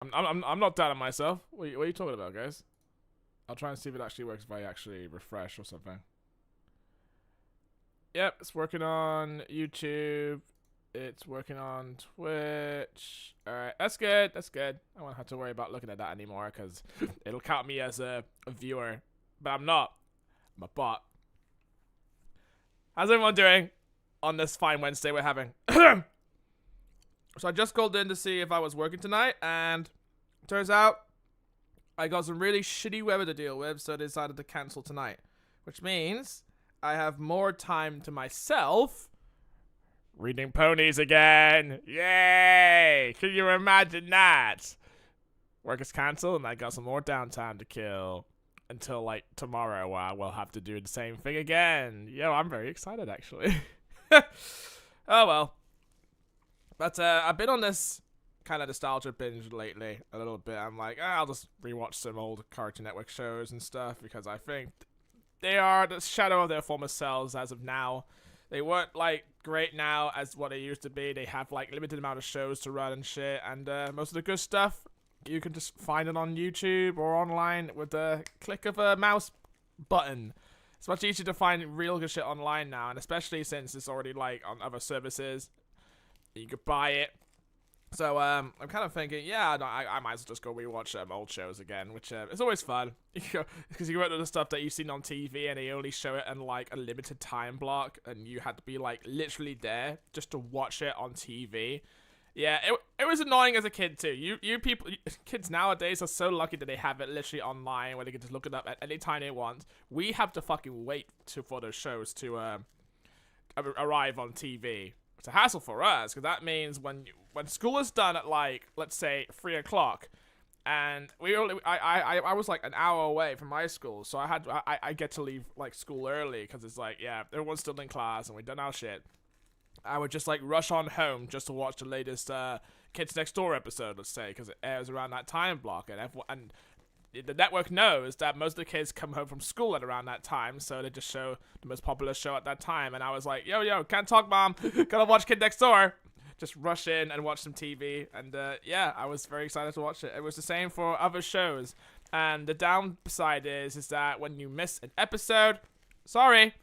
I'm not down on myself. What are you talking about, guys? I'll try and see if it actually works if I actually refresh or something. Yep, it's working on YouTube. It's working on Twitch. Alright, that's good. That's good. I won't have to worry about looking at that anymore because it'll count me as a viewer. But I'm not. I'm a bot. How's everyone doing on this fine Wednesday we're having? So I just called in to see if I was working tonight, and turns out I got some really shitty weather to deal with, so I decided to cancel tonight. Which means I have more time to myself reading ponies again. Yay! Can you imagine that? Work is cancelled, and I got some more downtime to kill until, like, tomorrow, where I will have to do the same thing again. Yo, I'm very excited, actually. Oh, well. But I've been on this kind of nostalgia binge lately a little bit. I'm like, I'll just rewatch some old Cartoon Network shows and stuff because I think they are the shadow of their former selves as of now. They weren't, like, great now as what they used to be. They have, like, limited amount of shows to run and shit, and most of the good stuff, you can just find it on YouTube or online with the click of a mouse button. It's much easier to find real good shit online now, and especially since it's already, like, on other services. You could buy it. So, I'm kind of thinking, yeah, no, I might as well just go rewatch old shows again, which is always fun. Because you go to the stuff that you've seen on TV and they only show it in, like, a limited time block, and you had to be, like, literally there just to watch it on TV. Yeah, it was annoying as a kid, too. You people, kids nowadays are so lucky that they have it literally online where they can just look it up at any time they want. We have to fucking wait for those shows to arrive on TV. It's a hassle for us, because that means when school is done at, like, let's say 3 o'clock, and I was like an hour away from my school, so I get to leave, like, school early, because it's like, yeah, everyone's still in class and we done our shit. I would just, like, rush on home just to watch the latest Kids Next Door episode, let's say, because it airs around that time block, and the network knows that most of the kids come home from school at around that time, so they just show the most popular show at that time. And I was like, yo, can't talk, mom. Gotta watch Kid Next Door. Just rush in and watch some TV. And yeah, I was very excited to watch it. It was the same for other shows. And the downside is that when you miss an episode, sorry,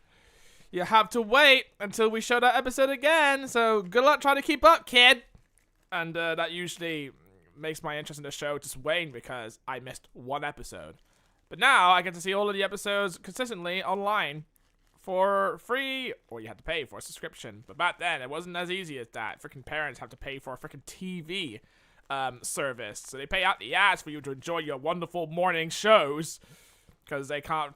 you have to wait until we show that episode again. So good luck trying to keep up, kid. And that usually makes my interest in the show just wane because I missed one episode. But now I get to see all of the episodes consistently online for free, or you had to pay for a subscription. But back then, it wasn't as easy as that. Freaking parents have to pay for a freaking TV service. So they pay out the ass for you to enjoy your wonderful morning shows because they can't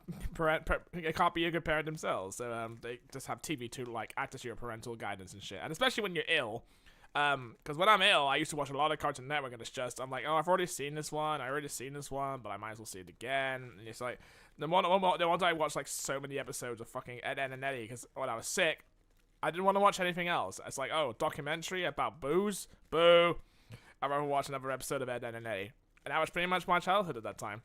be a good parent themselves. So they just have TV to, like, act as your parental guidance and shit. And especially when you're ill. Because when I'm ill, I used to watch a lot of Cartoon Network, and it's just, I'm like, oh, I've already seen this one, but I might as well see it again. And it's like, the ones I watched, like, so many episodes of fucking Ed, Edd, and Eddy, because when I was sick, I didn't want to watch anything else. It's like, oh, documentary about booze? Boo. I'd rather watch another episode of Ed, Edd, and Eddy. And that was pretty much my childhood at that time.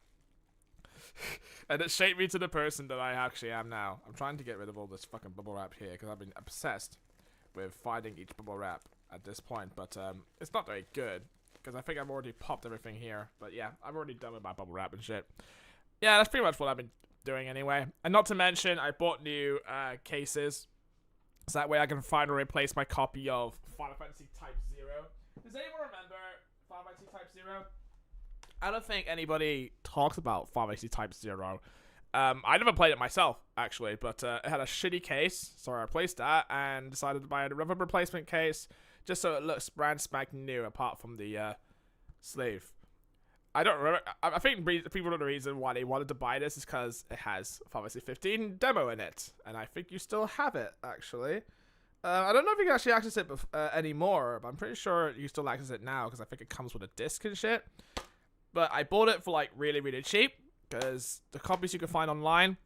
And it shaped me to the person that I actually am now. I'm trying to get rid of all this fucking bubble wrap here, because I've been obsessed with finding each bubble wrap at this point, but it's not very good because I think I've already popped everything here. But yeah, I've already done with my bubble wrap and shit. Yeah, that's pretty much what I've been doing anyway. And not to mention, I bought new cases, so that way I can finally replace my copy of Final Fantasy Type 0. Does anyone remember Final Fantasy Type 0? I don't think anybody talks about Final Fantasy Type 0. I never played it myself, actually, but it had a shitty case, so I replaced that and decided to buy a rubber replacement case just so it looks brand spanking new apart from the sleeve. I don't remember. I think people know the reason why they wanted to buy this is because it has Final Fantasy 15 demo in it, and I think you still have it, actually. I don't know if you can actually access it anymore, but I'm pretty sure you still access it now because I think it comes with a disc and shit. But I bought it for, like, really, really cheap because the copies you can find online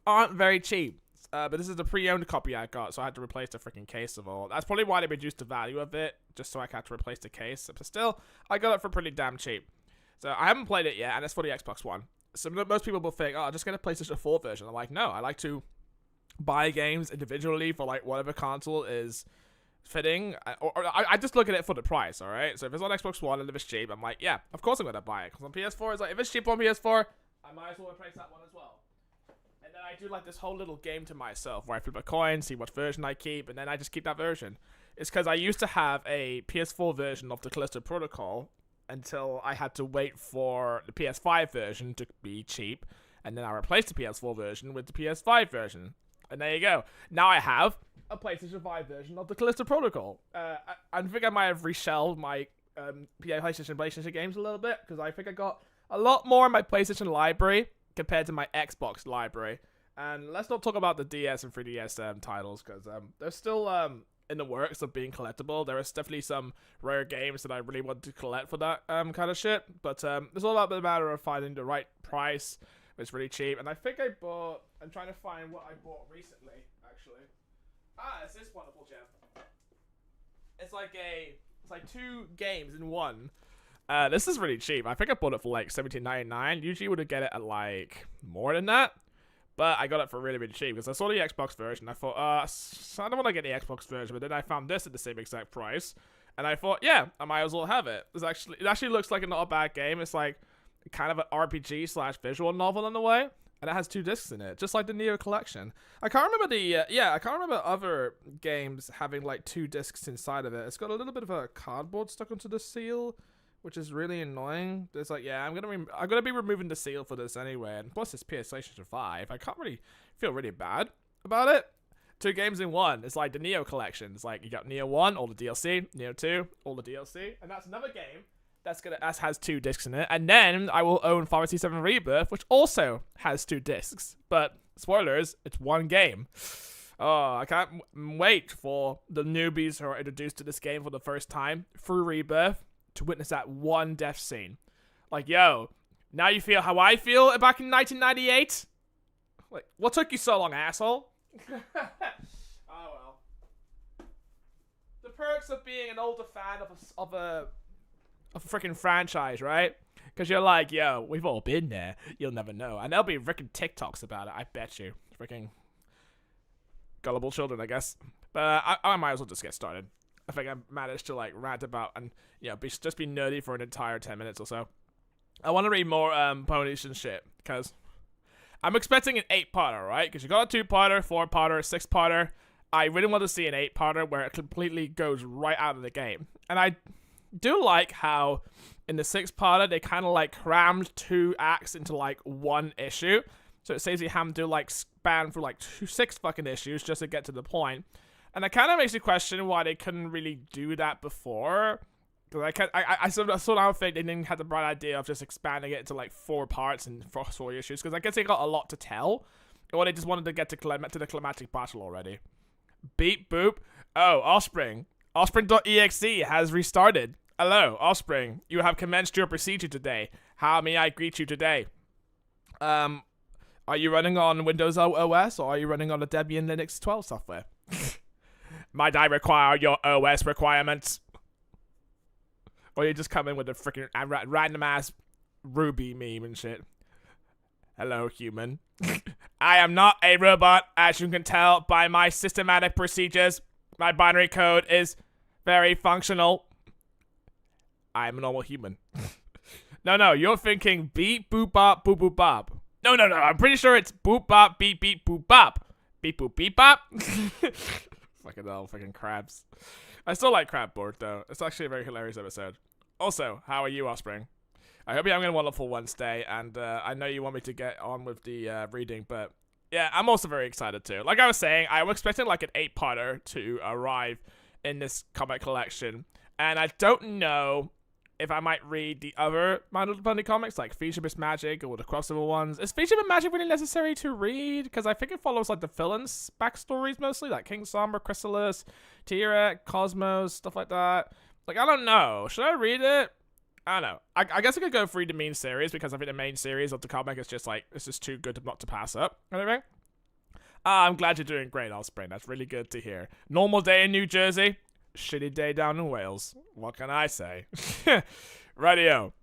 aren't very cheap. But this is the pre-owned copy I got, so I had to replace the freaking case of all. That's probably why they reduced the value of it, just so I had to replace the case. But still, I got it for pretty damn cheap. So I haven't played it yet, and it's for the Xbox One. So most people will think, oh, I'll just get a PlayStation 4 version. I'm like, no, I like to buy games individually for, like, whatever console is fitting, I just look at it for the price, alright? So if it's on Xbox One and if it's cheap, I'm like, yeah, of course I'm gonna buy it. Because on PS4, it's like, if it's cheap on PS4, I might as well replace that one as well. And then I do like this whole little game to myself where I flip a coin, see what version I keep, and then I just keep that version. It's because I used to have a PS4 version of the Callisto Protocol until I had to wait for the PS5 version to be cheap, and then I replaced the PS4 version with the PS5 version. And there you go. Now I have a PlayStation 5 version of the Callisto Protocol. I think I might have reshelved my PlayStation games a little bit, because I think I got a lot more in my PlayStation library compared to my Xbox library. And let's not talk about the DS and 3DS titles, because they're still in the works of being collectible. There is definitely some rare games that I really want to collect for that kind of shit. But it's all about the matter of finding the right price. It's really cheap. And I think I bought... I'm trying to find what I bought recently, actually. It's this wonderful gem. It's like two games in one. This is really cheap. I think I bought it for like $17.99. Usually you would get it at like more than that. But I got it for really, really cheap because I saw the Xbox version. I thought, I don't want to get the Xbox version, but then I found this at the same exact price. And I thought, yeah, I might as well have it. It actually looks like not a bad game. It's like kind of an RPG / visual novel in a way. And it has 2 discs in it, just like the Neo collection. I can't remember I can't remember other games having like 2 discs inside of it. It's got a little bit of a cardboard stuck onto the seal, which is really annoying. It's like, yeah, I'm gonna be removing the seal for this anyway. And plus, it's PlayStation 5. I can't really feel really bad about it. 2 games in one. It's like the Neo collection. It's like you got Neo 1, all the DLC, Neo 2, all the DLC, and that's another game that has 2 discs in it. And then I will own Final Fantasy 7 Rebirth, which also has 2 discs. But spoilers, it's one game. Oh, I can't wait for the newbies who are introduced to this game for the first time through Rebirth to witness that one death scene. Like, yo, now you feel how I feel back in 1998? Like, what took you so long, asshole? Oh, well. The perks of being an older fan of a freaking franchise, right? Because you're like, yo, we've all been there. You'll never know. And there'll be freaking TikToks about it, I bet you. Freaking gullible children, I guess. But I might as well just get started. I think I managed to like rant about and just be nerdy for an entire 10 minutes or so. I want to read more ponies and shit because I'm expecting an 8-parter, right? Because you got a 2-parter, 4-parter, 6-parter. I really want to see an 8-parter where it completely goes right out of the game. And I do like how in the 6-parter they kind of like crammed 2 acts into like 1 issue. So it saves you having to like span through like 6 fucking issues just to get to the point. And that kind of makes you question why they couldn't really do that before. Because I sort of think they didn't have the bright idea of just expanding it into like 4 parts and 4 issues. Because I guess they got a lot to tell. Or they just wanted to get to the climatic battle already. Beep boop. Oh, Offspring. Offspring.exe has restarted. Hello, Offspring. You have commenced your procedure today. How may I greet you today? Are you running on Windows OS or are you running on a Debian Linux 12 software? Might I require your OS requirements? Or you just come in with a freaking random ass Ruby meme and shit. Hello, human. I am not a robot, as you can tell by my systematic procedures. My binary code is very functional. I'm a normal human. No, you're thinking beep, boop, bop, boop, boop, bop. No, I'm pretty sure it's boop, bop, beep, beep, boop, bop. Beep, boop, beep, bop. Fucking hell, fucking crabs. I still like Crab Board, though. It's actually a very hilarious episode. Also, how are you, Offspring? I hope you're having a wonderful Wednesday, and I know you want me to get on with the reading, but yeah, I'm also very excited too. Like I was saying, I was expecting like an 8-parter to arrive in this comic collection, and I don't know if I might read the other My Little Pony comics, like Feature Miss Magic or the crossover ones. Is Feature Miss Magic really necessary to read? Because I think it follows like the villains' backstories mostly, like King Sombra, Chrysalis, T-Rex, Cosmos, stuff like that. Like, I don't know. Should I read it? I don't know. I guess I could go through the main series because I think the main series of the comic is just like, it's just too good not to pass up. Anyway. I'm glad you're doing great, Offspring. That's really good to hear. Normal day in New Jersey. Shitty day down in Wales. What can I say? Radio.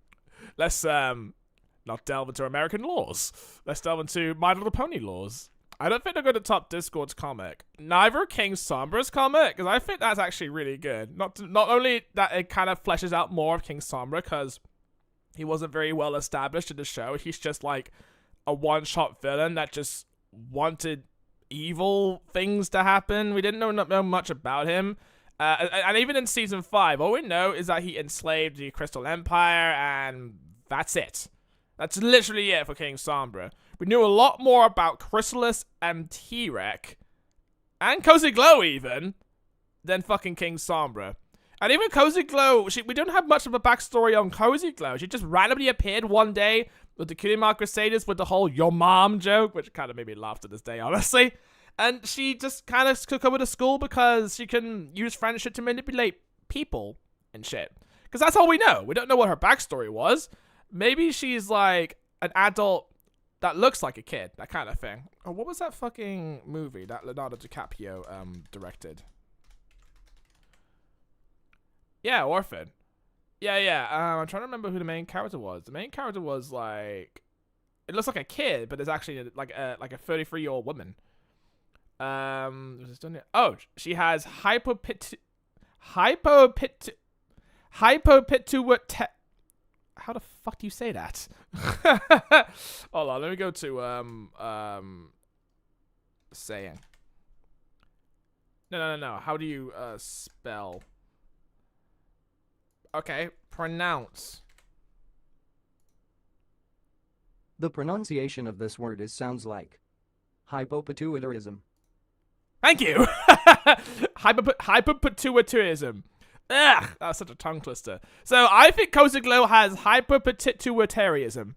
Let's not delve into American laws. Let's delve into My Little Pony laws. I don't think they're going to top Discord's comic. Neither King Sombra's comic, because I think that's actually really good. Not only that it kind of fleshes out more of King Sombra, because he wasn't very well established in the show. He's just like a one-shot villain that just wanted evil things to happen. We didn't know much about him. And even in season 5, all we know is that he enslaved the Crystal Empire, and that's it. That's literally it for King Sombra. We knew a lot more about Chrysalis and T-Rex, and Cozy Glow even, than fucking King Sombra. And even Cozy Glow, we don't have much of a backstory on Cozy Glow. She just randomly appeared one day with the Cutie Mark Crusaders with the whole "your mom" joke, which kind of made me laugh to this day, honestly. And she just kind of took over the school because she can use friendship to manipulate people and shit. Because that's all we know. We don't know what her backstory was. Maybe she's like an adult that looks like a kid, that kind of thing. Oh, what was that fucking movie that Leonardo DiCaprio directed? Yeah, Orphan. Yeah. I'm trying to remember who the main character was. The main character was like, it looks like a kid, but it's actually like a 33-year-old woman. Oh, she has hypopituitary. How the fuck do you say that? Hold on, let me go to saying. No. How do you spell? Okay, pronounce. The pronunciation of this word sounds like hypopituitarism. Thank you. Hypopituitarism. Ugh, that was such a tongue twister. So I think Cozy Glow has hypopituitarism.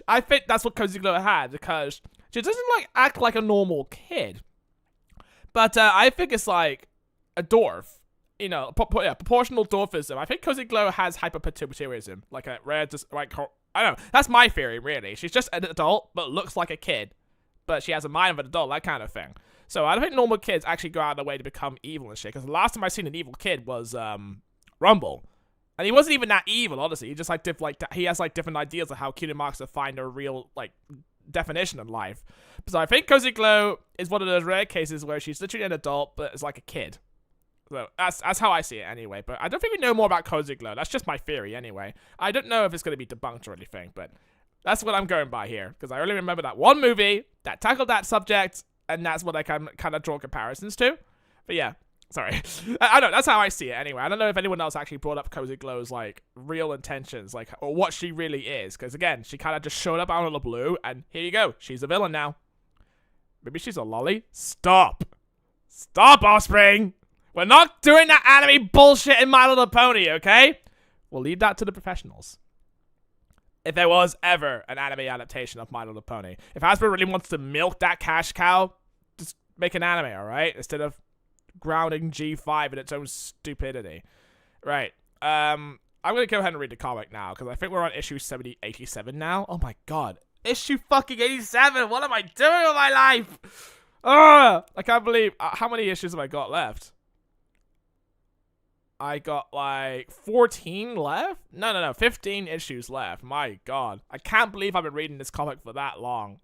I think that's what Cozy Glow had, because she doesn't like act like a normal kid. But I think it's like a dwarf. You know, proportional dwarfism. I think Cozy Glow has hypopituitarism. Like a rare, I don't know. That's my theory, really. She's just an adult, but looks like a kid. But she has a mind of an adult, that kind of thing. So I don't think normal kids actually go out of their way to become evil and shit. Because the last time I seen an evil kid was Rumble, and he wasn't even that evil, honestly. He just like he has like different ideas of how cutie marks to find a real like definition in life. So I think Cozy Glow is one of those rare cases where she's literally an adult, but is like a kid. So that's how I see it anyway. But I don't think we know more about Cozy Glow. That's just my theory anyway. I don't know if it's going to be debunked or anything, but that's what I'm going by here. Because I only remember that one movie that tackled that subject, and that's what I can kind of draw comparisons to. But yeah, sorry. I don't know, that's how I see it anyway. I don't know if anyone else actually brought up Cozy Glow's like real intentions, like, or what she really is. Because again, she kind of just showed up out of the blue, and here you go. She's a villain now. Maybe she's a lolly? Stop, Offspring! We're not doing that anime bullshit in My Little Pony, okay? We'll leave that to the professionals. If there was ever an anime adaptation of My Little Pony. If Hasbro really wants to milk that cash cow, just make an anime, alright? Instead of grounding G5 in its own stupidity. Right. I'm gonna go ahead and read the comic now, because I think we're on issue 87 now. Oh my god. Issue fucking 87! What am I doing with my life? Ugh! I can't believe... how many issues have I got left? I got like 14 left? No, 15 issues left. My god. I can't believe I've been reading this comic for that long.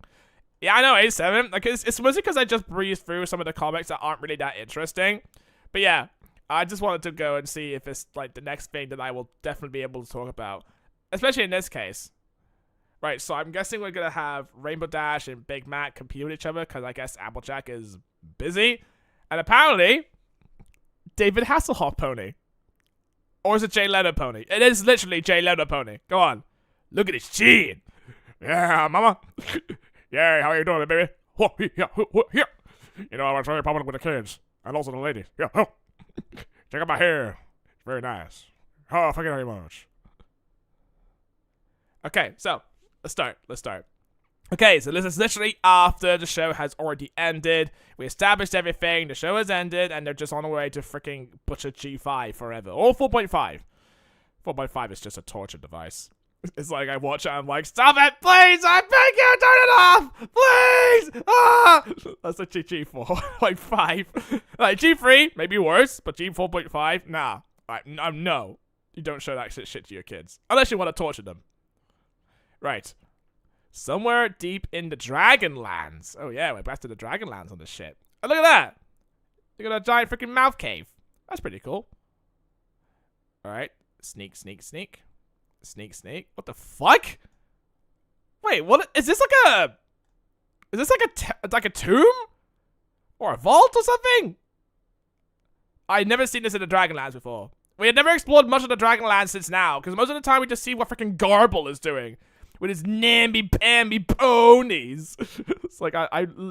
Yeah, I know, 87. Like, it's mostly because I just breezed through some of the comics that aren't really that interesting. But yeah, I just wanted to go and see if it's like the next thing that I will definitely be able to talk about. Especially in this case. Right, so I'm guessing we're going to have Rainbow Dash and Big Mac compete with each other, because I guess Applejack is busy. And apparently, David Hasselhoff pony. Or is it Jay Leno pony? It is literally Jay Leno pony. Go on. Look at his chin. Yeah, mama. Yeah, how are you doing, baby? Oh, yeah. You know, I was very popular with the kids. And also the ladies. Yeah. Oh. Check out my hair. It's very nice. Oh, thank you very much. Okay, so, let's start. Okay, so this is literally after the show has already ended. We established everything, the show has ended, and they're just on the way to freaking butcher G5 forever. Or 4.5. 4.5 is just a torture device. It's like, I watch it, I'm like, stop it, please, I beg you, turn it off, please, ah! That's a G4.5. Like, G3, maybe worse, but G4.5, nah. Like, no. You don't show that shit to your kids. Unless you want to torture them. Right. Somewhere deep in the Dragonlands. Oh yeah, we're back to the Dragonlands on this shit. Oh, look at that. Look at that giant freaking mouth cave. That's pretty cool. Alright. Sneak, sneak, sneak. Sneak, sneak. What the fuck? Wait, what? Is this like a... Is this like a tomb? Or a vault or something? I've never seen this in the Dragonlands before. We had never explored much of the Dragonlands since now, because most of the time we just see what freaking Garble is doing. With his namby-pamby ponies. It's like,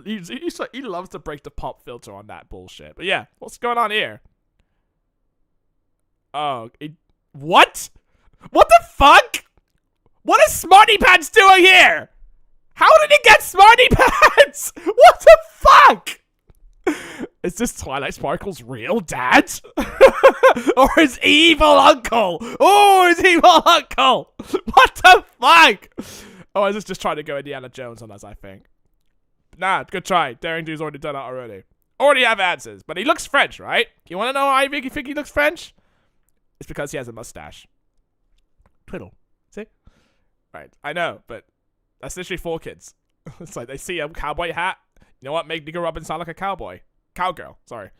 he loves to break the pop filter on that bullshit. But yeah, what's going on here? Oh, what? What the fuck? What is Smarty Pants doing here? How did he get Smarty Pants? What the fuck? Is this Twilight Sparkle's real dad? Or his evil uncle? Oh, his evil uncle! What the fuck? Oh, I was just trying to go Indiana Jones on us, I think. Nah, good try. Daring Do's already done that already. Already have answers, but he looks French, right? You want to know why you think he looks French? It's because he has a mustache. Twiddle. See? Right, I know, but that's literally 4 kids. It's like they see a cowboy hat. You know what? Make Nico Robin sound like a cowboy. Cowgirl, sorry.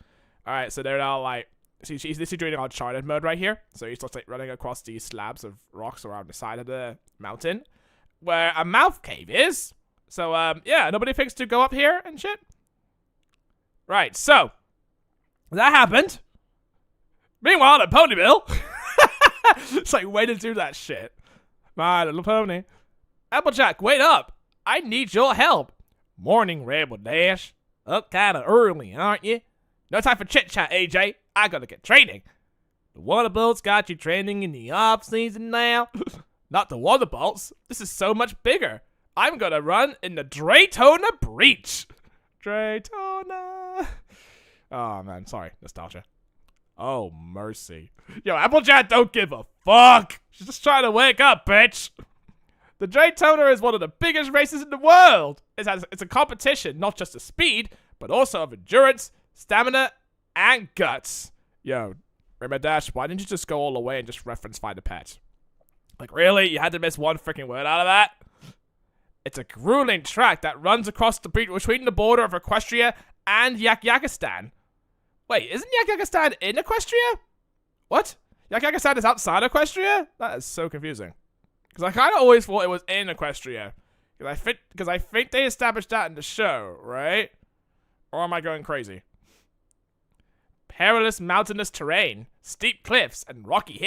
Alright, so they're now like... See, she's literally doing Uncharted mode right here. So he's just like running across these slabs of rocks around the side of the mountain. Where a mouth cave is. So, yeah, nobody thinks to go up here and shit. Right, so... That happened. Meanwhile, the Ponyville... It's like, way to do that shit. My little pony. Applejack, wait up. I need your help. Morning, Rebel Dash. Up kinda early, aren't you? No time for chit-chat, AJ. I gotta get training. The water bolts got you training in the off-season now. Not the water bolts. This is so much bigger. I'm gonna run in the Draytona Breach. Draytona. Oh, man. Sorry. Nostalgia. Oh, mercy. Yo, Applejack don't give a fuck. She's just trying to wake up, bitch. The Draytona is one of the biggest races in the world. It's a competition, not just of speed, but also of endurance, stamina, and guts. Yo, Rainbow Dash, why didn't you just go all the way and just reference Find a Pet? Like, really? You had to miss one freaking word out of that? It's a grueling track that runs across the between the border of Equestria and Yakistan. Wait, isn't Yakistan in Equestria? What? Yakistan is outside Equestria? That is so confusing. Because I kind of always thought it was in Equestria. Because I think they established that in the show, right? Or am I going crazy? Perilous mountainous terrain, steep cliffs, and rocky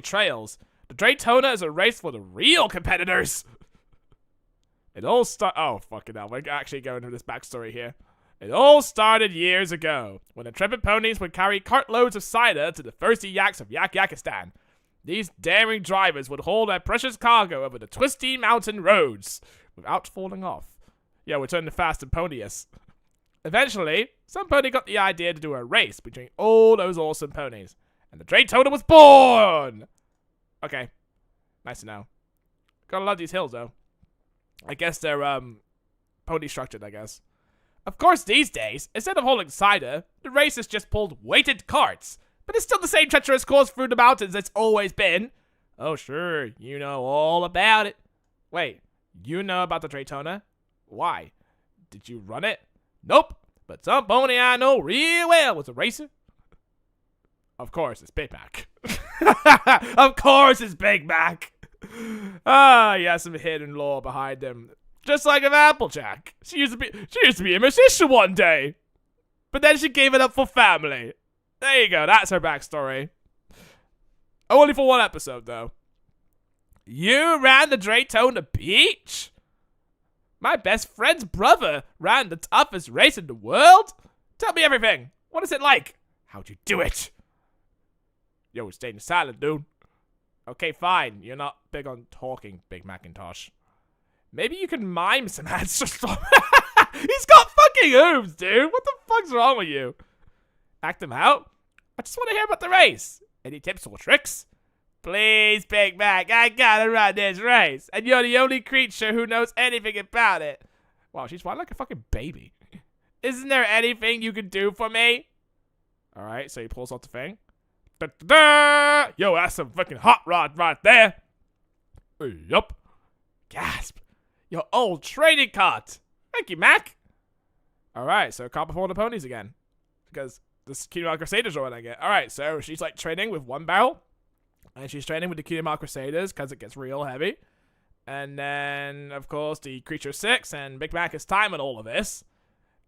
trails. The Draytona is a race for the real competitors. It all oh, fucking hell. We're actually going into this backstory here. It all started years ago, when intrepid ponies would carry cartloads of cider to the thirsty yaks of Yakistan. These daring drivers would haul their precious cargo over the twisty mountain roads without falling off. Yeah, we're turning fast and ponyious. Eventually, some pony got the idea to do a race between all those awesome ponies, and the Draytona was born! Okay, nice to know. Gotta love these hills, though. I guess they're, pony structured, I guess. Of course, these days, instead of hauling cider, the race is just pulled weighted carts. But it's still the same treacherous course through the mountains it's always been. Oh, sure, you know all about it. Wait, you know about the Draytona? Why? Did you run it? Nope, but some pony I know real well was a racer. Of course, it's Big Mac. Of course, it's Big Mac. Ah, yeah, some hidden lore behind him. Just like of Applejack. She used to be a musician one day. But then she gave it up for family. There you go, that's her backstory. Only for one episode, though. You ran the Draytona Beach? My best friend's brother ran the toughest race in the world? Tell me everything. What is it like? How'd you do it? Yo, staying silent, dude. Okay, fine. You're not big on talking, Big Macintosh. Maybe you can mime some answers from He's got fucking hooves, dude. What the fuck's wrong with you? Act them out? I just want to hear about the race. Any tips or tricks? Please, Big Mac, I gotta run this race. And you're the only creature who knows anything about it. Wow, she's whining like a fucking baby. Isn't there anything you can do for me? Alright, so he pulls out the thing. Da-da-da! Yo, that's some fucking hot rod right there. Yup. Gasp. Your old trading cart. Thank you, Mac. Alright, so can't perform the ponies again. Because this Kingdom Crusaders are what I get. Alright, so she's like training with one barrel. And she's training with the Kingdom Crusaders because it gets real heavy. And then, of course, the Creature 6 and Big Mac is timing all of this.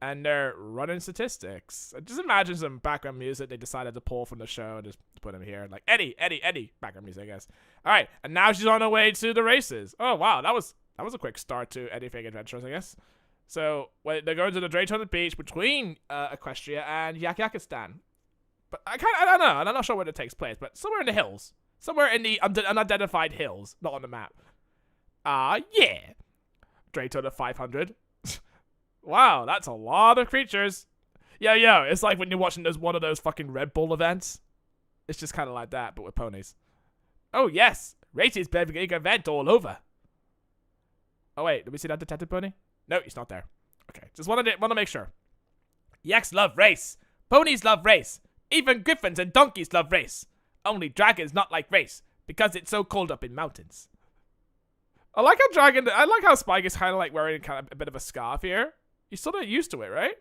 And they're running statistics. Just imagine some background music they decided to pull from the show and just put him here. Like, Eddie. Background music, I guess. Alright, and now she's on her way to the races. Oh, wow, that was a quick start to Anything Adventures, I guess. So, they're going to the Draytona Beach between Equestria and Yakistan. But I don't know. I'm not sure where it takes place, but somewhere in the hills. Somewhere in the unidentified hills, not on the map. Yeah. Draytona 500. Wow, that's a lot of creatures. Yo, it's like when you're watching one of those fucking Red Bull events. It's just kind of like that, but with ponies. Oh, yes. Races big event all over. Oh, wait. Did we see that detective pony? No, he's not there. Okay, just want to make sure. Yaks love race. Ponies love race. Even griffins and donkeys love race. Only dragons not like race, because it's so cold up in mountains. I like how Spike is kind of like wearing a bit of a scarf here. He's sort of used to it, right?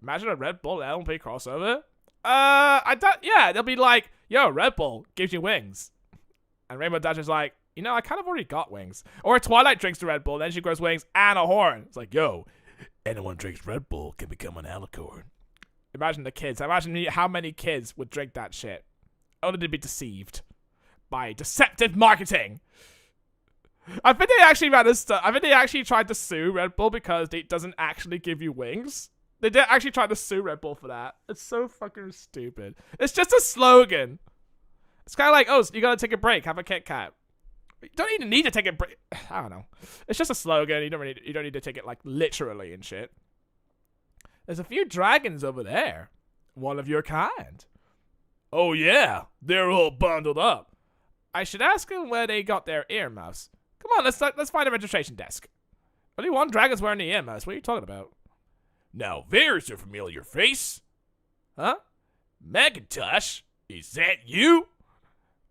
Imagine a Red Bull MLP crossover. Yeah, they'll be like, yo, Red Bull gives you wings. And Rainbow Dasher's like, you know, I kind of already got wings. Or Twilight drinks the Red Bull, then she grows wings and a horn. It's like, yo, anyone drinks Red Bull can become an alicorn. Imagine the kids. Imagine how many kids would drink that shit. Only to be deceived by deceptive marketing. I think they actually tried to sue Red Bull because it doesn't actually give you wings. They did actually try to sue Red Bull for that. It's so fucking stupid. It's just a slogan. It's kind of like, oh, so you gotta take a break, have a Kit Kat. You don't even need to take a break. I don't know. It's just a slogan. You don't need to take it like literally and shit. There's a few dragons over there. One of your kind. Oh yeah, they're all bundled up. I should ask them where they got their earmuffs. Come on, let's find a registration desk. Only one dragon's wearing the earmuffs. What are you talking about? Now there's a familiar face. Huh? Macintosh? Is that you?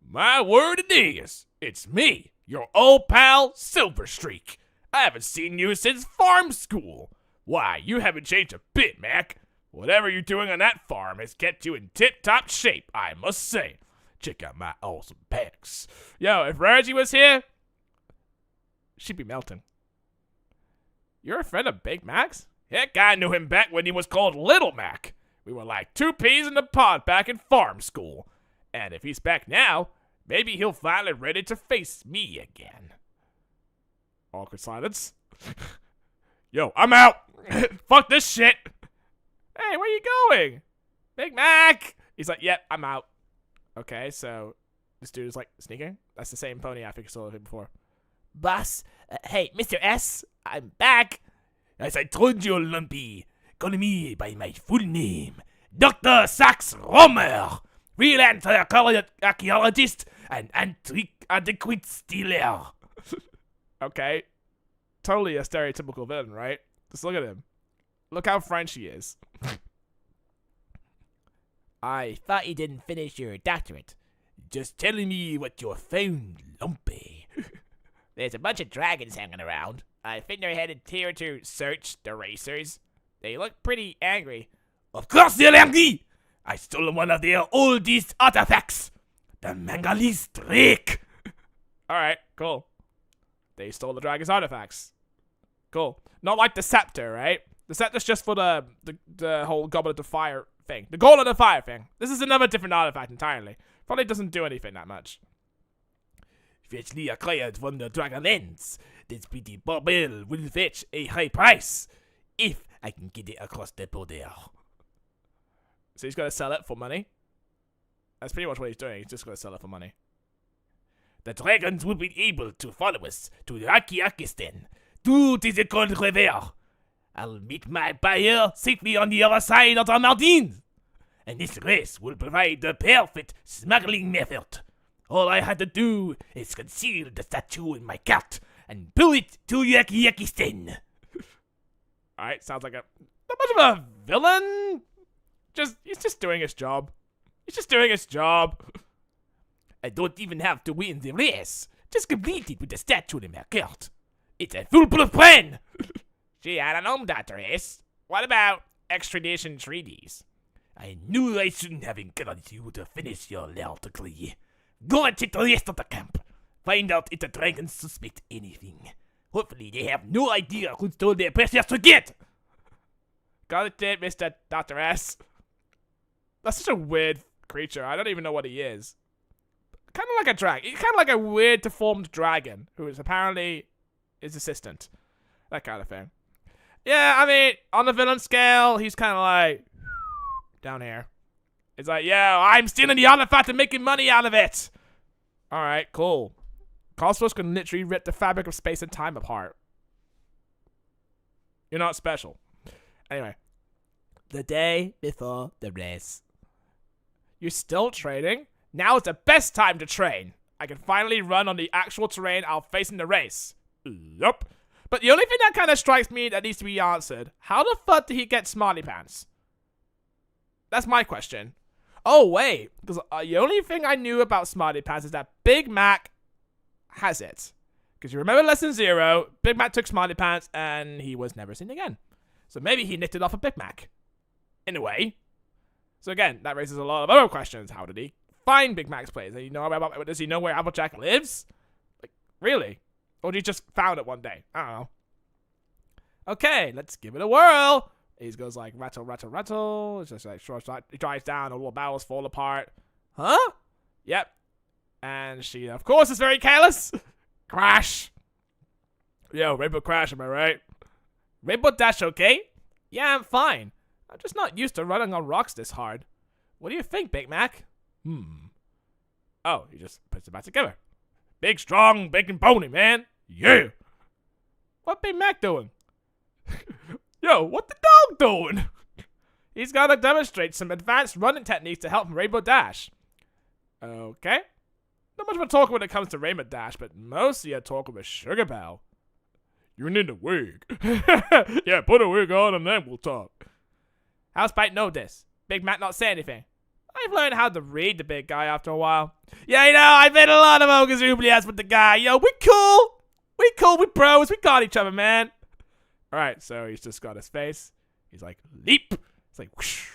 My word it is. It's me, your old pal Silverstreak. I haven't seen you since farm school. Why, you haven't changed a bit, Mac. Whatever you're doing on that farm has kept you in tip-top shape, I must say. Check out my awesome packs. Yo, if Rarity was here, she'd be melting. You're a friend of Big Mac's? Heck, I knew him back when he was called Little Mac. We were like two peas in a pod back in farm school. And if he's back now, maybe he'll finally ready to face me again. Awkward silence. Yo, I'm out. Fuck this shit. Hey, where you going? Big Mac. He's like, yep, I'm out. Okay, so this dude is like sneaking. That's the same pony I think I saw him before. Boss, hey, Mr. S, I'm back. As I told you, Lumpy, call me by my full name, Dr. Sax Romer, real archaeologist and antiquity stealer. Okay, totally a stereotypical villain, right? Just look at him. Look how French he is. I thought you didn't finish your doctorate. Just telling me what you found, Lumpy. There's a bunch of dragons hanging around. I think they're headed here to search the racers. They look pretty angry. Of course they're angry! I stole one of their oldest artifacts. The Mangalese Drake. Alright, cool. They stole the dragon's artifacts. Cool. Not like the scepter, right? The scepter's just for the whole Goblet of Fire thing. The Golem of Fire thing. This is another different artifact entirely. Probably doesn't do anything that much. Freshly acquired from the Dragonlance. This pretty bauble will fetch a high price. If I can get it across the border. So he's gonna sell it for money? That's pretty much what he's doing. He's just gonna sell it for money. The dragons will be able to follow us to Rakiyakistan. To the Cold River. I'll meet my buyer safely on the other side of the mountains. And this race will provide the perfect smuggling method. All I had to do is conceal the statue in my cart and pull it to Yakistan. Alright, sounds like not much of a villain. He's just doing his job. He's just doing his job. I don't even have to win the race. Just complete it with the statue in my cart. It's a foolproof plan! Gee, I don't know, Dr. S. What about extradition treaties? I knew I shouldn't have encouraged you to finish your little degree. Go and check the rest of the camp. Find out if the dragons suspect anything. Hopefully they have no idea who stole their precious forget! Got it, Mr. Dr. S. That's such a weird creature. I don't even know what he is. Kind of like a dragon. He's kind of like a weird deformed dragon who is apparently his assistant. That kind of thing. Yeah, I mean, on the villain scale, he's kind of like down here. It's like, yeah, I'm stealing the artifact and making money out of it. All right, cool. Cosmos can literally rip the fabric of space and time apart. You're not special. Anyway, the day before the race. You're still training? Now is the best time to train. I can finally run on the actual terrain I'll face in the race. Yup. But the only thing that kind of strikes me that needs to be answered, how the fuck did he get Smarty Pants? That's my question. Oh, wait. Because the only thing I knew about Smarty Pants is that Big Mac has it. Because you remember Lesson 0, Big Mac took Smarty Pants and he was never seen again. So maybe he nicked it off of Big Mac. In a way. So again, that raises a lot of other questions. How did he find Big Mac's place? Does he know where Applejack lives? Like, really? Or did he just found it one day? I don't know. Okay, let's give it a whirl. He goes like, rattle, rattle, rattle. It's just like, he drives down, all the barrels fall apart. Huh? Yep. And she, of course, is very careless. Crash. Yo, Rainbow Crash, am I right? Rainbow Dash okay? Yeah, I'm fine. I'm just not used to running on rocks this hard. What do you think, Big Mac? Oh, he just puts it back together. Big, strong, big and bony, man. Yeah. What Big Mac doing? Yo, what the dog doing? He's got to demonstrate some advanced running techniques to help Rainbow Dash. Okay. Not much of a talk when it comes to Rainbow Dash, but mostly a talk with Sugar Belle. You need a wig. Yeah, put a wig on and then we'll talk. How's Spike know this? Big Mac not say anything. I've learned how to read the big guy after a while. Yeah, you know, I've made a lot of ogres oubliettes with the guy. Yo, we cool. We cool. We bros. We got each other, man. Alright, so he's just got his face. He's like, leap. It's like, whoosh.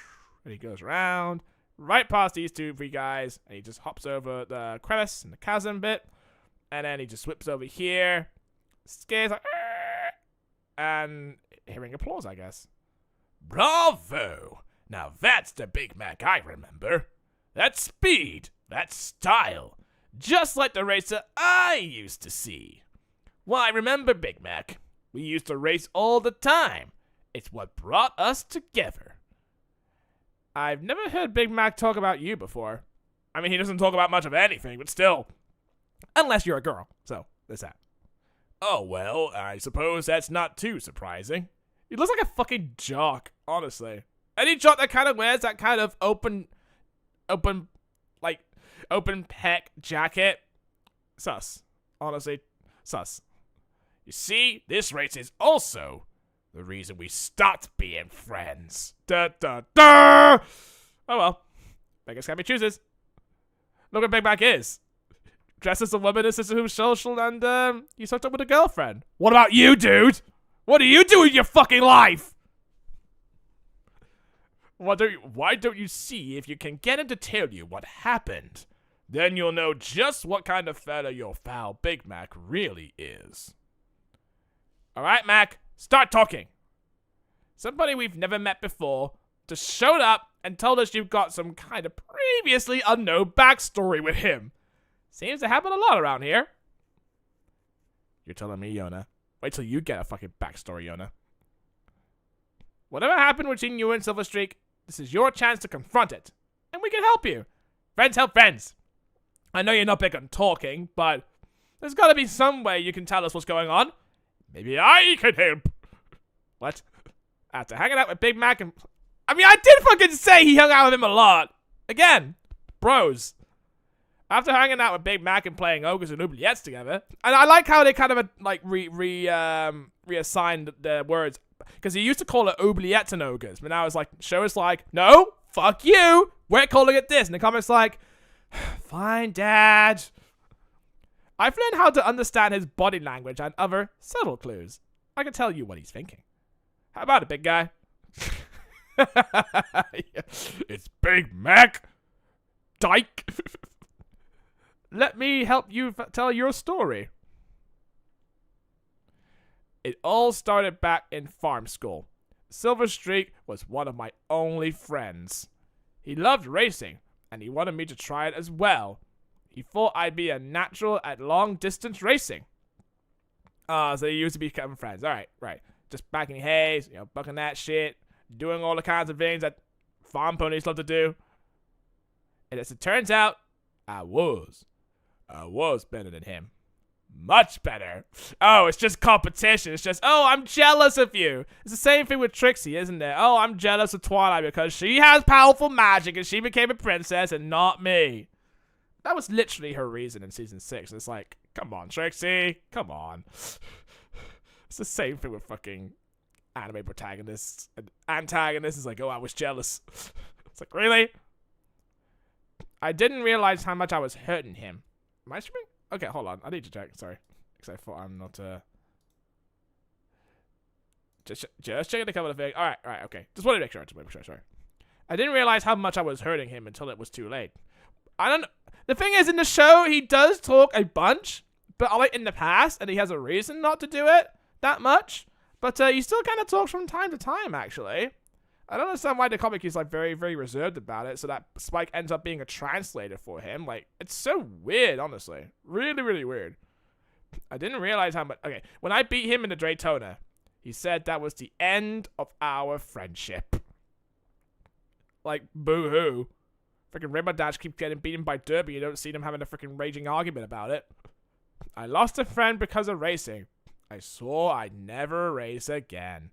And he goes around, right past these 3 guys. And he just hops over the crevice and the chasm bit. And then he just whips over here. Scares like, and hearing applause, I guess. Bravo! Now that's the Big Mac I remember. That's speed. That's style. Just like the racer I used to see. Why, remember, Big Mac? We used to race all the time. It's what brought us together. I've never heard Big Mac talk about you before. I mean, he doesn't talk about much of anything, but still. Unless you're a girl. So, there's that. Oh, well, I suppose that's not too surprising. He looks like a fucking jock, honestly. Any jock that kind of wears that kind of open pec jacket, sus. Honestly, sus. You see, this race is also the reason we stopped being friends. Da da da! Oh well. Beggars can't be choosers. Look what Big Mac is. Dressed as a woman, a sister who's social, and he's hooked up with a girlfriend. What about you, dude? What do you do in your fucking life? Why don't you see if you can get him to tell you what happened? Then you'll know just what kind of fella your foul Big Mac really is. Alright, Mac, start talking. Somebody we've never met before just showed up and told us you've got some kind of previously unknown backstory with him. Seems to happen a lot around here. You're telling me, Yona? Wait till you get a fucking backstory, Yona. Whatever happened between you and Silverstreak, this is your chance to confront it. And we can help you. Friends help friends. I know you're not big on talking, but there's gotta be some way you can tell us what's going on. Maybe I can help. What? After hanging out with Big Mac and... I mean, I did fucking say he hung out with him a lot. Again, bros. After hanging out with Big Mac and playing ogres and oubliettes together, and I like how they kind of like reassigned the words, because he used to call it oubliettes and ogres, but now it's like, show us like, no, fuck you, we're calling it this, and the comment's like, fine, Dad. I've learned how to understand his body language and other subtle clues. I can tell you what he's thinking. How about it, big guy? It's Big Mac. Dyke. Let me help you tell your story. It all started back in farm school. Silver Streak was one of my only friends. He loved racing, and he wanted me to try it as well. He thought I'd be a natural at long-distance racing. So they used to become friends. All right, right. Just backing hays, bucking that shit, doing all the kinds of things that farm ponies love to do. And as it turns out, I was better than him. Much better. Oh, it's just competition. It's just, oh, I'm jealous of you. It's the same thing with Trixie, isn't it? Oh, I'm jealous of Twilight because she has powerful magic and she became a princess and not me. That was literally her reason in season 6. It's like, come on, Trixie. Come on. It's the same thing with fucking anime protagonists and antagonists. It's like, oh, I was jealous. It's like, really? I didn't realize how much I was hurting him. Am I streaming? Okay, hold on. I need to check. Sorry. Because I thought I'm not, Just checking the cover of the thing. Alright, okay. Just wanted to make sure. Sorry. I didn't realize how much I was hurting him until it was too late. I don't know. The thing is, in the show, he does talk a bunch, but like in the past, and he has a reason not to do it that much. But he still kind of talks from time to time, actually. I don't understand why the comic is like very, very reserved about it, so that Spike ends up being a translator for him. Like, it's so weird, honestly. Really, really weird. I didn't realize how much. Okay, when I beat him in the Daytona, he said that was the end of our friendship. Like, boo-hoo. Freaking Rainbow Dash keeps getting beaten by Derby. You don't see them having a freaking raging argument about it. I lost a friend because of racing. I swore I'd never race again.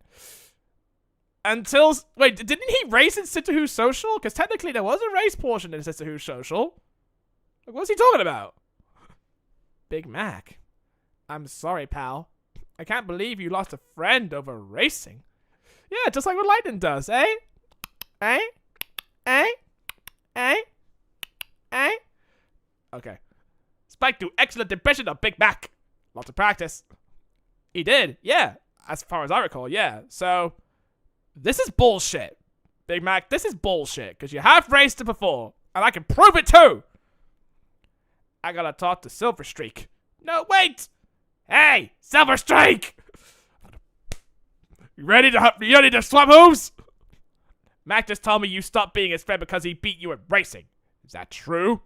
Until... Wait, didn't he race in Sister Who's Social? Because technically there was a race portion in Sister Who's Social. Like, what's he talking about? Big Mac. I'm sorry, pal. I can't believe you lost a friend over racing. Yeah, just like what Lightning does, eh? Eh? Eh? Eh? Eh? Okay. Spike do excellent impression of Big Mac. Lots of practice. He did, yeah. As far as I recall, yeah. So... this is bullshit. Big Mac, this is bullshit. Because you have raced it before. And I can prove it too. I gotta talk to Silver Streak. No, wait. Hey, Silver Streak. You ready to swap hooves? Mac just told me you stopped being his friend because he beat you at racing. Is that true?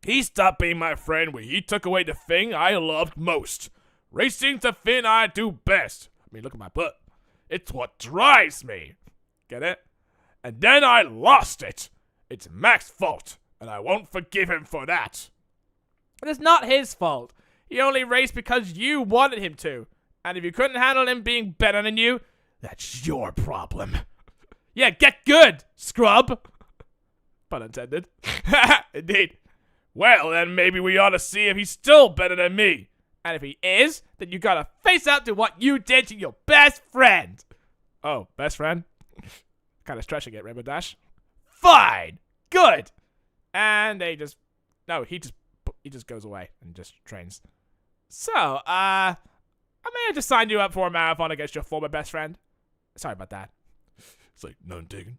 He stopped being my friend when he took away the thing I loved most. Racing's the thing I do best. I mean, look at my butt. It's what drives me. Get it? And then I lost it. It's Mac's fault, and I won't forgive him for that. It is not his fault. He only raced because you wanted him to. And if you couldn't handle him being better than you, that's your problem. Yeah, get good, scrub. Pun intended. Indeed. Well, then maybe we ought to see if he's still better than me. And if he is, then you gotta face up to what you did to your best friend. Oh, best friend? Kinda stretching it, Rainbow Dash. Fine! Good! And they just... no, he just goes away and just trains. So, I may have just signed you up for a marathon against your former best friend. Sorry about that. It's like, none taken.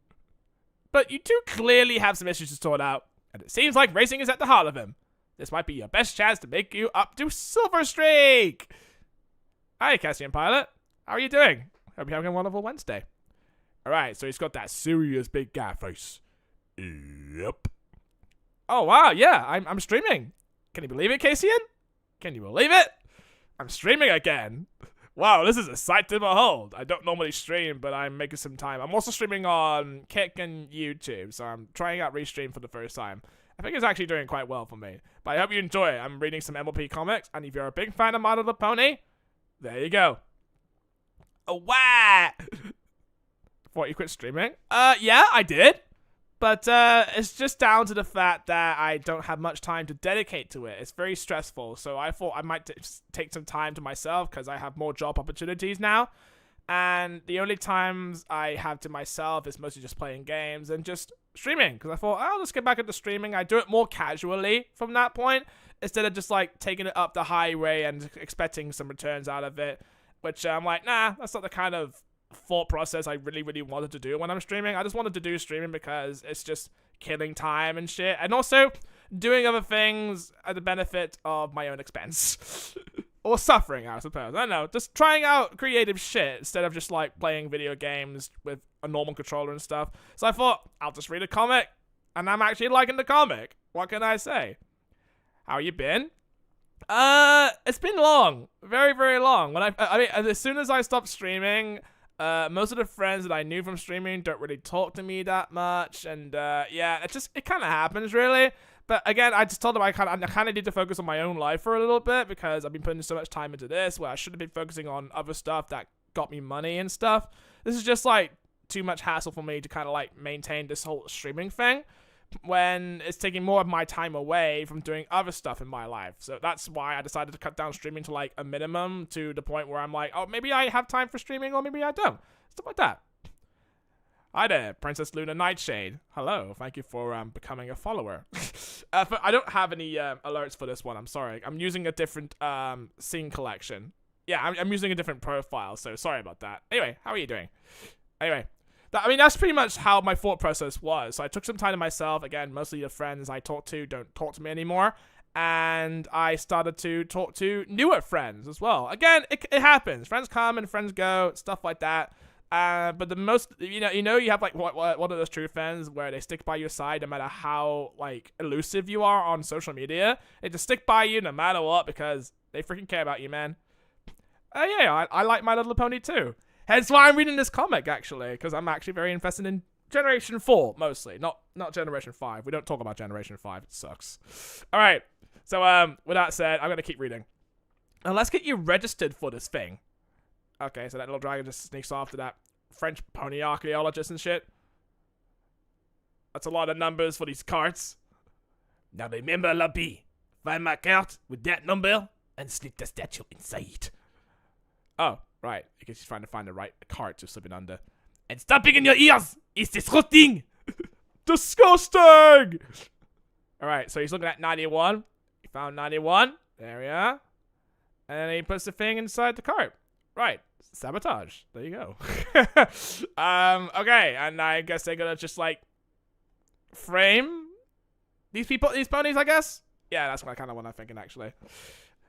But you two clearly have some issues to sort out. And it seems like racing is at the heart of him. This might be your best chance to make you up to Silver Streak. Hi, Cassian Pilot. How are you doing? Hope you're having a wonderful Wednesday. Alright, so he's got that serious big guy face. Yep. Oh, wow, yeah, I'm streaming. Can you believe it, Cassian? Can you believe it? I'm streaming again. Wow, this is a sight to behold. I don't normally stream, but I'm making some time. I'm also streaming on Kick and YouTube, so I'm trying out Restream for the first time. I think it's actually doing quite well for me. But I hope you enjoy it. I'm reading some MLP comics, and if you're a big fan of My Little Pony, there you go. Oh, wow! Thought you quit streaming? Yeah, I did. But, it's just down to the fact that I don't have much time to dedicate to it. It's very stressful, so I thought I might take some time to myself, because I have more job opportunities now. And the only times I have to myself is mostly just playing games and just streaming because I thought I'll just get back into streaming. I do it more casually from that point instead of just like taking it up the highway and expecting some returns out of it, which I'm like, nah, that's not the kind of thought process I really wanted to do when I'm streaming. I just wanted to do streaming because it's just killing time and shit, and also doing other things at the benefit of my own expense. Or suffering, I suppose. I don't know. Just trying out creative shit instead of just like playing video games with a normal controller and stuff. So I thought, I'll just read a comic. And I'm actually liking the comic. What can I say? How you been? It's been long. Very long. When I mean, as soon as I stopped streaming, most of the friends that I knew from streaming don't really talk to me that much. And yeah, it kind of happens, really. But again, I just told them I kind of need to focus on my own life for a little bit because I've been putting so much time into this where I should have been focusing on other stuff that got me money and stuff. This is just like too much hassle for me to kind of like maintain this whole streaming thing when it's taking more of my time away from doing other stuff in my life. So that's why I decided to cut down streaming to like a minimum, to the point where I'm like, oh, maybe I have time for streaming or maybe I don't. Stuff like that. Hi there, Princess Luna Nightshade. Hello, thank you for becoming a follower. I don't have any alerts for this one, I'm sorry. I'm using a different scene collection. Yeah, I'm using a different profile, so sorry about that. Anyway, how are you doing? Anyway, that's pretty much how my thought process was. So I took some time to myself. Again, mostly the friends I talk to don't talk to me anymore. And I started to talk to newer friends as well. Again, it happens. Friends come and friends go, stuff like that. But the most, you have like one of those true friends where they stick by your side no matter how like elusive you are on social media. They just stick by you no matter what because they freaking care about you, man. Yeah, I like My Little Pony too. Hence why I'm reading this comic actually, because I'm actually very invested in Generation 4 mostly, not Generation 5. We don't talk about Generation 5. It sucks. All right. So with that said, I'm gonna keep reading. And let's get you registered for this thing. Okay, so that little dragon just sneaks off to that French pony archaeologist and shit. That's a lot of numbers for these carts. Now remember, LMP, find my cart with that number and slip the statue inside. Oh, right. I guess he's trying to find the right cart to slip it under. And stop picking your ears! It's disgusting! Disgusting! Alright, so he's looking at 91. He found 91. There we are. And then he puts the thing inside the cart. Right. Sabotage. There you go. Okay, and I guess they're gonna just like frame these ponies, I guess? Yeah, that's kind of what I'm thinking actually.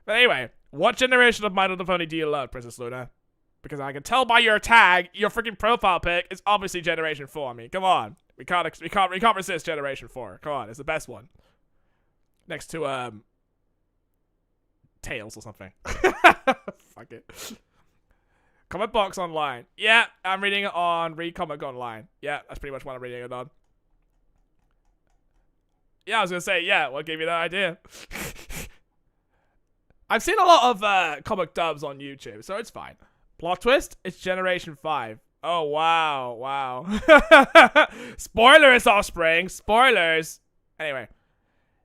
But anyway, what generation of My Little Pony do you love, Princess Luna? Because I can tell by your tag, your freaking profile pic is obviously Generation 4. I mean, come on. We can't resist Generation 4. Come on, it's the best one. Next to Tails or something. Fuck it. Comic Box Online. Yeah, I'm reading it on Read Comic Online. Yeah, that's pretty much what I'm reading it on. Yeah, I was gonna say, yeah, what gave you that idea? I've seen a lot of comic dubs on YouTube, so it's fine. Plot twist, it's Generation 5. Oh, wow. Spoilers, Offspring, spoilers. Anyway,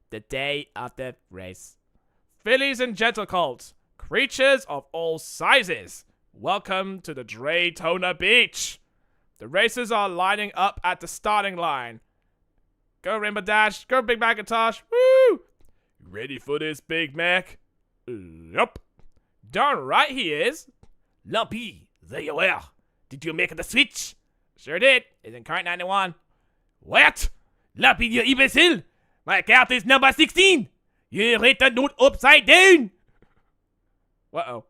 the day of the race. Fillies and gentlecolts, creatures of all sizes. Welcome to the Draytona Beach. The racers are lining up at the starting line. Go Rainbow Dash, go Big Macintosh, woo! Ready for this, Big Mac? Yup. Darn right he is. LMP, there you are. Did you make the switch? Sure did. It's in cart 91. What? LMP, you imbecile! My cart is number 16. You read the note upside down. Uh-oh.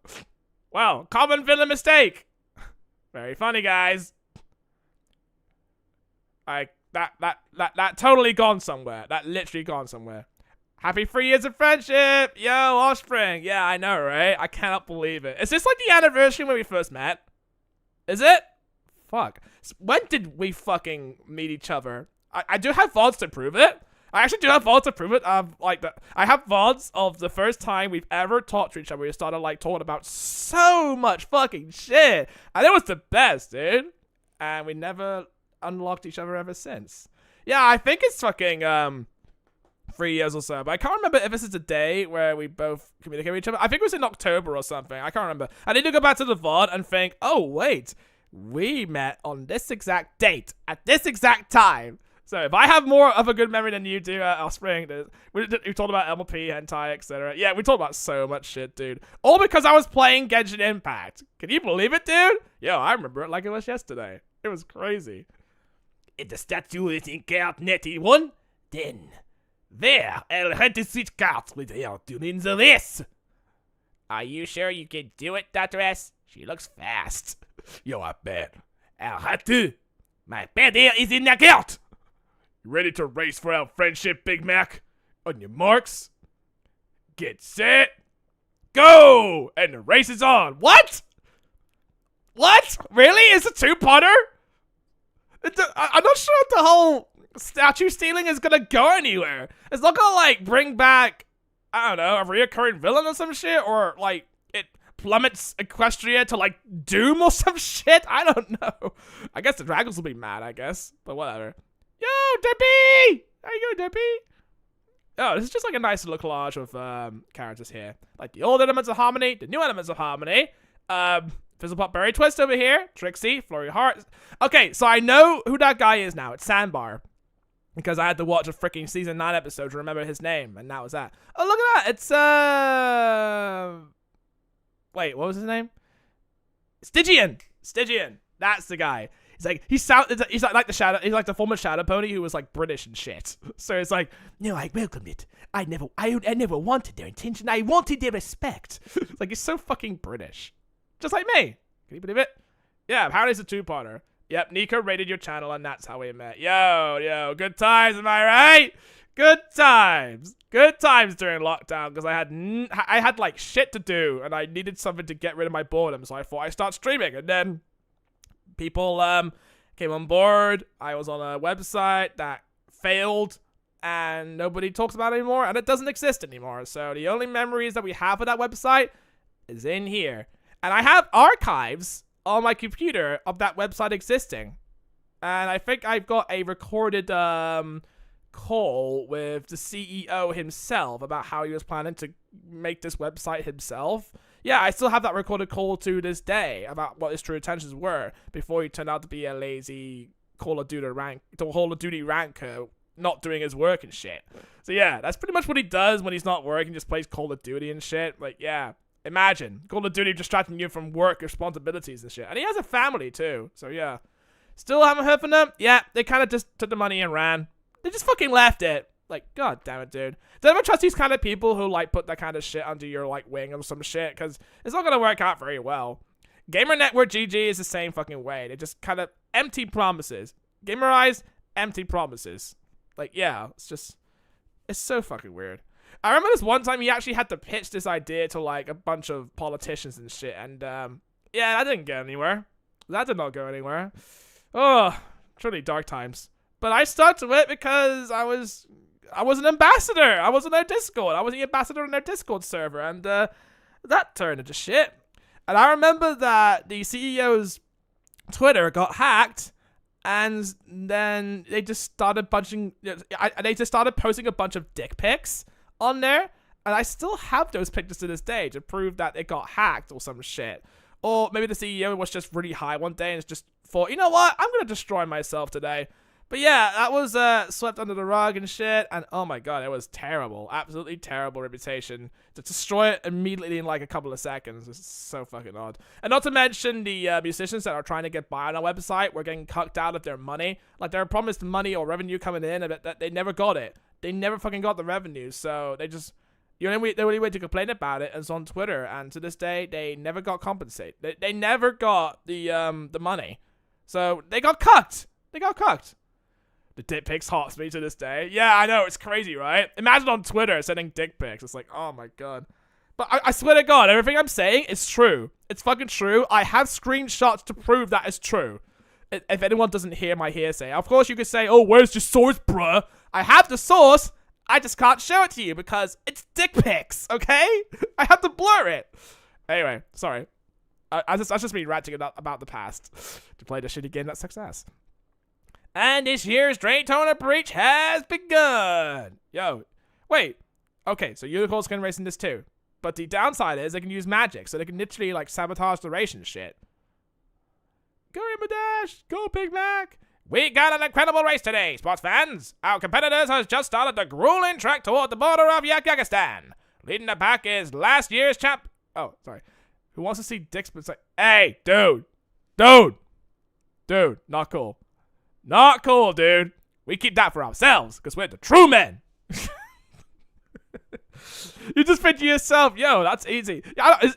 Well, common villain mistake. Very funny, guys. That totally gone somewhere. That literally gone somewhere. Happy 3 years of friendship! Yo, Offspring! Yeah, I know, right? I cannot believe it. Is this like the anniversary when we first met? Is it? Fuck. When did we fucking meet each other? I do have VODs to prove it. I actually do have VODs to prove it. I have VODs of the first time we've ever talked to each other. We started like talking about so much fucking shit. And it was the best, dude. And we never unlocked each other ever since. Yeah, I think it's fucking 3 years or so, but I can't remember if this is the day where we both communicate with each other. I think it was in October or something. I can't remember. I need to go back to the VOD and think, oh wait, we met on this exact date at this exact time. So if I have more of a good memory than you do, Offspring, we talked about MLP, hentai, etc. Yeah, we talked about so much shit, dude. All because I was playing Genshin Impact. Can you believe it, dude? Yo, I remember it like it was yesterday. It was crazy. If the statue is in card 91, then there I'll have to switch cards with her during the race. Are you sure you can do it, Dr. S? She looks fast. Yo, I bet. I'll have to. My bed here is in the cart. You ready to race for our friendship, Big Mac? On your marks, get set, go! And the race is on. What? What? Really? It's a two-putter? I'm not sure if the whole statue stealing is gonna go anywhere. It's not gonna, like, bring back, I don't know, a reoccurring villain or some shit, or, like, it plummets Equestria to, like, Doom or some shit. I don't know. I guess the dragons will be mad, I guess, but whatever. Yo, Dippy! How you going, Dippy? Oh, this is just like a nice little collage of characters here. Like the old elements of harmony, the new elements of harmony. Fizzlepop Berry Twist over here. Trixie, Flurry Heart. Okay, so I know who that guy is now. It's Sandbar. Because I had to watch a freaking season 9 episode to remember his name, and that was that. Oh, look at that! It's wait, what was his name? Stygian! Stygian! That's the guy. He's like the shadow. He's like the former Shadow Pony who was like British and shit. So it's like, no, I welcomed it. I never wanted their attention. I wanted their respect. It's like he's so fucking British, just like me. Can you believe it? Yeah, apparently it's a two-parter. Yep, Nico raided your channel and that's how we met. Yo, good times, am I right? Good times during lockdown because I had like shit to do and I needed something to get rid of my boredom. So I thought I'd start streaming, and then people came on board. I was on a website that failed and nobody talks about it anymore, and it doesn't exist anymore. So the only memories that we have of that website is in here. And I have archives on my computer of that website existing. And I think I've got a recorded call with the CEO himself about how he was planning to make this website himself. Yeah, I still have that recorded call to this day about what his true intentions were before he turned out to be a lazy Call of Duty ranker, not doing his work and shit. So yeah, that's pretty much what he does when he's not working, just plays Call of Duty and shit. Like, yeah, imagine Call of Duty distracting you from work responsibilities and shit. And he has a family too, so yeah. Still haven't heard from them? Yeah, they kind of just took the money and ran. They just fucking left it. Like, god damn it, dude. Don't ever trust these kind of people who, like, put that kind of shit under your, like, wing or some shit, because it's not gonna work out very well. Gamer Network GG is the same fucking way. They just kind of empty promises. Gamerize, empty promises. Like, yeah, it's so fucking weird. I remember this one time he actually had to pitch this idea to, like, a bunch of politicians and shit, and, yeah, that didn't go anywhere. That did not go anywhere. Oh, truly dark times. But I stuck to it because I was an ambassador. I was on their Discord. I was the ambassador on their Discord server, and that turned into shit. And I remember that the CEO's Twitter got hacked, and then they just started posting a bunch of dick pics on there, and I still have those pictures to this day to prove that it got hacked or some shit. Or maybe the CEO was just really high one day and just thought, you know what, I'm gonna destroy myself today. But yeah, that was swept under the rug and shit, and oh my god, it was terrible. Absolutely terrible reputation. To destroy it immediately in like a couple of seconds is so fucking odd. And not to mention the musicians that are trying to get by on our website were getting cucked out of their money. Like, they were promised money or revenue coming in, and they never got it. They never fucking got the revenue, so they just... The only way to complain about it is on Twitter, and to this day, they never got compensated. They never got the money. So, they got cucked. They got cucked. The dick pics haunts me to this day. Yeah, I know, it's crazy, right? Imagine on Twitter sending dick pics. It's like, oh my god. But I swear to god, everything I'm saying is true. It's fucking true. I have screenshots to prove that is true. If anyone doesn't hear my hearsay. Of course, you could say, oh, where's your source, bruh? I have the source. I just can't show it to you because it's dick pics, okay? I have to blur it. Anyway, sorry. I just been ranting about the past. To play the shitty game that sucks ass. And this year's Daytona Breach has begun. Yo, wait. Okay, so unicorns can race in this too. But the downside is they can use magic, so they can literally like sabotage the race and shit. Go Dash, go Big Mac. We got an incredible race today, sports fans. Our competitors has just started the grueling trek toward the border of Yakyagistan. Leading the pack is last year's champ. Oh, sorry. Who wants to see dicks but say, hey, dude, not cool. Not cool, dude. We keep that for ourselves, because we're the true men. You just think to yourself, yo, that's easy.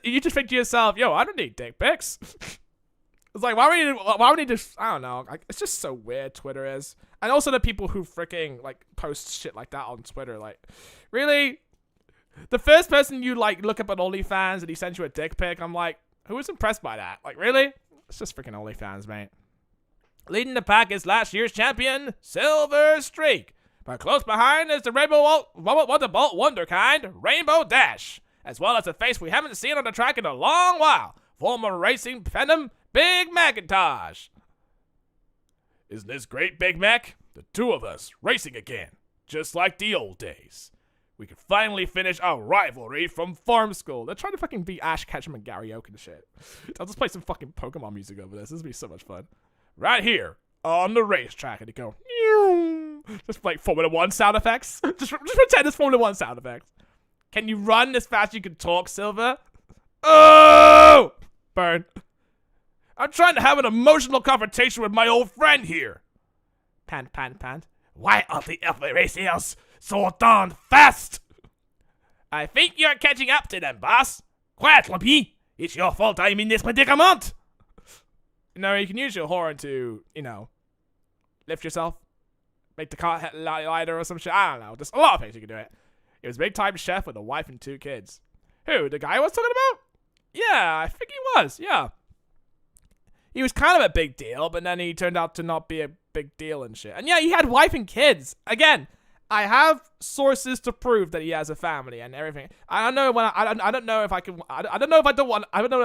You just think to yourself, yo, I don't need dick pics. It's like, why would you just, I don't know. It's just so weird, Twitter is. And also the people who freaking, like, post shit like that on Twitter. Like, really? The first person you, like, look up at OnlyFans and he sends you a dick pic, I'm like, who was impressed by that? Like, really? It's just freaking OnlyFans, mate. Leading the pack is last year's champion, Silver Streak. But close behind is the Rainbow Wonderbolt Wonderkind, Rainbow Dash. As well as a face we haven't seen on the track in a long while, former racing phenom, Big Macintosh. Isn't this great, Big Mac? The two of us racing again, just like the old days. We can finally finish our rivalry from farm school. They're trying to fucking beat Ash Ketchum and Gary Oak and shit. I'll just play some fucking Pokemon music over this. This will be so much fun. Right here on the racetrack, and you go, just like Formula 1 sound effects. just pretend it's Formula 1 sound effects. Can you run as fast as you can talk, Silver? Oh! Burn. I'm trying to have an emotional confrontation with my old friend here. Pant. Why are the other racers so darn fast? I think you're catching up to them, boss. Quiet, Lumpy. It's your fault I'm in this predicament. No, you can use your horn to, lift yourself. Make the car lighter or some shit. I don't know. Just a lot of things you can do it. He was a big-time chef with a wife and 2 kids. Who, the guy I was talking about? Yeah, I think he was, yeah. He was kind of a big deal, but then he turned out to not be a big deal and shit. And yeah, he had wife and kids. Again, I have sources to prove that he has a family and everything. I don't know when I don't know if I can. I don't know if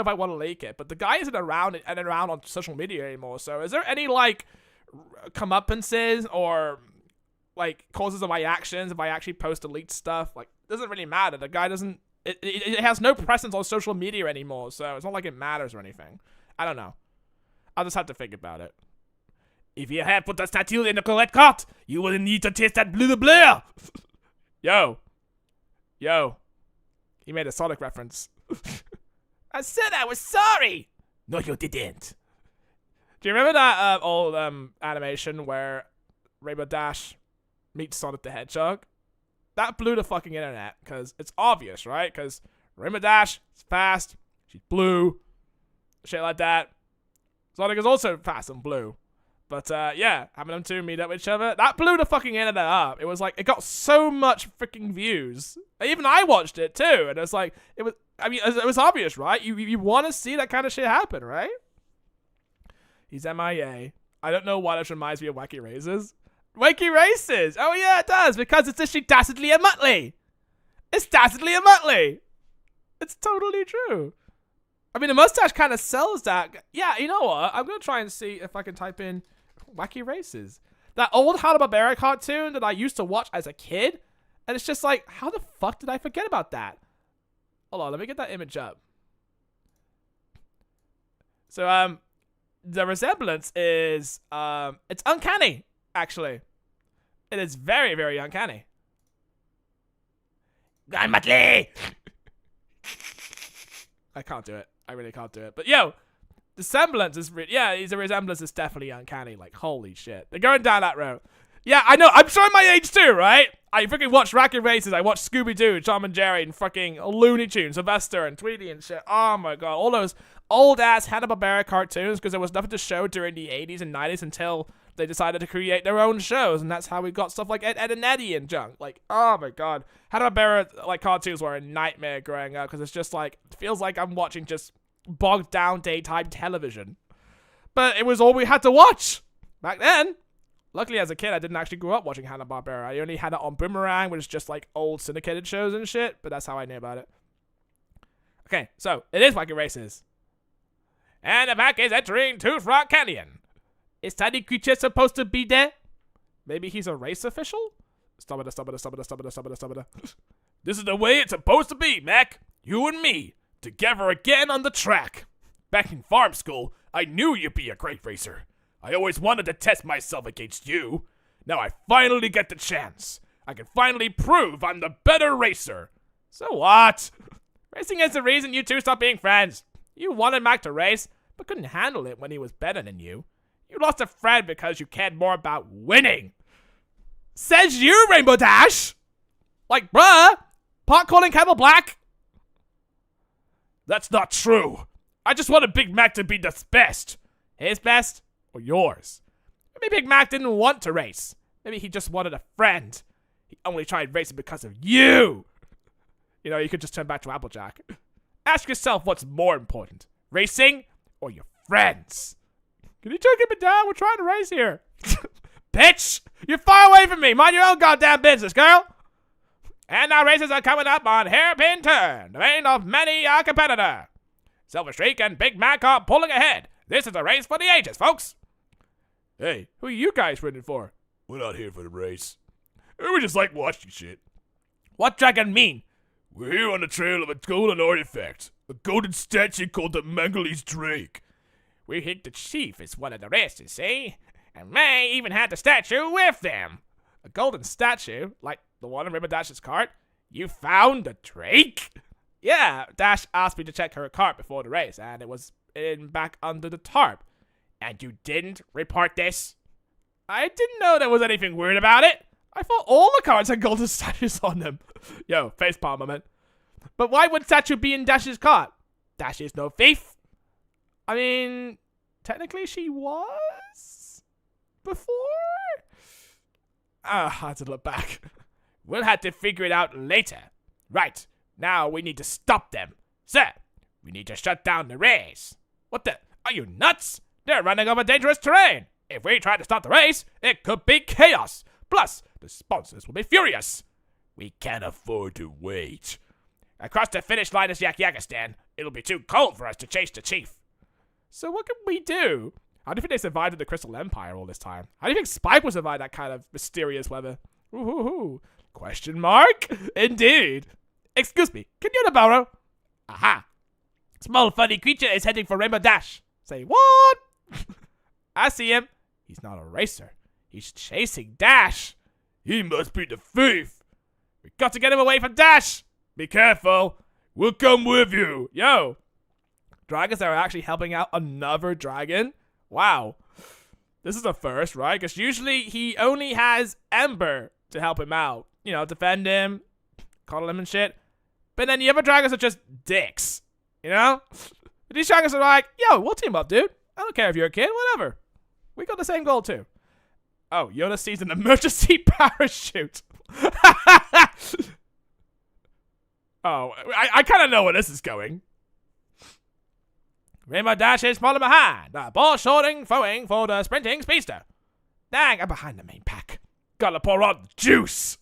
I want to leak it. But the guy isn't around on social media anymore. So is there any like comeuppances or like causes of my actions if I actually post elite stuff? Like, it doesn't really matter. The guy doesn't. It has no presence on social media anymore. So it's not like it matters or anything. I don't know. I'll just have to think about it. If you had put the statue in the correct cart, you wouldn't need to taste that blue blur. Yo. He made a Sonic reference. I said I was sorry. No, you didn't. Do you remember that old animation where Rainbow Dash meets Sonic the Hedgehog? That blew the fucking internet, because it's obvious, right? Because Rainbow Dash is fast, she's blue, shit like that. Sonic is also fast and blue. But, yeah, having them two meet up with each other, that blew the fucking internet up. It was like, it got so much freaking views. Even I watched it, too. And it's like, it was obvious, right? You want to see that kind of shit happen, right? He's MIA. I don't know why this reminds me of Wacky Races. Wacky Races! Oh, yeah, it does, because it's actually Dastardly and Muttley. It's Dastardly and Muttley. It's totally true. I mean, the mustache kind of sells that. Yeah, you know what? I'm going to try and see if I can type in Wacky Races. That old Hanna-Barbera cartoon that I used to watch as a kid. And it's just like, how the fuck did I forget about that? Hold on, let me get that image up. So, the resemblance is, it's uncanny, actually. It is very, very uncanny. I'm Muttley! I can't do it. I really can't do it. But yo, the semblance is the resemblance is definitely uncanny. Like, holy shit. They're going down that road. Yeah, I know. I'm showing my age too, right? I freaking watched Wacky Races. I watched Scooby-Doo, Tom and Jerry, and fucking Looney Tunes, Sylvester, and Tweety and shit. Oh my god. All those old-ass Hanna-Barbera cartoons, because there was nothing to show during the 80s and 90s until they decided to create their own shows, and that's how we got stuff like Ed, Ed and Eddie and junk. Like, oh my god. Hanna-Barbera, like, cartoons were a nightmare growing up, because it's just like, it feels like I'm watching just bogged down daytime television. But it was all we had to watch back then. Luckily, as a kid, I didn't actually grow up watching Hanna-Barbera. I only had it on Boomerang, which is just like old syndicated shows and shit, but that's how I knew about it. Okay, so it is Wacky Races. And the pack is entering Tooth Rock Canyon. Is Tiny Creature supposed to be there? Maybe he's a race official? Stubba. This is the way it's supposed to be, Mac. You and me, together again on the track. Back in farm school, I knew you'd be a great racer. I always wanted to test myself against you. Now I finally get the chance. I can finally prove I'm the better racer. So what? Racing is the reason you two stopped being friends. You wanted Mac to race, but couldn't handle it when he was better than you. You lost a friend because you cared more about winning. Says you, Rainbow Dash! Like, bruh, pot calling kettle black? That's not true. I just wanted Big Mac to be the best. His best or yours? Maybe Big Mac didn't want to race. Maybe he just wanted a friend. He only tried racing because of you. You know, you could just turn back to Applejack. Ask yourself what's more important, racing or your friends? Can you two keep it down? We're trying to race here. Bitch! You're far away from me. Mind your own goddamn business, girl. And now races are coming up on Hairpin Turn, the main of many a competitor. Silver Streak and Big Mac are pulling ahead. This is a race for the ages, folks. Hey, who are you guys rooting for? We're not here for the race. We just like watching shit. What dragon mean? We're here on the trail of a golden artifact. A golden statue called the Mangalese Drake. We think the chief is one of the races, see? And may even had the statue with them. A golden statue? Like the one in River Dash's cart? You found the Drake? Yeah, Dash asked me to check her cart before the race, and it was back under the tarp. And you didn't report this? I didn't know there was anything weird about it. I thought all the carts had golden statues on them. Yo, facepalm moment. But why would statue be in Dash's cart? Dash is no thief. I mean, technically she was before? I had to look back. We'll have to figure it out later. Right, now we need to stop them. Sir, we need to shut down the race. What the? Are you nuts? They're running over dangerous terrain. If we try to stop the race, it could be chaos. Plus, the sponsors will be furious. We can't afford to wait. Across the finish line is Yak-Yakistan. It'll be too cold for us to chase the chief. So what can we do? How do you think they survived in the Crystal Empire all this time? How do you think Spike will survive that kind of mysterious weather? Ooh. Question mark? Indeed. Excuse me, can you borrow? Aha. Small funny creature is heading for Rainbow Dash. Say what? I see him. He's not a racer. He's chasing Dash. He must be the thief. We got to get him away from Dash. Be careful. We'll come with you. Yo. Dragons are actually helping out another dragon? Wow. This is a first, right? Because usually he only has Ember to help him out. You know, defend him, cuddle him and shit. But then the other dragons are just dicks. You know? These dragons are like, yo, we'll team up, dude. I don't care if you're a kid, whatever. We got the same goal, too. Oh, Yoda sees an emergency parachute. Oh, I kind of know where this is going. Rainbow Dash is falling behind. The ball shorting, throwing for the sprinting speedster. Dang, I'm behind the main pack. Gotta pour on juice.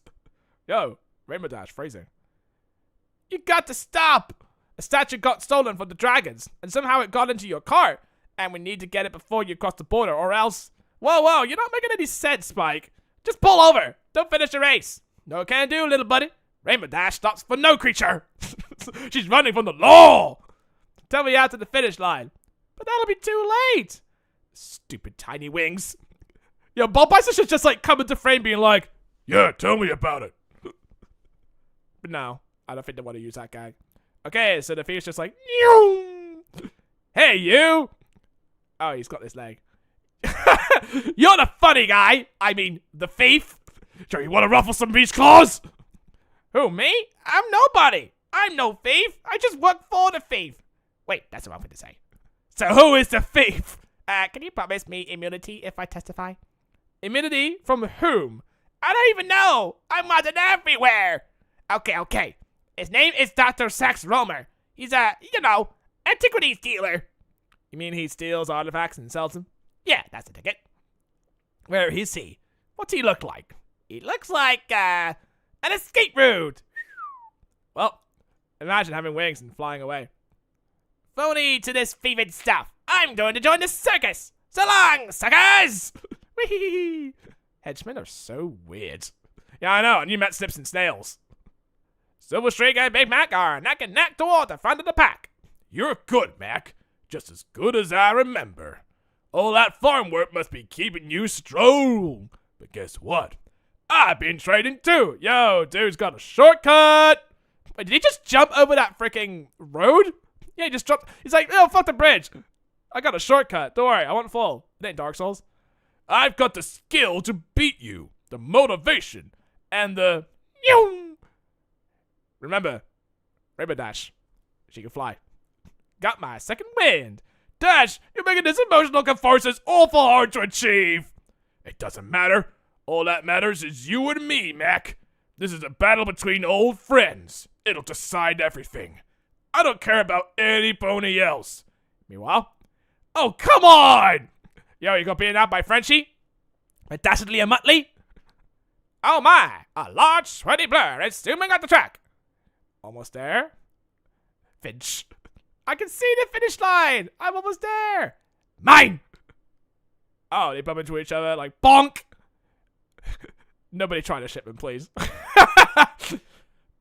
Yo, Rainbow Dash, phrasing. You got to stop. A statue got stolen from the dragons, and somehow it got into your cart. And we need to get it before you cross the border, or else... Whoa, you're not making any sense, Spike. Just pull over. Don't finish the race. No can do, little buddy. Rainbow Dash stops for no creature. She's running from the law. Tell me out to the finish line. But that'll be too late. Stupid tiny wings. Yo, Bob Bison should just like come into frame being like, yeah, tell me about it. But no, I don't think they want to use that gag. Okay, so the thief's just like, hey, you. Oh, he's got this leg. You're the funny guy. I mean, the thief. Sure, you want to ruffle some of these claws? Who, me? I'm nobody. I'm no thief. I just work for the thief. Wait, that's the wrong thing to say. So who is the thief? Can you promise me immunity if I testify? Immunity from whom? I don't even know. I'm wanted everywhere. Okay. His name is Dr. Sax Romer. He's a, antiquities dealer. You mean he steals artifacts and sells them? Yeah, that's the ticket. Where is he? What's he look like? He looks like, an escape route. Well, imagine having wings and flying away. Phony to this thieving stuff. I'm going to join the circus. So long, suckers! Whee! Henchmen are so weird. Yeah, I know, and you met Snips and Snails. Silver Streak and Big Mac are neck and neck toward the front of the pack. You're good, Mac. Just as good as I remember. All that farm work must be keeping you strong. But guess what? I've been trading too. Yo, dude's got a shortcut. Wait, did he just jump over that freaking road? Yeah, he just jumped. He's like, oh, fuck the bridge. I got a shortcut. Don't worry, I won't fall. It ain't Dark Souls. I've got the skill to beat you, the motivation, and the... Remember, Rainbow Dash. She can fly. Got my second wind. Dash, you're making this emotional catharsis awful hard to achieve. It doesn't matter. All that matters is you and me, Mac. This is a battle between old friends. It'll decide everything. I don't care about any pony else. Meanwhile, oh, come on! Yo, you got beaten out by Frenchie? With Dastardly and Muttley? Oh my! A large, sweaty blur is zooming out the track. Almost there. Finch. I can see the finish line! I'm almost there! Mine! Oh, they bump into each other like bonk! Nobody try to ship him, please.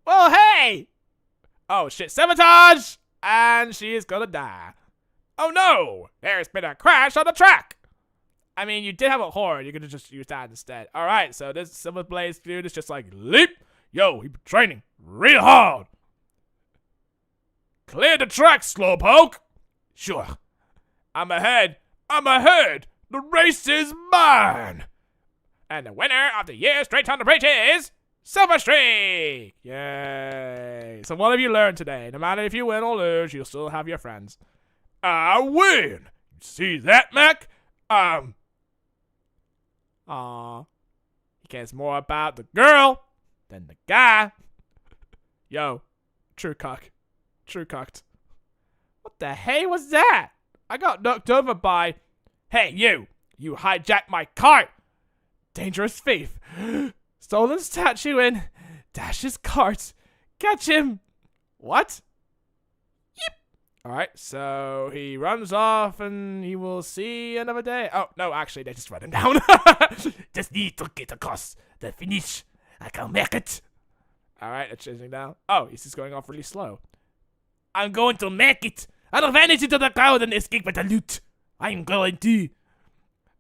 Well, hey! Oh shit, sabotage! And she is gonna die. Oh no! There's been a crash on the track! I mean, you did have a horn. You could have just used that instead. Alright, so this Silver Blaze dude is just like, leap! Yo, he been training real hard! Clear the track, Slowpoke! Sure. I'm ahead! I'm ahead! The race is mine! And the winner of the year straight on the bridge is... Silver Streak! Yay! So what have you learned today? No matter if you win or lose, you'll still have your friends. I win! You see that, Mac? Aww. He cares more about the girl than the guy. Yo, true cock. True cocked. What the hey was that? I got knocked over by... Hey, you! You hijacked my cart! Dangerous thief! Stolen statue in Dash's cart! Catch him! What? Yep! Alright, so he runs off and he will see another day. Oh, no, actually, they just run him down. Just need to get across the finish. I can make it. Alright, they're chasing down. Oh, he's just going off really slow. I'm going to make it. I'll vanish into the crowd and escape with the loot. I'm going to.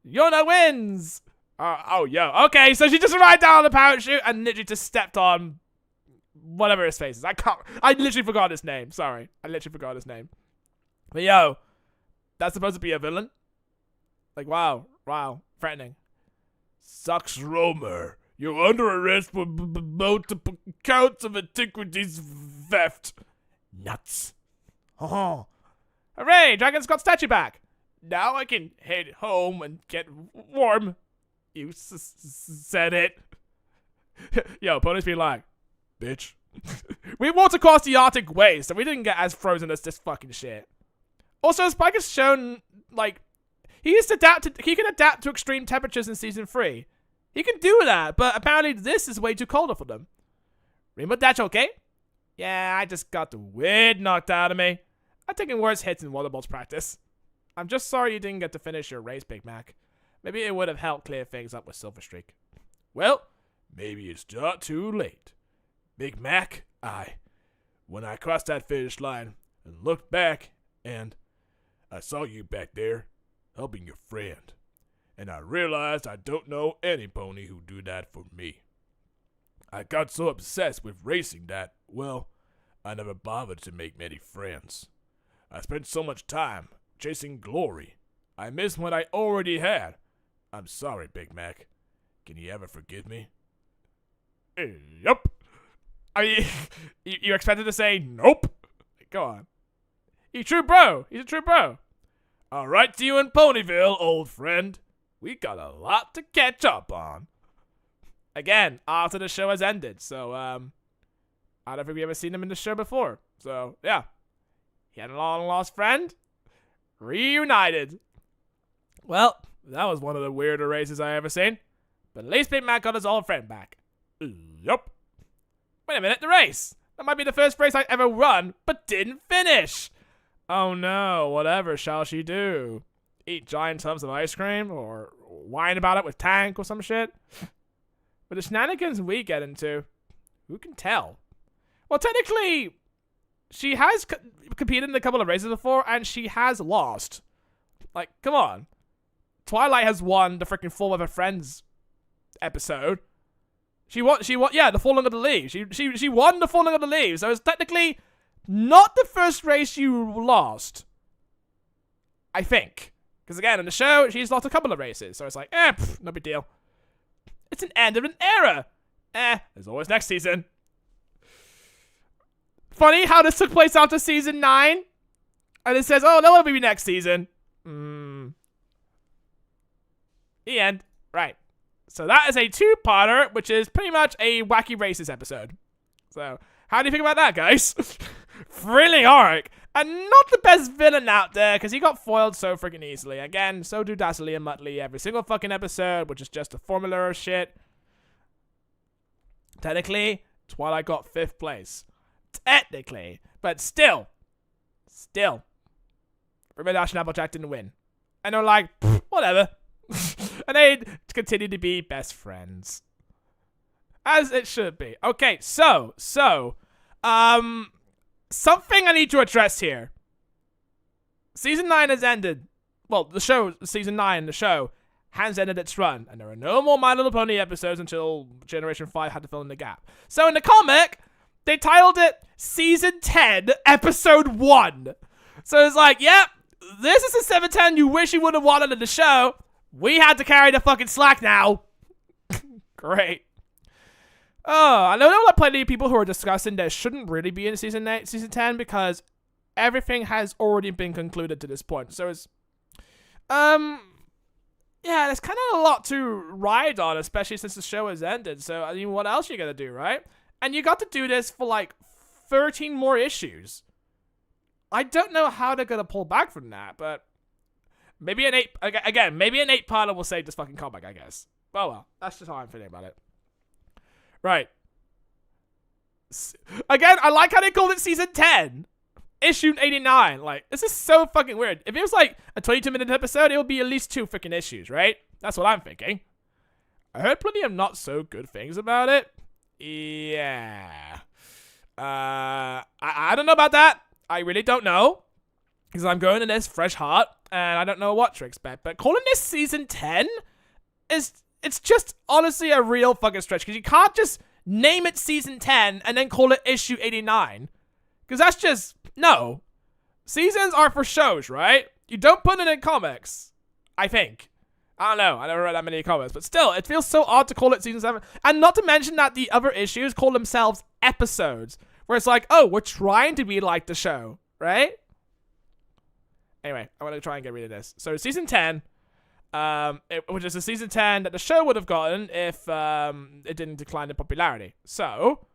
Yona wins. Oh, yo. Okay, so she just arrived down on the parachute and literally just stepped on whatever his face is. I literally forgot his name. Sorry. I literally forgot his name. But yo, that's supposed to be a villain? Like, wow. Wow. Threatening. Sucks Romer. You're under arrest for multiple counts of antiquities theft. Nuts. Oh. Hooray! Dragon's got statue back. Now I can head home and get warm. You said it. Yo, ponies be like, bitch. We walked across the Arctic waste, and we didn't get as frozen as this fucking shit. Also, Spike has shown, like, he can adapt to extreme temperatures in Season 3. He can do that, but apparently this is way too cold for them. Rainbow Dash okay? Yeah, I just got the wind knocked out of me. I've taken worse hits in Waterbolt's practice. I'm just sorry you didn't get to finish your race, Big Mac. Maybe it would have helped clear things up with Silver Streak. Well, maybe it's not too late. Big Mac, when I crossed that finish line and looked back, and I saw you back there helping your friend. And I realized I don't know any pony who do that for me. I got so obsessed with racing that, well, I never bothered to make many friends. I spent so much time chasing glory. I missed what I already had. I'm sorry, Big Mac. Can you ever forgive me? Yup. I mean, you expected to say nope? Go on. He's a true bro. He's a true bro. All right to you in Ponyville, old friend. We got a lot to catch up on. Again, after the show has ended, so, I don't think we ever seen him in the show before. So, yeah. He had a long-lost friend. Reunited. Well, that was one of the weirder races I ever seen. But at least Big Mac got his old friend back. Yup. Wait a minute, the race. That might be the first race I ever run, but didn't finish. Oh no, whatever shall she do? Eat giant tubs of ice cream? Or whine about it with Tank or some shit? But the shenanigans we get into, who can tell? Well, technically, she has competed in a couple of races before, and she has lost. Like, come on. Twilight has won the freaking Full Weather Friends episode. She won, yeah, the Falling of the Leaves. She won the Falling of the Leaves. So it's technically not the first race you lost. I think. Because again, in the show, she's lost a couple of races. So it's like, no big deal. It's an end of an era. There's always next season. Funny how this took place after season 9. And it says, oh, that'll be next season. The end. Right. So that is a 2-parter, which is pretty much a Wacky Races episode. So, how do you think about that, guys? Thrilling arc. And not the best villain out there, because he got foiled so freaking easily. Again, so do Dazzly and Muttley every single fucking episode, which is just a formula of shit. Technically, Twilight got 5th place. Technically. But still. River Dash and Applejack didn't win. And they're like, whatever. And they continue to be best friends. As it should be. Okay, so, something I need to address here. Season 9 has ended. Well, the show, season 9, the show, has ended its run. And there are no more My Little Pony episodes until Generation 5 had to fill in the gap. So in the comic, they titled it Season 10, Episode 1. So it's like, yep, this is the 710 you wish you would have wanted in the show. We had to carry the fucking slack now. Great. Oh, I know there are plenty of people who are discussing there shouldn't really be in season 10 because everything has already been concluded to this point. So it's, yeah, there's kind of a lot to ride on, especially since the show has ended. So, I mean, what else are you gonna do, right? And you got to do this for like 13 more issues. I don't know how they're gonna pull back from that, but maybe an 8-parter will save this fucking comic, I guess. Oh well, that's just how I'm feeling about it. Right. Again, I like how they called it Season 10. Issue 89. Like, this is so fucking weird. If it was like a 22-minute episode, it would be at least 2 freaking issues, right? That's what I'm thinking. I heard plenty of not so good things about it. Yeah. I don't know about that. I really don't know. Because I'm going in this fresh heart, and I don't know what to expect. But calling this Season 10 it's just honestly a real fucking stretch. Because you can't just name it Season 10 and then call it Issue 89. Because that's just, no. Seasons are for shows, right? You don't put it in comics, I think. I don't know. I never read that many comics. But still, it feels so odd to call it Season 7. And not to mention that the other issues call themselves episodes. Where it's like, oh, we're trying to be like the show, right? Anyway, I'm going to try and get rid of this. So, Season 10, which is a Season 10 that the show would have gotten if it didn't decline in popularity. So,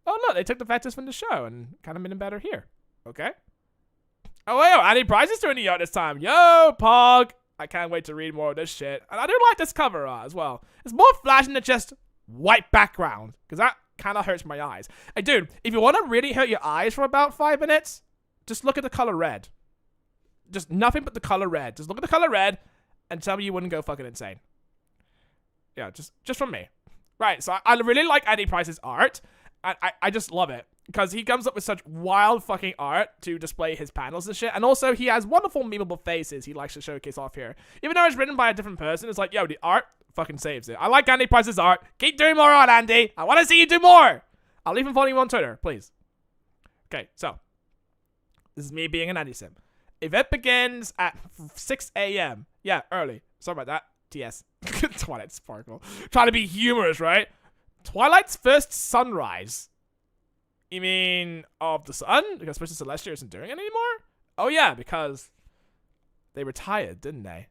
oh, look, they took the factors from the show and kind of made them better here. Okay. Oh, wait, Annie Price is doing the art this time. Yo, Pog. I can't wait to read more of this shit. And I do like this cover art as well. It's more flashing than just white background. Because that kind of hurts my eyes. Hey, dude, if you want to really hurt your eyes for about 5 minutes, just look at the color red. Just nothing but the color red. Just look at the color red and tell me you wouldn't go fucking insane. Yeah, just from me. Right, so I really like Andy Price's art. I just love it. Because he comes up with such wild fucking art to display his panels and shit. And also, he has wonderful memeable faces he likes to showcase off here. Even though it's written by a different person, it's like, yo, the art fucking saves it. I like Andy Price's art. Keep doing more art, Andy. I want to see you do more. I'll even follow you on Twitter, please. Okay, so. This is me being an Andy sim. Event begins at 6 a.m. Yeah, early. Sorry about that. TS. Twilight Sparkle. Trying to be humorous, right? Twilight's first sunrise. You mean of the sun? Because Princess Celestia isn't doing it anymore? Oh yeah, because they retired, didn't they?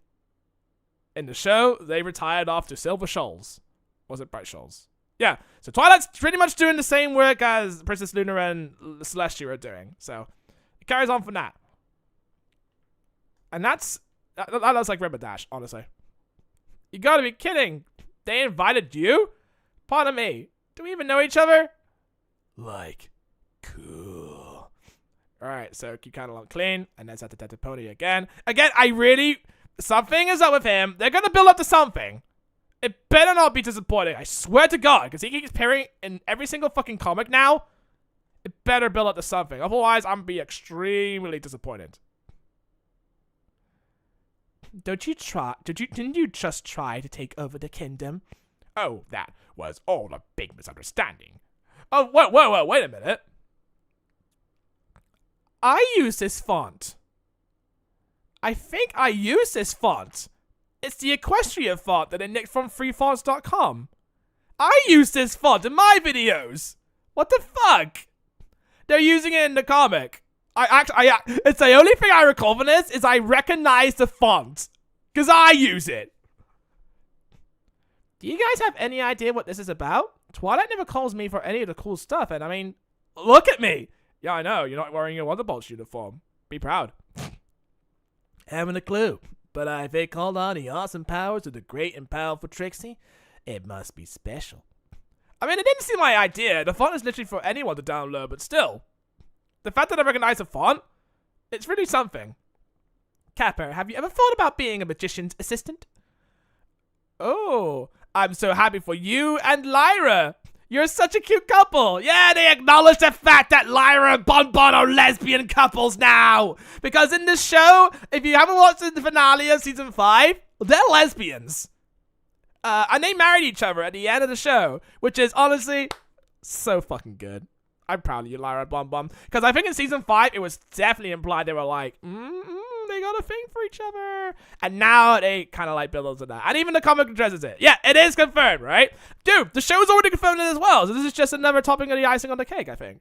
In the show, they retired off to Silver Shoals. Was it Bright Shoals? Yeah, so Twilight's pretty much doing the same work as Princess Luna and Celestia are doing. So, it carries on from that. And that looks like River Dash, honestly. You gotta be kidding. They invited you? Pardon me. Do we even know each other? Like, cool. Alright, so keep kind of clean. And then set the Detective Pony again. Again, something is up with him. They're gonna build up to something. It better not be disappointing. I swear to God. Because he keeps appearing in every single fucking comic now. It better build up to something. Otherwise, I'm gonna be extremely disappointed. Didn't you just try to take over the kingdom? Oh, that was all a big misunderstanding. Oh, whoa, wait a minute. I use this font. I think I use this font. It's the Equestria font that they nicked from freefonts.com. I use this font in my videos. What the fuck? They're using it in the comic. It's the only thing I recall from this is I recognize the font. Because I use it. Do you guys have any idea what this is about? Twilight never calls me for any of the cool stuff, and I mean, look at me. Yeah, I know, you're not wearing your Wonderbolts uniform. Be proud. Haven't a clue, but if they called on the awesome powers of the great and powerful Trixie, it must be special. I mean, it didn't seem my idea. The font is literally for anyone to download, but still. The fact that I recognize the font, it's really something. Capper, have you ever thought about being a magician's assistant? Oh, I'm so happy for you and Lyra. You're such a cute couple. Yeah, they acknowledge the fact that Lyra and Bonbon are lesbian couples now. Because in this show, if you haven't watched the finale of season 5, they're lesbians. And they married each other at the end of the show, which is honestly so fucking good. I'm proud of you, Lyra and Bonbon. Because I think in season 5, it was definitely implied they were like, they got a thing for each other. And now they kind of like build on that. And even the comic addresses it. Yeah, it is confirmed, right? Dude, the show's already confirmed it as well. So this is just another topping of the icing on the cake, I think.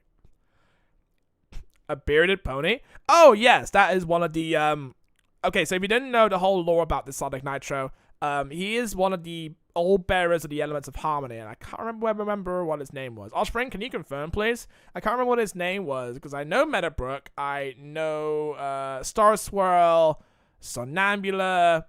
A bearded pony? Oh, yes, that is one of the, Okay, so if you didn't know the whole lore about the Sonic Nitro, he is one of the old bearers of the elements of harmony, and I can't remember what his name was. Offspring, can you confirm, please? I can't remember what his name was, because I know Meadowbrook, I know, Star Swirl, Somnambula,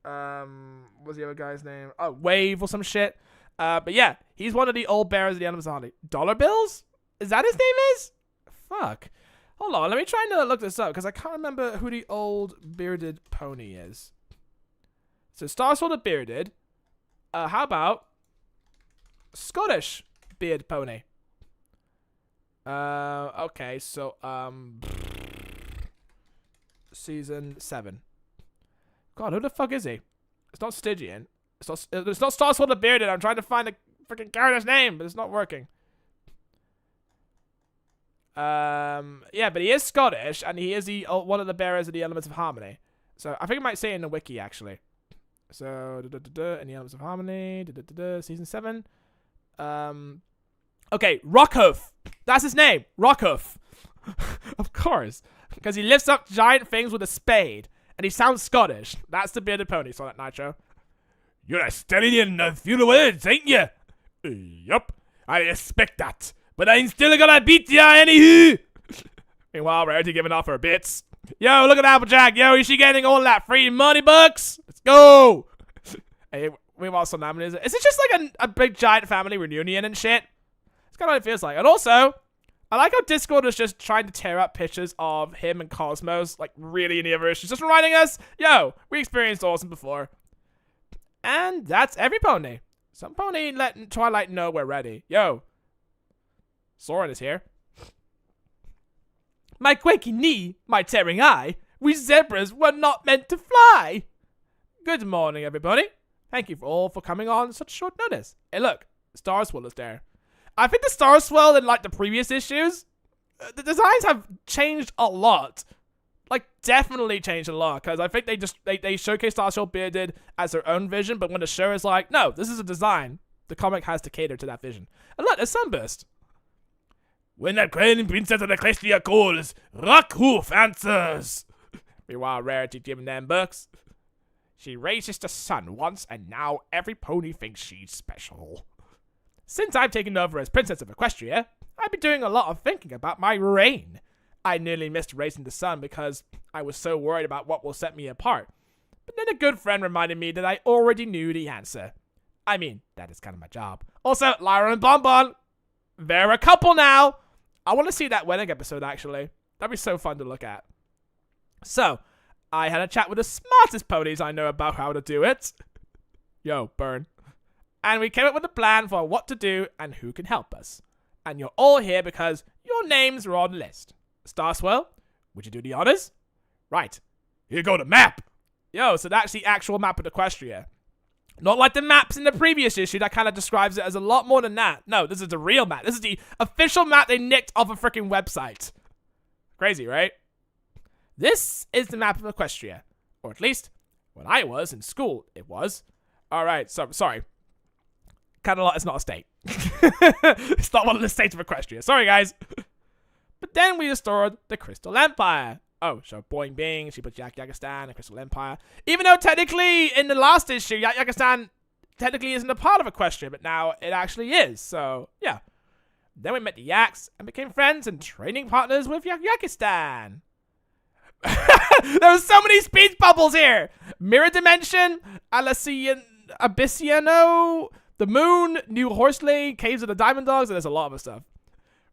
what's the other guy's name? Oh, Wave or some shit. But yeah, he's one of the old bearers of the elements of harmony. Dollar Bills? Is that his name is? Fuck. Hold on, let me try and look this up, because I can't remember who the old bearded pony is. So Star Swirl the bearded. How about Scottish beard pony? Okay, so, season 7. God, who the fuck is he? It's not Stygian. It's not Star Swirl the bearded. I'm trying to find the freaking character's name, but it's not working. Yeah, but he is Scottish, and he is one of the bearers of the elements of harmony. So I think I might say it in the wiki, actually. So, in the elements of harmony, season 7. Okay, Rockhoof. That's his name, Rockhoof. Of course, because he lifts up giant things with a spade, and he sounds Scottish. That's the bearded pony, Sonic Nitro. You're a stallion of few words, ain't you? Yup, I expect that. But I'm still gonna beat ya anywho. Meanwhile, Rarity giving off her bits. Yo, look at Applejack. Yo, is she getting all that free money bucks? Let's go. Hey, meanwhile, Somnambula is it just like a big giant family reunion and shit? It's kind of what it feels like. And also, I like how Discord is just trying to tear up pictures of him and Cosmos, like really in the other issues, just reminding us, yo, we experienced Awesome before. And that's every pony. Some pony letting Twilight know we're ready. Yo, Soren is here. My quaking knee, my tearing eye, we zebras were not meant to fly. Good morning, everybody. Thank you all for coming on such short notice. Hey, look, Star Swirl is there. I think the Star Swirl in like the previous issues, the designs have changed a lot. Like, definitely changed a lot, because I think they showcase Star Swirl bearded as their own vision, but when the show is like, no, this is a design, the comic has to cater to that vision. And look, there's Sunburst. When the Crown Princess of the Equestria calls, Rockhoof answers. Meanwhile, Rarity giving them books. She raises the sun once, and now every pony thinks she's special. Since I've taken over as Princess of Equestria, I've been doing a lot of thinking about my reign. I nearly missed raising the sun because I was so worried about what will set me apart. But then a good friend reminded me that I already knew the answer. I mean, that is kind of my job. Also, Lyra and Bonbon, they're a couple now. I want to see that wedding episode, actually. That'd be so fun to look at. So, I had a chat with the smartest ponies I know about how to do it. Yo, burn. And we came up with a plan for what to do and who can help us. And you're all here because your names were on the list. Star Swirl, would you do the honors? Right. Here go the map. Yo, so that's the actual map of Equestria. Not like the maps in the previous issue that kind of describes it as a lot more than that. No, this is the real map. This is the official map they nicked off a freaking website. Crazy, right? This is the map of Equestria. Or at least, when I was in school, it was. Alright, so, sorry. It's not a state. It's not one of the states of Equestria. Sorry, guys. But then we restored the Crystal Empire. Oh, so Boing Bing, she put Yagistan, the Crystal Empire. Even though technically in the last issue, Yagistan technically isn't a part of Equestria, but now it actually is. So, yeah. Then we met the Yaks and became friends and training partners with Yakistan. There were so many speech bubbles here. Mirror Dimension, Abyssiano, the Moon, New Horsley, Caves of the Diamond Dogs, and there's a lot of other stuff.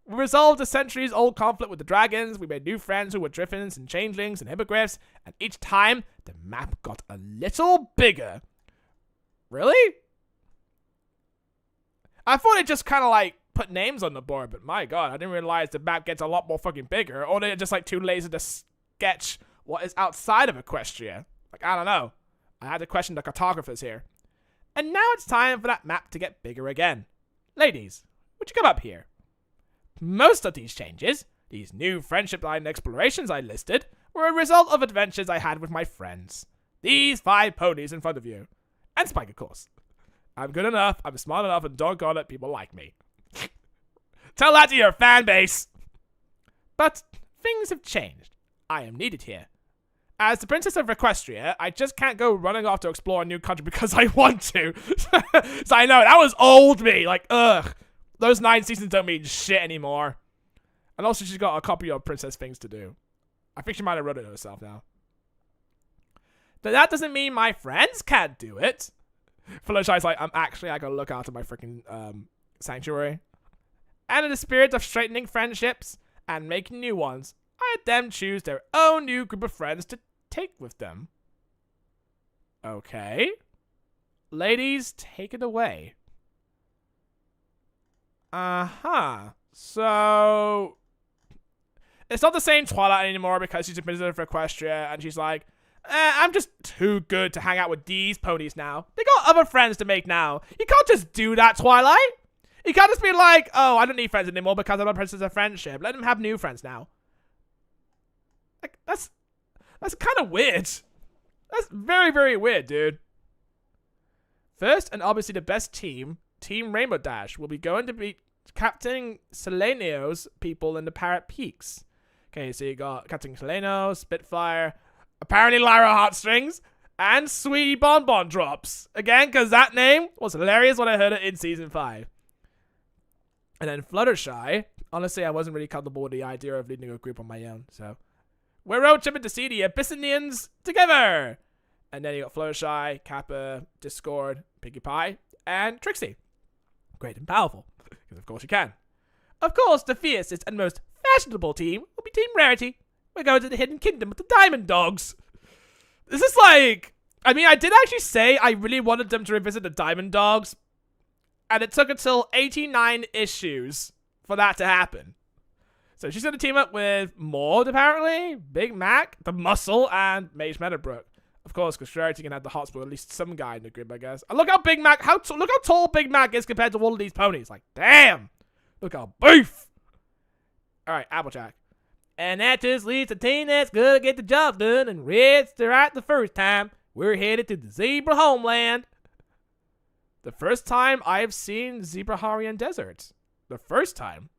We resolved a centuries-old conflict with the dragons, we made new friends who were Driffins and Changelings and Hippogriffs, and each time, the map got a little bigger. Really? I thought it just kind of like put names on the board, but my god, I didn't realize the map gets a lot more fucking bigger, or they're just like too lazy to sketch what is outside of Equestria. Like, I don't know. I had to question the cartographers here. And now it's time for that map to get bigger again. Ladies, would you come up here? Most of these changes, these new friendship line explorations I listed, were a result of adventures I had with my friends. These 5 ponies in front of you. And Spike, of course. I'm good enough, I'm smart enough, and doggone it, people like me. Tell that to your fan base! But things have changed. I am needed here. As the Princess of Equestria, I just can't go running off to explore a new country because I want to. So I know, that was old me. Like, ugh. Those 9 seasons don't mean shit anymore. And also, she's got a copy of Princess Things to do. I think she might have wrote it herself now. But that doesn't mean my friends can't do it. Fluttershy's like, I gotta look after my freaking sanctuary. And in the spirit of straightening friendships and making new ones, I had them choose their own new group of friends to take with them. Okay. Ladies, take it away. So, it's not the same Twilight anymore because she's a princess of Equestria, and she's like, I'm just too good to hang out with these ponies now. They got other friends to make now. You can't just do that, Twilight. You can't just be like, oh, I don't need friends anymore because I'm a princess of friendship. Let them have new friends now. Like, that's kind of weird. That's very, very weird, dude. First, and obviously the best team, Team Rainbow Dash, will be going to be captaining Seleno's people in the Parrot Peaks. Okay, so you got Captain Seleno, Spitfire, apparently Lyra Heartstrings, and Sweetie Bonbon Drops. Again, because that name was hilarious when I heard it in Season 5. And then Fluttershy. Honestly, I wasn't really comfortable with the idea of leading a group on my own, so we're road tripping to see the Abyssinians together! And then you got Fluttershy, Kappa, Discord, Pinkie Pie, and Trixie. Great and powerful. Because of course you can. Of course, the fiercest and most fashionable team will be Team Rarity. We're going to the Hidden Kingdom with the Diamond Dogs. This is like... I mean, I did actually say I really wanted them to revisit the Diamond Dogs. And it took until 89 issues for that to happen. So she's going to team up with Maud, apparently, Big Mac, the Muscle, and Mage Meadowbrook. Of course, because Rarity can have the hots for at least some guy in the group, I guess. And look how Big Mac, look how tall Big Mac is compared to all of these ponies. Like, damn! Look how beef! Alright, Applejack. And that just leaves a team that's gonna get the job done, and Red's right the first time. We're headed to the Zebra Homeland. The first time I've seen Zebraharian Desert. The first time.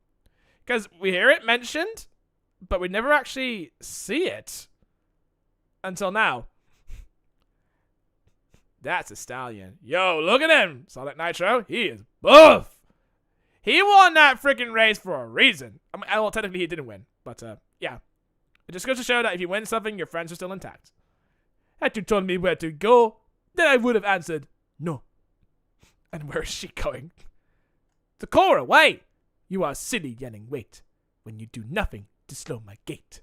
Because we hear it mentioned, but we never actually see it. Until now. That's a stallion. Yo, look at him. Sonic Nitro, he is buff. He won that freaking race for a reason. I mean, well, technically he didn't win. But, yeah. It just goes to show that if you win something, your friends are still intact. Had you told me where to go, then I would have answered, no. And where is she going? Sakura, wait! You are silly yelling wait when you do nothing to slow my gait.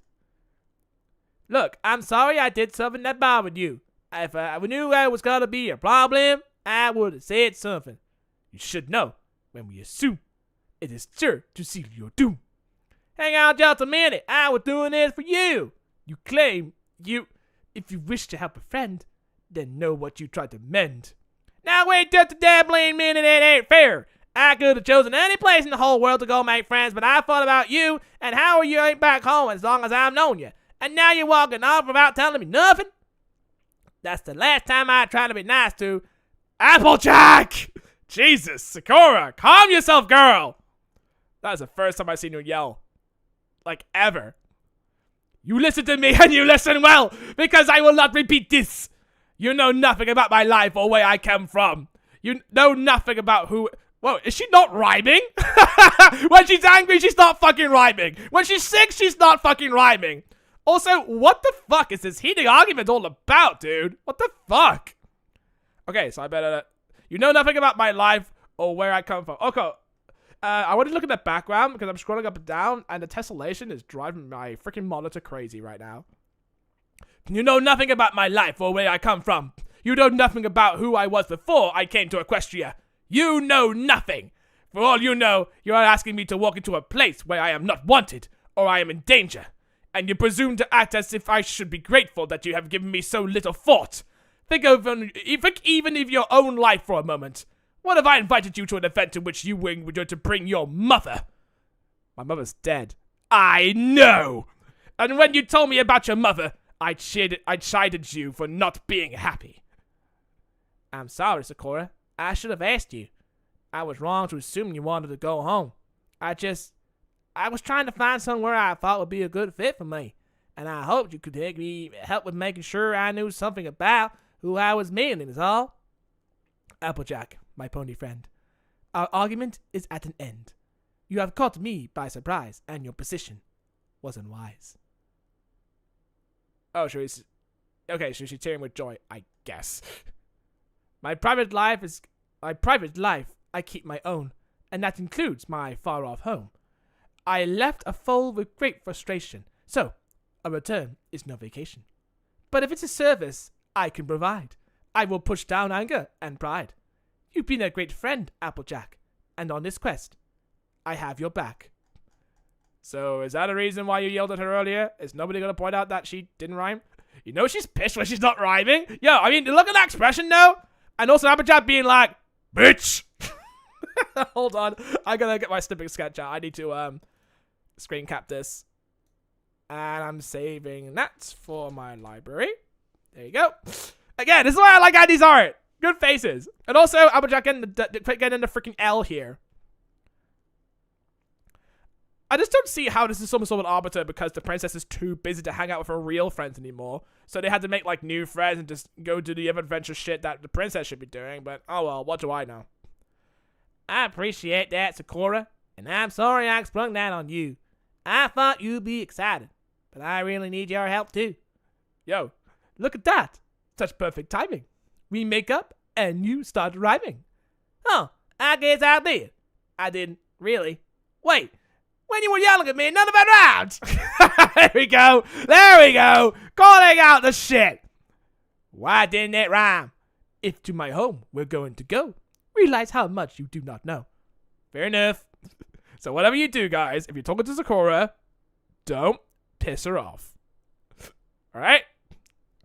Look, I'm sorry I did something that bothered you. If I knew I was gonna be a problem, I would have said something. You should know, when we assume, it is sure to seal your doom. Hang on just a minute, I was doing this for you. You claim you If you wish to help a friend, then know what you try to mend. Now wait just a dabbling minute, it ain't fair. I could have chosen any place in the whole world to go make friends, but I thought about you and how you ain't back home as long as I've known you. And now you're walking off without telling me nothing? That's the last time I tried to be nice to Applejack! Jesus, Sakura, calm yourself, girl! That was the first time I've seen you yell. Like, ever. You listen to me and you listen well, because I will not repeat this. You know nothing about my life or where I come from. You know nothing about who... Whoa, is she not rhyming? When she's angry, she's not fucking rhyming. When she's sick, she's not fucking rhyming. Also, what the fuck is this heated argument all about, dude? What the fuck? Okay, so I better... You know nothing about my life or where I come from. Okay, I want to look at the background because I'm scrolling up and down, and the tessellation is driving my freaking monitor crazy right now. You know nothing about my life or where I come from. You know nothing about who I was before I came to Equestria. You know nothing. For all you know, you are asking me to walk into a place where I am not wanted or I am in danger. And you presume to act as if I should be grateful that you have given me so little thought. Think even of your own life for a moment. What if I invited you to an event in which you were to bring your mother? My mother's dead. I know! And when you told me about your mother, I chided you for not being happy. I'm sorry, Sakura. I should have asked you. I was wrong to assume you wanted to go home. I was trying to find somewhere I thought would be a good fit for me. And I hoped you could help with making sure I knew something about who I was meeting, is all. Applejack, my pony friend. Our argument is at an end. You have caught me by surprise, and your position was unwise. Oh, so she's tearing with joy, I guess. My private life, I keep my own, and that includes my far-off home. I left a foal with great frustration, so a return is no vacation. But if it's a service I can provide, I will push down anger and pride. You've been a great friend, Applejack, and on this quest, I have your back. So, is that a reason why you yelled at her earlier? Is nobody gonna point out that she didn't rhyme? You know she's pissed when she's not rhyming. Yo, I mean, look at that expression, though. And also Applejack being like, bitch! Hold on, I gotta get my snipping sketch out. I need to, screen cap this. And I'm saving that for my library. There you go. Again, this is why I like Andy's art. Good faces. And also, Applejack getting the freaking L here. I just don't see how this is some sort of arbiter because the princess is too busy to hang out with her real friends anymore. So they had to make, like, new friends and just go do the adventure shit that the princess should be doing. But, oh well, what do I know? I appreciate that, Sakura. And I'm sorry I sprung that on you. I thought you'd be excited. But I really need your help, too. Yo, look at that. Such perfect timing. We make up, and you start rhyming. Oh, I guess I did. I didn't really. Wait. When you were yelling at me, none of it rhymed. There we go. There we go. Calling out the shit. Why didn't it rhyme? If to my home we're going to go, realize how much you do not know. Fair enough. So whatever you do, guys, if you're talking to Sakura, don't piss her off. Alright?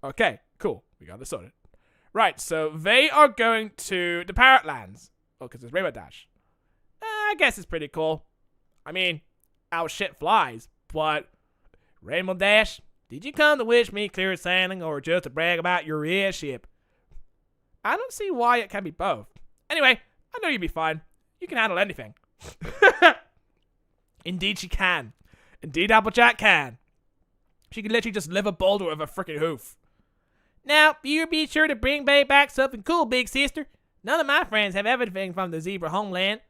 Okay, cool. We got this sorted. Right, so they are going to the Parrot Lands. Oh, because it's Rainbow Dash. I guess it's pretty cool. I mean, our shit flies, but Rainbow Dash, did you come to wish me clear sailing or just to brag about your airship? I don't see why it can be both. Anyway, I know you'll be fine. You can handle anything. Indeed she can. Indeed Applejack can. She can literally just live a boulder with a freaking hoof. Now, you be sure to bring back something cool, big sister. None of my friends have everything from the zebra homeland.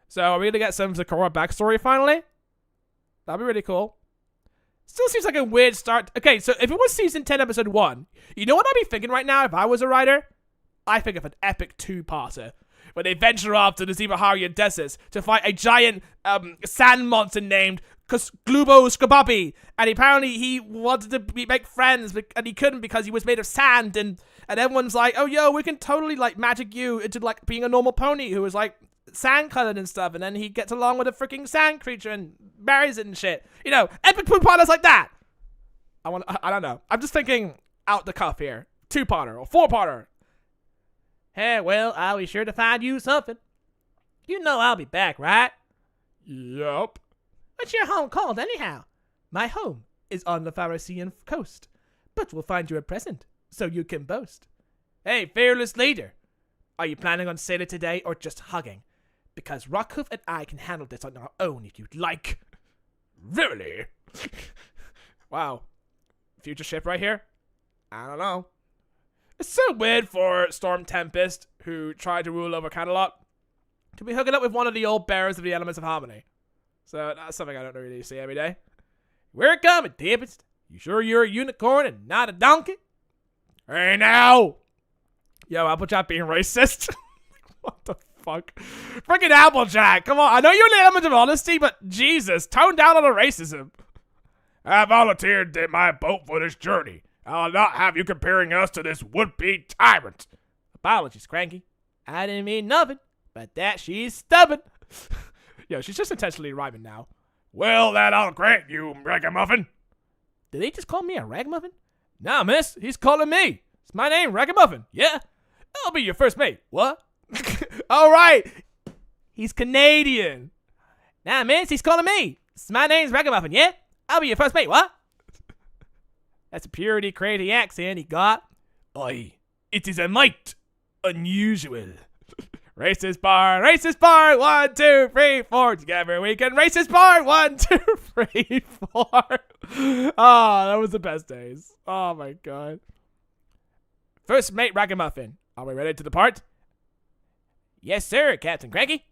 So, are we gonna get some Sakura backstory finally? That'd be really cool. Still seems like a weird start. Okay, so if it was season 10, episode 1, you know what I'd be thinking right now if I was a writer? I think of an epic 2-parter. Where they venture off to the Zebaharian deserts to fight a giant sand monster named Glubo Skababi. And apparently he wanted to make friends, and he couldn't because he was made of sand. And everyone's like, oh, yo, we can totally, like, magic you into, like, being a normal pony who is, like, sand-colored and stuff. And then he gets along with a freaking sand creature and marries it and shit. You know, epic 2-parters like that. I don't know. I'm just thinking out the cuff here. 2-parter or 4-parter. Hey, well, I'll be sure to find you something. You know I'll be back, right? Yup. What's your home called, anyhow? My home is on the Pharisaian coast, but we'll find you a present so you can boast. Hey, fearless leader, are you planning on sailing today or just hugging? Because Rockhoof and I can handle this on our own if you'd like. Really? Wow. Future ship right here? I don't know. It's so weird for Storm Tempest, who tried to rule over Canterlot, to be hooking up with one of the old bearers of the elements of harmony. So that's something I don't really see every day. We're coming, Tempest. You sure you're a unicorn and not a donkey? Hey now! Yo, Applejack being racist? What the fuck? Freaking Applejack, come on. I know you're an element of honesty, but Jesus, tone down on the racism. I volunteered my boat for this journey. I'll not have you comparing us to this would-be tyrant. Apologies, Cranky. I didn't mean nothing, but that she's stubborn. Yo, she's just intentionally rhyming now. Well, that I'll grant you, ragamuffin. Did he just call me a ragamuffin? Nah, miss, he's calling me. It's my name, Ragamuffin. Yeah? I'll be your first mate. What? All right. He's Canadian. Nah, miss, he's calling me. My name's Ragamuffin, yeah? I'll be your first mate, what? That's a purity crazy accent he got. Aye, it is a mite unusual. Racist bar, 1, 2, 3, 4. Together we can racist bar, 1, 2, 3, 4. Oh, that was the best days. Oh my god. First mate Ragamuffin, are we ready to depart? Yes, sir, Captain Cranky.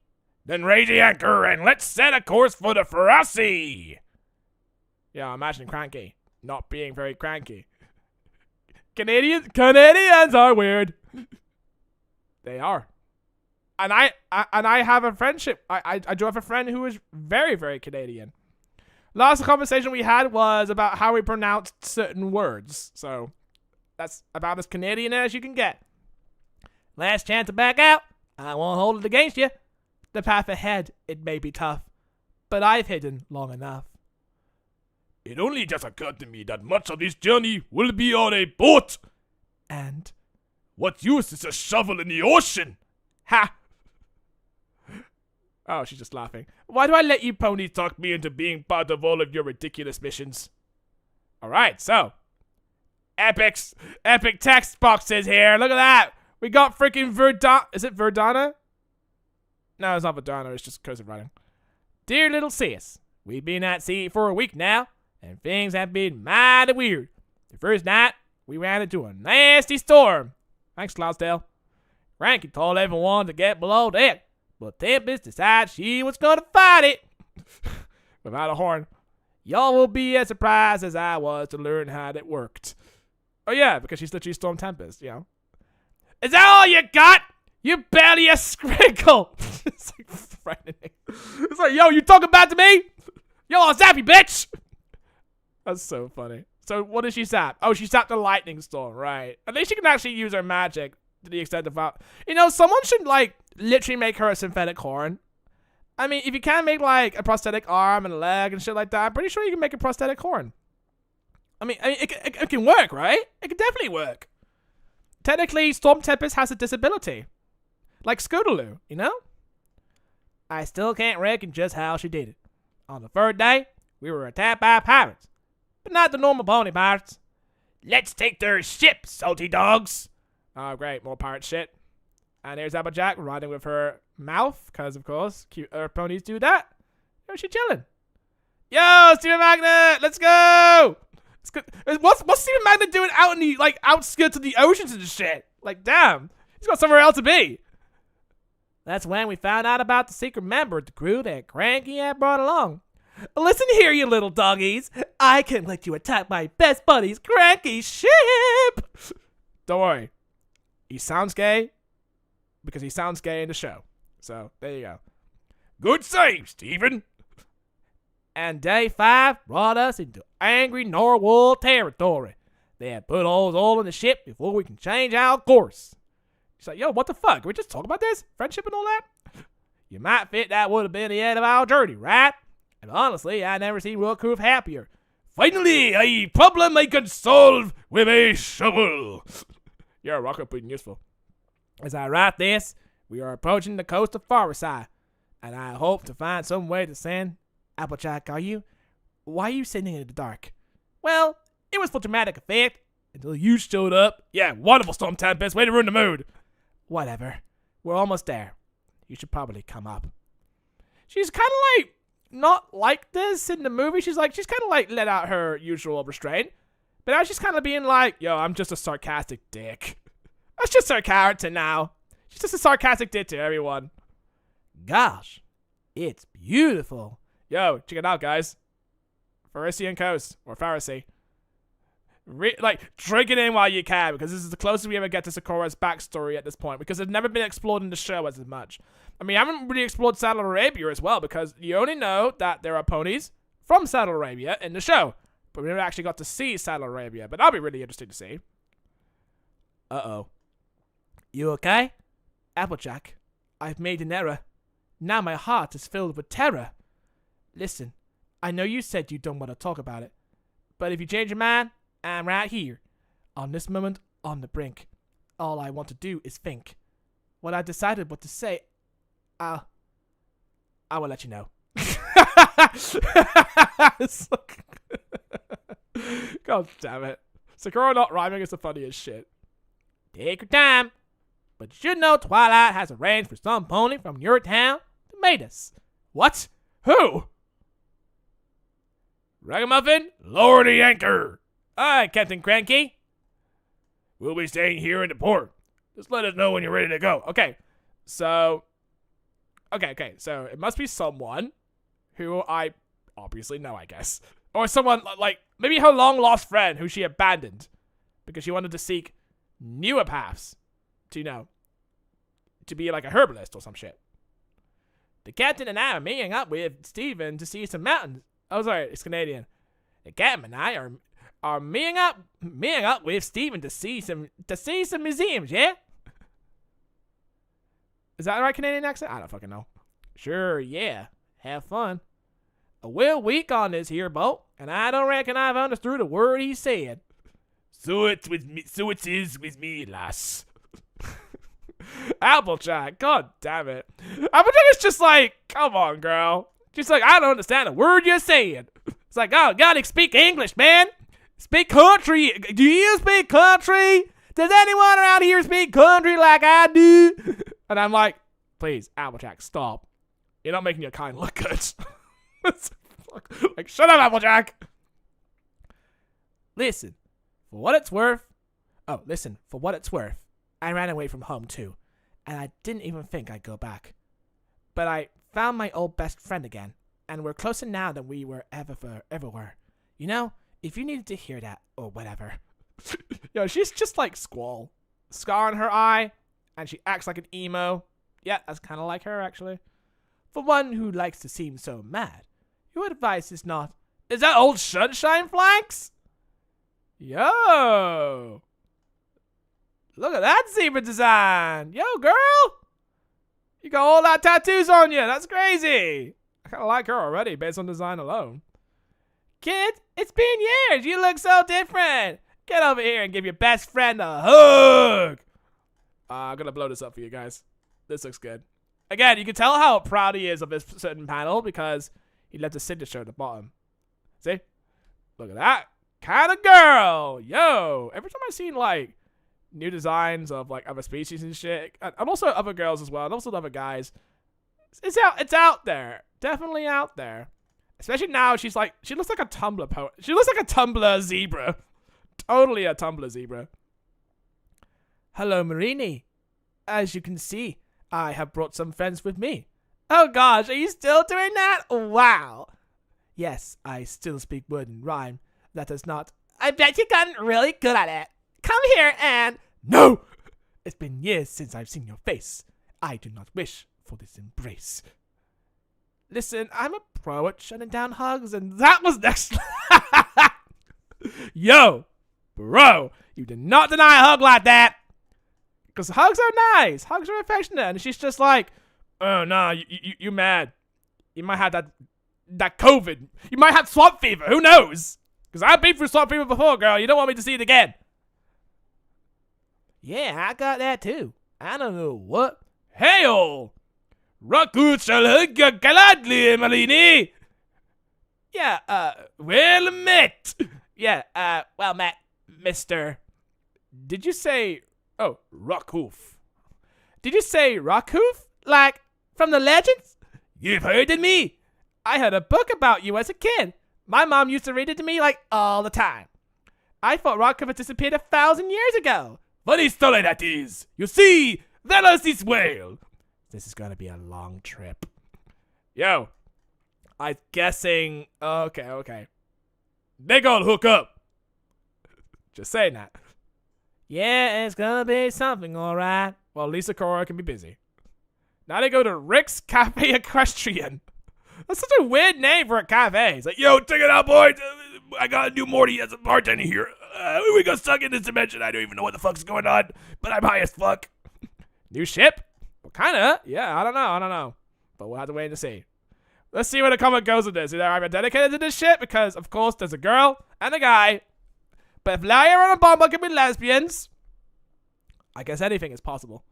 Then raise the anchor and let's set a course for the Farassi. Yeah, imagine Cranky not being very cranky. Canadians are weird. They are. And I have a friendship. I do have a friend who is very, very Canadian. Last conversation we had was about how we pronounced certain words. So that's about as Canadian as you can get. Last chance to back out. I won't hold it against you. The path ahead, it may be tough, but I've hidden long enough. It only just occurred to me that much of this journey will be on a boat. And what use is a shovel in the ocean? Ha! Oh, she's just laughing. Why do I let you ponies talk me into being part of all of your ridiculous missions? Alright, so. Epic text boxes here. Look at that. We got freaking Verdana. Is it Verdana? No, it's not Verdana. It's just cursive writing. Dear little sis, we've been at sea for a week now, and things have been mighty weird. The first night, we ran into a nasty storm. Thanks, Cloudsdale. Cranky told everyone to get below deck, but Tempest decided she was gonna fight it. Without a horn. Y'all will be as surprised as I was to learn how it worked. Oh yeah, because she's literally Storm Tempest, you know. Is that all you got? You barely a sprinkle. It's like threatening. It's like, yo, you talking back to me? Yo, a zappy bitch. That's so funny. So what did she zap? Oh, she zapped a lightning storm, right? At least she can actually use her magic to the extent of that. You know, someone should like literally make her a synthetic horn. I mean, if you can make like a prosthetic arm and a leg and shit like that, I'm pretty sure you can make a prosthetic horn. I mean it can work, right? It can definitely work. Technically, Storm Tempest has a disability. Like Scootaloo, you know? I still can't reckon just how she did it. On the third day, we were attacked by pirates. But not the normal pony pirates. Let's take their ship, salty dogs. Oh, great. More pirate shit. And here's Applejack riding with her mouth, because, of course, cute ponies do that. Oh, she chilling. Yo, Steven Magnet, let's go! It's good. What's Steven Magnet doing out in the, like, outskirts of the oceans and shit? Like, damn. He's got somewhere else to be. That's when we found out about the secret member of the crew that Cranky had brought along. Listen here, you little doggies. I can let you attack my best buddy's Cranky ship. Don't worry. He sounds gay because he sounds gay in the show. So, there you go. Good save, Steven. And day 5 brought us into angry narwhal territory. They had put holes all in the ship before we can change our course. She's like, yo, what the fuck? Can we just talk about this? Friendship and all that? You might think that would have been the end of our journey, right? And honestly, I never seen Rockhoof happier. Finally, a problem I can solve with a shovel. Your rocket being useful. As I write this, we are approaching the coast of Forsyth, and I hope to find some way to send. Applejack, why are you sitting in the dark? Well, it was for dramatic effect until you showed up. Yeah, wonderful, Storm Tempest. Way to ruin the mood. Whatever. We're almost there. You should probably come up. She's kind of like not like this in the movie. She's kind of like let out her usual restraint. But now she's kind of being like, yo, I'm just a sarcastic dick. That's just her character now. She's just a sarcastic dick to everyone. Gosh, it's beautiful. Yo, check it out, guys. Pharisee Coast, or Pharisee. Drink it in while you can, because this is the closest we ever get to Sakura's backstory at this point, because it's never been explored in the show as much. I mean, I haven't really explored Saudi Arabia as well, because you only know that there are ponies from Saudi Arabia in the show, but we never actually got to see Saudi Arabia, but that'll be really interesting to see. Uh-oh. You okay? Applejack, I've made an error. Now my heart is filled with terror. Listen, I know you said you don't want to talk about it, but if you change your mind, I'm right here, on this moment, on the brink. All I want to do is think. When I decided what to say, I will let you know. God damn it. Sakura not rhyming is the funniest shit. Take your time, but you should know Twilight has arranged for some pony from your town to meet us. What? Who? Ragamuffin, lower the anchor. Aye, Captain Cranky. We'll be staying here in the port. Just let us know when you're ready to go. Okay, so it must be someone who I obviously know, I guess. Or someone, like, maybe her long-lost friend who she abandoned because she wanted to seek newer paths to, to be like a herbalist or some shit. The captain and I are meeting up with Steven to see some mountains. Oh, sorry, it's Canadian. The captain and I are meeting up with Steven to see some museums, yeah? Is that the right Canadian accent? I don't fucking know. Sure, yeah. Have fun. We're weak on this here boat, and I don't reckon I've understood a word he said. So it is with me, lass. Applejack, god damn it. Applejack is just like, come on, girl. She's like, I don't understand a word you're saying. It's like, oh, gotta speak English, man. Speak country. Do you speak country? Does anyone around here speak country like I do? And I'm like, please, Applejack, stop. You're not making your kind look good. Like, shut up, Applejack. Listen, for what it's worth, I ran away from home too, and I didn't even think I'd go back. But I found my old best friend again, and we're closer now than we were ever were. You know, if you needed to hear that, or whatever. Yo, she's just like Squall. Scar on her eye, and she acts like an emo. Yeah, that's kind of like her, actually. For one who likes to seem so mad, your advice is not... Is that old Sunshine Flanks? Yo! Look at that zebra design! Yo, girl! You got all that tattoos on you! That's crazy! I kind of like her already, based on design alone. Kid, it's been years! You look so different! Get over here and give your best friend a hug! I'm gonna blow this up for you guys. This looks good. Again, you can tell how proud he is of this certain panel because he left a signature at the bottom. See? Look at that. Kind of girl! Yo! Every time I've seen, like, new designs of, like, other species and shit, and also other girls as well, and also other guys, it's out there. Definitely out there. Especially now, she looks like a Tumblr poet. She looks like a Tumblr zebra. Totally a Tumblr zebra. Hello, Marini. As you can see, I have brought some friends with me. Oh gosh, are you still doing that? Wow. Yes, I still speak word and rhyme. That does not... I bet you've gotten really good at it. Come here and... No! It's been years since I've seen your face. I do not wish for this embrace. Listen, I'm a pro at shutting down hugs, and that was next... Yo! Bro! You did not deny a hug like that! Because hugs are nice. Hugs are affectionate. And she's just like, oh, no, you mad. You might have that COVID. You might have swamp fever. Who knows? Because I've been through Swamp Fever before, girl. You don't want me to see it again. Yeah, I got that too. I don't know what. Hail! Rakut shall hug you gladly, Emelini. Yeah, Well met. yeah, well, Matt, Mr. Did you say... Oh, Rockhoof. Did you say Rockhoof? Like, from the legends? You've heard of me. I heard a book about you as a kid. My mom used to read it to me, like, all the time. I thought Rockhoof had disappeared 1,000 years ago. Funny story that is. You see, that was this whale. This is gonna be a long trip. Yo, I'm guessing... Okay. They gonna hook up. Just saying that. Yeah, it's gonna be something, alright. Well, Lisa Cora can be busy. Now they go to Rick's Cafe Equestrian. That's such a weird name for a cafe. It's like, yo, check it out, boys. I got a new Morty as a bartender here. We got stuck in this dimension. I don't even know what the fuck's going on, but I'm high as fuck. New ship? What kind of? Yeah, I don't know. But we'll have to wait and see. Let's see where the comic goes with this. Either I'm dedicated to this shit because, of course, there's a girl and a guy. But if Lyra and Bomba can be lesbians, I guess anything is possible.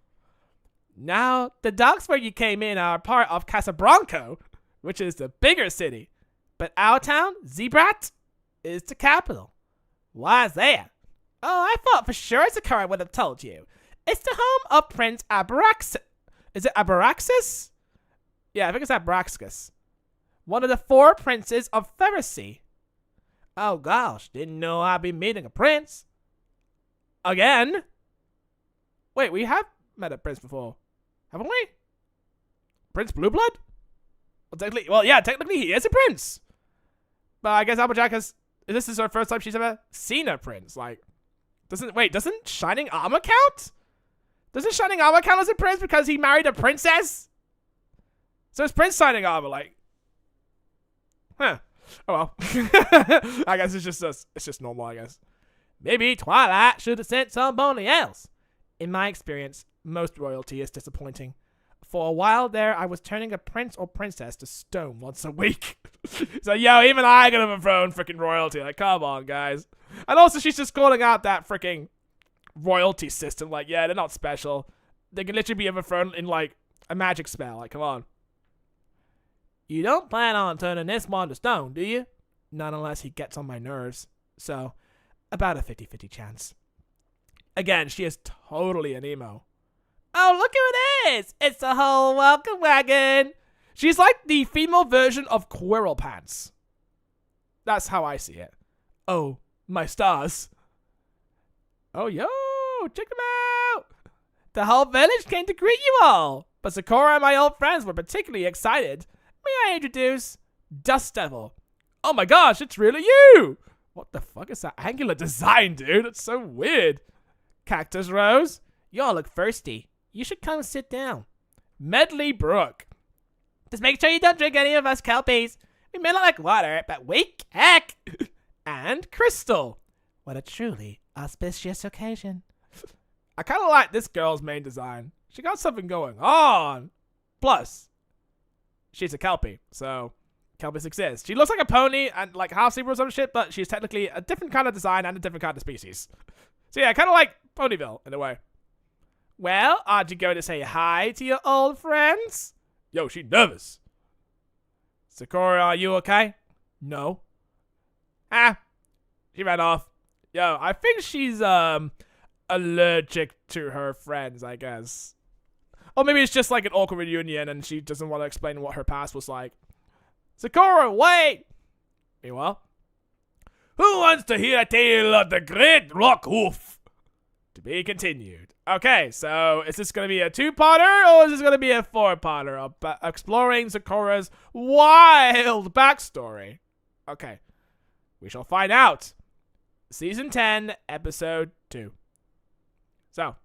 Now, the docks where you came in are part of Casablanca, which is the bigger city. But our town, Zebrat, is the capital. Why is that? Oh, I thought for sure Sakura would have told you. It's the home of Prince Abraxas. Is it Abraxas? Yeah, I think it's Abraxas. One of the 4 princes of Pharisee. Oh gosh, didn't know I'd be meeting a prince. Again? Wait, we have met a prince before, haven't we? Prince Blue Blood? Technically he is a prince. But I guess Applejack this is her first time she's ever seen a prince. Like, doesn't Shining Armor count? Doesn't Shining Armor count as a prince because he married a princess? So it's Prince Shining Armor, like, huh. Oh well. I guess it's just normal, I guess. Maybe Twilight should have sent somebody else. In my experience, most royalty is disappointing. For a while there, I was turning a prince or princess to stone once a week. So, yo, even I could have overthrown freaking royalty. Like, come on, guys. And also, she's just calling out that freaking royalty system. Like, yeah, they're not special. They can literally be overthrown in, like, a magic spell. Like, come on. You don't plan on turning this one to stone, do you? Not unless he gets on my nerves. So, about a 50-50 chance. Again, she is totally an emo. Oh, look who it is! It's the whole welcome wagon! She's like the female version of Quirrell Pants. That's how I see it. Oh, my stars. Oh, yo, check them out! The whole village came to greet you all, but Sakura and my old friends were particularly excited. May I introduce Dust Devil? Oh my gosh, it's really you! What the fuck is that angular design, dude? It's so weird. Cactus Rose? Y'all look thirsty. You should come sit down. Medley Brook. Just make sure you don't drink any of us kelpies. We may not like water, but we heck. And Crystal. What a truly auspicious occasion. I kind of like this girl's main design. She got something going on. Plus, she's a kelpie, so kelpies exist. She looks like a pony and like half zebra or some shit, but she's technically a different kind of design and a different kind of species. So yeah, kind of like Ponyville in a way. Well, aren't you going to say hi to your old friends? Yo, she nervous. Sakura, are you okay? No. She ran off. Yo, I think she's allergic to her friends, I guess. Or maybe it's just like an awkward reunion and she doesn't want to explain what her past was like. Sakura, wait! Meanwhile, who wants to hear a tale of the great Rockhoof? To be continued. Okay, so is this going to be a 2-parter or is this going to be a 4-parter of exploring Sakura's wild backstory? Okay, we shall find out. Season 10, Episode 2. So,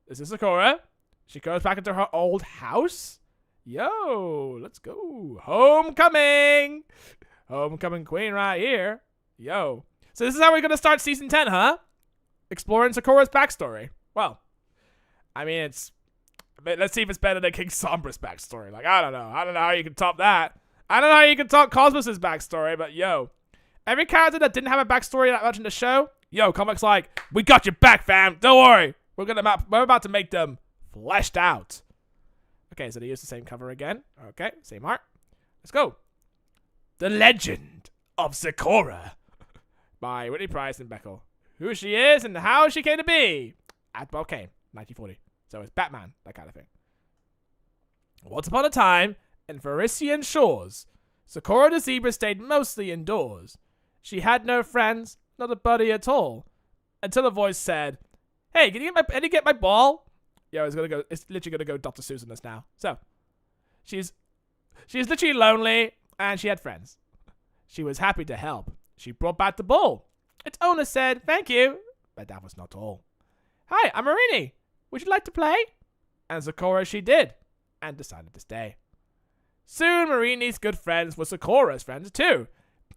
this is Sakura. She goes back into her old house. Yo, let's go. Homecoming. Homecoming queen right here. Yo. So this is how we're going to start Season 10, huh? Exploring Sakura's backstory. Well, I mean, let's see if it's better than King Sombra's backstory. Like, I don't know how you can top that. I don't know how you can top Cosmos's backstory, but yo. Every character that didn't have a backstory that much in the show, yo, comics like, we got your back, fam. Don't worry. We're about to make them fleshed out. Okay, so they use the same cover again. Okay, same art. Let's go. The Legend of Sakura by Whitney Price and Beckel. Who she is and how she came to be. Okay, 1940. So it's Batman, that kind of thing. Once upon a time, in Varisian shores, Sakura the zebra stayed mostly indoors. She had no friends, not a buddy at all, until a voice said, "Hey, can you get my ball?" Yo, it's literally gonna go Dr. Seuss on this now. So, she's literally lonely, and she had friends. She was happy to help. She brought back the ball. Its owner said, "Thank you," but that was not all. "Hi, I'm Marini. Would you like to play?" And Sakura she did, and decided to stay. Soon, Marini's good friends were Sakura's friends too.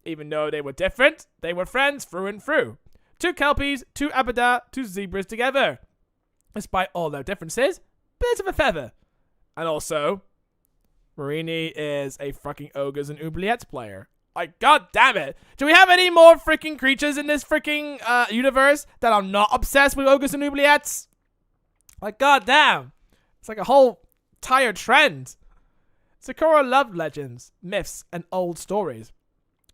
Even though they were different, they were friends through and through. 2 Kelpies, 2 Abada, 2 zebras together. Despite all their differences, birds of a feather. And also, Marini is a fucking Ogres and Oubliettes player. Like, god damn it. Do we have any more freaking creatures in this freaking universe that are not obsessed with Ogres and Oubliettes? Like, god damn. It's like a whole entire trend. Sakura loved legends, myths, and old stories.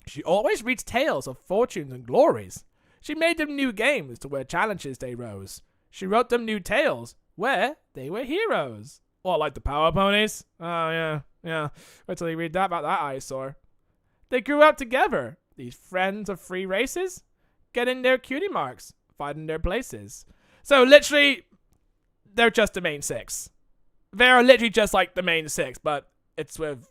She always reads tales of fortunes and glories. She made them new games to where challenges they rose. She wrote them new tales where they were heroes. Or like the Power Ponies. Oh, yeah. Wait till you read that about that eyesore. They grew up together, these friends of 3 races, getting their cutie marks, finding their places. So literally, they're just the main 6. They're literally just like the main 6, but it's with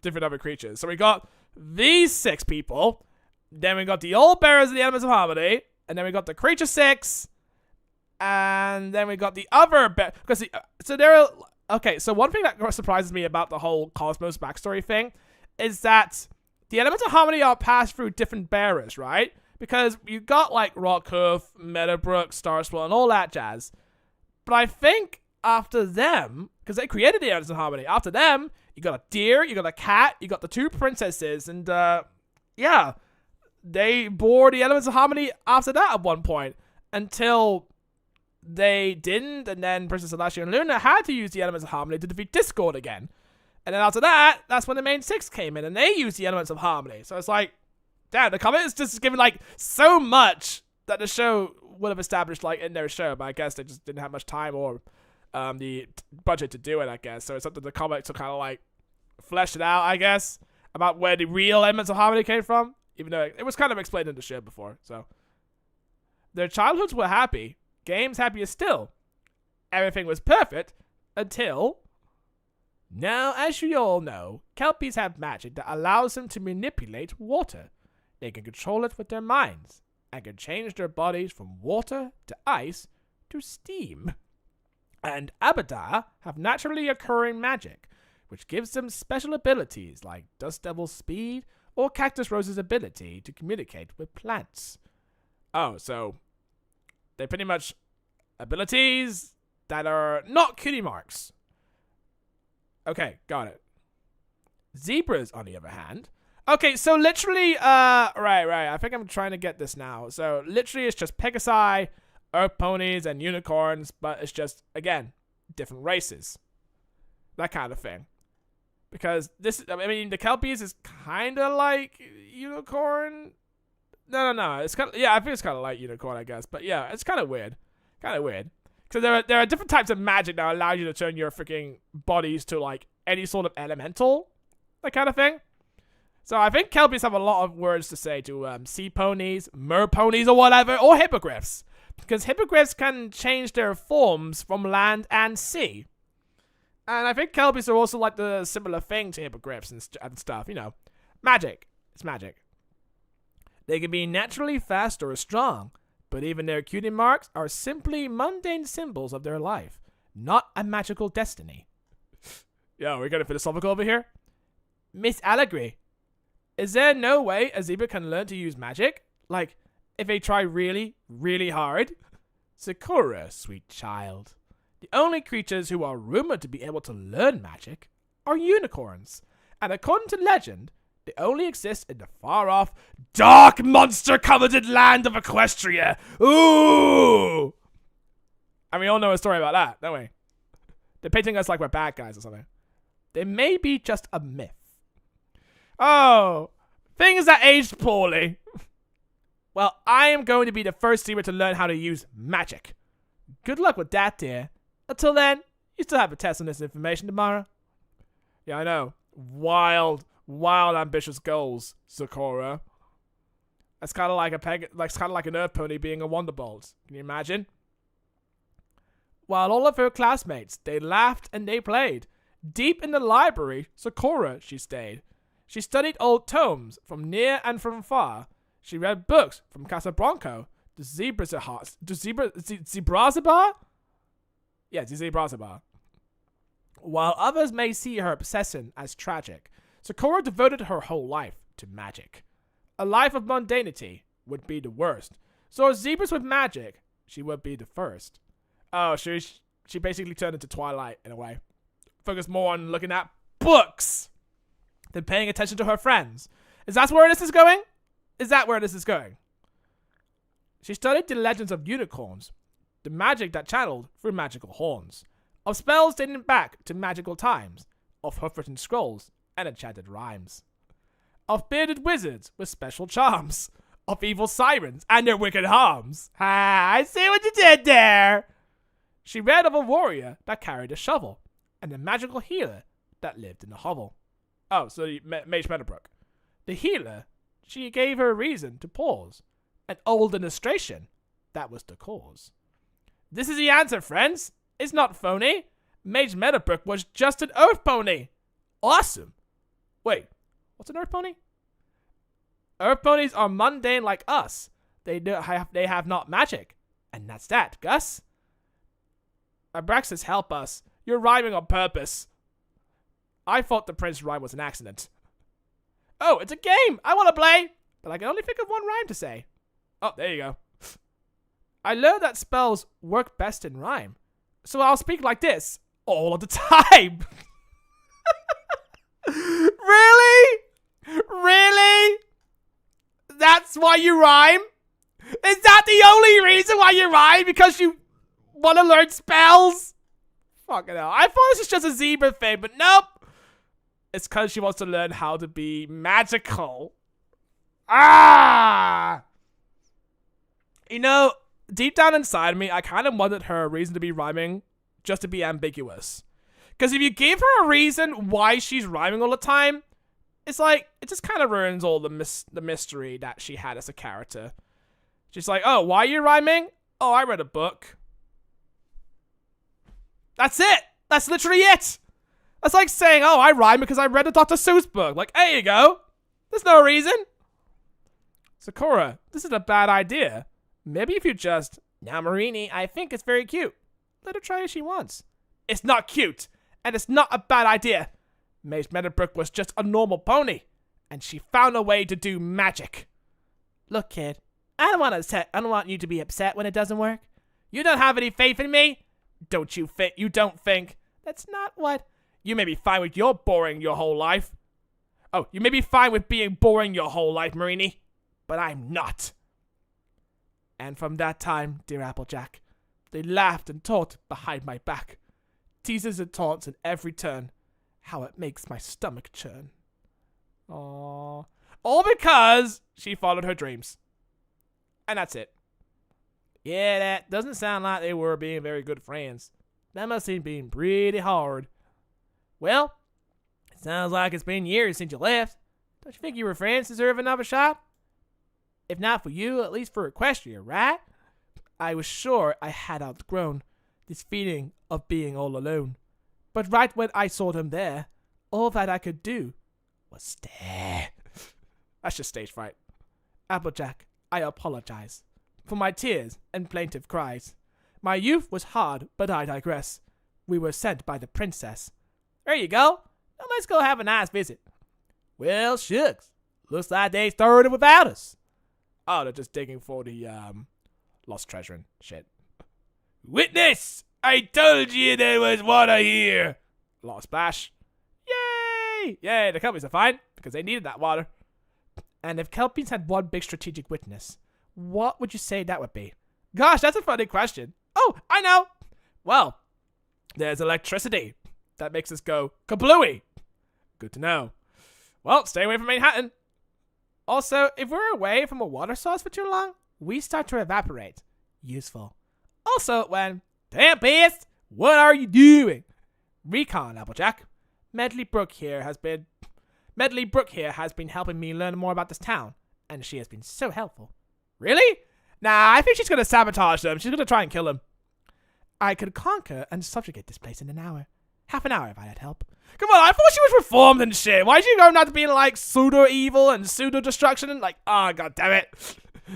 different other creatures. So we got these 6 people, then we got the old bearers of the Elements of Harmony, and then we got the creature 6, and then we got the other so one thing that surprises me about the whole Cosmos backstory thing is that the Elements of Harmony are passed through different bearers, right? Because you got like Rockhoof, Meadowbrook, Starswell, and all that jazz. But I think after them, because they created the Elements of Harmony, after them, you got a deer, you got a cat, you got the 2 princesses, and yeah, they bore the Elements of Harmony after that at one point until they didn't, and then Princess Celestia and Luna had to use the Elements of Harmony to defeat Discord again. And then after that, that's when the main 6 came in, and they used the Elements of Harmony. So it's like, damn, the comic is just giving like so much that the show would have established like in their show, but I guess they just didn't have much time or the budget to do it, I guess. So it's up to the comic to kind of like flesh it out, I guess, about where the real Elements of Harmony came from, even though it was kind of explained in the show before. So their childhoods were happy, games happier still. Everything was perfect until... Now, as you all know, Kelpies have magic that allows them to manipulate water. They can control it with their minds, and can change their bodies from water to ice to steam. And Abada have naturally occurring magic, which gives them special abilities like Dust Devil's speed or Cactus Rose's ability to communicate with plants. Oh, so they're pretty much abilities that are not cutie marks. Okay, got it. Zebras, on the other hand. Okay, so literally, right. I think I'm trying to get this now. So literally, it's just Pegasi, Earth Ponies, and Unicorns, but it's just, again, different races. That kind of thing. Because this, I mean, the Kelpies is kind of like Unicorn. No. It's kind of, yeah, I think it's kind of like Unicorn, I guess. But yeah, it's kind of weird. So there are different types of magic that allow you to turn your freaking bodies to like any sort of elemental, that kind of thing. So I think Kelpies have a lot of words to say to sea ponies, mer ponies, or whatever, or hippogriffs, because hippogriffs can change their forms from land and sea. And I think Kelpies are also like the similar thing to hippogriffs and stuff. You know, magic. It's magic. They can be naturally fast or strong. But even their cutie marks are simply mundane symbols of their life, not a magical destiny. Yo, we're getting philosophical over here. Miss Allegory, is there no way a zebra can learn to use magic? Like, if they try really, really hard? Sakura, sweet child. The only creatures who are rumored to be able to learn magic are unicorns. And according to legend, They only exist in the far-off, dark, monster-coveted land of Equestria. Ooh! And we all know a story about that, don't we? They're painting us like we're bad guys or something. They may be just a myth. Oh, things that aged poorly. Well, I am going to be the first zebra to learn how to use magic. Good luck with that, dear. Until then, you still have a test on this information tomorrow. Yeah, I know. Wild ambitious goals, Sakura. That's kind of like an Earth pony being a Wonderbolt. Can you imagine? While all of her classmates, they laughed and they played. Deep in the library, Sakura, she stayed. She studied old tomes from near and from far. She read books from Casablanca, the Zebrazabar? Yeah, the Zebrazabar. While others may see her obsession as tragic, Sakura devoted her whole life to magic. A life of mundanity would be the worst. So as zebras with magic, she would be the first. Oh, she basically turned into Twilight in a way. Focused more on looking at books than paying attention to her friends. Is that where this is going? Is that where this is going? She studied the legends of unicorns, the magic that channeled through magical horns, of spells dating back to magical times, of hoof-written scrolls and enchanted rhymes, of bearded wizards with special charms, of evil sirens and their wicked harms. Ah, I see what you did there. She read of a warrior that carried a shovel, and a magical healer that lived in a hovel. Oh, so Mage Meadowbrook. The healer, she gave her a reason to pause. An old illustration, that was the cause. This is the answer, friends. It's not phony. Mage Meadowbrook was just an earth pony. Awesome. Wait, what's an earth pony? Earth ponies are mundane like us. They have not magic. And that's that, Gus. Abraxas, help us. You're rhyming on purpose. I thought the Prince rhyme was an accident. Oh, it's a game! I want to play! But I can only think of one rhyme to say. Oh, there you go. I learned that spells work best in rhyme. So I'll speak like this all of the time. Really? Really? That's why you rhyme? Is that the only reason why you rhyme? Because you want to learn spells? Fucking hell. I thought this was just a zebra thing, but nope. It's because she wants to learn how to be magical. Ah! You know, deep down inside of me, I kind of wanted her a reason to be rhyming just to be ambiguous. Because if you give her a reason why she's rhyming all the time, it's like, it just kind of ruins all the mystery that she had as a character. She's like, oh, why are you rhyming? Oh, I read a book. That's it. That's literally it. That's like saying, oh, I rhyme because I read a Dr. Seuss book. Like, there you go. There's no reason. Sakura, this is a bad idea. Maybe if you just, now Marini, I think it's very cute. Let her try as she wants. It's not cute, and it's not a bad idea. Mage Meadowbrook was just a normal pony, and she found a way to do magic. Look, kid, I don't want you to be upset when it doesn't work. You don't have any faith in me? Don't you think? You don't think? That's not what. You may be fine with your boring your whole life. Oh, you may be fine with being boring your whole life, Marini, but I'm not. And from that time, dear Applejack, they laughed and talked behind my back. Teases and taunts at every turn. How it makes my stomach churn. Aww. All because she followed her dreams. And that's it. Yeah, that doesn't sound like they were being very good friends. That must have been pretty hard. Well, it sounds like it's been years since you left. Don't you think your friends deserve another shot? If not for you, at least for Equestria, right? I was sure I had outgrown this feeling of being all alone. But right when I saw them there, all that I could do was stare. That's just stage fright. Applejack, I apologize for my tears and plaintive cries. My youth was hard, but I digress. We were sent by the princess. There you go. Now let's go have a nice visit. Well, shucks. Looks like they started without us. Oh, they're just digging for the, lost treasure and shit. Witness! I told you there was water here! Lot of splash. Yay! Yay, the companies are fine. because they needed that water. And if kelpies had one big strategic weakness, what would you say that would be? Gosh, that's a funny question. Oh, I know. Well, there's electricity. That makes us go kablooey. Good to know. Well, stay away from Manhattan. Also, if we're away from a water source for too long, we start to evaporate. Useful. Also, when Tempest, what are you doing? Recon, Applejack. Medley Brooke here has been helping me learn more about this town, and she has been so helpful. Really? Nah, I think she's gonna sabotage them. She's gonna try and kill them. I could conquer and subjugate this place in an hour. Half an hour if I had help. Come on, I thought she was reformed and shit. Why'd you go not to being like pseudo evil and pseudo destruction and like, oh god damn it.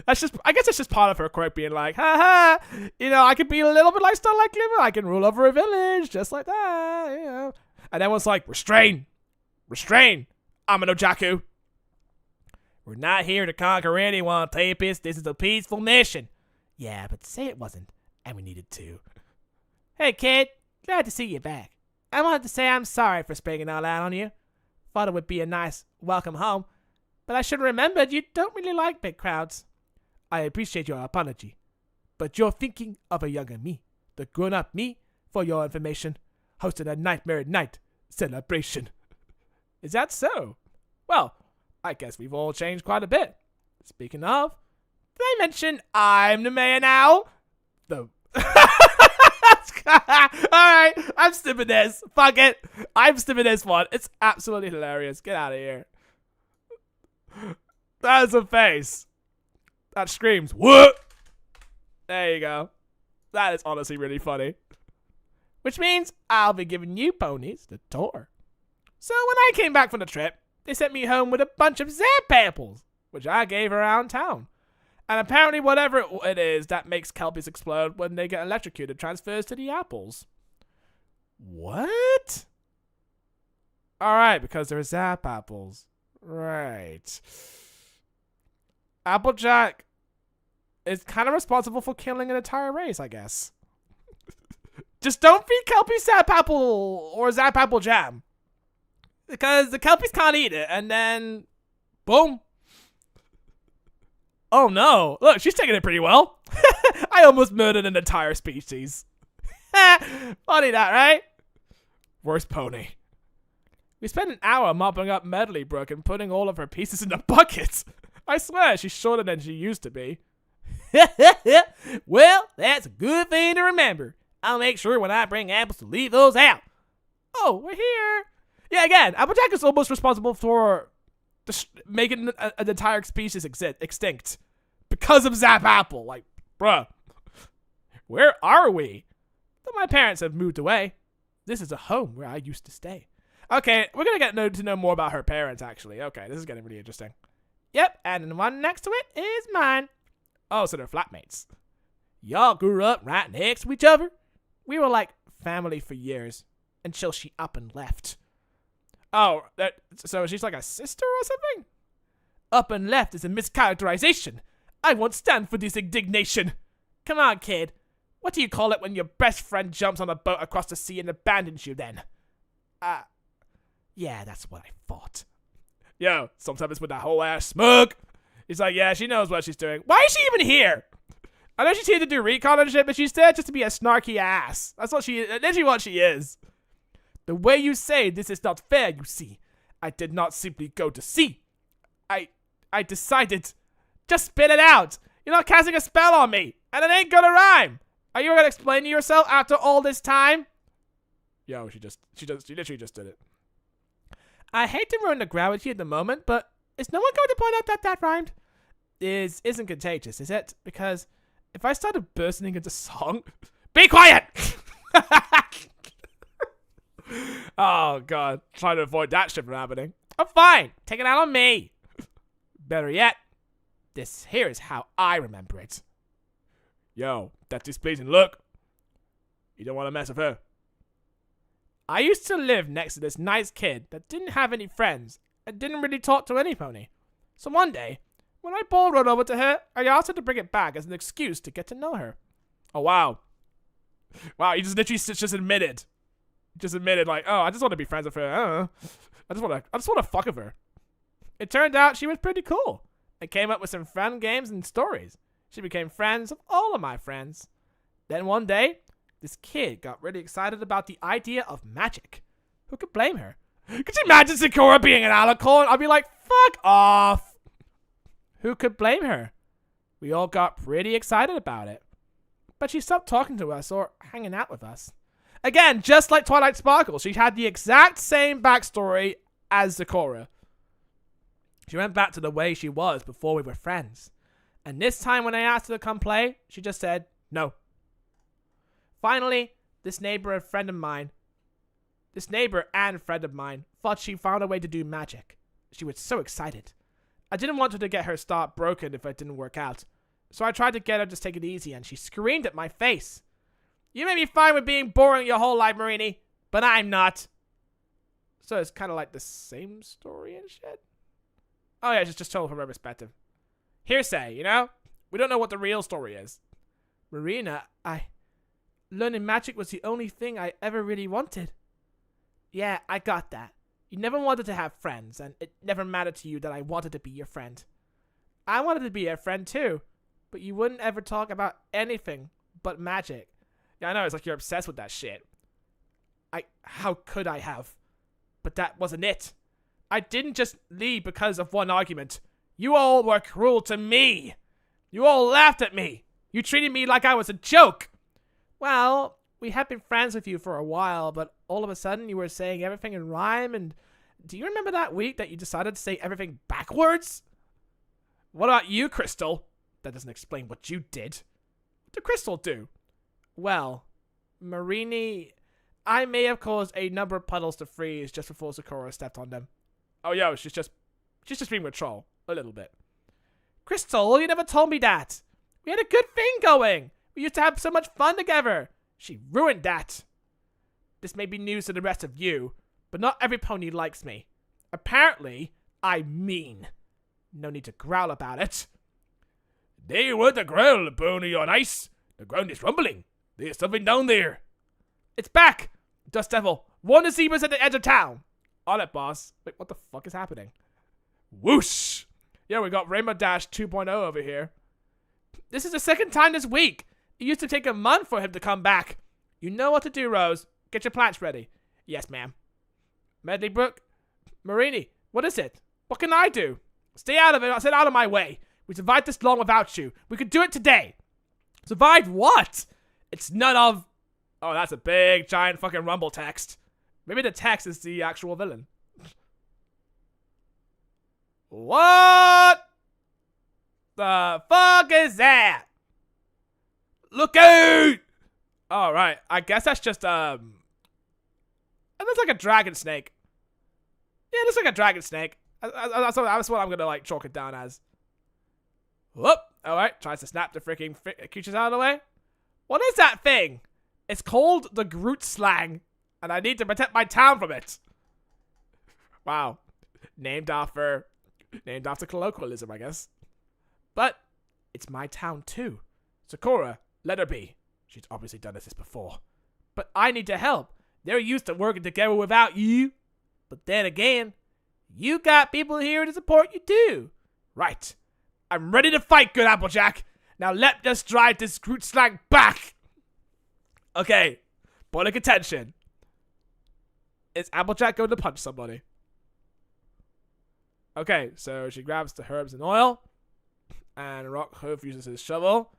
I guess it's just part of her quirk being like, haha, I could be a little bit like Starlight Glimmer. I can rule over a village just like that, And everyone's like, restrain. Amino Jaku. We're not here to conquer anyone, Tapist. This is a peaceful mission. Yeah, but say it wasn't, and we needed to. Hey, kid. Glad to see you back. I wanted to say I'm sorry for springing all out on you. Thought it would be a nice welcome home, but I should have remembered you don't really like big crowds. I appreciate your apology, but you're thinking of a younger me, the grown-up me, for your information, hosted a Nightmare Night celebration. Is that so? Well, I guess we've all changed quite a bit. Speaking of, did I mention I'm the mayor now? Alright, I'm snipping this. Fuck it. I'm snipping this one. It's absolutely hilarious. Get out of here. That is a face. That screams, what? There you go. That is honestly really funny. Which means I'll be giving you ponies the tour. So when I came back from the trip, they sent me home with a bunch of zap apples, which I gave around town. And apparently whatever it is that makes kelpies explode when they get electrocuted transfers to the apples. What? Alright, because they're zap apples. Right. Applejack is kind of responsible for killing an entire race, I guess. Just don't feed kelpies zap apple or zap apple jam. Because the kelpies can't eat it, and then boom. Oh no, look, she's taking it pretty well. I almost murdered an entire species. Funny that, right? Worst pony. We spent an hour mopping up Medley Brook and putting all of her pieces into buckets. I swear, she's shorter than she used to be. Well, that's a good thing to remember. I'll make sure when I bring apples to leave those out. Oh, we're here. Yeah, again, Applejack is almost responsible for making an entire species extinct because of Zap Apple. Like, bruh, where are we? But my parents have moved away. This is a home where I used to stay. Okay, we're gonna get to know more about her parents, actually. Okay, this is getting really interesting. Yep, and the one next to it is mine. Oh, so they're flatmates. Y'all grew up right next to each other? We were like family for years, until she up and left. Oh, so she's like a sister or something? Up and left is a mischaracterization. I won't stand for this indignation. Come on, kid. What do you call it when your best friend jumps on a boat across the sea and abandons you then? Yeah, that's what I thought. Yo, sometimes with that whole ass smoke. He's like, yeah, she knows what she's doing. Why is she even here? I know she's here to do recon and shit, but she's there just to be a snarky ass. That's literally what she is. The way you say this is not fair, you see. I did not simply go to sea. I decided. Just spit it out. You're not casting a spell on me, and it ain't gonna rhyme. Are you gonna explain to yourself after all this time? Yo, she literally just did it. I hate to ruin the gravity at the moment, but is no one going to point out that rhymed? This isn't contagious, is it? Because if I started bursting into song, be quiet. Oh god, trying to avoid that shit from happening. I'm fine. Take it out on me. Better yet, this here is how I remember it. Yo, that displeasing look. You don't want to mess with her. I used to live next to this nice kid that didn't have any friends and didn't really talk to any pony. So one day, when I bull rode over to her, I asked her to bring it back as an excuse to get to know her. Oh wow. Wow, you just literally just admitted. Just admitted like, oh, I just want to be friends with her. I don't know. I just want to fuck with her. It turned out she was pretty cool. I came up with some fun games and stories. She became friends of all of my friends. Then one day, this kid got really excited about the idea of magic. Who could blame her? Could you imagine Sakura being an alicorn? I'd be like, fuck off. Who could blame her? We all got pretty excited about it. But she stopped talking to us or hanging out with us. Again, just like Twilight Sparkle, she had the exact same backstory as Sakura. She went back to the way she was before we were friends. And this time when I asked her to come play, she just said no. Finally, this neighbor and friend of mine thought she found a way to do magic. She was so excited. I didn't want her to get her start broken if it didn't work out. So I tried to get her to take it easy, and she screamed at my face. You may be fine with being boring your whole life, Marini, but I'm not. So it's kind of like the same story and shit. Oh yeah, just told from her perspective. Hearsay, you know? We don't know what the real story is. Marina, learning magic was the only thing I ever really wanted. Yeah, I got that. You never wanted to have friends, and it never mattered to you that I wanted to be your friend. I wanted to be your friend too, but you wouldn't ever talk about anything but magic. Yeah, I know, it's like you're obsessed with that shit. How could I have? But that wasn't it. I didn't just leave because of one argument. You all were cruel to me. You all laughed at me. You treated me like I was a joke. Well, we had been friends with you for a while, but all of a sudden you were saying everything in rhyme, and do you remember that week that you decided to say everything backwards? What about you, Crystal? That doesn't explain what you did. What did Crystal do? Well, Marini, I may have caused a number of puddles to freeze just before Sakura stepped on them. Oh, yo, she's just being a troll. A little bit. Crystal, you never told me that. We had a good thing going. We used to have so much fun together. She ruined that. This may be news to the rest of you, but not every pony likes me. Apparently, I'm mean. No need to growl about it. They weren't a growl, pony on ice. The ground is rumbling. There's something down there. It's back. Dust Devil, warn the zebras at the edge of town. On it, boss. Wait, what the fuck is happening? Whoosh. Yeah, we got Rainbow Dash 2.0 over here. This is the second time this week. It used to take a month for him to come back. You know what to do, Rose. Get your plants ready. Yes, ma'am. Medleybrook? Marini, what is it? What can I do? Stay out of it. I said out of my way. We survived this long without you. We could do it today. Survived what? It's none of... Oh, that's a big, giant fucking rumble text. Maybe the text is the actual villain. What the fuck is that? Look out! Alright, I guess that's just, it looks like a dragon snake. Yeah, it looks like a dragon snake. That's what I'm gonna, like, chalk it down as. Whoop! Alright, tries to snap the freaking creatures out of the way. What is that thing? It's called the Groot Slang, and I need to protect my town from it. Wow. Named after colloquialism, I guess. But it's my town too. Sakura, let her be. She's obviously done this before. But I need to help. They're used to working together without you. But then again, you got people here to support you too. Right. I'm ready to fight, good Applejack. Now let us drive this Groot Slang back. Okay. Point of contention. Is Applejack going to punch somebody? Okay, so she grabs the herbs and oil, and Rock Hoof uses his shovel.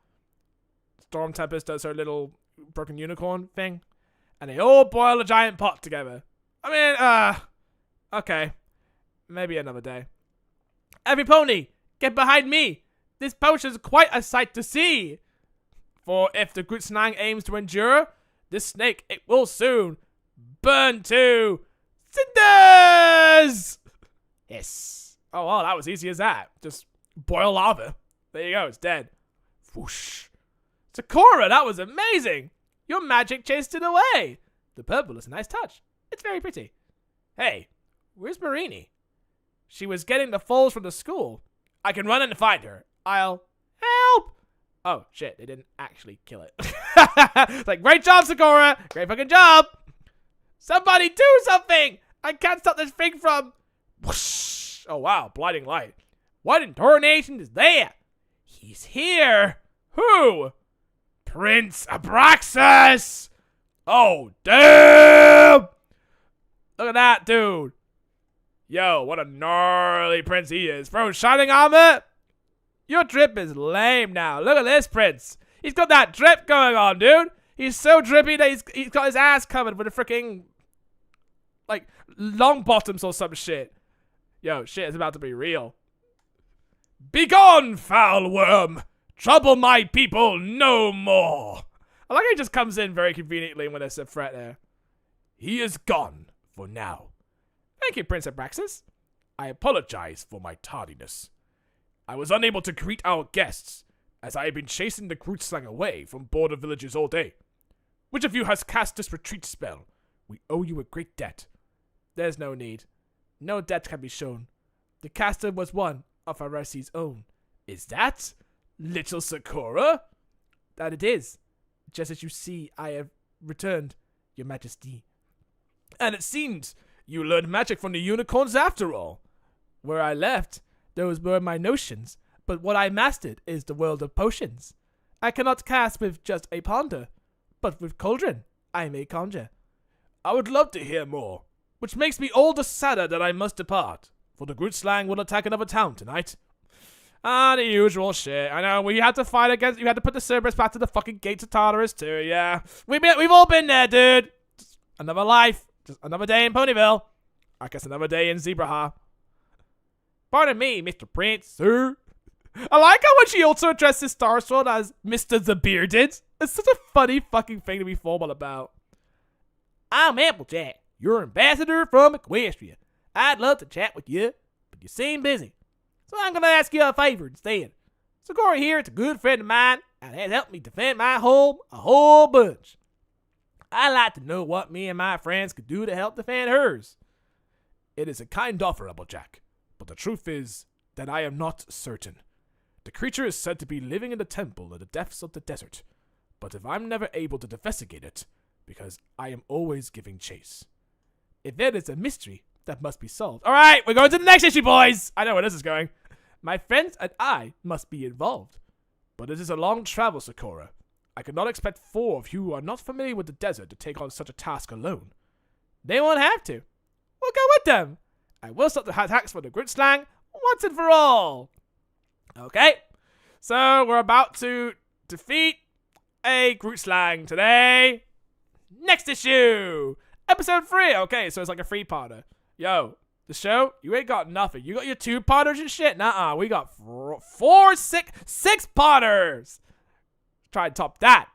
Storm Tempest does her little broken unicorn thing, and they all boil a giant pot together. I mean, okay. Maybe another day. Every pony, get behind me! This potion is quite a sight to see! For if the Groot Slang aims to endure, this snake, it will soon burn to cinders! Yes. Oh, well, that was easy as that. Just boil lava. There you go, it's dead. Whoosh. Sakura, that was amazing! Your magic chased it away! The purple is a nice touch. It's very pretty. Hey, where's Marini? She was getting the foals from the school. I can run in and find her. I'll help! Oh, shit, they didn't actually kill it. It's like, great job, Sakura! Great fucking job! Somebody do something! I can't stop this thing from... Whoosh! Oh, wow. Blinding light. What in tarnation is that? He's here. Who? Prince Abraxas. Oh, damn. Look at that, dude. Yo, what a gnarly prince he is. Bro, shining armor? Your drip is lame now. Look at this prince. He's got that drip going on, dude. He's so drippy that he's got his ass covered with a freaking, like, long bottoms or some shit. Yo, shit is about to be real. Begone, foul worm. Trouble my people no more. I like how he just comes in very conveniently when there's a threat there. He is gone for now. Thank you, Prince Abraxas. I apologize for my tardiness. I was unable to greet our guests, as I have been chasing the Grootslang away from border villages all day. Which of you has cast this retreat spell? We owe you a great debt. There's no need. No debt can be shown. The caster was one of Aresi's own. Is that little Sakura? That it is. Just as you see, I have returned, your majesty. And it seems you learned magic from the unicorns after all. Where I left, those were my notions, but what I mastered is the world of potions. I cannot cast with just a ponder, but with cauldron, I may conjure. I would love to hear more, which makes me all the sadder that I must depart, for the Grootslang will attack another town tonight. Ah, the usual shit. I know, we had to fight against, you had to put the Cerberus back to the fucking gates of Tartarus too, yeah. We've all been there, dude. Just another life, just another day in Ponyville. I guess another day in Zebraha. Pardon me, Mr. Prince, sir. I like how when she also addresses Starsword as Mr. the Bearded. It's such a funny fucking thing to be formal about. I'm Applejack, your ambassador from Equestria. I'd love to chat with you, but you seem busy. So I'm gonna ask you a favor instead. Sakura here is a good friend of mine and has helped me defend my home a whole bunch. I'd like to know what me and my friends could do to help defend hers. It is a kind offer, Applejack, but the truth is that I am not certain. The creature is said to be living in the temple in the depths of the desert, but if I'm never able to investigate it, because I am always giving chase. If there is a mystery that must be solved. Alright, we're going to the next issue, boys! I know where this is going. My friends and I must be involved. But it is a long travel, Sakura. I could not expect 4 of you who are not familiar with the desert to take on such a task alone. They won't have to. We'll go with them. I will stop the attacks for the Grootslang once and for all. Okay, so we're about to defeat a Grootslang today. Next issue, episode 3. Okay, so it's like a 3-parter. Yo, the show, you ain't got nothing. You got your 2-parters and shit? Nuh-uh, we got 6-parters. Try and top that.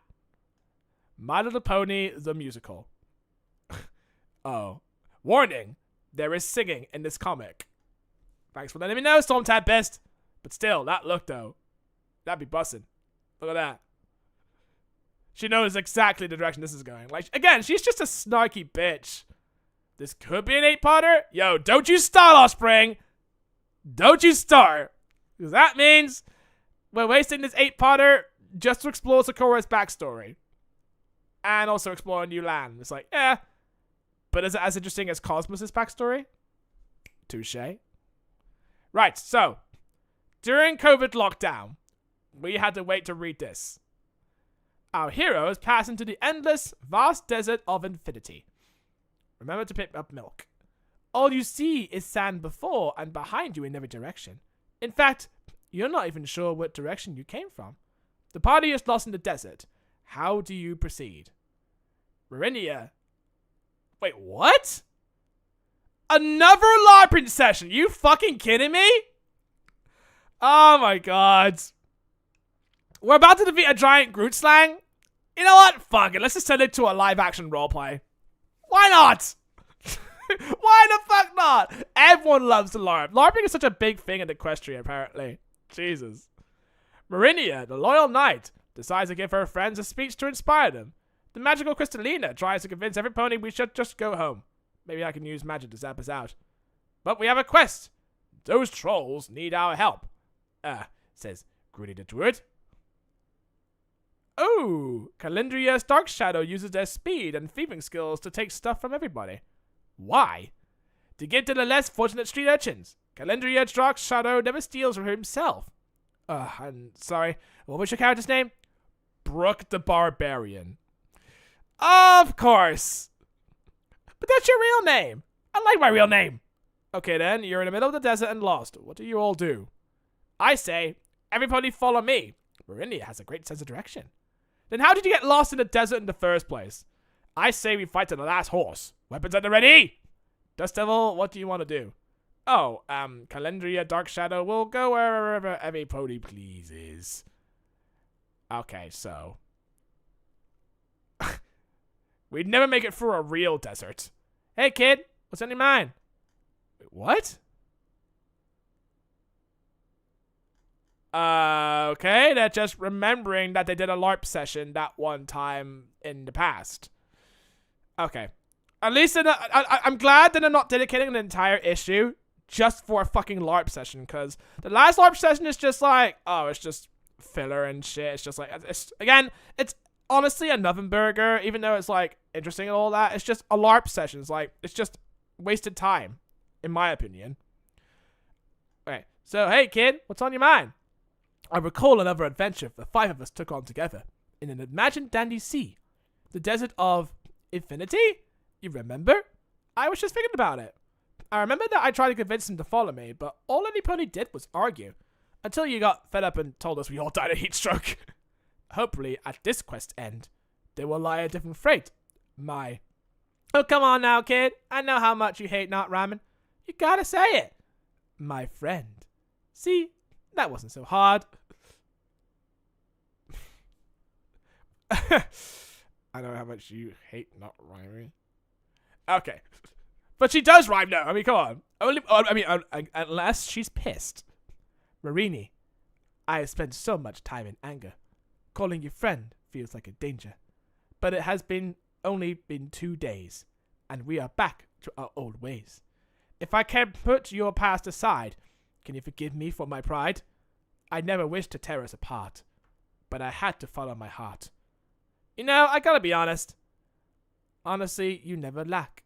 My Little Pony, the musical. Oh, warning, there is singing in this comic. Thanks for letting me know, Storm Tempest. But still, that look though, that'd be bussin'. Look at that. She knows exactly the direction this is going. Like, again, she's just a snarky bitch. This could be an 8-parter. Yo, don't you start, Offspring. Don't you start. Because that means we're wasting this 8-parter just to explore Sakura's backstory. And also explore a new land. It's like, yeah. But is it as interesting as Cosmos' backstory? Touche. Right, so during COVID lockdown, we had to wait to read this. Our heroes pass into the endless, vast desert of infinity. Remember to pick up milk. All you see is sand before and behind you in every direction. In fact, you're not even sure what direction you came from. The party is lost in the desert. How do you proceed? Rarinia. Wait, what? Another LARPing session? You fucking kidding me? Oh my god. We're about to defeat a giant Grootslang. You know what? Fuck it. Let's just turn it to a live action roleplay. Why not? Why the fuck not? Everyone loves to LARP. LARPing is such a big thing in Equestria, apparently. Jesus. Marinia, the loyal knight, decides to give her friends a speech to inspire them. The magical Crystalina tries to convince every pony we should just go home. Maybe I can use magic to zap us out. But we have a quest. Those trolls need our help. Says Gritty the Druid. Oh, Calendria's Dark Shadow uses their speed and thieving skills to take stuff from everybody. Why? To give to the less fortunate street urchins. Calendria Dark Shadow never steals from himself. I'm sorry. What was your character's name? Brooke the Barbarian. Of course. But that's your real name. I like my real name. Okay then, you're in the middle of the desert and lost. What do you all do? I say, everybody follow me. Marinia has a great sense of direction. Then how did you get lost in the desert in the first place? I say we fight to the last horse. Weapons at the ready. Dust Devil, what do you want to do? Oh, Calendria Dark Shadow will go wherever everybody pleases. Okay, so. We'd never make it through a real desert. Hey kid, what's on your mind? Wait, what? Okay, they're just remembering that they did a LARP session that one time in the past. Okay. At least they're not, I'm glad that they're not dedicating an entire issue just for a fucking LARP session, because the last LARP session is just like, oh, it's just filler and shit. It's just like, it's honestly a nothing burger, even though it's like interesting and all that. It's just a LARP session. It's like, it's just wasted time, in my opinion. Okay, so hey kid, what's on your mind? I recall another adventure the 5 of us took on together in an imagined dandy sea, the desert of Infinity. You remember? I was just thinking about it. I remember that I tried to convince him to follow me, but all any pony did was argue, until you got fed up and told us we all died of heat stroke. Hopefully, at this quest end, there will lie a different fate. Oh, come on now, kid. I know how much you hate not rhyming. You gotta say it. My friend. See, that wasn't so hard. I know how much you hate not rhyming. Okay. But she does rhyme now. I mean, come on. Unless she's pissed. Marini, I have spent so much time in anger. Calling you friend feels like a danger. But it has only been 2 days, and we are back to our old ways. If I can put your past aside, can you forgive me for my pride? I never wished to tear us apart, but I had to follow my heart. You know, I gotta be honest. Honestly, you never lack.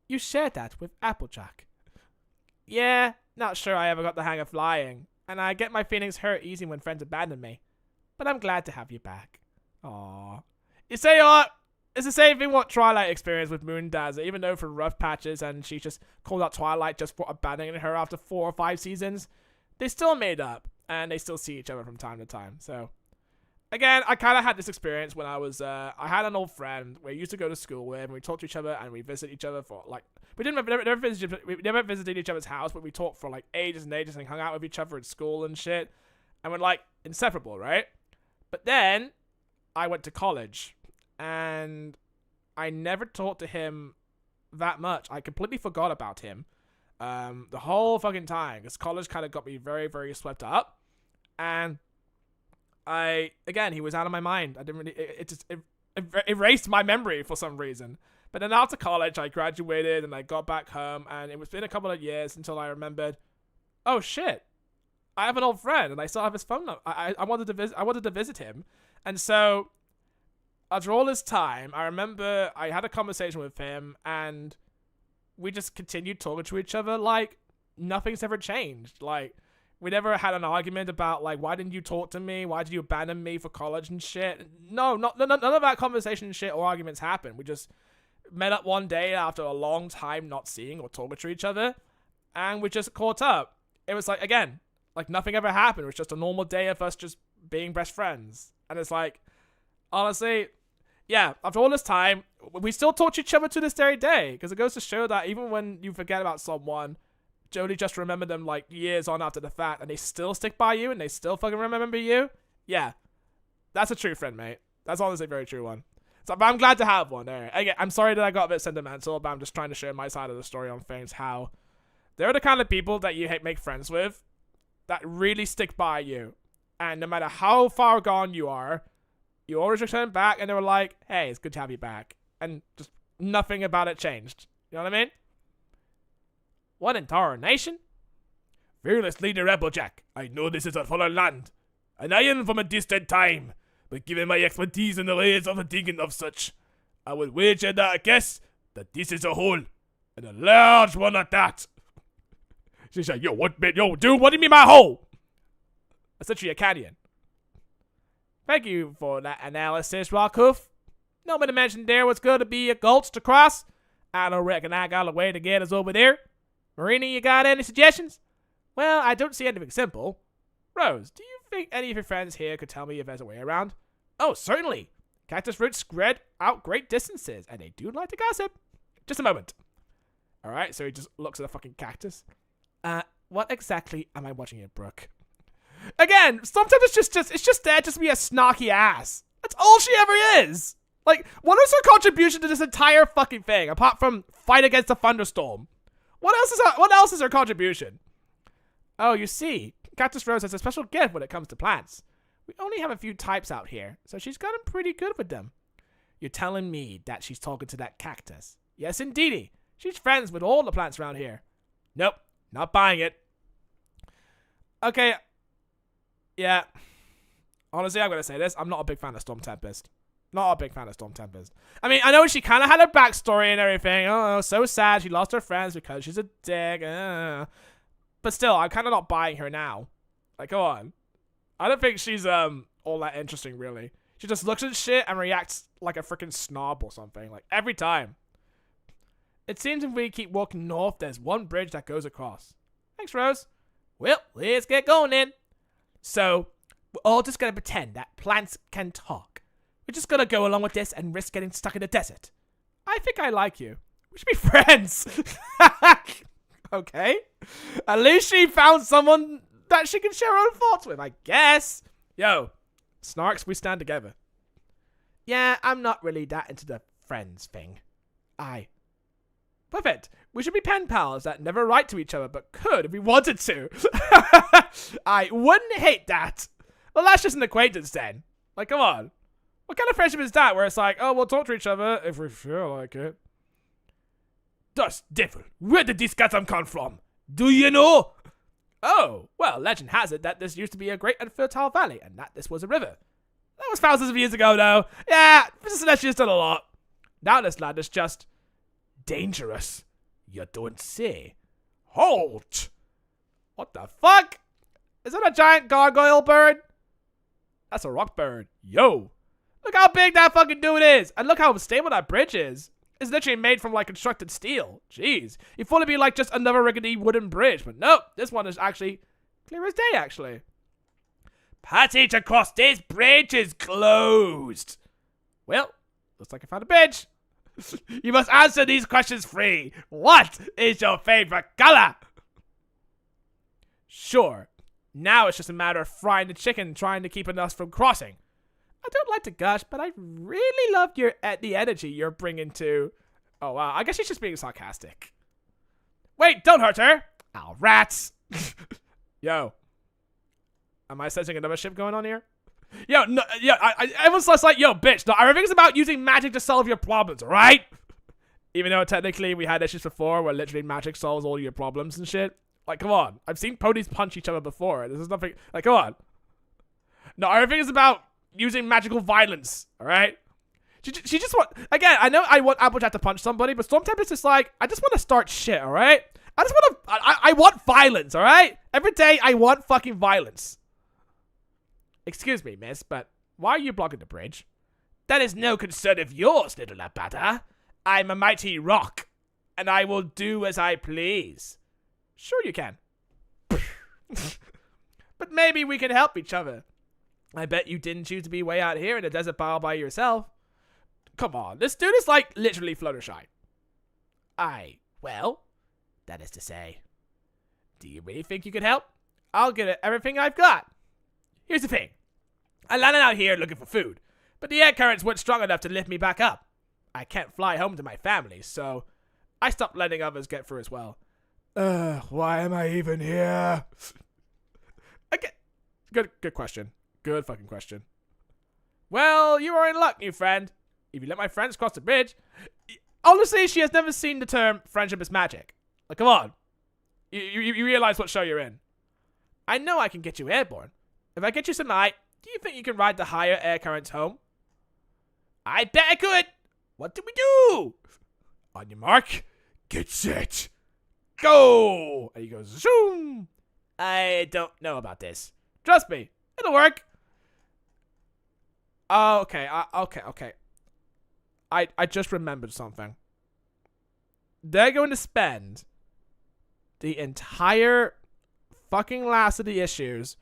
You shared that with Applejack. Yeah, not sure I ever got the hang of flying, and I get my feelings hurt easy when friends abandon me. But I'm glad to have you back. Aww. You say what? It's the same thing what Twilight experienced with Moondazzle, even though for rough patches and she just called out Twilight just for abandoning her after 4 or 5 seasons. They still made up, and they still see each other from time to time, so. Again, I kind of had this experience when I was, I had an old friend we used to go to school with, and we talked to each other, and we visit each other for, like, we never visited each other's house, but we talked for, like, ages and ages, and hung out with each other at school and shit, and we're, like, inseparable, right? But then, I went to college, and I never talked to him that much. I completely forgot about him, the whole fucking time, because college kind of got me very, very swept up, and he was out of my mind. I didn't really, it just erased my memory for some reason. But then after college, I graduated and I got back home, and it was been a couple of years until I remembered, oh shit, I have an old friend and I still have his phone number. I wanted to visit him. And so after all this time, I remember I had a conversation with him, and we just continued talking to each other like nothing's ever changed. Like, we never had an argument about, like, why didn't you talk to me? Why did you abandon me for college and shit? No, none of that conversation and shit or arguments happened. We just met up one day after a long time not seeing or talking to each other, and we just caught up. It was like, again, like nothing ever happened. It was just a normal day of us just being best friends. And it's like, honestly, yeah, after all this time, we still talk to each other to this very day, because it goes to show that even when you forget about someone, Jody just remember them like years on after the fact, and they still stick by you, and they still fucking remember you. Yeah, that's a true friend, mate. That's honestly a very true one. So, but I'm glad to have one. There. Again, I'm sorry that I got a bit sentimental, but I'm just trying to share my side of the story on things. How they're the kind of people that you make friends with, that really stick by you, and no matter how far gone you are, you always return back, and they were like, "Hey, it's good to have you back," and just nothing about it changed. You know what I mean? What in tarnation? Fearless leader Applejack, I know this is a foreign land, and I am from a distant time, but given my expertise in the ways of digging of such, I would wager that I guess that this is a hole, and a large one at that. She's like, yo, what, man? Yo, dude, what do you mean by hole? Essentially a canyon. Thank you for that analysis, Rockhoof. Nobody mentioned there was going to be a gulch to cross. I don't reckon I got a way to get us over there. Marina, you got any suggestions? Well, I don't see anything simple. Rose, do you think any of your friends here could tell me if there's a way around? Oh, certainly. Cactus roots spread out great distances, and they do like to gossip. Just a moment. Alright, so he just looks at the fucking cactus. What exactly am I watching here, Brooke? Again, sometimes it's just there just to be a snarky ass. That's all she ever is. Like, what is her contribution to this entire fucking thing, apart from fight against a thunderstorm? What else is her contribution? Oh, you see, Cactus Rose has a special gift when it comes to plants. We only have a few types out here, so she's gotten pretty good with them. You're telling me that she's talking to that cactus? Yes, indeedy. She's friends with all the plants around here. Nope, not buying it. Okay. Yeah. Honestly, I'm gonna say this. I'm not a big fan of Storm Tempest. Not a big fan of Storm Tempest. I mean, I know she kind of had a backstory and everything. Oh, so sad. She lost her friends because she's a dick. But still, I'm kind of not buying her now. Like, go on. I don't think she's all that interesting, really. She just looks at shit and reacts like a freaking snob or something. Like, every time. It seems if we keep walking north, there's one bridge that goes across. Thanks, Rose. Well, let's get going then. So, we're all just gonna pretend that plants can talk. We're just gonna go along with this and risk getting stuck in the desert. I think I like you. We should be friends. Okay. At least she found someone that she can share her own thoughts with, I guess. Yo, Snarks, we stand together. Yeah, I'm not really that into the friends thing. Perfect. We should be pen pals that never write to each other, but could if we wanted to. I wouldn't hate that. Well, that's just an acquaintance then. Like, come on. What kind of friendship is that where it's like, oh, we'll talk to each other if we feel like it? Dust devil, where did this chasm come from? Do you know? Oh, well, legend has it that this used to be a great and fertile valley, and that this was a river. That was thousands of years ago, though. Yeah, this has done a lot. Now this land is just dangerous. You don't say. Halt! What the fuck? Is that a giant gargoyle bird? That's a rock bird. Yo. Look how big that fucking dude is. And look how stable that bridge is. It's literally made from, like, constructed steel. Jeez. You thought it'd be, like, just another rickety wooden bridge. But nope. This one is actually clear as day, actually. Passage across this bridge is closed. Well, looks like I found a bridge. You must answer these questions free. What is your favorite color? Sure. Now it's just a matter of frying the chicken trying to keep us from crossing. I don't like to gush, but I really love the energy you're bringing to... Oh, wow. I guess she's just being sarcastic. Wait, don't hurt her. Oh, rats. Yo. Am I sensing another ship going on here? Yo, no, yo, everyone's just like, yo, bitch, no, everything's about using magic to solve your problems, right? Even though technically we had issues before where literally magic solves all your problems and shit. Like, come on. I've seen ponies punch each other before. This is nothing, like, come on. No, everything is about using magical violence, alright? She just want, again, I know I want Applejack to punch somebody, but Storm Tempest is like, I just want to start shit, alright? I just want to, I want violence, alright? Every day I want fucking violence. Excuse me, miss, but why are you blocking the bridge? That is no concern of yours, little Abada. I'm a mighty rock, and I will do as I please. Sure you can. But maybe we can help each other. I bet you didn't choose to be way out here in the desert all by yourself. Come on, this dude is like literally Fluttershy. Well, that is to say, do you really think you could help? I'll get it everything I've got. Here's the thing. I landed out here looking for food, but the air currents weren't strong enough to lift me back up. I can't fly home to my family, so I stopped letting others get through as well. Why am I even here? Okay. Good question. Good fucking question. Well, you are in luck, new friend. If you let my friends cross the bridge... Honestly, she has never seen the term friendship is magic. Like, come on. You realize what show you're in. I know I can get you airborne. If I get you some light, do you think you can ride the higher air currents home? I bet I could. What do we do? On your mark, get set. go! And he goes, zoom! I don't know about this. Trust me, it'll work. Oh, okay, okay. I just remembered something. They're going to spend the entire fucking last of the issues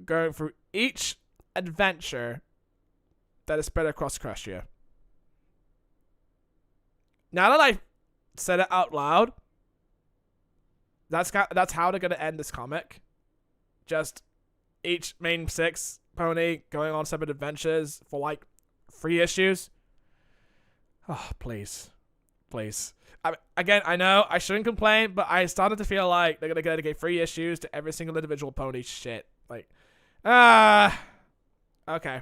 going through each adventure that is spread across Crustia. Now that I said it out loud, that's how they're gonna end this comic. Just each main 6 pony going on separate adventures for like 3 issues. Oh, please. Again, I know I shouldn't complain, but I started to feel like they're gonna dedicate 3 issues to every single individual pony shit. Like, okay.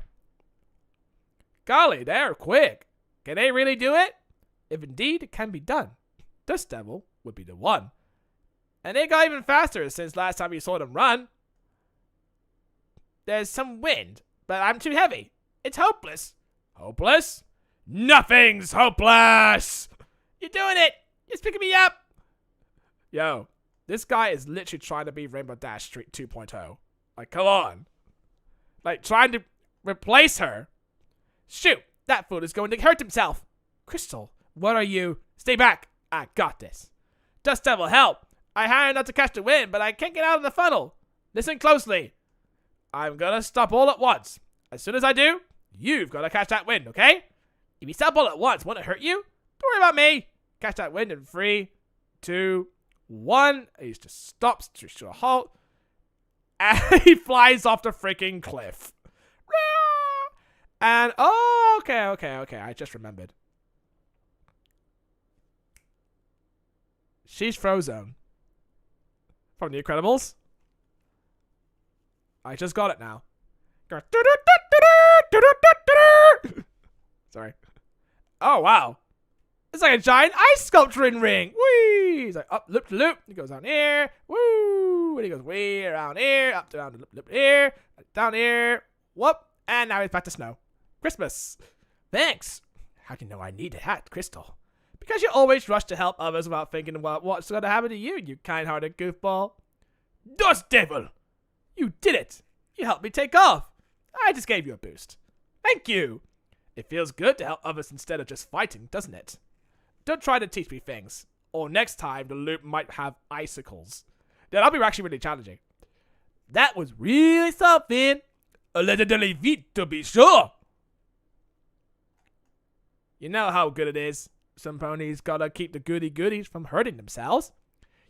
Golly, they're quick. Can they really do it? If indeed it can be done, Dust Devil would be the one. And they got even faster since last time we saw them run. There's some wind, but I'm too heavy. It's hopeless. Hopeless? Nothing's hopeless! You're doing it! You're picking me up! Yo, this guy is literally trying to be Rainbow Dash Street 2.0. Like, come on. Like, trying to replace her. Shoot, that fool is going to hurt himself. Crystal, what are you? Stay back. I got this. Dust Devil, help. I hired not to catch the wind, but I can't get out of the funnel. Listen closely. I'm gonna stop all at once. As soon as I do, you've got to catch that wind, okay? If you stop all at once, won't it hurt you? Don't worry about me. Catch that wind in 3, 2, 1. He just stops to a halt. And he flies off the freaking cliff. And, oh, okay. I just remembered. She's Frozone. From The Incredibles. I just got it now. Sorry. Oh, wow. It's like a giant ice sculpturing ring. Whee! He's like up, loop to loop. He goes down here. Woo! And he goes way around here. Up, down, loop, loop here. Down here. Whoop. And now he's back to snow. Christmas. Thanks. How do you know I need a hat, Crystal? Because you always rush to help others without thinking about what's going to happen to you, you kind-hearted goofball. Dust Devil! You did it! You helped me take off! I just gave you a boost. Thank you! It feels good to help others instead of just fighting, doesn't it? Don't try to teach me things, or next time the loop might have icicles. That'll be actually really challenging. That was really something. A legendary feat to be sure! You know how good it is. Some ponies gotta keep the goody-goodies from hurting themselves.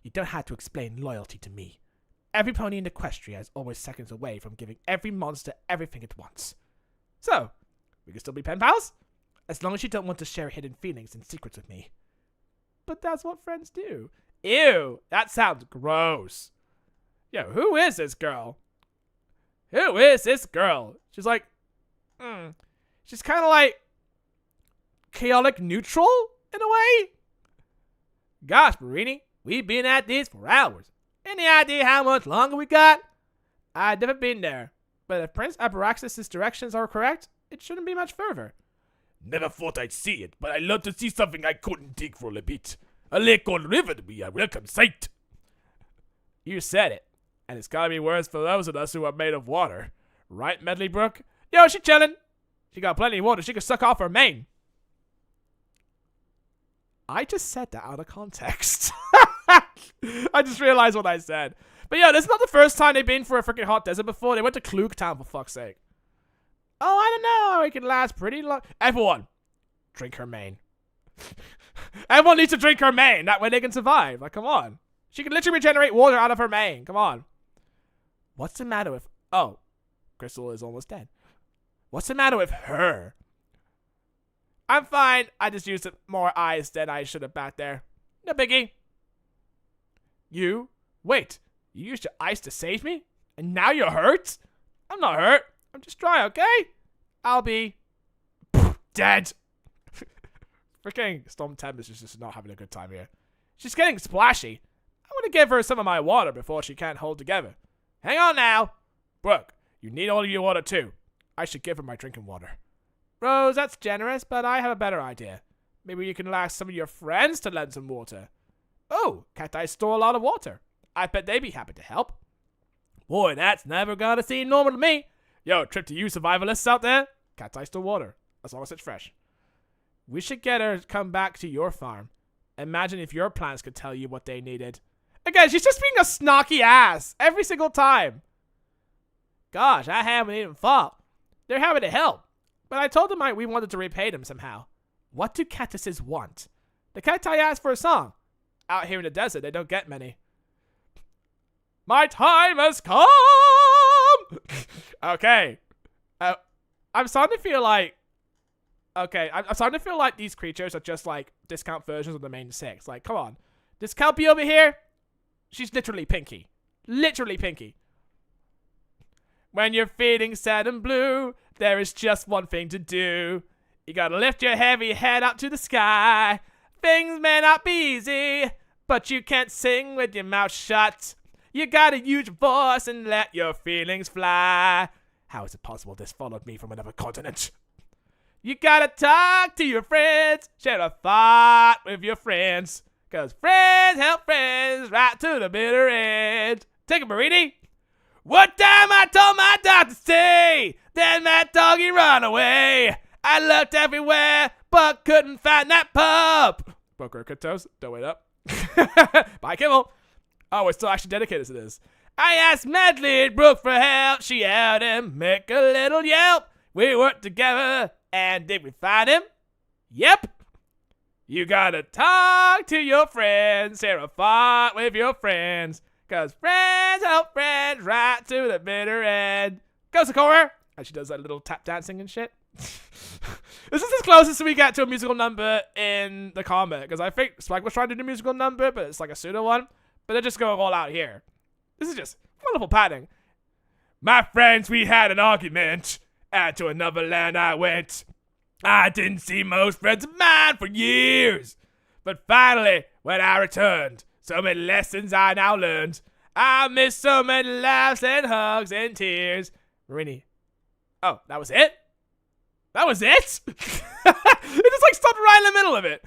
You don't have to explain loyalty to me. Every pony in Equestria is always seconds away from giving every monster everything at once. So, we can still be pen pals? As long as you don't want to share hidden feelings and secrets with me. But that's what friends do. Ew, that sounds gross. Yo, who is this girl? Who is this girl? She's like, she's kind of like chaotic neutral in a way. Gosh, Marini, we've been at this for hours. Any idea how much longer we got? I've never been there, but if Prince Aparaxis' directions are correct, it shouldn't be much further. Never thought I'd see it, but I'd love to see something I couldn't dig for a bit. A lake or river to be a welcome sight. You said it, and it's gotta be worse for those of us who are made of water. Right, Medley Brook? Yo, she chillin'. She got plenty of water. She could suck off her mane. I just said that out of context. I just realized what I said. But yeah, this is not the first time they've been for a freaking hot desert before. They went to Klug Town, for fuck's sake. Oh, I don't know. It can last pretty long. Everyone, drink her mane. Everyone needs to drink her mane. That way they can survive. Like, come on. She can literally regenerate water out of her mane. Come on. What's the matter with... Oh, Crystal is almost dead. What's the matter with her? I'm fine. I just used more eyes than I should have back there. No biggie. You? Wait. You used your ice to save me? And now you're hurt? I'm not hurt. I'm just dry, okay? I'll be... dead. Freaking Storm Tempest is just not having a good time here. She's getting splashy. I'm gonna give her some of my water before she can't hold together. Hang on now. Brooke, you need all of your water too. I should give her my drinking water. Rose, that's generous, but I have a better idea. Maybe you can ask some of your friends to lend some water. Oh, cacti store a lot of water. I bet they'd be happy to help. Boy, that's never gonna seem normal to me. Yo, trip to you survivalists out there. Cacti store water, as long as it's fresh. We should get her to come back to your farm. Imagine if your plants could tell you what they needed. Again, she's just being a snarky ass every single time. Gosh, I haven't even thought. They're happy to help. But I told them we wanted to repay them somehow. What do cactuses want? The cacti asked for a song. Out here in the desert, they don't get many. My time has come! Okay. I'm starting to feel like... Okay, I'm starting to feel like these creatures are just like discount versions of the main six. Like, come on. This Kelpie over here, she's literally Pinky. Literally Pinky. When you're feeling sad and blue, there is just one thing to do. You gotta lift your heavy head up to the sky. Things may not be easy, but you can't sing with your mouth shut. You gotta use your voice and let your feelings fly. How is it possible this followed me from another continent? You gotta talk to your friends, share a thought with your friends. Cause friends help friends right to the bitter end. Take it, Marini. One time I told my dog to stay, then that doggy run away. I looked everywhere, but couldn't find that pup. Broker Toast, don't wait up. Bye, Kimmel. Oh, we're still actually dedicated to this. I asked Medley Brooke for help. She yelled him, make a little yelp. We worked together, and did we find him? Yep. You gotta talk to your friends, share a thought with your friends. Cause friends help friends right to the bitter end. Go, Sakura! And she does that little tap dancing and shit. This is as close as we get to a musical number in the comic. Because I think Spike was trying to do a musical number, but it's like a pseudo one. But they're just going all out here. This is just wonderful padding. My friends, we had an argument. And to another land I went. I didn't see most friends of mine for years. But finally, when I returned, so many lessons I now learned. I miss so many laughs and hugs and tears. Marini. Oh, that was it? That was it? It just like stopped right in the middle of it.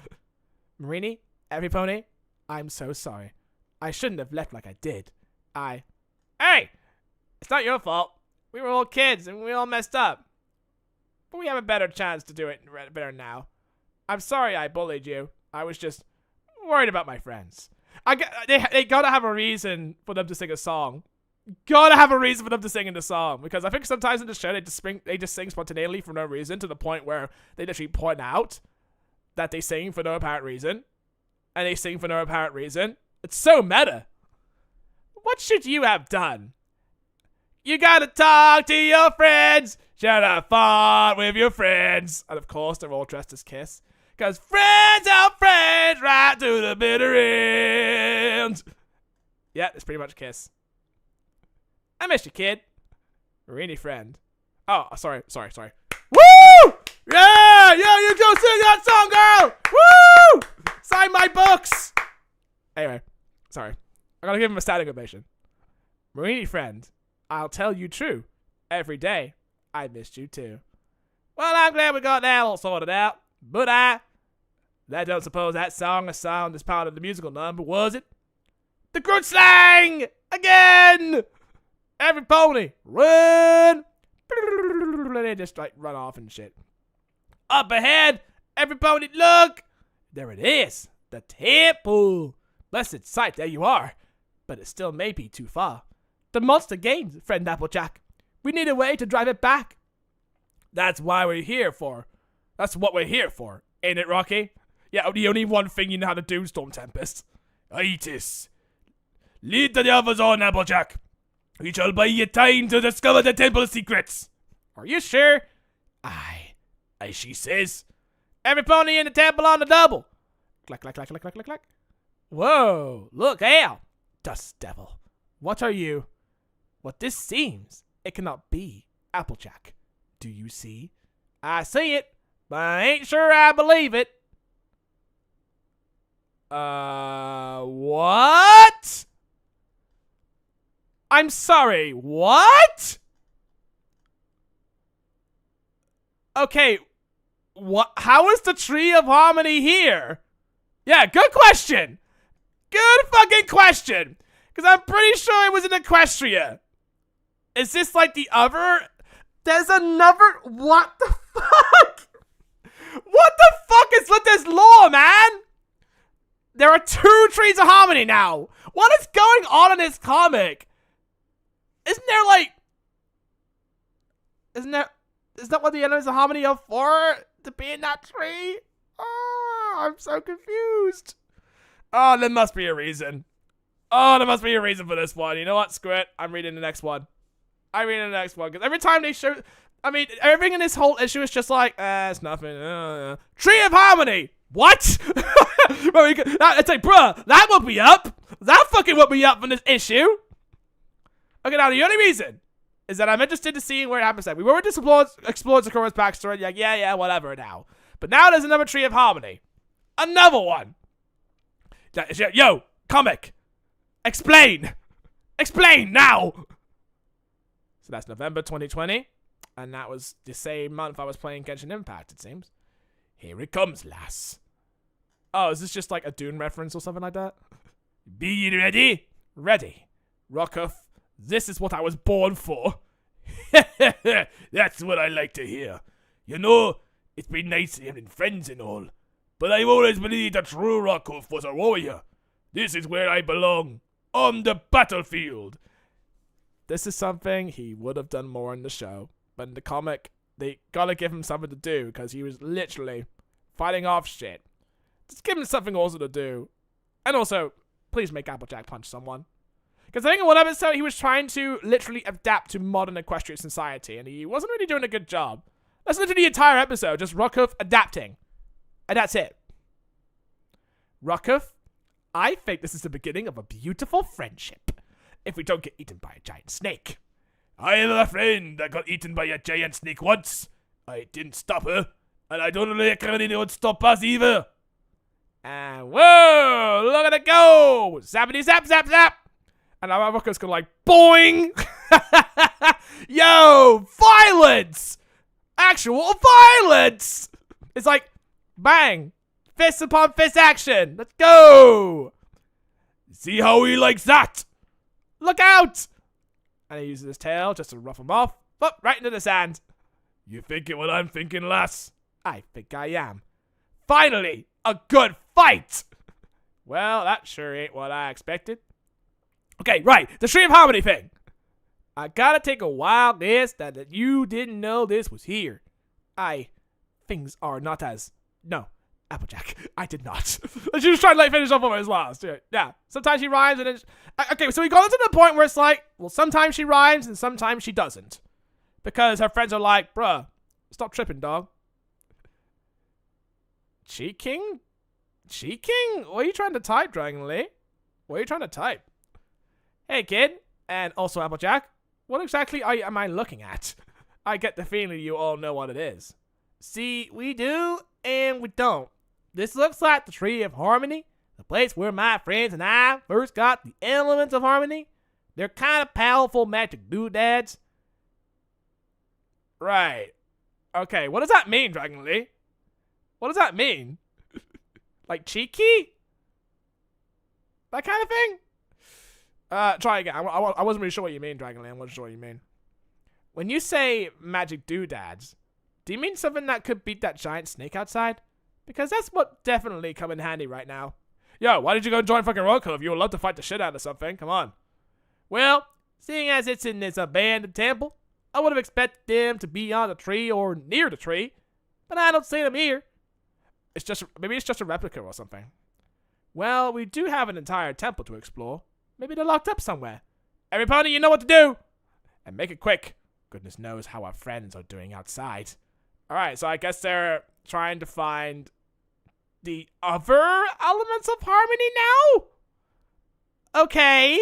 Marini, every pony, I'm so sorry. I shouldn't have left like I did. Hey! It's not your fault. We were all kids and we all messed up. But we have a better chance to do it better now. I'm sorry I bullied you. I was just worried about my friends. They gotta have a reason for them to sing a song. Gotta have a reason for them to sing in the song. Because I think sometimes in the show they just sing spontaneously for no reason, to the point where they literally point out that they sing for no apparent reason. And they sing for no apparent reason. It's so meta. What should you have done? You gotta talk to your friends. Share a thought with your friends. And of course, they're all dressed as Kiss. Cause friends help friends right to the bitter end. Yeah, it's pretty much Kiss. I miss you, kid. Marini friend. Oh, sorry. Woo! Yeah, you go sing that song, girl! Woo! Sign my books! Anyway, sorry. I gotta give him a standing ovation. Marini friend, I'll tell you true. Every day, I missed you too. Well, I'm glad we got that all sorted out. But I don't suppose that song is part of the musical number, was it? The Groot slang! Again! Every pony, run! They just like run off and shit. Up ahead, every pony, look! There it is, the temple. Blessed sight, there you are. But it still may be too far. The monster gains, friend Applejack. We need a way to drive it back. That's what we're here for, ain't it, Rocky? Yeah, the only one thing you know how to do, Storm Tempest. Itis. Lead the others on, Applejack. We shall buy you time to discover the temple secrets. Are you sure? Aye, she says. Every pony in the temple on the double. Clack, clack, clack, clack, clack, clack, clack. Whoa, look out. Dust devil. What are you? What this seems, it cannot be. Applejack, do you see? I see it, but I ain't sure I believe it. What? I'm sorry, what? Okay, what? How is the Tree of Harmony here? Yeah, good question. good fucking question. Because I'm pretty sure it was in Equestria. Is this like the other? There's another. What the fuck? What the fuck is with this lore, man? There are 2 trees of harmony now. What is going on in this comic? Isn't there like... Is that what the elements of harmony are for? To be in that tree? Oh, I'm so confused. Oh, there must be a reason. Oh, there must be a reason for this one. You know what? Screw it. I'm reading the next one. Because every time they show... I mean, everything in this whole issue is just like, it's nothing. Tree of Harmony! What? It's like, bruh, that woke me up. That fucking woke me up from this issue. Okay, now the only reason is that I'm interested to see where it happens next. We were to explore Sakura's backstory. Like, yeah, whatever now. But now there's another Tree of Harmony. Another one. Yo, comic. Explain. Explain now. So that's November 2020. And that was the same month I was playing Genshin Impact, it seems. Here it comes, lass. Oh, is this just like a Dune reference or something like that? Be you ready? Ready. Rockhuff, this is what I was born for. That's what I like to hear. You know, it's been nice having friends and all, but I've always believed that true Rockhuff was a warrior. This is where I belong. On the battlefield. This is something he would have done more in the show. But in the comic, they gotta give him something to do because he was literally fighting off shit. Just give him something also to do. And also, please make Applejack punch someone. Because I think in one episode, he was trying to literally adapt to modern equestrian society, and he wasn't really doing a good job. That's literally the entire episode, just Rockhuff adapting. And that's it. Rockhuff, I think this is the beginning of a beautiful friendship. If we don't get eaten by a giant snake. I have a friend that got eaten by a giant snake once. I didn't stop her, and I don't reckon anyone stop us either. And whoa, look at it go! Zappity zap zap zap! And our Rockhuff's gonna like, boing! Yo, violence! Actual violence! It's like, bang! Fist upon fist action! Let's go! See how he likes that? Look out! And he uses his tail just to rough him off. But right into the sand. You thinking what I'm thinking, lass? I think I am. Finally, a good fight! Well, that sure ain't what I expected. Okay, right. The Tree of Harmony thing. I gotta take a wild guess that you didn't know this was here. Things are not as... No. Applejack. I did not. She was trying to like finish off on his last. Yeah. Sometimes she rhymes and then... Okay, so we got to the point where it's like, well, sometimes she rhymes and sometimes she doesn't. Because her friends are like, bruh, stop tripping, dog. Cheat King? Cheat King? What are you trying to type, Dragon Lee? What are you trying to type? Hey, kid. And also Applejack. What exactly am I looking at? I get the feeling you all know what it is. See, we do and we don't. This looks like the Tree of Harmony, the place where my friends and I first got the elements of harmony. They're kind of powerful magic doodads. Right. Okay, what does that mean, Dragon Lee? What does that mean? Like cheeky? That kind of thing? Try again. I wasn't really sure what you mean, Dragon Lee. I wasn't sure what you mean. When you say magic doodads, do you mean something that could beat that giant snake outside? Because that's what definitely come in handy right now. Yo, why did you go and join fucking Rockhuff? You would love to fight the shit out of something. Come on. Well, seeing as it's in this abandoned temple, I would have expected them to be on the tree or near the tree, but I don't see them here. Maybe it's just a replica or something. Well, we do have an entire temple to explore. Maybe they're locked up somewhere. Everybody, you know what to do! And make it quick. Goodness knows how our friends are doing outside. Alright, so I guess they're trying to find the other elements of harmony now? Okay.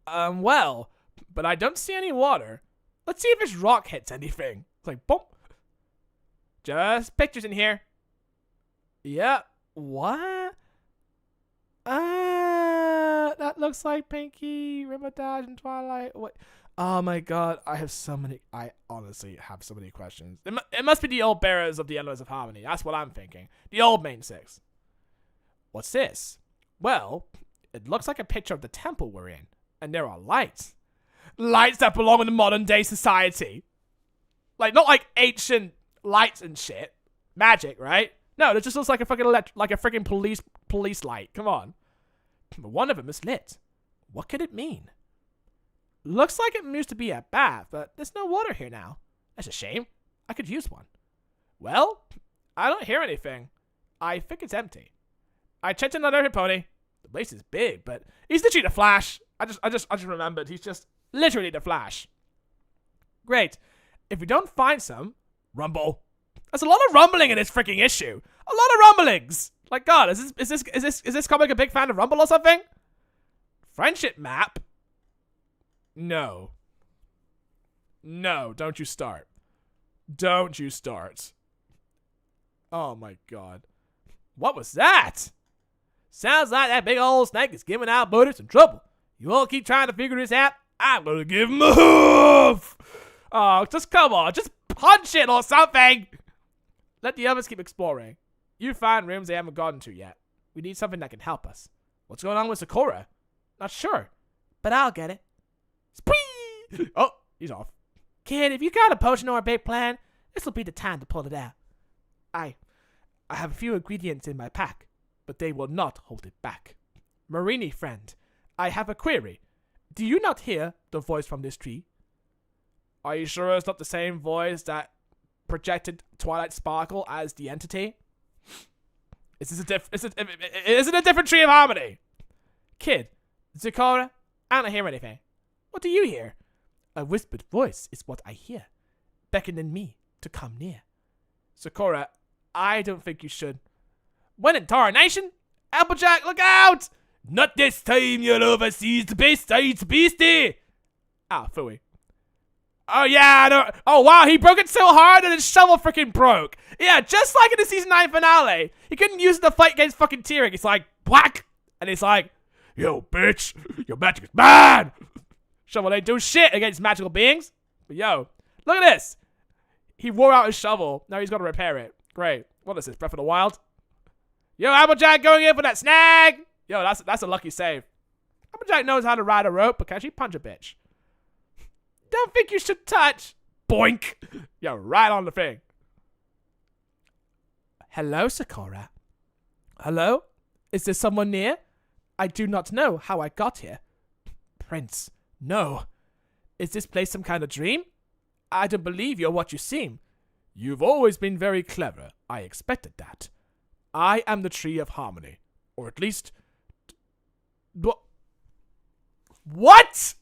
Well, but I don't see any water. Let's see if this rock hits anything. It's like, boom. Just pictures in here. Yeah. What? That looks like Pinky, Rimadage, and Twilight. What? Oh my god, I honestly have so many questions. It must be the old bearers of the Elements of Harmony. That's what I'm thinking. The old main six. What's this? Well, it looks like a picture of the temple we're in, and there are lights. Lights that belong in the modern day society. Like, not like ancient lights and shit. Magic, right? No, it just looks like a fucking like a freaking police light. Come on. But one of them is lit. What could it mean? Looks like it used to be a bath, but there's no water here now. That's a shame. I could use one. Well, I don't hear anything. I think it's empty. I checked another pony. The place is big, but he's literally the Flash. I just remembered. He's just literally the Flash. Great. If we don't find some, rumble. There's a lot of rumbling in this freaking issue. A lot of rumblings. Like, God, is this comic a big fan of Rumble or something? Friendship map? No. No, don't you start. Don't you start. Oh my God. What was that? Sounds like that big old snake is giving our buddy some trouble. You all keep trying to figure this out, I'm gonna give him a hoof. Oh, just come on. Just punch it or something. Let the others keep exploring. You find rooms they haven't gotten to yet. We need something that can help us. What's going on with Sakura? Not sure, but I'll get it. Spree! Oh, he's off. Kid, if you got a potion or a big plan, this will be the time to pull it out. I have a few ingredients in my pack, but they will not hold it back. Marini friend, I have a query. Do you not hear the voice from this tree? Are you sure it's not the same voice that projected Twilight Sparkle as the entity? Is it a different tree of harmony? Kid, Sakura, I don't hear anything. What do you hear? A whispered voice is what I hear, beckoning me to come near. Sakura, I don't think you should. When in Tarnation? Applejack, look out! Not this time, you'll oversee the best beastie! Ah, phooey. Oh yeah, I don't. Oh wow, he broke it so hard that his shovel freaking broke. Yeah, just like in the season 9 finale. He couldn't use it to fight against fucking Tyrion. He's like, whack! And he's like, yo, bitch, your magic is bad! Shovel ain't do shit against magical beings. But yo, look at this. He wore out his shovel. Now he's got to repair it. Great. What is this, Breath of the Wild? Yo, Applejack going in for that snag! Yo, that's a lucky save. Applejack knows how to ride a rope, but can she punch a bitch? Don't think you should touch. Boink. Yo, right on the thing. Hello, Sakura. Hello? Is there someone near? I do not know how I got here. Prince, no. Is this place some kind of dream? I don't believe you're what you seem. You've always been very clever. I expected that. I am the Tree of Harmony. Or at least... What?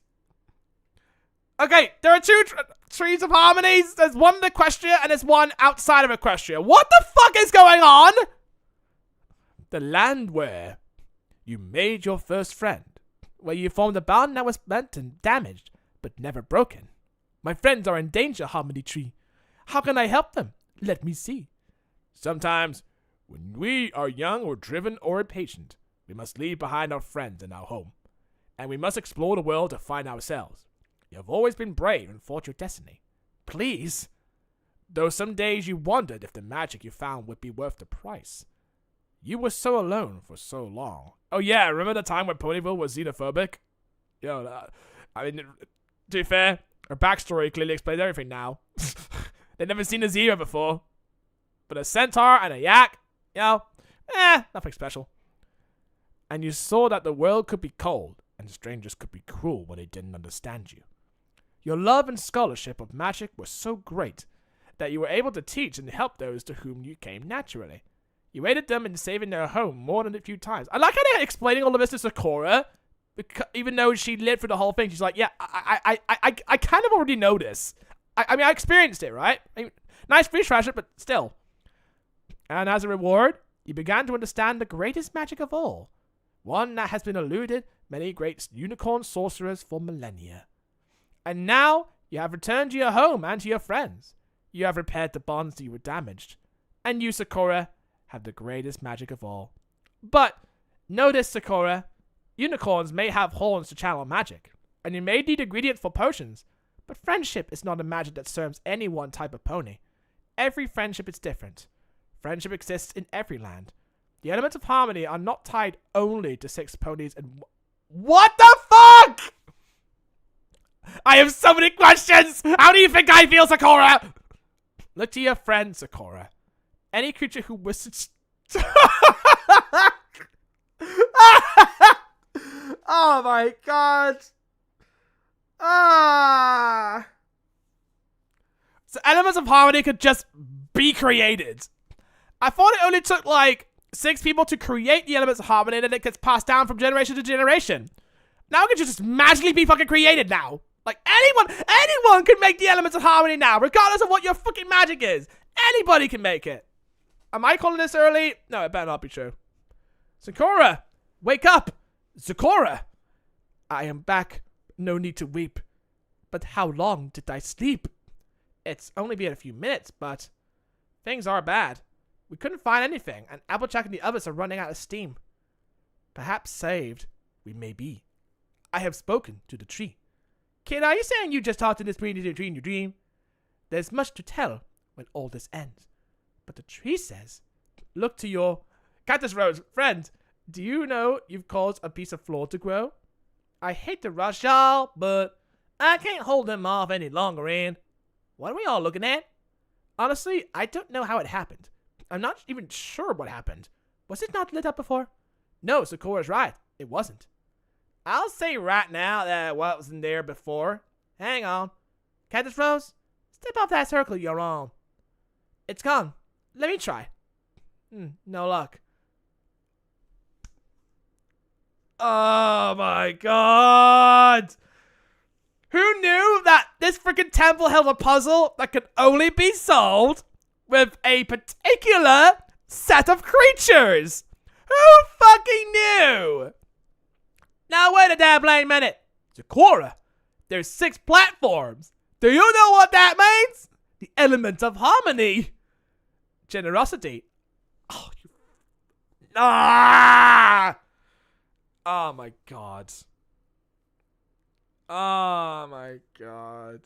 Okay, there are two trees of harmonies. There's one in Equestria and there's one outside of Equestria. What the fuck is going on? The land where you made your first friend. Where you formed a bond that was bent and damaged, but never broken. My friends are in danger, Harmony Tree. How can I help them? Let me see. Sometimes, when we are young or driven or impatient, we must leave behind our friends and our home. And we must explore the world to find ourselves. You have always been brave and fought your destiny. Please. Though some days you wondered if the magic you found would be worth the price. You were so alone for so long. Oh yeah, remember the time when Ponyville was xenophobic? Yo, I mean, to be fair, her backstory clearly explains everything now. They'd never seen a zebra before. But a centaur and a yak, you know, nothing special. And you saw that the world could be cold, and strangers could be cruel when they didn't understand you. Your love and scholarship of magic was so great that you were able to teach and help those to whom you came naturally. You aided them in saving their home more than a few times. I like how they're explaining all of this to Sakura, because even though she lived through the whole thing. She's like, yeah, I kind of already know this. I mean, I experienced it, right? I mean, nice free treasure, but still. And as a reward, you began to understand the greatest magic of all. One that has been eluded many great unicorn sorcerers for millennia. And now, you have returned to your home and to your friends. You have repaired the bonds that you were damaged. And you, Sakura, have the greatest magic of all. But, notice, Sakura, unicorns may have horns to channel magic, and you may need ingredients for potions, but friendship is not a magic that serves any one type of pony. Every friendship is different. Friendship exists in every land. The elements of harmony are not tied only to 6 ponies and... What the fuck?! I have so many questions! How do you think I feel, Sakura? Look to your friend, Sakura. Any creature who wishes... Oh my god. Ah. So elements of harmony could just be created. I thought it only took like 6 people to create the elements of harmony and then it gets passed down from generation to generation. Now it can just magically be fucking created now. Like anyone can make the elements of harmony now, regardless of what your fucking magic is. Anybody can make it. Am I calling this early? No, it better not be true. Sakura, wake up. Sakura, I am back. No need to weep. But how long did I sleep? It's only been a few minutes, but things are bad. We couldn't find anything, and Applejack and the others are running out of steam. Perhaps saved we may be. I have spoken to the tree. Kid, are you saying you just talked to this tree in your dream? There's much to tell when all this ends. But the tree says, look to your... Cactus Rose, friend, do you know you've caused a piece of floor to grow? I hate to rush y'all, but I can't hold them off any longer, and... What are we all looking at? Honestly, I don't know how it happened. I'm not even sure what happened. Was it not lit up before? No, Sakura's right. It wasn't. I'll say right now that it wasn't there before. Hang on. Cactus Rose, step off that circle you're on. It's gone. Let me try. No luck. Oh my god! Who knew that this freaking temple held a puzzle that could only be solved with a particular set of creatures? Who fucking knew? Now wait a damn blame minute. Sakura, there's 6 platforms. Do you know what that means? The element of harmony. Generosity. Oh, you... Ah! Oh my god. Oh my god.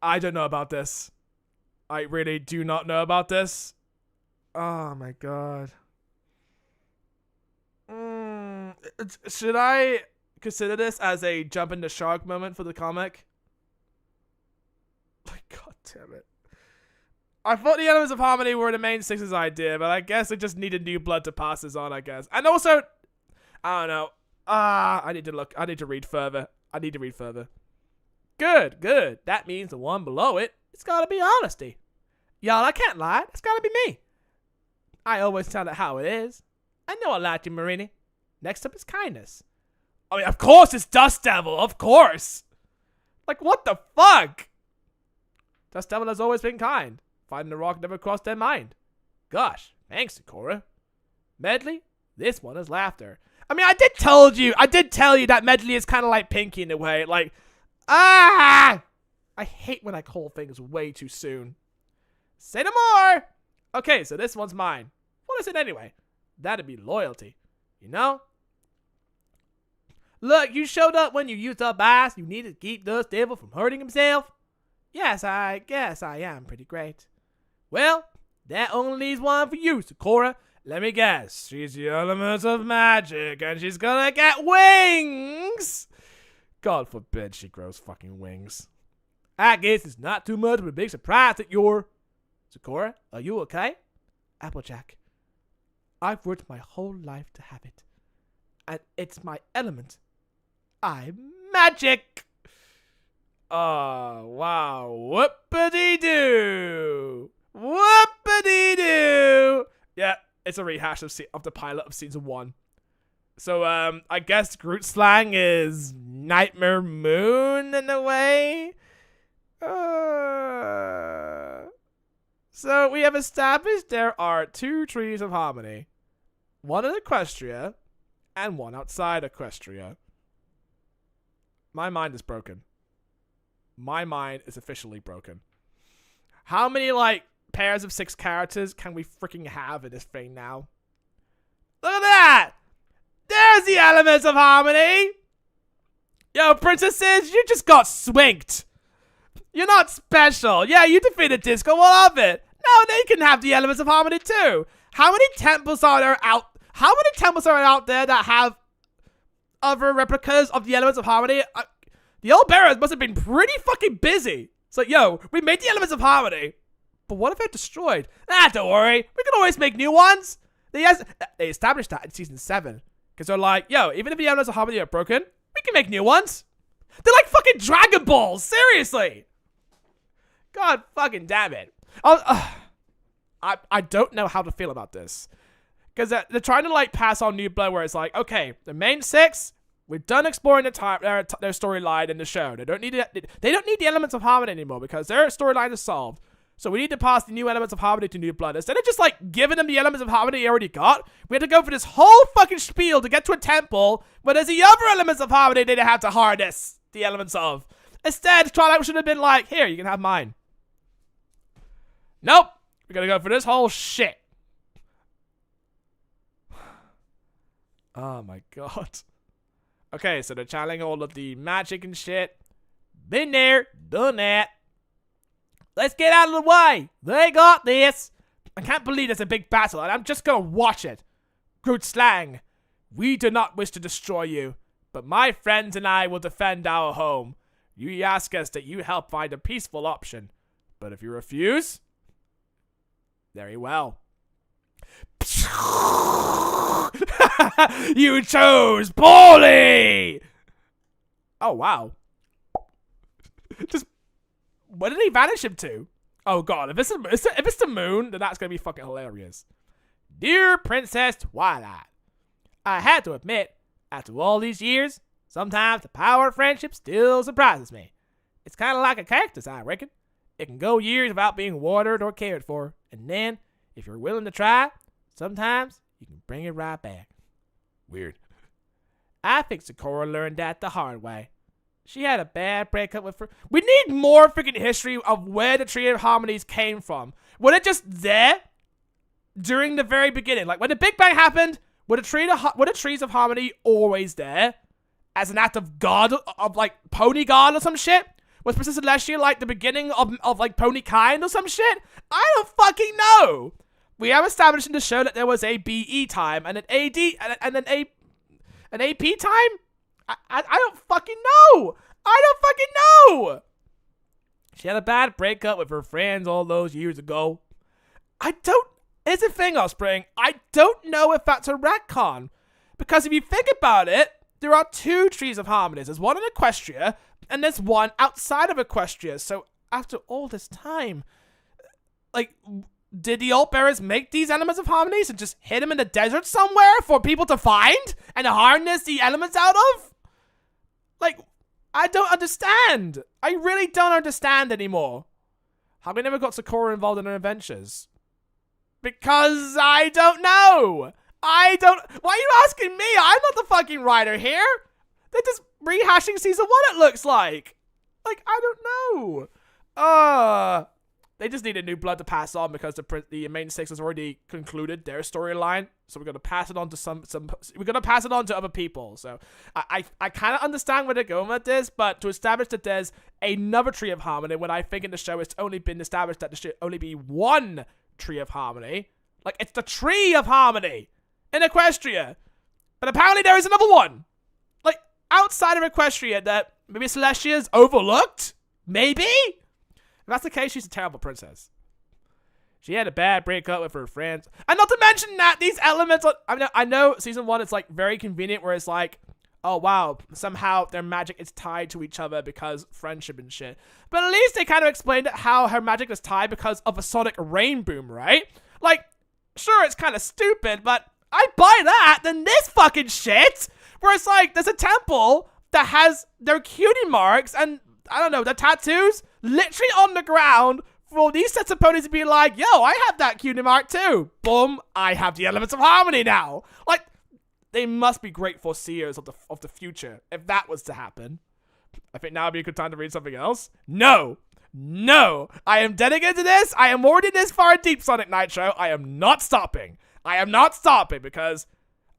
I don't know about this. I really do not know about this. Oh my god. Should I consider this as a jump in the shark moment for the comic? God damn it. I thought the elements of harmony were the main 6's idea, but I guess it just needed new blood to pass this on, I guess. And also, I don't know. I need to look. I need to read further. Good. That means the one below it, it's gotta be honesty. Y'all, I can't lie. It's gotta be me. I always tell it how it is. I know I lied to you, Marini. Next up is kindness. I mean, of course it's Dust Devil. Of course. Like, what the fuck? Dust Devil has always been kind. Finding the rock never crossed their mind. Gosh, thanks, Sakura. Medley, this one is laughter. I mean, I did tell you that Medley is kind of like Pinky in a way. Like, I hate when I call things way too soon. Say no more. Okay, so this one's mine. What is it anyway? That'd be loyalty. You know? Look, you showed up when you used up ice. You needed to keep Dust Devil from hurting himself. Yes, I guess I am pretty great. Well, that only leaves one for you, Sakura. Let me guess. She's the element of magic, and she's gonna get wings! God forbid she grows fucking wings. I guess it's not too much of a big surprise that you're... Sakura, are you okay? Applejack, I've worked my whole life to have it. And it's my element. I'm magic! Oh, wow. Whoopity-doo! Whoopity-doo! Yeah, it's a rehash of the pilot of season 1. So, I guess Groot slang is Nightmare Moon in a way? So, we have established there are 2 trees of harmony. One in Equestria, and one outside Equestria. My mind is broken. My mind is officially broken. How many, like, pairs of 6 characters can we freaking have in this thing now? Look at that! There's the elements of harmony! Yo, princesses, you just got swinked. You're not special. Yeah, you defeated Disco. What of it? No, they can have the elements of harmony too. How many temples are there out? How many temples are out there that have other replicas of the elements of harmony? The old bearers must have been pretty fucking busy. It's like, yo, we made the elements of harmony, but what if they're destroyed? Don't worry. We can always make new ones. They established that in season 7 because they're like, yo, even if the elements of harmony are broken, we can make new ones. They're like fucking Dragon Balls. Seriously. God fucking damn it. I don't know how to feel about this. Because they're trying to like pass on new blood where it's like, okay, the main 6, we're done exploring their storyline in the show. They don't need the elements of harmony anymore because their storyline is solved. So we need to pass the new elements of harmony to new blood. Instead of just like giving them the elements of harmony they already got, we had to go for this whole fucking spiel to get to a temple where there's the other elements of harmony they have to harness the elements of. Instead, Twilight should have been like, here, you can have mine. Nope. We're gonna go for this whole shit. Oh my god. Okay, so they're channeling all of the magic and shit. Been there, done that. Let's get out of the way. They got this. I can't believe there's a big battle, and I'm just gonna watch it. Groot slang. We do not wish to destroy you, but my friends and I will defend our home. You ask us that you help find a peaceful option, but if you refuse, very well. You chose poorly! Oh, wow. Just, where did he vanish him to? Oh, God. If it's the moon, then that's going to be fucking hilarious. Dear Princess Twilight, I had to admit, after all these years, sometimes the power of friendship still surprises me. It's kind of like a cactus, I reckon. It can go years without being watered or cared for, and then, if you're willing to try, sometimes you can bring it right back. Weird. I think Sakura learned that the hard way. She had a bad breakup with her. We need more freaking history of where the Tree of Harmonies came from. Was it just there during the very beginning? Like when the Big Bang happened, were the Trees of Harmony always there? As an act of God, of like Pony God or some shit? Was Princess Celestia like the beginning of like Pony Kind or some shit? I don't fucking know. We have established in the show that there was a BE time and an AD and an AP time. I don't fucking know. I don't fucking know. She had a bad breakup with her friends all those years ago. Here's the thing, Offspring. I don't know if that's a retcon. Because if you think about it, there are 2 Trees of Harmonies. There's one in Equestria, and there's one outside of Equestria. So after all this time, like, did the Alt Bearers make these elements of harmonies and just hit them in the desert somewhere for people to find and harness the elements out of? Like, I don't understand. I really don't understand anymore. How they never got Sakura involved in her adventures? Because I don't know. Why are you asking me? I'm not the fucking writer here. They're just rehashing season 1, it looks like. Like, I don't know. They just need a new blood to pass on because the main 6 has already concluded their storyline. So we're gonna pass it on to we're gonna pass it on to other people. So I kind of understand where they're going with this, but to establish that there's another Tree of Harmony, when I think in the show it's only been established that there should only be one Tree of Harmony. Like, it's the Tree of Harmony in Equestria, but apparently there is another one, like outside of Equestria, that maybe Celestia's overlooked. Maybe. If that's the case, she's a terrible princess. She had a bad breakup with her friends. And not to mention that these elements, I know season 1, it's like very convenient where it's like, oh wow, somehow their magic is tied to each other because friendship and shit. But at least they kind of explained how her magic is tied because of a sonic rain boom, right? Like, sure, it's kind of stupid, but I buy that than this fucking shit where it's like, there's a temple that has their cutie marks and, I don't know, the tattoos literally on the ground for these sets of ponies to be like, yo, I have that cutie mark too. Boom, I have the elements of harmony now. Like, they must be great foreseers of the future if that was to happen. I think now would be a good time to read something else. No, I am dedicated to this. I am already this far deep, Sonic Nitro. I am not stopping. I am not stopping because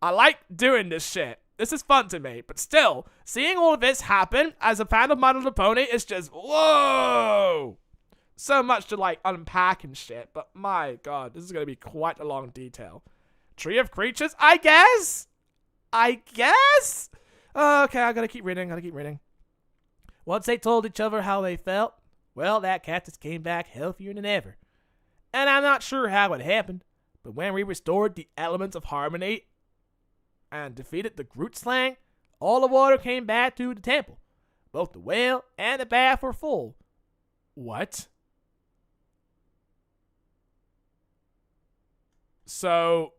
I like doing this shit. This is fun to me, but still, seeing all of this happen as a fan of My Little Pony is just, whoa! So much to, like, unpack and shit, but my god, this is going to be quite a long detail. Tree of Creatures, I guess? Okay, I gotta keep reading. Once they told each other how they felt, well, that cactus came back healthier than ever. And I'm not sure how it happened, but when we restored the elements of harmony and defeated the Groot Slang, all the water came back to the temple. Both the well and the bath were full. What? So,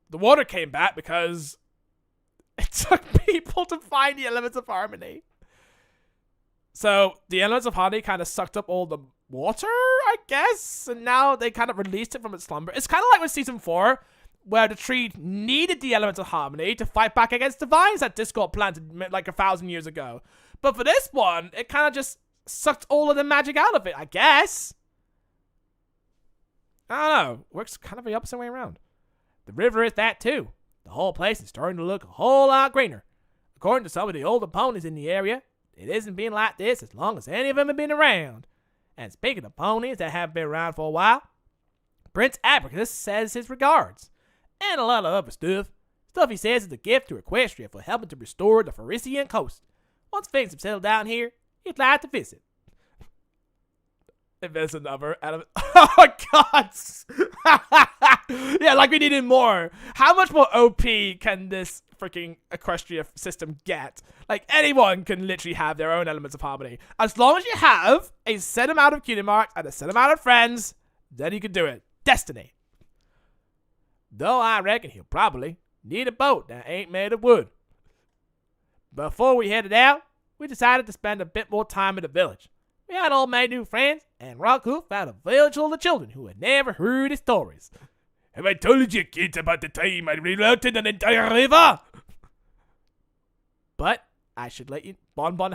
the water came back because it took people to find the elements of harmony. So, the elements of harmony kind of sucked up all the water, I guess, and now they kind of released it from its slumber. It's kind of like with Season 4, where the tree needed the elements of harmony to fight back against the vines that Discord planted like 1,000 years ago. But for this one, it kind of just sucked all of the magic out of it, I guess. I don't know. Works kind of the opposite way around. The river is that too. The whole place is starting to look a whole lot greener. According to some of the older ponies in the area, it isn't been like this as long as any of them have been around. And speaking of ponies that have been around for a while, Prince Abracus says his regards. And a lot of other stuff. Stuff he says is a gift to Equestria for helping to restore the Farisian coast. Once things have settled down here, he'd like to visit. If there's another element. Oh my god! Yeah, like we needed more. How much more OP can this freaking Equestria system get? Like, anyone can literally have their own elements of harmony. As long as you have a set amount of cutie marks and a set amount of friends, then you can do it. Destiny. Though I reckon he'll probably need a boat that ain't made of wood. Before we headed out, we decided to spend a bit more time in the village. We had all made new friends, and Rockhoof found a village full of children who had never heard his stories. Have I told you kids about the time I rerouted an entire river? But I should let you... Lyra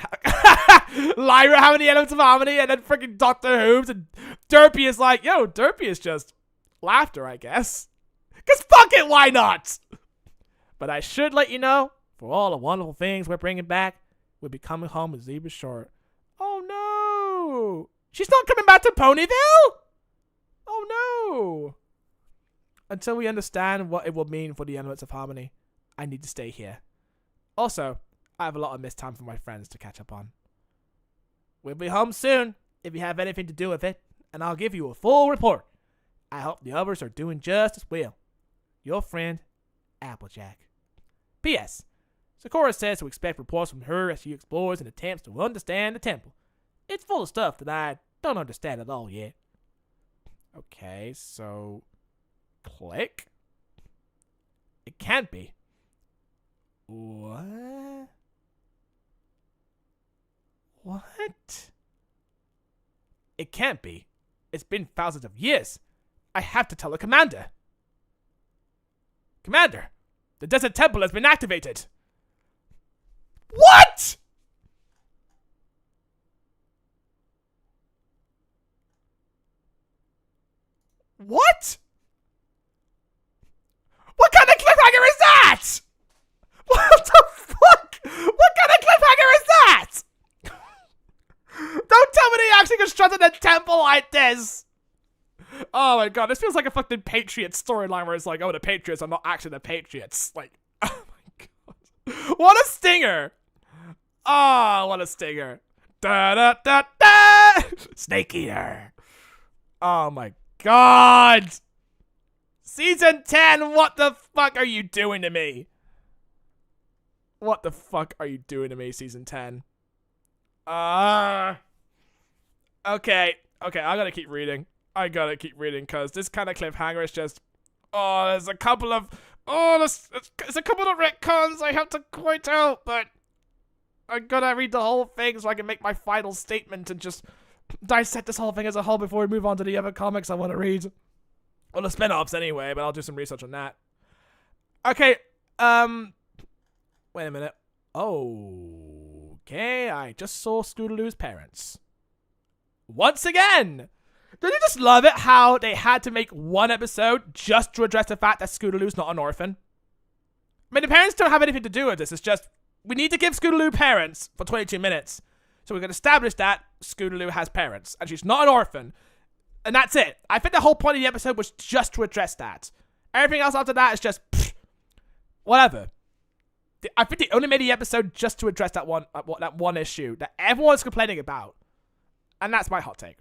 having the elements of harmony, and then freaking Dr. Holmes, and Derpy is like, yo, Derpy is just laughter, I guess. Because fuck it, why not? But I should let you know, for all the wonderful things we're bringing back, we'll be coming home with Zebra Short. Oh no! She's not coming back to Ponyville? Oh no! Until we understand what it will mean for the elements of harmony, I need to stay here. Also, I have a lot of missed time for my friends to catch up on. We'll be home soon, if you have anything to do with it, and I'll give you a full report. I hope the others are doing just as well. Your friend, Applejack. P.S. Sakura says to expect reports from her as she explores and attempts to understand the temple. It's full of stuff that I don't understand at all yet. Okay, so... click? It can't be. What? What? It can't be. It's been thousands of years. I have to tell the commander. Commander, the desert temple has been activated. What? What? What kind of cliffhanger is that? What the fuck? What kind of cliffhanger is that? Don't tell me they actually constructed a temple like this. Oh my god, this feels like a fucking Patriots storyline where it's like, oh, the Patriots are not actually the Patriots. Like, oh my god. What a stinger. Oh, what a stinger. Da da da da. Snake Eater. Oh my god. Season 10, what the fuck are you doing to me? What the fuck are you doing to me, Season 10? Okay, I gotta keep reading. Because this kind of cliffhanger is just... Oh, there's a couple of... Oh, there's a couple of retcons I have to point out, but... I gotta read the whole thing so I can make my final statement and just dissect this whole thing as a whole before we move on to the other comics I want to read. Well, the spin-offs anyway, but I'll do some research on that. Okay, wait a minute. Okay, I just saw Scootaloo's parents. Once again! Don't you just love it how they had to make one episode just to address the fact that Scootaloo's not an orphan? I mean, the parents don't have anything to do with this. It's just, we need to give Scootaloo parents for 22 minutes. So we can establish that Scootaloo has parents, and she's not an orphan. And that's it. I think the whole point of the episode was just to address that. Everything else after that is just, whatever. I think they only made the episode just to address that one issue that everyone's complaining about. And that's my hot take.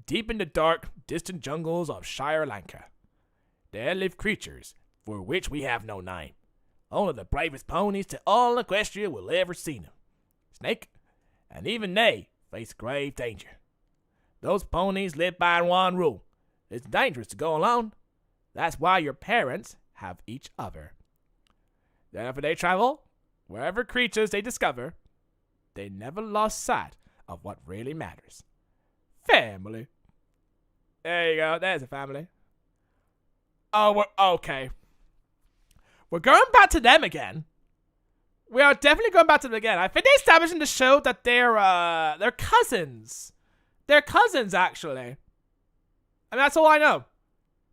Deep in the dark, distant jungles of Sri Lanka, there live creatures for which we have no name. Only the bravest ponies to all Equestria will ever see them. Snake, and even they face grave danger. Those ponies live by one rule. It's dangerous to go alone. That's why your parents have each other. Wherever they travel, wherever creatures they discover, they never lost sight of what really matters. Family. There you go. There's a family. Oh, okay. We're going back to them again. We are definitely going back to them again. I think they established in the show that they're cousins. They're cousins, actually. And that's all I know.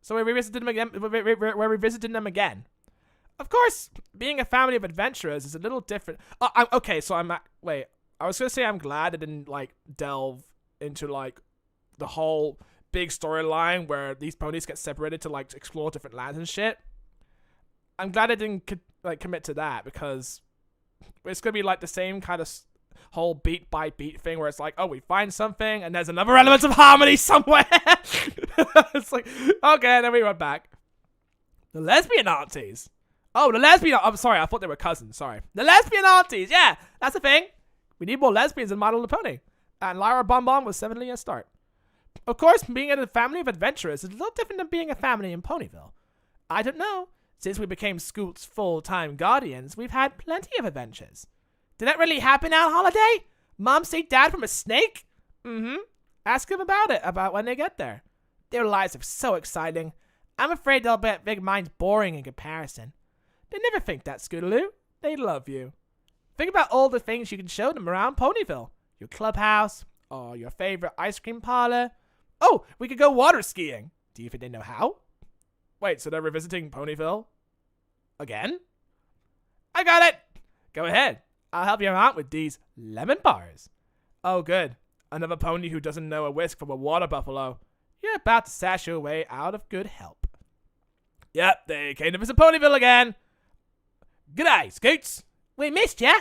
So we're revisiting them again. We're revisiting them again. Of course, being a family of adventurers is a little different. Okay, so wait. I was gonna say I'm glad I didn't like delve into like the whole big storyline where these ponies get separated to like explore different lands and shit. I'm glad I didn't commit to that, because it's gonna be like the same kind of whole beat by beat thing where it's like, oh, we find something and there's another element of harmony somewhere. It's like, okay, and then we went back. The lesbian aunties. Oh, I'm sorry, I thought they were cousins, sorry. The lesbian aunties, yeah, that's a thing. We need more lesbians in My Little Pony. And Lyra Bonbon was definitely a start. Of course, being in a family of adventurers is a little different than being a family in Ponyville. I don't know. Since we became Scoot's full-time guardians, we've had plenty of adventures. Did that really happen on holiday? Mom saved Dad from a snake? Mm-hmm. Ask them about it, about when they get there. Their lives are so exciting. I'm afraid they'll bet Big Mind's boring in comparison. They never think that, Scootaloo. They love you. Think about all the things you can show them around Ponyville. Your clubhouse, or your favorite ice cream parlor. Oh, we could go water skiing. Do you think they know how? Wait, so they're revisiting Ponyville? Again? I got it! Go ahead. I'll help you out with these lemon bars. Oh, good. Another pony who doesn't know a whisk from a water buffalo. You're about to sash your way out of good help. Yep, they came to visit Ponyville again. G'day, Scoots. We missed ya.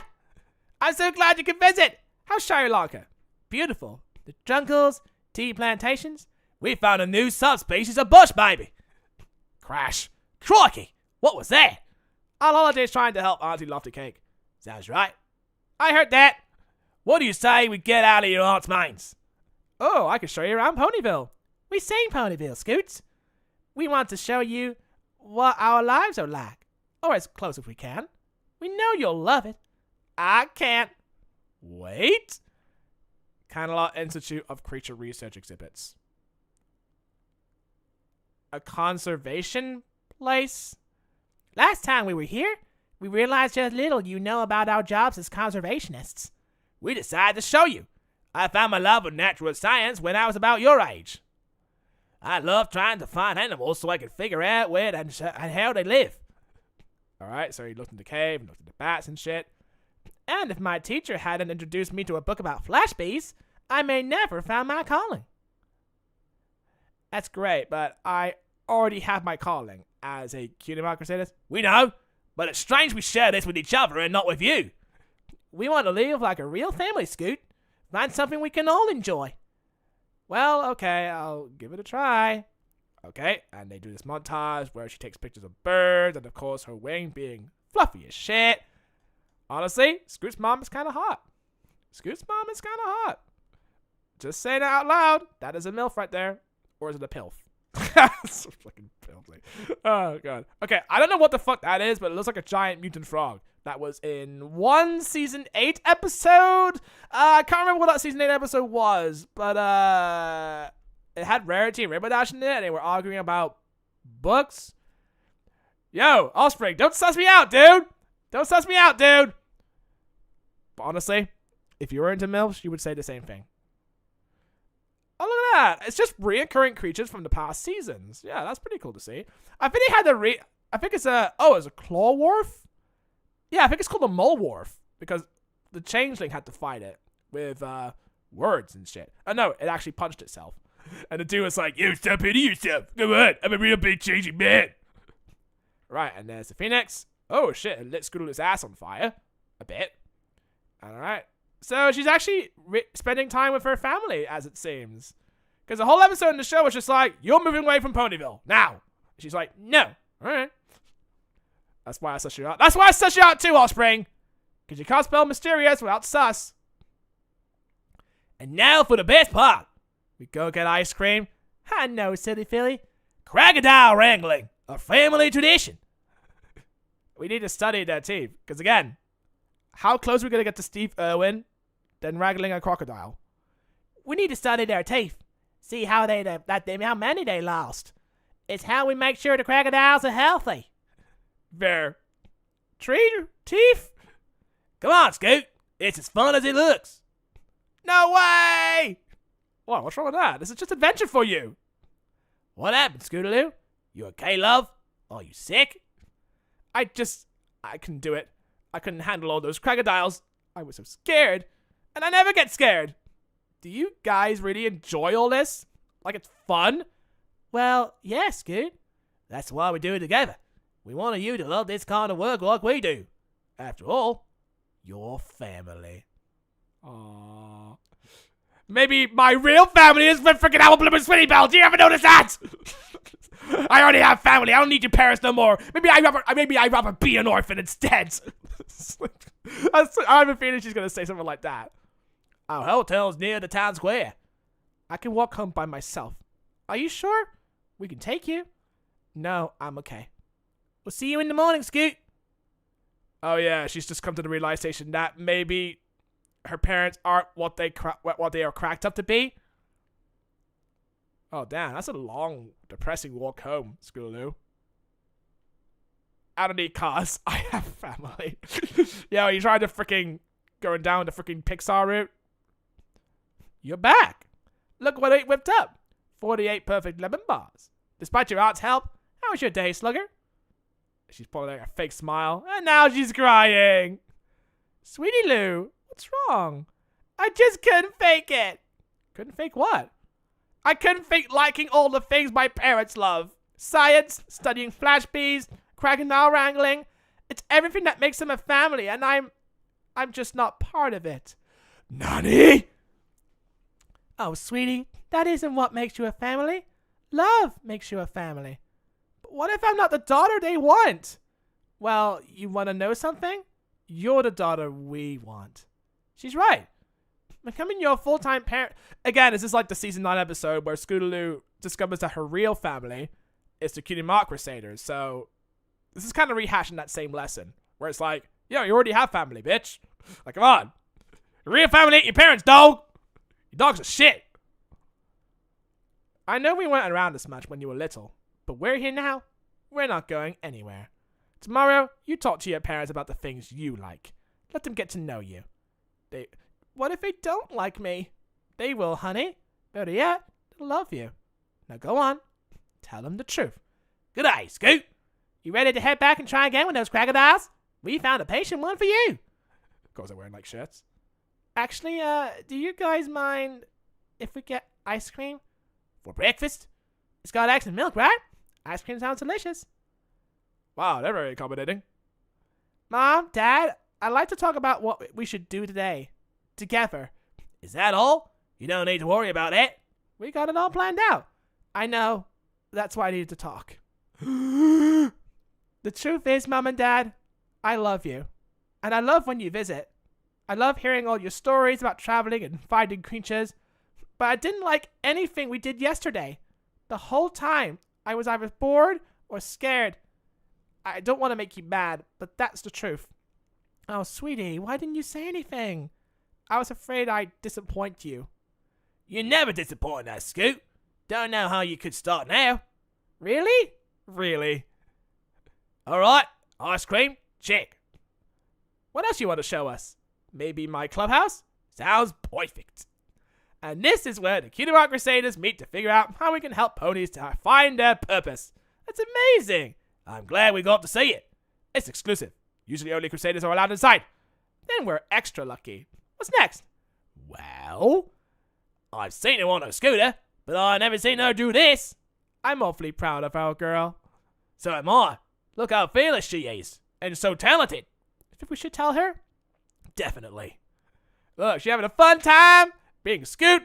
I'm so glad you could visit. How's Sri Lanka? Beautiful. The jungles, tea plantations. We found a new subspecies of bush baby. Crash. Crikey. What was that? On holidays trying to help Auntie Lofty Cake. Sounds right. I heard that. What do you say we get out of your aunt's mines? Oh, I can show you around Ponyville. We sing Ponyville, Scoots. We want to show you what our lives are like. Or as close as we can. We know you'll love it. I can't wait. Canalot Institute of Creature Research exhibits. A conservation place? Last time we were here, we realized just little you know about our jobs as conservationists. We decided to show you. I found my love of natural science when I was about your age. I love trying to find animals so I could figure out where and how they live. Alright, so he looked in the cave, and looked at the bats and shit. And if my teacher hadn't introduced me to a book about flash bees, I may never found my calling. That's great, but I already have my calling as a cutie mark crusaders. We know, but it's strange we share this with each other and not with you. We want to live like a real family, Scoot. Find something we can all enjoy. Well, okay, I'll give it a try. Okay, and they do this montage where she takes pictures of birds and, of course, her wing being fluffy as shit. Honestly, Scoot's mom is kind of hot. Scoot's mom is kind of hot. Just saying it out loud. That is a MILF right there. Or is it a PILF? So fucking filthy. Oh, God. Okay, I don't know what the fuck that is, but it looks like a giant mutant frog. That was in one season 8 episode. I can't remember what that season 8 episode was, but it had Rarity and Rainbow Dash in it, and they were arguing about books. Yo, Offspring, don't suss me out, dude. Don't suss me out, dude. But honestly, if you were into MILFs, you would say the same thing. Oh, look at that. It's just reoccurring creatures from the past seasons. Yeah, that's pretty cool to see. I think they had I think it's it's a claw wharf? Yeah, I think it's called a mole wharf because the changeling had to fight it with words and shit. Oh no, it actually punched itself. And the dude was like, "You stop hitting yourself. Come on, I'm a real big changing man." Right, and there's the phoenix. Oh shit, it lit Scootaloo's ass on fire. A bit. Alright. So she's actually spending time with her family, as it seems. Because the whole episode in the show was just like, "You're moving away from Ponyville. Now." She's like, "No." Alright. That's why I suss you out. That's why I suss you out too, Offspring. Because you can't spell mysterious without sus. And now for the best part. We go get ice cream. I know, silly Philly. Crocodile wrangling. A family tradition. We need to study their teeth. Because again, how close are we going to get to Steve Irwin than wrangling a crocodile? We need to study their teeth. See how many they lost. It's how we make sure the crocodiles are healthy. Their teeth? Come on, Scoot. It's as fun as it looks. No way! What? What's wrong with that? This is just adventure for you. What happened, Scootaloo? You okay, love? Are you sick? I couldn't do it. I couldn't handle all those crocodiles. I was so scared. And I never get scared. Do you guys really enjoy all this? Like it's fun? Well, yeah, Scoot. That's why we do it together. We want you to love this kind of work like we do. After all, your family. Aww. Maybe my real family is the freaking Owl Bloomer Swinny Bell. Do you ever notice that? I already have family. I don't need your parents no more. Maybe I'd rather be an orphan instead. I have a feeling she's gonna say something like that. Our hotel's near the town square. I can walk home by myself. Are you sure? We can take you. No, I'm okay. We'll see you in the morning, Scoot. Oh yeah, she's just come to the realization that maybe her parents aren't what they are cracked up to be. Oh damn, that's a long, depressing walk home, Scootaloo. I don't need cars. I have family. Yo, you tried to freaking going down the freaking Pixar route. You're back. Look what I whipped up. 48 perfect lemon bars. Despite your aunt's help, how was your day, Slugger? She's pulling out a fake smile, and now she's crying. Sweetie Lou, what's wrong? I just couldn't fake it. Couldn't fake what? I couldn't fake liking all the things my parents love. Science, studying flash bees, crocodile wrangling. It's everything that makes them a family, and I'm just not part of it. Nani? Oh, sweetie, that isn't what makes you a family. Love makes you a family. But what if I'm not the daughter they want? Well, you want to know something? You're the daughter we want. She's right. Becoming your full-time parent... Again, this is like the season 9 episode where Scootaloo discovers that her real family is the Cutie Mark Crusaders. So, this is kind of rehashing that same lesson. Where it's like, yo, you already have family, bitch. Like, come on. Your real family ain't your parents, dog. Your dogs are shit. I know we weren't around this much when you were little. But we're here now. We're not going anywhere. Tomorrow, you talk to your parents about the things you like. Let them get to know you. What if they don't like me? They will, honey. Better yet, they'll love you. Now go on. Tell them the truth. Good day, Scoot. You ready to head back and try again with those crocodiles? We found a patient one for you. Of course, they're wearing like shirts. Actually, do you guys mind if we get ice cream for breakfast? It's got eggs and milk, right? Ice cream sounds delicious. Wow, they're very accommodating. Mom, Dad, I'd like to talk about what we should do today. Together. Is that all? You don't need to worry about it. We got it all planned out. I know. That's why I needed to talk. The truth is, Mom and Dad, I love you. And I love when you visit. I love hearing all your stories about traveling and finding creatures. But I didn't like anything we did yesterday. The whole time, I was either bored or scared. I don't want to make you mad, but that's the truth. Oh, sweetie, why didn't you say anything? I was afraid I'd disappoint you. You never disappoint us, Scoot. Don't know how you could start now. Really? Really? Alright, ice cream, check. What else you want to show us? Maybe my clubhouse? Sounds perfect. And this is where the Cutie Mark Crusaders meet to figure out how we can help ponies to find their purpose. That's amazing. I'm glad we got to see it. It's exclusive. Usually only Crusaders are allowed inside. Then we're extra lucky. What's next? Well, I've seen her on a scooter, but I never seen her do this. I'm awfully proud of our girl. So am I. Look how fearless she is, and so talented. Think we should tell her? Definitely. Look, she having a fun time being scoot.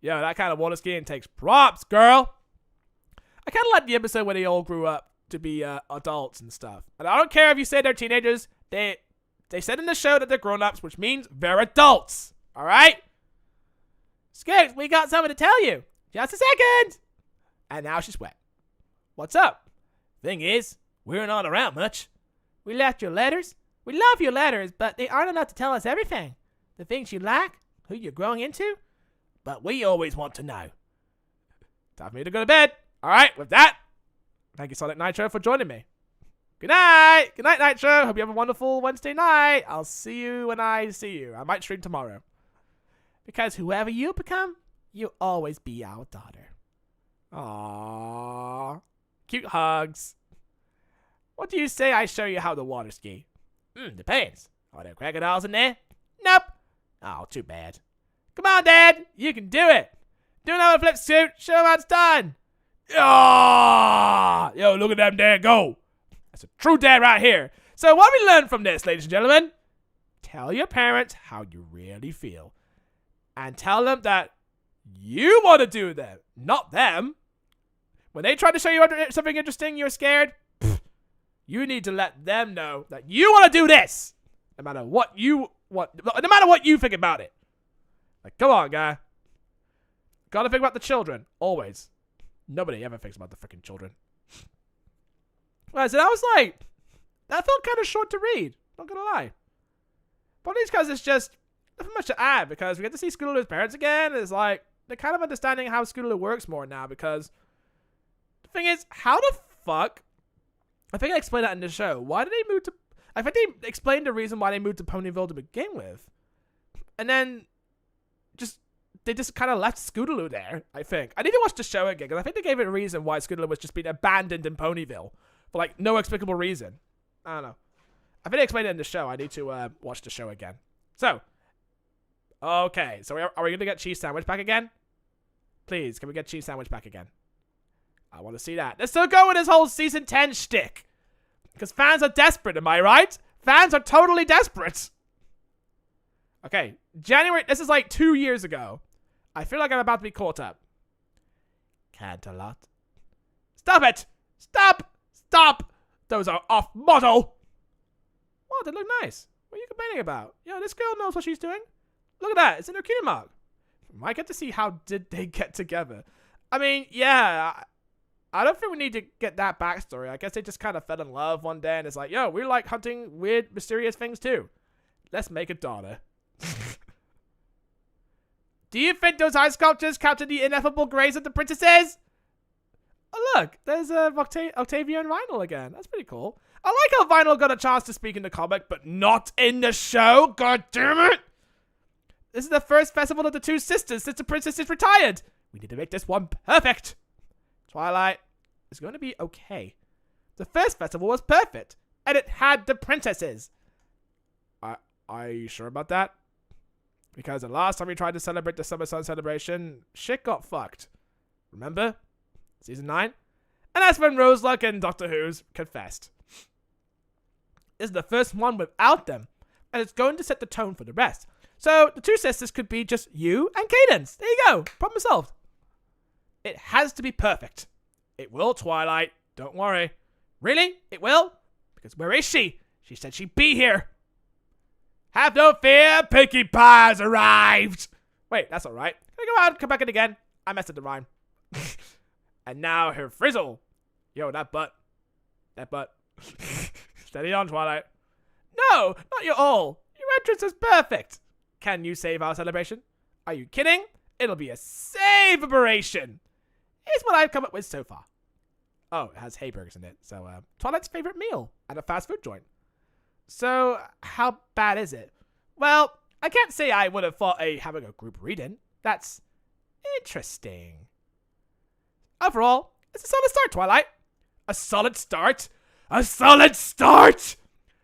Yo, that kind of water skiing takes props, girl. I kind of like the episode where they all grew up to be adults and stuff. And I don't care if you say they're teenagers. They said in the show that they're grown-ups, which means they're adults. All right? Scoots, we got something to tell you. Just a second. And now she's wet. What's up? Thing is, we're not around much. We left your letters. We love your letters, but they aren't enough to tell us everything. The things you like, who you're growing into. But we always want to know. Time for me to go to bed. All right, with that, thank you, Sonic Nitro, for joining me. Good night. Good night, Nitro. Hope you have a wonderful Wednesday night. I'll see you when I see you. I might stream tomorrow. Because whoever you become, you'll always be our daughter. Aww. Cute hugs. What do you say I show you how to water ski? Depends. Are there crocodiles in there? Nope. Oh, too bad. Come on, Dad. You can do it. Do another flip suit. Show him how it's done. Ah! Yo, look at them dad go. That's a true dad right here. So what we learned from this, ladies and gentlemen? Tell your parents how you really feel. And tell them that you want to do them, not them. When they try to show you something interesting, you're scared. You need to let them know that you want to do this. No matter what you want, no matter what you think about it. Like, come on, guy. Gotta think about the children. Always. Nobody ever thinks about the freaking children. Right, so that was like, that felt kind of short to read. Not gonna lie. Probably because it's just nothing much to add, because we get to see Scootaloo's parents again. It's like, they're kind of understanding how Scootaloo works more now, because the thing is, how the fuck, I think I explained that in the show. Why did they move to, I think they explained the reason why they moved to Ponyville to begin with. And then, they just kind of left Scootaloo there, I think. I need to watch the show again, because I think they gave it a reason why Scootaloo was just being abandoned in Ponyville. For, like, no explicable reason. I don't know. I think they explained it in the show. I need to watch the show again. So, okay. So, are we going to get cheese sandwich back again? Please, can we get cheese sandwich back again? I want to see that. They're still going with this whole season 10 shtick. Because fans are desperate, am I right? Fans are totally desperate. Okay, January, this is like 2 years ago. I feel like I'm about to be caught up. Can't-a-lot. Stop it! Stop! Stop! Those are off model! Oh, they look nice. What are you complaining about? Yo, this girl knows what she's doing. Look at that, it's in her cutie mark. We might get to see how did they get together. I mean, yeah, I don't think we need to get that backstory. I guess they just kind of fell in love one day and it's like, yo, we like hunting weird, mysterious things too. Let's make a daughter. Do you think those ice sculptures capture the ineffable grace of the princesses? Oh, look, there's Octavia and Vinyl again. That's pretty cool. I like how Vinyl got a chance to speak in the comic, but not in the show. God damn it! This is the first festival of the two sisters since the princess is retired. We need to make this one perfect. Twilight is going to be okay. The first festival was perfect, and it had the princesses. Are you sure about that? Because the last time we tried to celebrate the Summer Sun celebration, shit got fucked. Remember? Season 9? And that's when Roseluck and Doctor Who's confessed. This is the first one without them, and it's going to set the tone for the rest. So, the two sisters could be just you and Cadence. There you go. Problem solved. It has to be perfect. It will, Twilight. Don't worry. Really? It will? Because where is she? She said she'd be here. Have no fear, Pinkie Pie has arrived. Wait, that's alright. Can I go out and come back in again? I messed up the rhyme. And now her frizzle. Yo, that butt. That butt. Steady on, Twilight. No, not your all. Your entrance is perfect. Can you save our celebration? Are you kidding? It'll be a save-operation. Here's what I've come up with so far. Oh, it has Hayburgers in it. So, Twilight's favorite meal at a fast food joint. So, how bad is it? Well, I can't say I would have thought having a group read-in. That's interesting. Overall, it's a solid start, Twilight. A solid start? A solid start!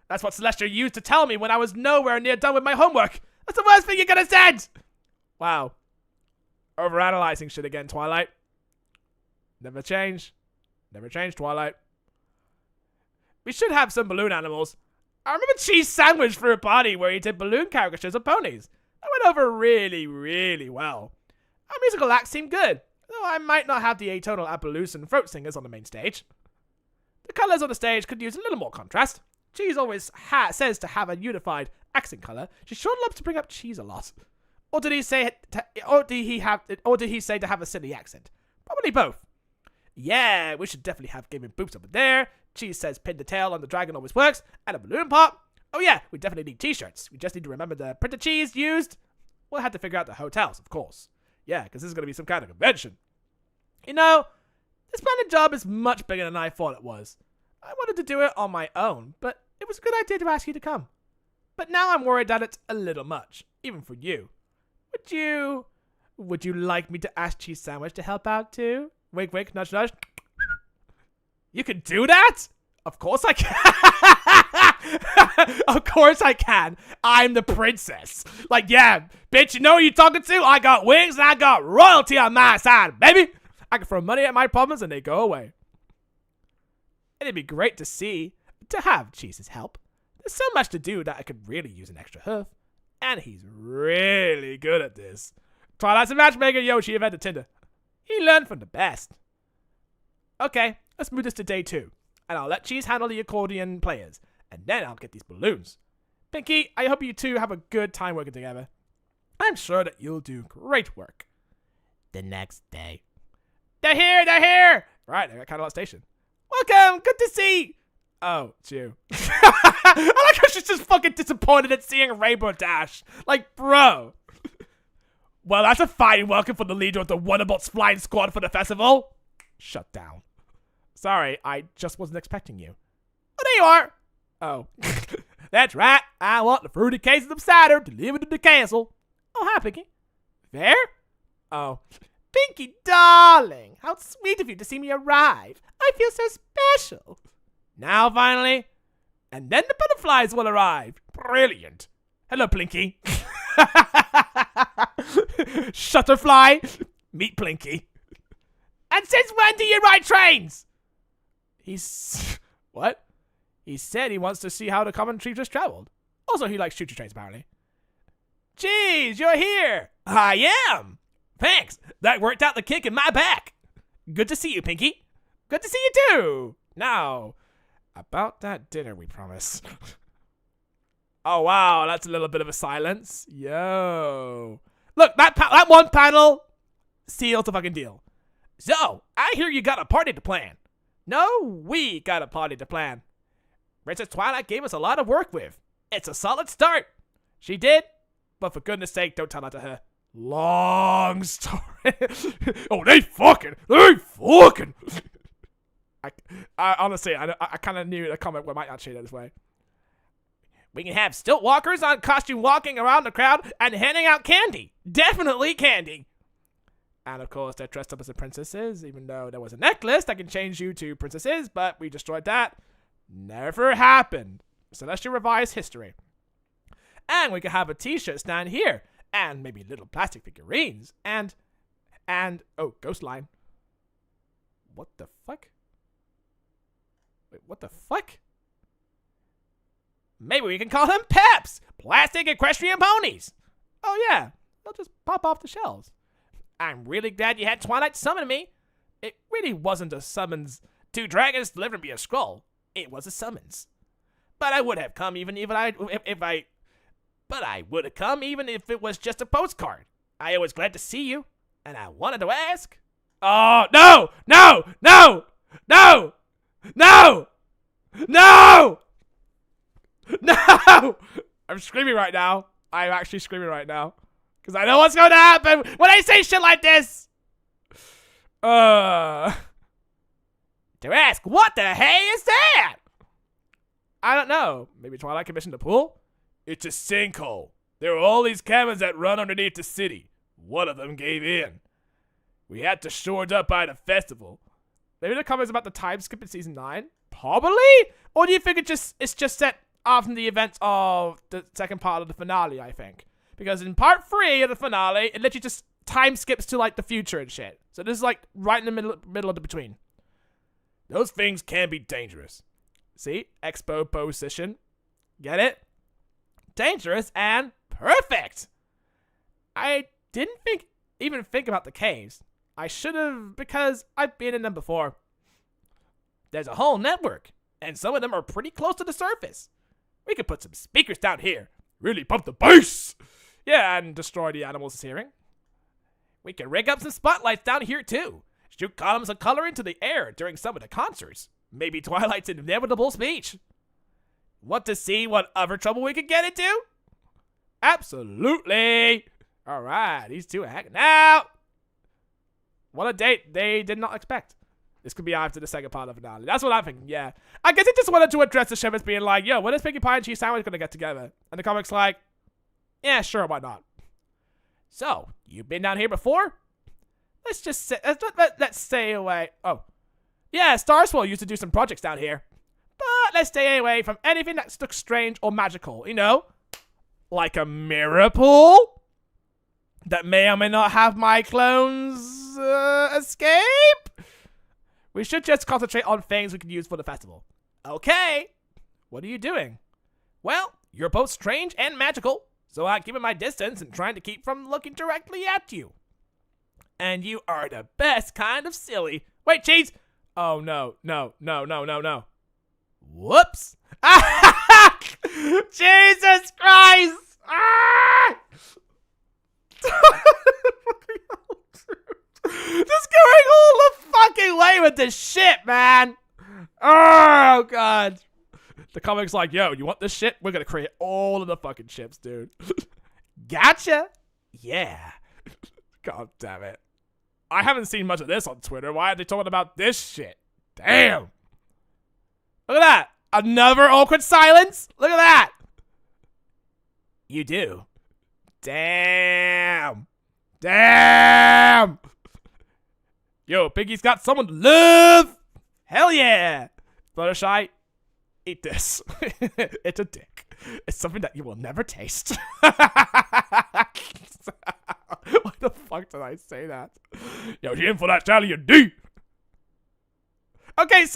That's what Celestia used to tell me when I was nowhere near done with my homework. That's the worst thing you could have said! Wow. Overanalyzing shit again, Twilight. Never change. Never change, Twilight. We should have some balloon animals. I remember Cheese Sandwich for a party where he did balloon caricatures of ponies. That went over really, really well. Our musical acts seemed good, though I might not have the atonal Appaloosan throat singers on the main stage. The colours on the stage could use a little more contrast. Cheese always says to have a unified accent colour. She sure loves to bring up cheese a lot. Or did he say to have a silly accent? Probably both. Yeah, we should definitely have gaming boots over there. Cheese says pin the tail on the dragon always works, and a balloon pop. Oh yeah, we definitely need t-shirts. We just need to remember the printed cheese used. We'll have to figure out the hotels, of course. Yeah, because this is going to be some kind of convention. You know, this planning job is much bigger than I thought it was. I wanted to do it on my own, but it was a good idea to ask you to come. But now I'm worried that it's a little much, even for you. Would you like me to ask Cheese Sandwich to help out too? Wink, wink, nudge, nudge. You can do that? Of course I can. Of course I can. I'm the princess. Like, yeah, bitch, you know who you're talking to? I got wings and I got royalty on my side, baby. I can throw money at my problems and they go away. It'd be great to have Cheese's help. There's so much to do that I could really use an extra hoof. And he's really good at this. Twilight's a matchmaker, Yoshi invented Tinder. He learned from the best. Okay, let's move this to day 2. And I'll let Cheese handle the accordion players. And then I'll get these balloons. Pinky, I hope you two have a good time working together. I'm sure that you'll do great work. The next day. They're here! They're here! Right, they're at Cadillac Station. Welcome! Good to see! Oh, it's you. I like how she's just fucking disappointed at seeing Rainbow Dash. Like, bro. Well, that's a fine welcome for the leader of the Wonderbots flying squad for the festival. Shut down. Sorry, I just wasn't expecting you. Oh, there you are. Oh. That's right. I want the fruity cases of cider delivered to the castle. Oh, hi, Pinky. There? Oh. Pinky, darling. How sweet of you to see me arrive. I feel so special. Now, finally. And then the butterflies will arrive. Brilliant. Hello, Plinky. Shutterfly. Meet Plinky. And since when do you ride trains? What? He said he wants to see how the common tree just traveled. Also, he likes choo-choo trains, apparently. Jeez, you're here. I am. Thanks. That worked out the kick in my back. Good to see you, Pinky. Good to see you, too. Now, about that dinner we promised. Oh, wow. That's a little bit of a silence. Yo. Look, that one panel sealed the fucking deal. So, I hear you got a party to plan. No, we got a party to plan. Princess Twilight gave us a lot of work with. It's a solid start. She did, but for goodness sake, don't tell that to her. Long story. Oh, they fucking. I honestly, I kind of knew the comment might not say that this way. We can have stilt walkers on costume walking around the crowd and handing out candy. Definitely candy. And of course, they're dressed up as the princesses, even though there was a necklace that can change you to princesses, but we destroyed that. Never happened. Celestial revised history. And we could have a t-shirt stand here, and maybe little plastic figurines, and, oh, ghost line. What the fuck? Wait, what the fuck? Maybe we can call them Peps! Plastic equestrian ponies! Oh yeah, they'll just pop off the shelves. I'm really glad you had Twilight summon me. It really wasn't a summons. 2 dragons delivered me a scroll. It was a summons. But I would have come even if I would have come even if it was just a postcard. I was glad to see you, and I wanted to ask. Oh, no! No! No! No! No! No! No! I'm screaming right now. I'm actually screaming right now. Because I know what's going to happen when I say shit like this. To ask, what the hey is that? I don't know. Maybe Twilight commissioned a pool? It's a sinkhole. There are all these caverns that run underneath the city. One of them gave in. We had to shore it up by the festival. Maybe the comments about the time skip in season 9? Probably? Or do you think it's just set after the events of the second part of the finale, I think? Because in part 3 of the finale, it literally just time skips to, like, the future and shit. So this is, like, right in the middle of the between. Those things can be dangerous. See? Expo position. Get it? Dangerous and perfect! I didn't even think about the caves. I should have, because I've been in them before. There's a whole network, and some of them are pretty close to the surface. We could put some speakers down here. Really pump the bass! Yeah, and destroy the animals' hearing. We can rig up some spotlights down here too. Shoot columns of color into the air during some of the concerts. Maybe Twilight's inevitable speech. Want to see what other trouble we could get into? Absolutely! Alright, these two are hanging out. What a date they did not expect. This could be after the second part of the finale. That's what I'm thinking, yeah. I guess he just wanted to address the ship as being like, yo, when is Pinkie Pie and Cheese Sandwich gonna get together? And the comic's like, yeah, sure, why not? So, you've been down here before? Let's just say, let's stay away. Oh. Yeah, Starswell used to do some projects down here. But let's stay away from anything that looks strange or magical, you know? Like a mirror pool? That may or may not have my clones escape? We should just concentrate on things we can use for the festival. Okay. What are you doing? Well, you're both strange and magical, so I'm keeping my distance and trying to keep from looking directly at you. And you are the best kind of silly. Wait, Cheese! Oh, no. Whoops. Jesus Christ! Ah! Just going all the fucking way with this shit, man. Oh, God. The comic's like, yo, you want this shit? We're gonna create all of the fucking ships, dude. Gotcha. Yeah. God damn it. I haven't seen much of this on Twitter. Why are they talking about this shit? Damn. Look at that. Another awkward silence. Look at that. You do. Damn. Yo, Pinkie's got someone to love. Hell yeah. Fluttershy, eat this. It's a dick. It's something that you will never taste. Why the fuck did I say that? Yo, you in for that Stallion D? Okay,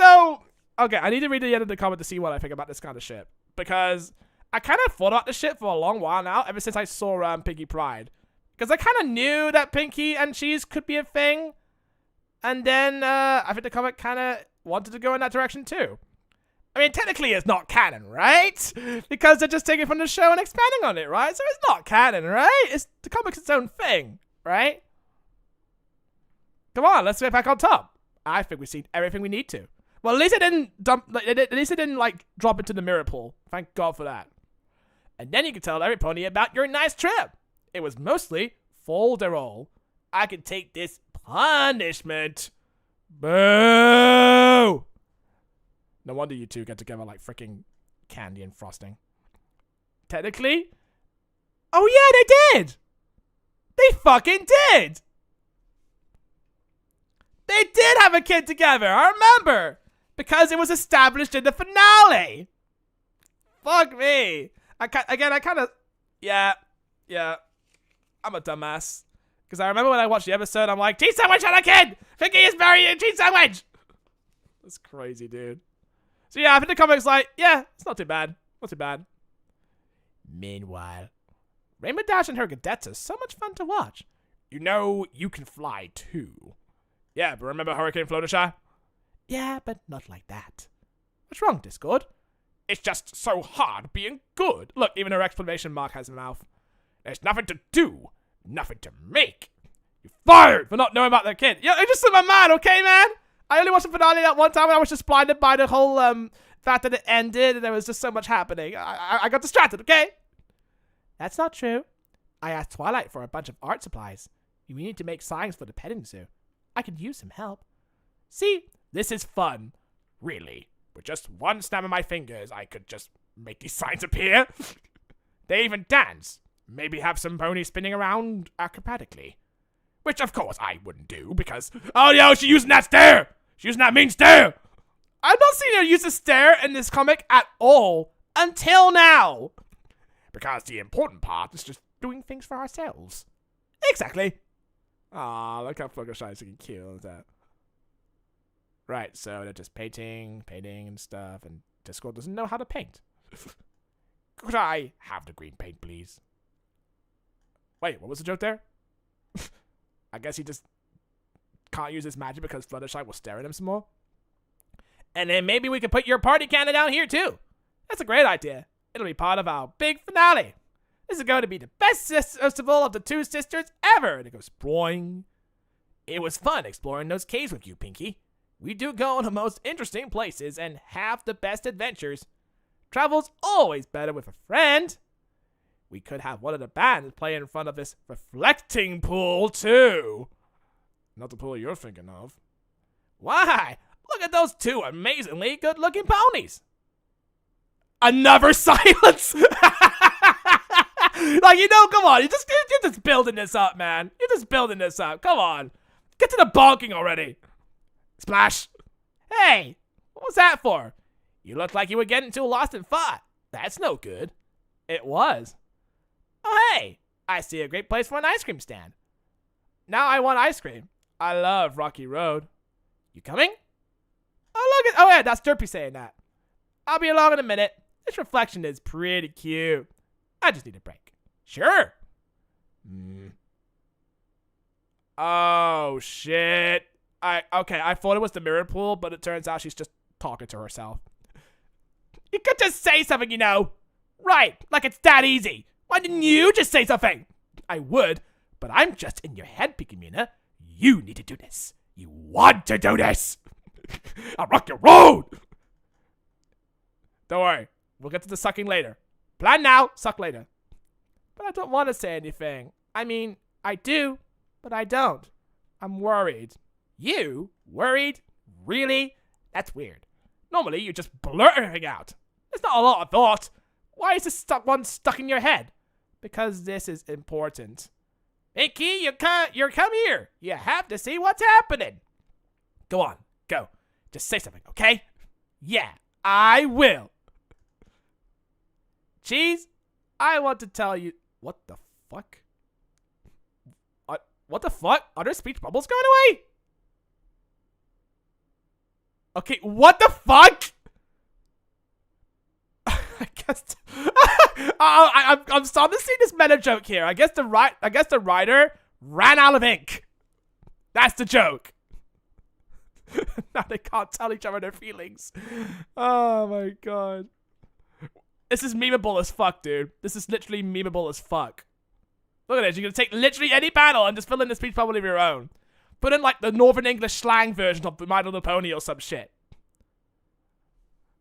I need to read the end of the comment to see what I think about this kind of shit. Because I kind of thought about this shit for a long while now, ever since I saw Pinkie Pride. Because I kind of knew that Pinkie and Cheese could be a thing. And then I think the comic kind of wanted to go in that direction too. I mean, technically it's not canon, right? Because they're just taking it from the show and expanding on it, right? So it's not canon, right? It's the comic's its own thing, right? Come on, let's get back on top. I think we've seen everything we need to. Well, at least it didn't drop into the mirror pool. Thank God for that. And then you can tell every pony about your nice trip. It was mostly folderol. I could take this punishment. Boo! No wonder you two get together like freaking candy and frosting. Technically? Oh yeah, they did! They fucking did! They did have a kid together, I remember! Because it was established in the finale! Fuck me! Yeah. I'm a dumbass. Because I remember when I watched the episode, I'm like, cheese sandwich on a kid! Pinkie is marrying cheese sandwich! That's crazy, dude. So yeah, I think the comic's like, yeah, it's not too bad. Not too bad. Meanwhile, Rainbow Dash and her cadets are so much fun to watch. You know, you can fly too. Yeah, but remember Hurricane Fluttershy? Yeah, but not like that. What's wrong, Discord? It's just so hard being good. Look, even her exclamation mark has a mouth. There's nothing to do. Nothing to make. You're fired for not knowing about their kid. Yeah, I just said my man, okay, man? I only watched the finale that one time and I was just blinded by the whole fact that it ended and there was just so much happening. I got distracted, okay? That's not true. I asked Twilight for a bunch of art supplies. We need to make signs for the petting zoo. I could use some help. See, this is fun. Really. With just one snap of my fingers, I could just make these signs appear. They even dance. Maybe have some ponies spinning around acrobatically. Which, of course, I wouldn't do, because... Oh, yo, she's using that stare! She's using that mean stare! I've not seen her use a stare in this comic at all. Until now. Because the important part is just doing things for ourselves. Exactly. Aw, look how Fluttershy's looking cute. Look at that. Right, so they're just painting and stuff, and Discord doesn't know how to paint. Could I have the green paint, please? Wait, what was the joke there? I guess he just can't use his magic because Fluttershy will stare at him some more. And then maybe we can put your party cannon down here, too. That's a great idea. It'll be part of our big finale. This is going to be the best festival of the two sisters ever. And it goes boing. It was fun exploring those caves with you, Pinky. We do go on the most interesting places and have the best adventures. Travel's always better with a friend. We could have one of the bands play in front of this reflecting pool, too. Not the pool you're thinking of. Why? Look at those two amazingly good-looking ponies. Another silence. Like, come on. You're just building this up, man. You're just building this up. Come on. Get to the bonking already. Splash. Hey, what was that for? You looked like you were getting too lost in thought. That's no good. It was. Oh, hey, I see a great place for an ice cream stand. Now I want ice cream. I love Rocky Road. You coming? Oh, yeah, that's Derpy saying that. I'll be along in a minute. This reflection is pretty cute. I just need a break. Sure. Oh, shit. I thought it was the mirror pool, but it turns out she's just talking to herself. You could just say something, Right, like it's that easy. Why didn't you just say something? I would, but I'm just in your head, Pikachu. You need to do this. You want to do this. I'll rock your road. Don't worry. We'll get to the sucking later. Plan now, suck later. But I don't want to say anything. I mean, I do, but I don't. I'm worried. You? Worried? Really? That's weird. Normally, you just blurt everything out. It's not a lot of thought. Why is this one stuck in your head? Because this is important. Pinky, you come here. You have to see what's happening. Go on. Go. Just say something, okay? Yeah, I will. Cheese, I want to tell you... What the fuck? What the fuck? Are there speech bubbles going away? Okay, what the fuck? I guess... I'm starting to see this meta joke here. I guess the writer ran out of ink. That's the joke. Now they can't tell each other their feelings. Oh my god. This is memeable as fuck, dude. This is literally memeable as fuck. Look at this. You're gonna take literally any panel and just fill in the speech bubble of your own. Put in like the Northern English slang version of My Little Pony or some shit.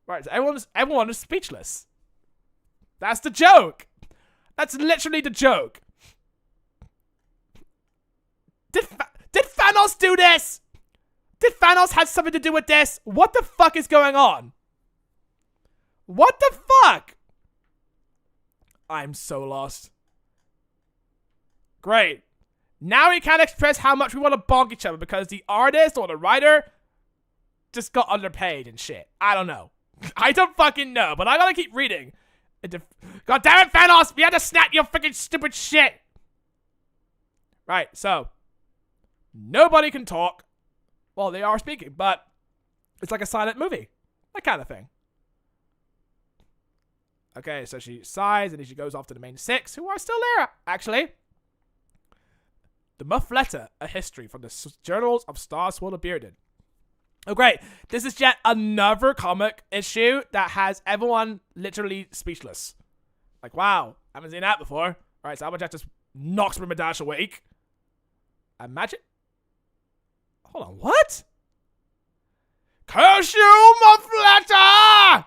Right, so everyone is speechless. That's the joke. That's literally the joke. Did Thanos do this? Did Thanos have something to do with this? What the fuck is going on? What the fuck? I'm so lost. Great. Now we can't express how much we want to bonk each other because the artist or the writer just got underpaid and shit. I don't know. I don't fucking know, but I gotta keep reading. God damn it, Thanos! We had to snap your freaking stupid shit! Right, so. Nobody can talk. Well, they are speaking, but it's like a silent movie. That kind of thing. Okay, so she sighs and then she goes off to the main six, who are still there, actually. The Muff Letter, a history from the Journals of Star Swirl Bearded. Oh, great. This is yet another comic issue that has everyone literally speechless. Like, wow, I haven't seen that before. All right, so Applejack just knocks Dash awake. Imagine. Hold on, what? Curse you, Muff Letter!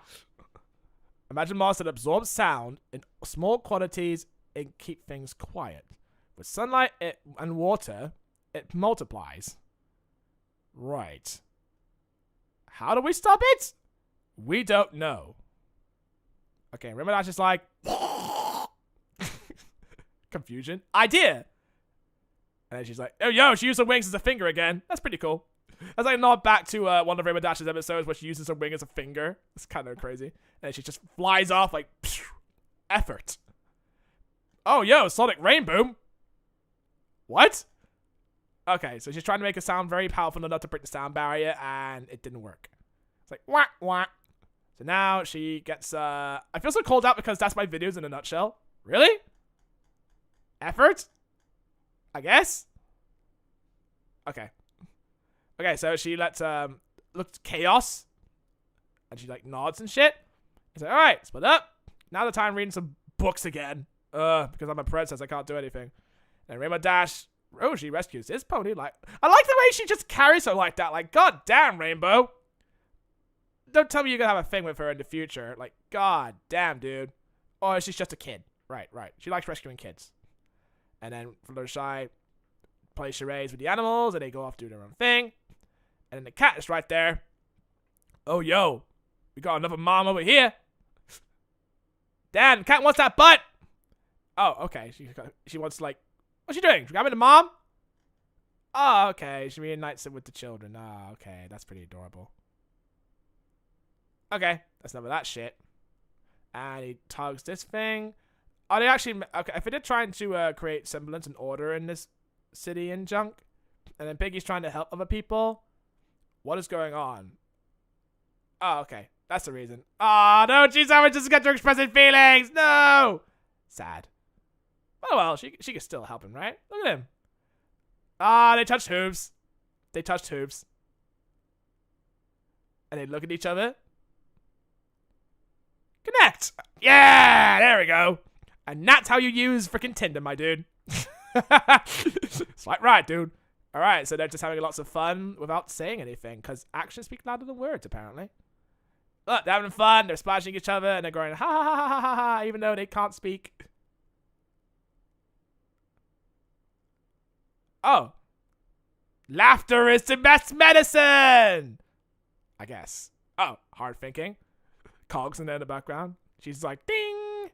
Imagine Mars that absorbs sound in small quantities and keep things quiet. With sunlight and water, it multiplies. Right. How do we stop it? We don't know. Okay, Dash is like... Confusion. Idea! And then she's like, oh, yo, she used her wings as a finger again. That's pretty cool. That's like a nod back to one of Rainbow Dash's episodes where she uses her wing as a finger. It's kind of crazy. And she just flies off like, phew, effort. Oh, yo, Sonic Rainbow. What? Okay, so she's trying to make a sound very powerful enough to break the sound barrier, and it didn't work. It's like, wah, wah. So now she gets, I feel so called out because that's my videos in a nutshell. Really? Effort? I guess? Okay. Okay, so she lets, looks chaos. And she, like, nods and shit. He's like, alright, split up. Now the time reading some books again. Because I'm a princess, I can't do anything. And Rainbow Dash, oh, she rescues this pony. Like, I like the way she just carries her like that. Like, god damn, Rainbow. Don't tell me you're gonna have a thing with her in the future. Like, god damn, dude. Or she's just a kid. Right. She likes rescuing kids. And then Fluttershy plays charades with the animals, and they go off do their own thing. And then the cat is right there. Oh, yo. We got another mom over here. Damn, the cat wants that butt. Oh, okay. She wants, like, what's she doing? She grabbing the mom? Oh, okay. She reunites it with the children. Oh, okay. That's pretty adorable. Okay. That's none of that shit. And he tugs this thing. Are they actually... Okay, if they're trying to create semblance and order in this city and junk, and then Piggy's trying to help other people, what is going on? Oh, okay. That's the reason. Oh, no, G-Summer just got to express his feelings. No! Sad. Oh, well, she can still help him, right? Look at him. Ah, they touched hooves. They touched hooves. And they look at each other. Connect! Yeah! There we go. And that's how you use freaking Tinder, my dude. It's like, right, dude. Alright, so they're just having lots of fun without saying anything, because actions speak louder than words, apparently. Look, they're having fun, they're splashing each other, and they're going, ha ha ha ha ha ha, even though they can't speak. Oh. Laughter is the best medicine! I guess. Oh, hard thinking. Cogs in there in the background. She's like, ding!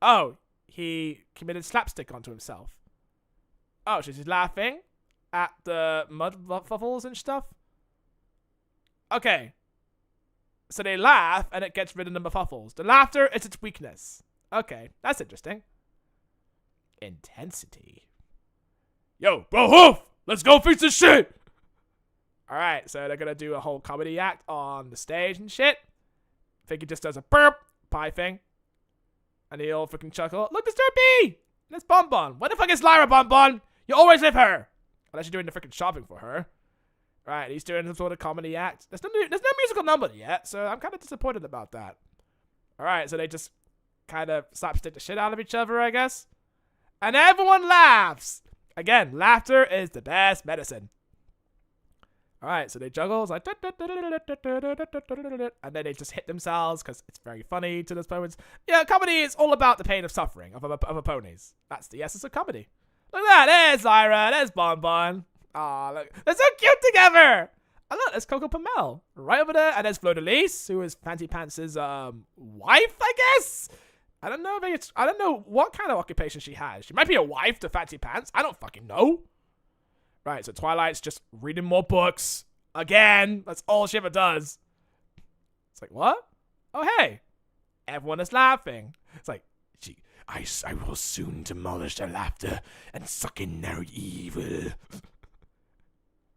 Oh, he committed slapstick onto himself. Oh, she's laughing at the mud fuffles and stuff. Okay. So they laugh, and it gets rid of the muffles. The laughter is its weakness. Okay, that's interesting. Intensity. Yo, bro, hoof! Let's go fix this shit! Alright, so they're gonna do a whole comedy act on the stage and shit. I think he just does a burp pie thing. And they all freaking chuckle. Look, Mr. B! And it's Bonbon. What the fuck is Lyra, Bonbon? You always with her! Unless you're doing the freaking shopping for her. Right, he's doing some sort of comedy act. There's no musical number yet, so I'm kind of disappointed about that. Alright, so they just kind of slapstick the shit out of each other, I guess. And everyone laughs! Again, laughter is the best medicine. Alright, so they juggle. It's like... And then they just hit themselves because it's very funny to those poets. Yeah, comedy is all about the pain of suffering of other ponies. That's the essence of comedy. Look at that. There's Lyra. There's Bonbon. Aw, look. They're so cute together. And look, there's Coco Pamel right over there. And there's Flo de Lis, who is Fancy Pants' wife, I guess? I don't know what kind of occupation she has. She might be a wife to Fancy Pants. I don't fucking know. Right, so Twilight's just reading more books. Again. That's all she ever does. It's like, what? Oh, hey. Everyone is laughing. It's like, I will soon demolish their laughter and suck in their evil.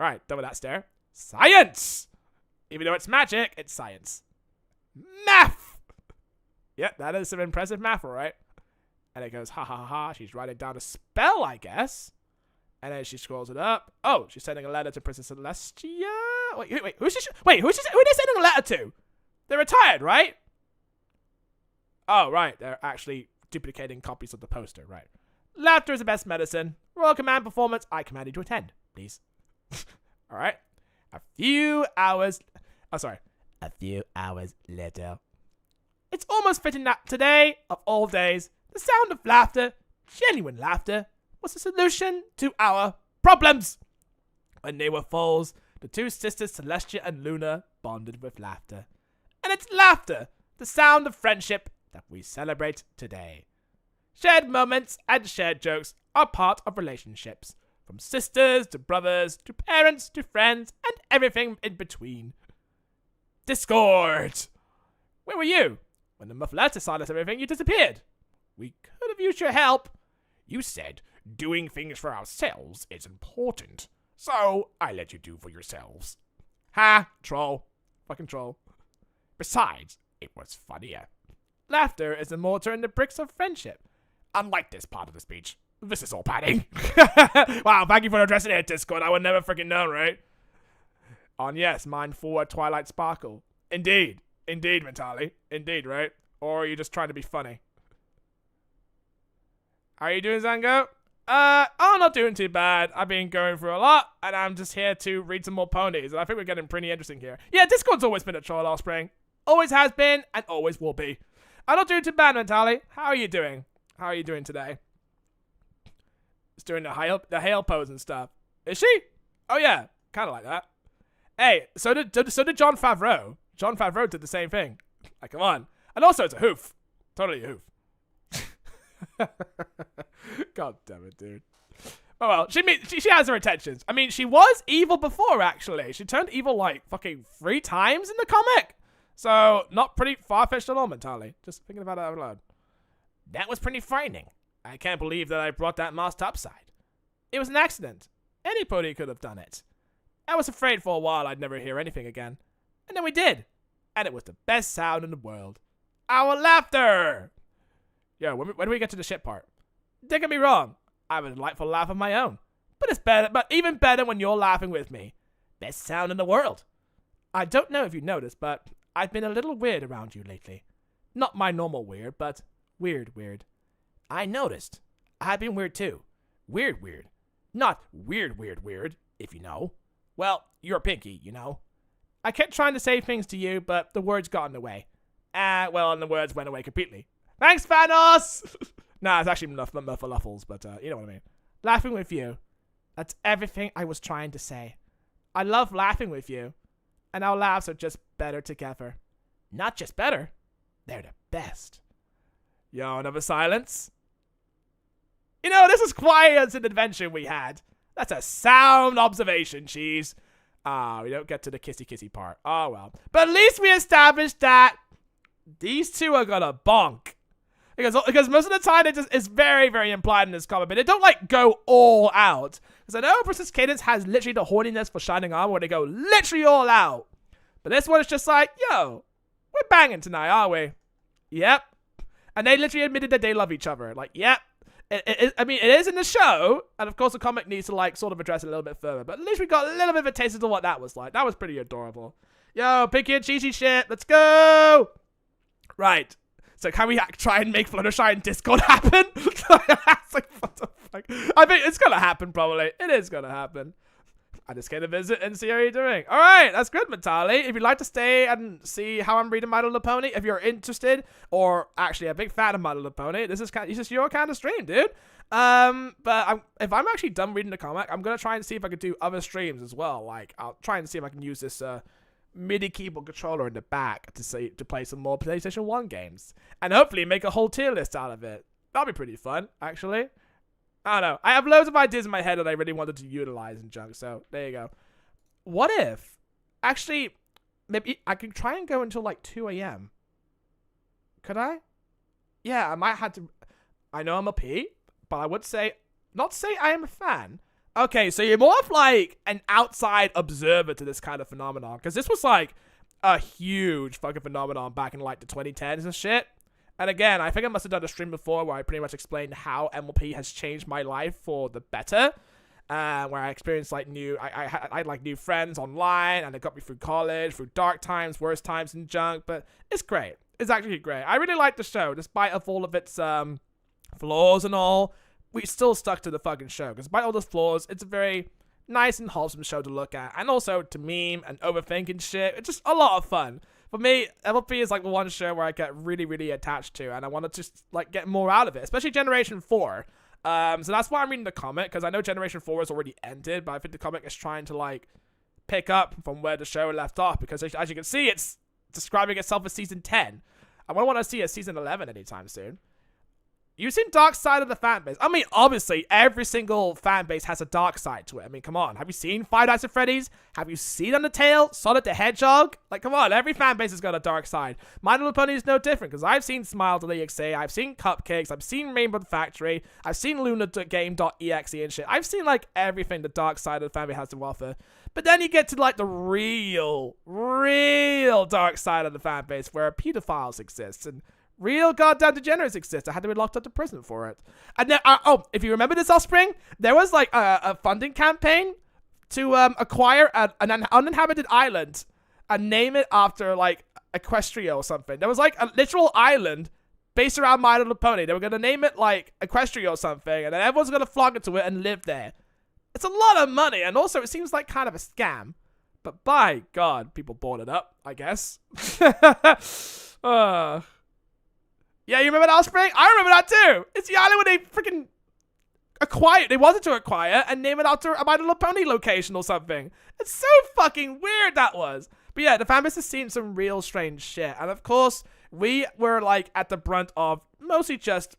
Alright, done with that stare. Science! Even though it's magic, it's science. Math! Yep, that is some impressive math, alright. And it goes, ha ha ha. She's writing down a spell, I guess. And then she scrolls it up. Oh, she's sending a letter to Princess Celestia. Wait, who are they sending a letter to? They're retired, right? Oh, right. They're actually duplicating copies of the poster, right. Laughter is the best medicine. Royal Command performance. I command you to attend, please. Alright. A few hours later. It's almost fitting that today, of all days, the sound of laughter, genuine laughter, was the solution to our problems. When they were foals, the two sisters Celestia and Luna bonded with laughter. And it's laughter, the sound of friendship, that we celebrate today. Shared moments and shared jokes are part of relationships. From sisters to brothers to parents to friends and everything in between. Discord! Where were you? When the muffletta silenced everything, you disappeared. We could have used your help. You said doing things for ourselves is important. So I let you do for yourselves. Ha! Troll. Fucking troll. Besides, it was funnier. Laughter is the mortar and the bricks of friendship. Unlike this part of the speech, this is all padding. Wow, thank you for addressing it, Discord. I would never freaking know, right? On yes, mine for Twilight Sparkle. Indeed. Indeed, Mentali. Indeed, right? Or are you just trying to be funny? How are you doing, Zango? I'm not doing too bad. I've been going through a lot, and I'm just here to read some more ponies, and I think we're getting pretty interesting here. Yeah, Discord's always been a troll, Offspring. Always has been, and always will be. I'm not doing too bad, Mentali. How are you doing? How are you doing today? It's doing the hail pose and stuff. Is she? Oh yeah, kind of like that. Hey, so did Jon Favreau. Jon Favreau did the same thing. Like, come on. And also, it's a hoof. Totally a hoof. God damn it, dude. Oh well, she has her intentions. I mean, she was evil before, actually. She turned evil like fucking 3 times in the comic. So, not pretty far-fetched at all, Mentali. Just thinking about it out loud. That was pretty frightening. I can't believe that I brought that mouse topside. It was an accident. Any pony could have done it. I was afraid for a while I'd never hear anything again. And then we did. And it was the best sound in the world. Our laughter! Yo, when do we get to the shit part? Don't get me wrong. I have a delightful laugh of my own. But it's better, but even better when you're laughing with me. Best sound in the world. I don't know if you noticed, but I've been a little weird around you lately. Not my normal weird, but weird. I noticed. I've been weird too. Weird. Not weird, if you know. Well, you're Pinky, you know. I kept trying to say things to you, but the words got in the way. And the words went away completely. Thanks, Thanos! Nah, it's actually Muffaluffules, but you know what I mean. Laughing with you. That's everything I was trying to say. I love laughing with you. And our laughs are just better together. Not just better. They're the best. Yo, another silence. You know, this is quite an adventure we had. That's a sound observation, Cheese. We don't get to the kissy part. Oh, well. But at least we established that these two are gonna bonk. Because most of the time it's very, very implied in this comic, but they don't, like, go all out. Because I know Princess Cadence has literally the horniness for Shining Armor where they go literally all out. But this one is just like, yo, we're banging tonight, aren't we? Yep. And they literally admitted that they love each other. Like, yep. I mean, it is in the show, and of course the comic needs to, like, sort of address it a little bit further. But at least we got a little bit of a taste of what that was like. That was pretty adorable. Yo, Pinky and Cheesy shit. Let's go! Right. So can we try and make Fluttershy and Discord happen? It's like, what the fuck? I think it's gonna happen, probably. It is gonna happen. I just came to visit and see how you're doing. All right, that's good, Mentali. If you'd like to stay and see how I'm reading My Little Pony, if you're interested, or actually a big fan of My Little Pony, this is your kind of stream, dude. If I'm actually done reading the comic, I'm gonna try and see if I can do other streams as well. Like, I'll try and see if I can use this MIDI keyboard controller in the back to play some more PlayStation 1 games. And hopefully make a whole tier list out of it. That'll be pretty fun, actually. I don't know. I have loads of ideas in my head that I really wanted to utilize and junk, so there you go. What if, actually, maybe I could try and go until like 2 a.m. Could I? Yeah, I might have to. I know I'm a P, but I would not say I am a fan. Okay, so you're more of like an outside observer to this kind of phenomenon. Because this was like a huge fucking phenomenon back in like the 2010s and shit. And again, I think I must have done a stream before where I pretty much explained how MLP has changed my life for the better. Where I experienced like I had like new friends online, and it got me through college, through dark times, worst times and junk. But it's great. It's actually great. I really like the show, despite of all of its flaws and all. We still stuck to the fucking show, because despite all those flaws, it's a very nice and wholesome show to look at, and also to meme and overthink and shit. It's just a lot of fun. For me, MLP is like the one show where I get really, really attached to, and I want to just like get more out of it, especially Generation 4. So that's why I'm reading the comic, because I know Generation 4 has already ended, but I think the comic is trying to like pick up from where the show left off, because as you can see, it's describing itself as Season 10. I won't want to see a Season 11 anytime soon. You've seen dark side of the fan base. I mean, obviously, every single fan base has a dark side to it. I mean, come on. Have you seen Five Nights at Freddy's? Have you seen Undertale? Sonic the Hedgehog? Like, come on. Every fan base has got a dark side. My Little Pony is no different, because I've seen Smile to the EXE, I've seen Cupcakes, I've seen Rainbow Factory, I've seen Luna.game.exe and shit. I've seen, like, everything the dark side of the fan base has to offer. But then you get to, like, the real dark side of the fan base, where pedophiles exist, and real goddamn degenerates exist. I had to be locked up to prison for it. And then, if you remember this, Offspring, there was like a funding campaign to acquire an uninhabited island and name it after like Equestria or something. There was like a literal island based around My Little Pony. They were gonna name it like Equestria or something, and then everyone's gonna flock into it and live there. It's a lot of money, and also it seems like kind of a scam. But by God, people bought it up, I guess. Yeah, you remember that, Offspring? I remember that too. It's the island where they freaking acquired. They wanted to acquire and name it after a My Little Pony location or something. It's so fucking weird that was. But yeah, the fanbase has seen some real strange shit. And of course, we were like at the brunt of mostly just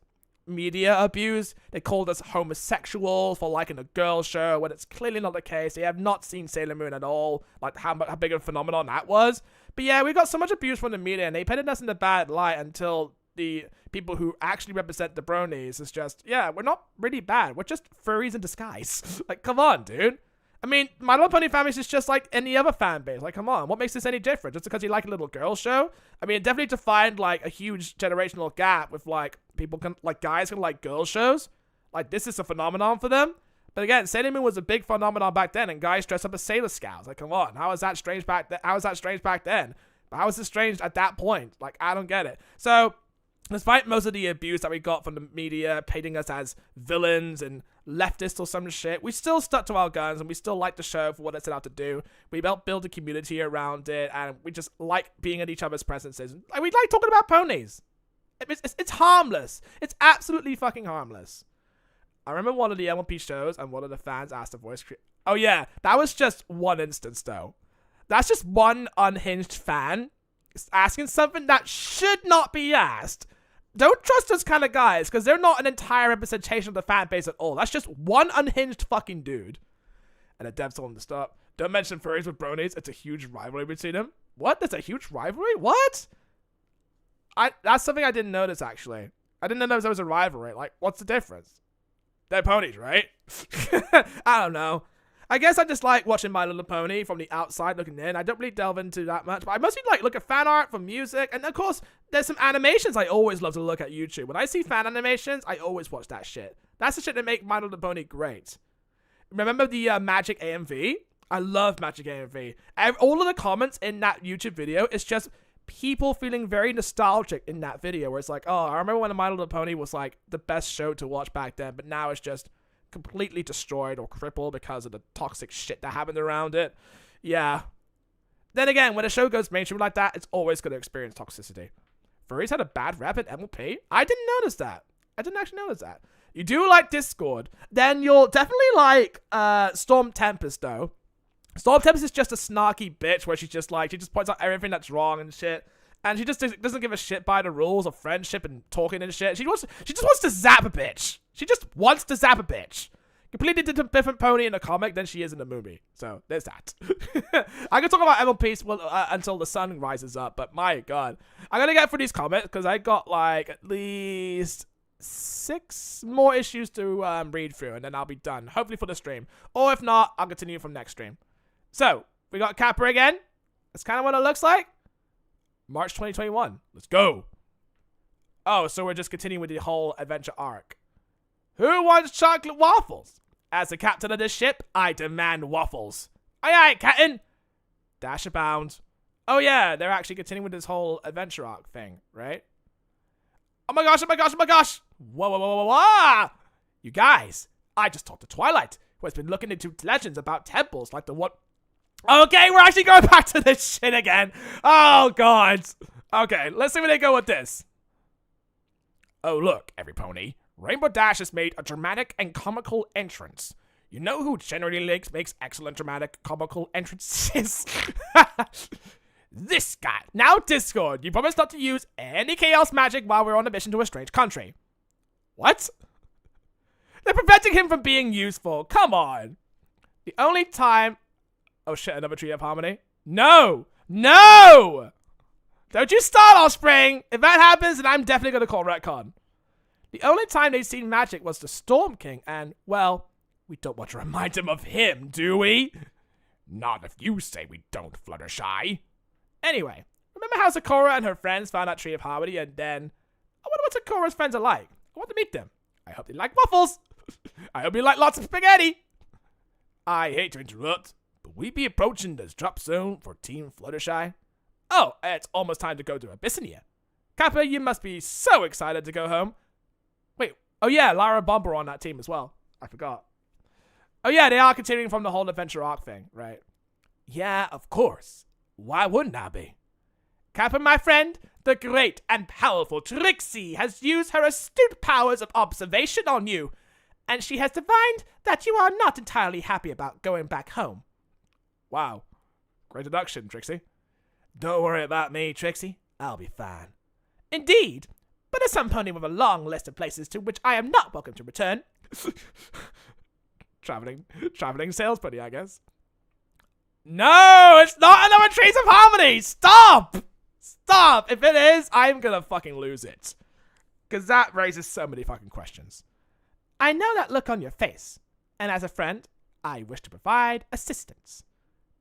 media abuse. They called us homosexual for liking a girl show when it's clearly not the case. They have not seen Sailor Moon at all. Like how big of a phenomenon that was. But yeah, we got so much abuse from the media and they painted us in the bad light until the people who actually represent the bronies is just, yeah, we're not really bad. We're just furries in disguise. Like, come on, dude. I mean, My Little Pony fan base is just like any other fan base. Like, come on. What makes this any different? Just because you like a little girl show? I mean, it definitely defined like a huge generational gap with like people can, like guys can like girl shows. Like, this is a phenomenon for them. But again, Sailor Moon was a big phenomenon back then and guys dressed up as Sailor Scouts. Like, come on. How is that strange back then? How is that strange back then? But how is it strange at that point? Like, I don't get it. So, despite most of the abuse that we got from the media painting us as villains and leftists or some shit, we still stuck to our guns and we still like the show for what it set out to do. We helped build a community around it and we just like being in each other's presences. Like, we like talking about ponies. It's harmless. It's absolutely fucking harmless. I remember one of the MLP shows and one of the fans asked a voice Oh yeah, that was just one instance though. That's just one unhinged fan asking something that should not be asked. Don't trust those kind of guys, because they're not an entire representation of the fan base at all. That's just one unhinged fucking dude. And the devs told him to stop. Don't mention furries with bronies. It's a huge rivalry between them. What? There's a huge rivalry? What? That's something I didn't notice, actually. I didn't know there was a rivalry. Like, what's the difference? They're ponies, right? I don't know. I guess I just like watching My Little Pony from the outside looking in. I don't really delve into that much, but I mostly like look at fan art from music, and of course, there's some animations I always love to look at YouTube. When I see fan animations, I always watch that shit. That's the shit that make My Little Pony great. Remember the Magic AMV? I love Magic AMV. All of the comments in that YouTube video is just people feeling very nostalgic in that video, where it's like, oh, I remember when My Little Pony was like the best show to watch back then, but now it's just completely destroyed or crippled because of the toxic shit that happened around it. Yeah. Then again, when a show goes mainstream like that, it's always going to experience toxicity. Furries had a bad rep at MLP? I didn't notice that. I didn't actually notice that. You do like Discord, then you'll definitely like Storm Tempest though. Storm Tempest is just a snarky bitch where she just points out everything that's wrong and shit. And she just doesn't give a shit by the rules of friendship and talking and shit. She just wants to zap a bitch. She just wants to zap a bitch. Completely different pony in the comic than she is in the movie. So, there's that. I can talk about MLP until the sun rises up, but my god. I'm gonna get through these comments, because I got, like, at least 6 more issues to read through, and then I'll be done. Hopefully for the stream. Or if not, I'll continue from next stream. So, we got Kappa again. That's kind of what it looks like. March 2021. Let's go. Oh, so we're just continuing with the whole adventure arc. Who wants chocolate waffles? As the captain of this ship, I demand waffles. Aye aye, Captain. Dash abound. Oh yeah, they're actually continuing with this whole adventure arc thing, right? Oh my gosh, oh my gosh, oh my gosh. Whoa, whoa, whoa, whoa, whoa. You guys, I just talked to Twilight, who has been looking into legends about temples like the one... Okay, we're actually going back to this shit again. Oh, God. Okay, let's see where they go with this. Oh, look, every pony. Rainbow Dash has made a dramatic and comical entrance. You know who generally makes excellent dramatic comical entrances? This guy. Now, Discord, you promised not to use any chaos magic while we're on a mission to a strange country. What? They're preventing him from being useful. Come on. The only time... Oh shit, another Tree of Harmony? No! No! Don't you start, Offspring! If that happens, then I'm definitely gonna call retcon. The only time they've seen magic was the Storm King, and, well, we don't want to remind him of him, do we? Not if you say we don't, Fluttershy. Anyway, remember how Sakura and her friends found that Tree of Harmony, and then... I wonder what Sakura's friends are like. I want to meet them. I hope they like waffles. I hope they like lots of spaghetti. I hate to interrupt, but we be approaching the drop zone for Team Fluttershy? Oh, it's almost time to go to Abyssinia. Kappa, you must be so excited to go home. Wait, oh yeah, Lara and Bomber are on that team as well. I forgot. Oh yeah, they are continuing from the whole adventure arc thing, right? Yeah, of course. Why wouldn't I be? Kappa, my friend, the great and powerful Trixie has used her astute powers of observation on you, and she has divined that you are not entirely happy about going back home. Wow. Great deduction, Trixie. Don't worry about me, Trixie. I'll be fine. Indeed, but as some pony with a long list of places to which I am not welcome to return. Traveling sales pony, I guess. No, it's not another Trees of Harmony! Stop! Stop! If it is, I'm gonna fucking lose it. Because that raises so many fucking questions. I know that look on your face, and as a friend, I wish to provide assistance.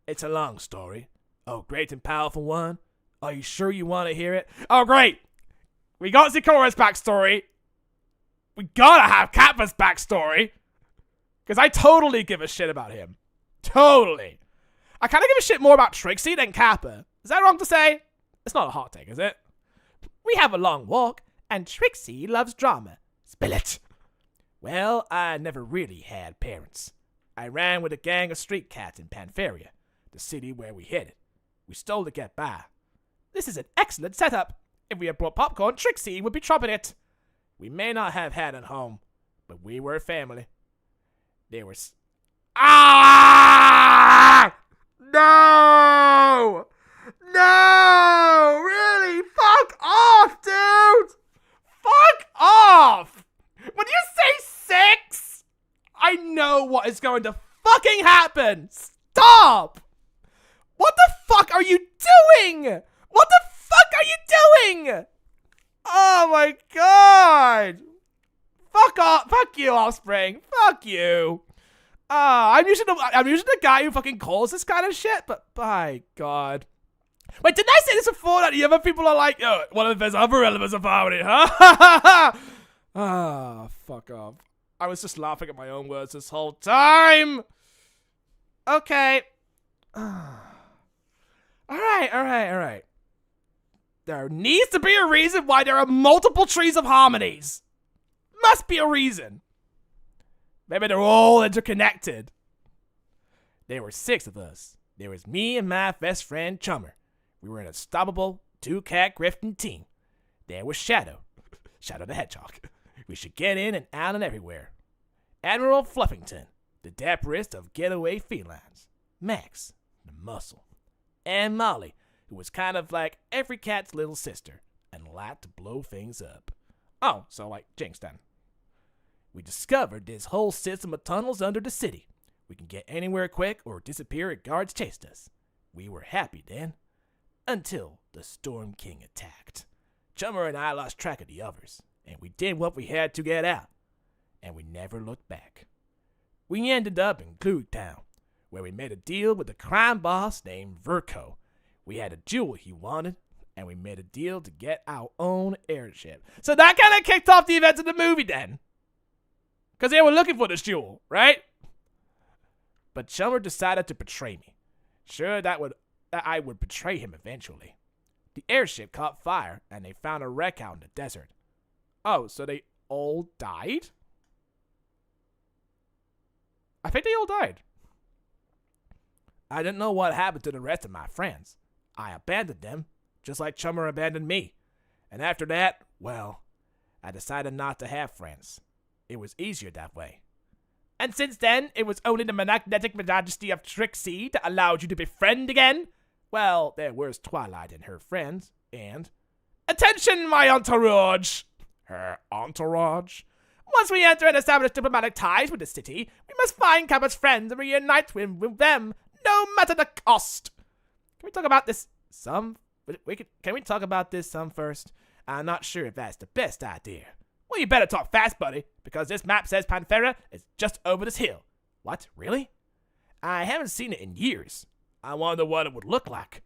It's a long story. Oh, great and powerful one. Are you sure you want to hear it? Oh, great! We got Sakura's backstory. We gotta have Kappa's backstory. Because I totally give a shit about him. Totally. I kind of give a shit more about Trixie than Kappa. Is that wrong to say? It's not a hot take, is it? We have a long walk, and Trixie loves drama. Spill it. Well, I never really had parents. I ran with a gang of street cats in Panfaria, the city where we headed. We stole to get by. This is an excellent setup. If we had brought popcorn, Trixie would be trumping it. We may not have had a home, but we were a family. There was... Ah! No! No! Really? Fuck off, dude! Fuck off! When you say 6, I know what is going to fucking happen! Stop! What the fuck are you doing? What the fuck are you doing? Oh my god! Fuck off! Fuck you, Offspring! Fuck you! I'm usually the guy who fucking calls this kind of shit, but by god. Wait, didn't I say this before that the other people are like, oh, what if there's other elements of harmony, huh? Ah, fuck off. I was just laughing at my own words this whole time. Okay. Alright. There needs to be a reason why there are multiple trees of harmonies. Must be a reason. Maybe they're all interconnected. There were 6 of us. There was me and my best friend Chummer. We were an unstoppable 2-cat grifting team. There was Shadow. Shadow the Hedgehog. We should get in and out and everywhere. Admiral Fluffington, the dapperest of getaway felines. Max, the muscle. And Molly, who was kind of like every cat's little sister and liked to blow things up. Oh, so like Jinx then. We discovered this whole system of tunnels under the city. We can get anywhere quick or disappear if guards chased us. We were happy then. Until the Storm King attacked. Chummer and I lost track of the others, and we did what we had to get out. And we never looked back. We ended up in Gloog Town, where we made a deal with a crime boss named Verko. We had a jewel he wanted, and we made a deal to get our own airship. So that kind of kicked off the events of the movie then. Because they were looking for this jewel, right? But Chummer decided to betray me. Sure that I would betray him eventually. The airship caught fire, and they found a wreck out in the desert. Oh, so they all died? I think they all died. I didn't know what happened to the rest of my friends. I abandoned them, just like Chummer abandoned me. And after that, well, I decided not to have friends. It was easier that way. And since then, it was only the magnetic majesty of Trixie that allowed you to befriend again? Well, there was Twilight and her friends, and... Attention, my entourage! Her entourage? Once we enter and establish diplomatic ties with the city, we must find Kappa's friends and reunite with them, no matter the cost. Can we talk about this some? Can we talk about this some first? I'm not sure if that's the best idea. Well, you better talk fast, buddy, because this map says Panthera is just over this hill. What? Really? I haven't seen it in years. I wonder what it would look like.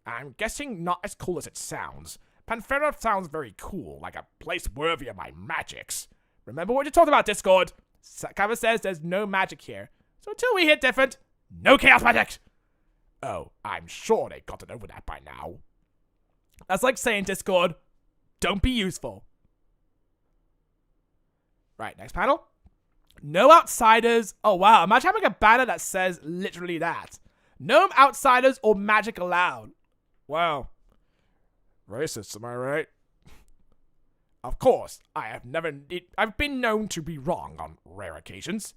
I'm guessing not as cool as it sounds. Panthera sounds very cool, like a place worthy of my magics. Remember what you talked about, Discord? Kappa says there's no magic here. So until we hit different, no chaos magic! Oh, I'm sure they've gotten over that by now. That's like saying, Discord, don't be useful. Right, next panel. No outsiders. Oh, wow. Imagine having a banner that says literally that. No outsiders or magic allowed. Wow. Racist, am I right? Of course, I've been known to be wrong on rare occasions.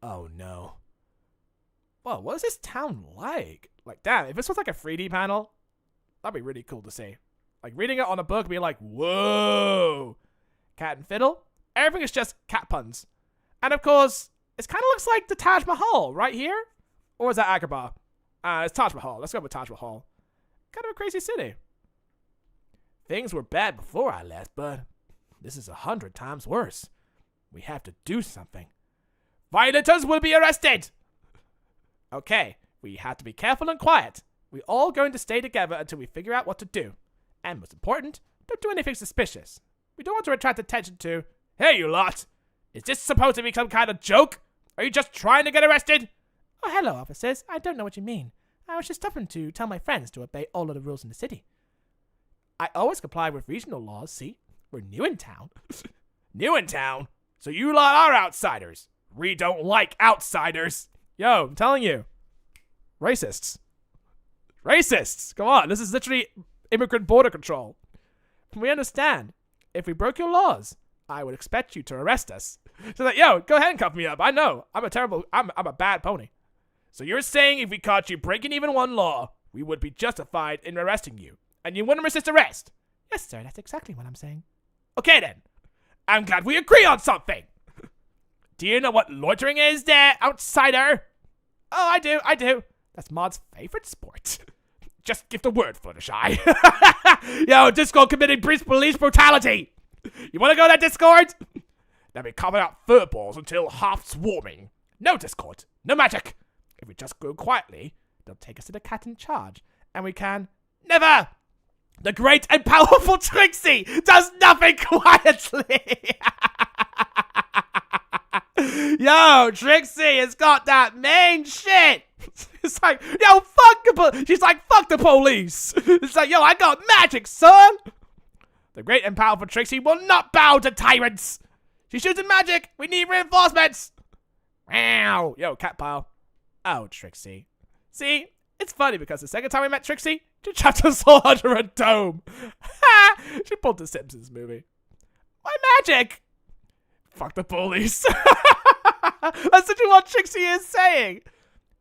Oh, no. Well, what is this town like? Like, damn, if this was like a 3D panel, that'd be really cool to see. Like, reading it on a book, being like, whoa. Cat and fiddle. Everything is just cat puns. And of course, it kind of looks like the Taj Mahal right here. Or is that Agrabah? It's Taj Mahal. Let's go with Taj Mahal. Kind of a crazy city. Things were bad before I left, but this is 100 times worse. We have to do something. Violators will be arrested! Okay, we have to be careful and quiet. We're all going to stay together until we figure out what to do. And most important, don't do anything suspicious. We don't want to attract attention to, hey, you lot! Is this supposed to be some kind of joke? Are you just trying to get arrested? Oh, hello, officers. I don't know what you mean. I was just stopping to tell my friends to obey all of the rules in the city. I always comply with regional laws, see? We're new in town. New in town? So you lot are outsiders. We don't like outsiders. Yo, I'm telling you. Racists. Racists! Come on, this is literally immigrant border control. We understand. If we broke your laws, I would expect you to arrest us. So like, yo, go ahead and cuff me up. I know. I'm a bad pony. So you're saying if we caught you breaking even one law, we would be justified in arresting you, and you wouldn't resist arrest? Yes, sir, that's exactly what I'm saying. Okay then. I'm glad we agree on something. Do you know what loitering is there, outsider? Oh, I do. That's Maud's favorite sport. Just give the word, Fluttershy. Yo, Discord committing police brutality. You want to go to Discord? Then we coming out furballs until half swarming. No Discord, no magic. If we just go quietly, they'll take us to the cat in charge, and we can never. The great and powerful Trixie does nothing quietly. Yo, Trixie has got that main shit. It's like, yo, fuck the she's like, fuck the police. It's like, yo, I got magic, son. The great and powerful Trixie will not bow to tyrants. She's using magic. We need reinforcements. Wow. Yo, cat pile. Oh, Trixie. See, it's funny because the second time we met Trixie, she trapped us all under a dome. Ha! She pulled the Simpsons movie. My magic. Fuck the police. That's literally what Trixie is saying.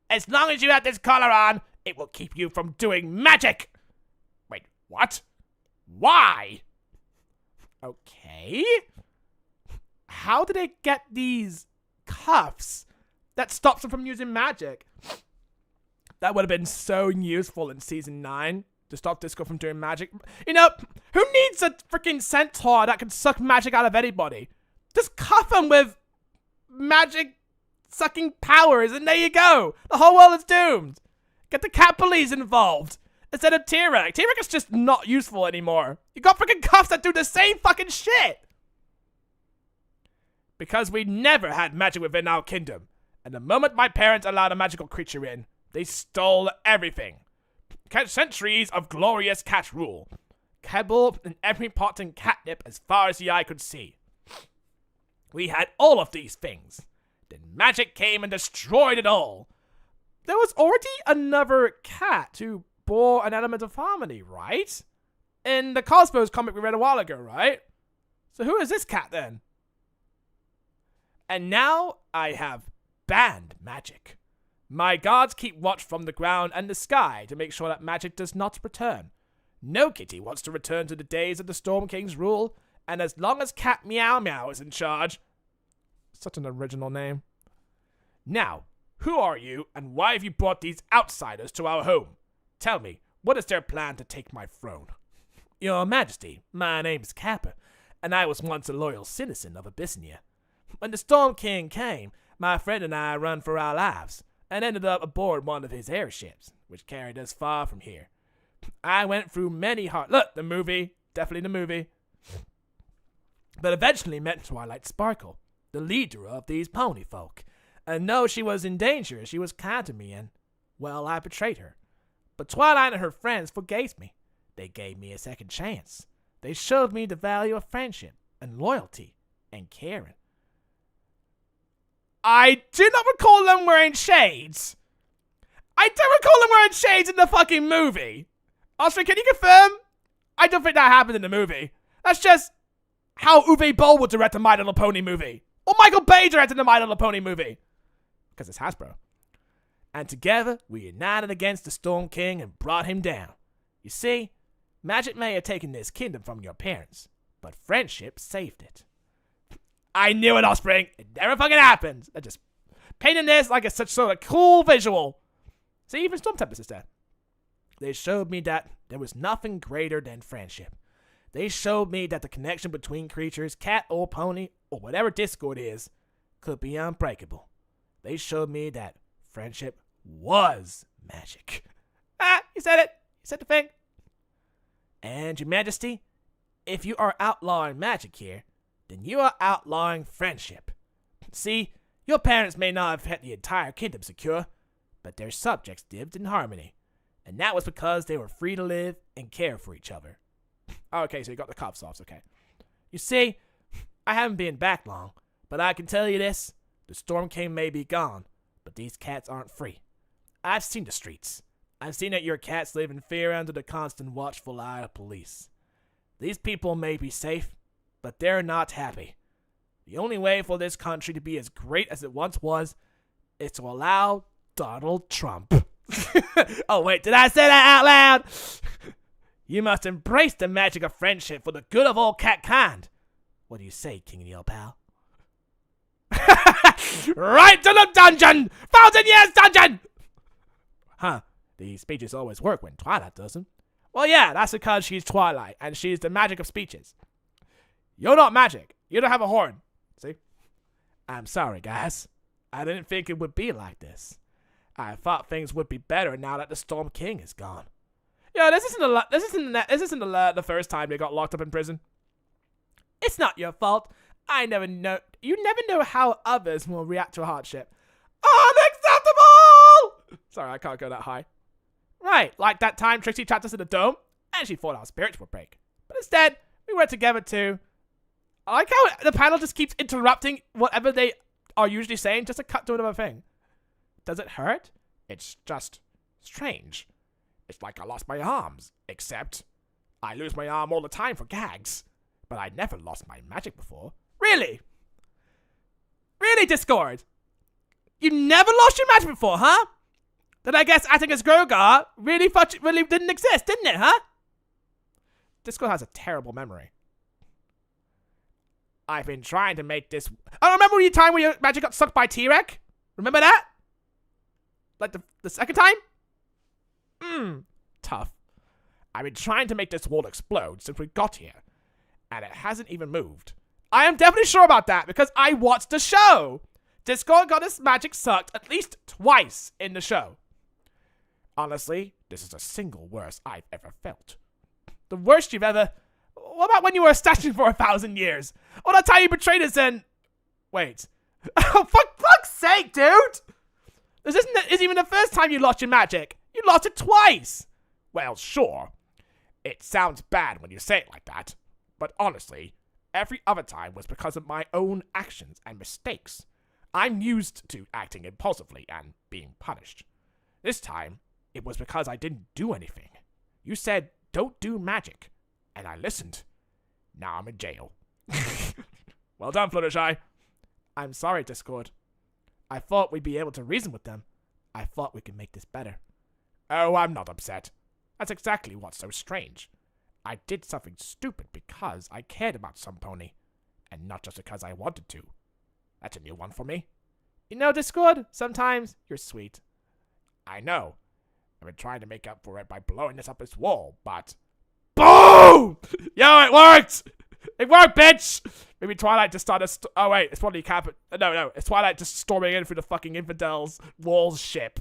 As long as you have this collar on, it will keep you from doing magic. Wait, what? Why? Okay. How did they get these cuffs that stops them from using magic? That would have been so useful in season 9 to stop Disco from doing magic. You know, who needs a freaking centaur that can suck magic out of anybody? Just cuff them with magic sucking powers and there you go. The whole world is doomed. Get the cat police involved instead of T-Rex. T-Rex is just not useful anymore. You got freaking cuffs that do the same fucking shit. Because we never had magic within our kingdom. And the moment my parents allowed a magical creature in, they stole everything. Centuries of glorious cat rule. Kibble in every pot and catnip as far as the eye could see. We had all of these things. Then magic came and destroyed it all. There was already another cat who bore an element of harmony, right? In the Cosmos comic we read a while ago, right? So who is this cat then? And now I have banned magic. My guards keep watch from the ground and the sky to make sure that magic does not return. No kitty wants to return to the days of the Storm King's rule, and as long as Cat Meow Meow is in charge, Such an original name. Now, who are you, and why have you brought these outsiders to our home? Tell me, what is their plan to take my throne? Your Majesty, my name's Kappa, and I was once a loyal citizen of Abyssinia. When the Storm King came, my friend and I run for our lives, and ended up aboard one of his airships, which carried us far from here. I went through many hard— Look, the movie. Definitely the movie. But eventually met Twilight Sparkle, the leader of these pony folk. And though she was in danger, she was kind to me and, well, I betrayed her. But Twilight and her friends forgave me. They gave me a second chance. They showed me the value of friendship and loyalty and caring. I do not recall them wearing shades. I don't recall them wearing shades in the fucking movie. Oscar, can you confirm? I don't think that happened in the movie. That's just how Uwe Boll would direct a My Little Pony movie. Or Michael Bay directed a My Little Pony movie. Because it's Hasbro. And together, we united against the Storm King and brought him down. You see, magic may have taken this kingdom from your parents, but friendship saved it. I knew it, Offspring. It never fucking happens. They're just painting this like it's such sort of cool visual. See, even Storm Tempest is there. They showed me that there was nothing greater than friendship. They showed me that the connection between creatures, cat or pony, or whatever Discord is, could be unbreakable. They showed me that friendship was magic. Ah, you said it. You said the thing. And, Your Majesty, if you are outlawing magic here, then you are outlawing friendship. See, your parents may not have had the entire kingdom secure, but their subjects lived in harmony. And that was because they were free to live and care for each other. Okay, so you got the cuffs off, okay. You see, I haven't been back long, but I can tell you this. The Storm King may be gone, but these cats aren't free. I've seen the streets. I've seen that your cats live in fear under the constant watchful eye of police. These people may be safe, but they're not happy. The only way for this country to be as great as it once was is to allow Donald Trump. Oh wait, did I say that out loud? You must embrace the magic of friendship for the good of all cat kind. What do you say, King Neil, pal? Right to the dungeon! 1,000 years dungeon! Huh, these speeches always work when Twilight does them. Well, yeah, that's because she's Twilight, and she's the magic of speeches. You're not magic. You don't have a horn. See? I'm sorry, guys. I didn't think it would be like this. I thought things would be better now that the Storm King is gone. Yeah, this isn't the first time they got locked up in prison. It's not your fault. You never know how others will react to a hardship. Unacceptable! Sorry, I can't go that high. Right, like that time Trixie trapped us in the dome, and she thought our spirits would break. But instead, we were together too. I like how the panel just keeps interrupting whatever they are usually saying just to cut to another thing. Does it hurt? It's just strange. It's like I lost my arms, except I lose my arm all the time for gags. But I never lost my magic before. Really? Really, Discord? You never lost your magic before, huh? Then I guess acting as Grogar really didn't exist, didn't it, huh? Discord has a terrible memory. I've been trying to make this... Oh, remember the time where your magic got sucked by T-Rex? Remember that? Like the second time? Tough. I've been trying to make this wall explode since we got here. And it hasn't even moved. I am definitely sure about that because I watched the show. Discord got his magic sucked at least twice in the show. Honestly, this is the single worst I've ever felt. The worst you've ever... What about when you were a statue for 1,000 years? Or that time you betrayed us and... Wait. Oh, fuck's sake, dude! This isn't even the first time you lost your magic. You lost it twice. Well, sure. It sounds bad when you say it like that. But honestly, every other time was because of my own actions and mistakes. I'm used to acting impulsively and being punished. This time, it was because I didn't do anything. You said, don't do magic. And I listened. Now I'm in jail. Well done, Fluttershy. I'm sorry, Discord. I thought we'd be able to reason with them. I thought we could make this better. Oh, I'm not upset. That's exactly what's so strange. I did something stupid because I cared about some pony, and not just because I wanted to. That's a new one for me. You know, Discord, sometimes you're sweet. I know. I've been trying to make up for it by blowing this wall, but... BOOM! Yo, it worked! It worked, bitch! Maybe Twilight just started... oh, wait, it's probably Cap... No, it's Twilight just storming in through the fucking Infidels' walls ship.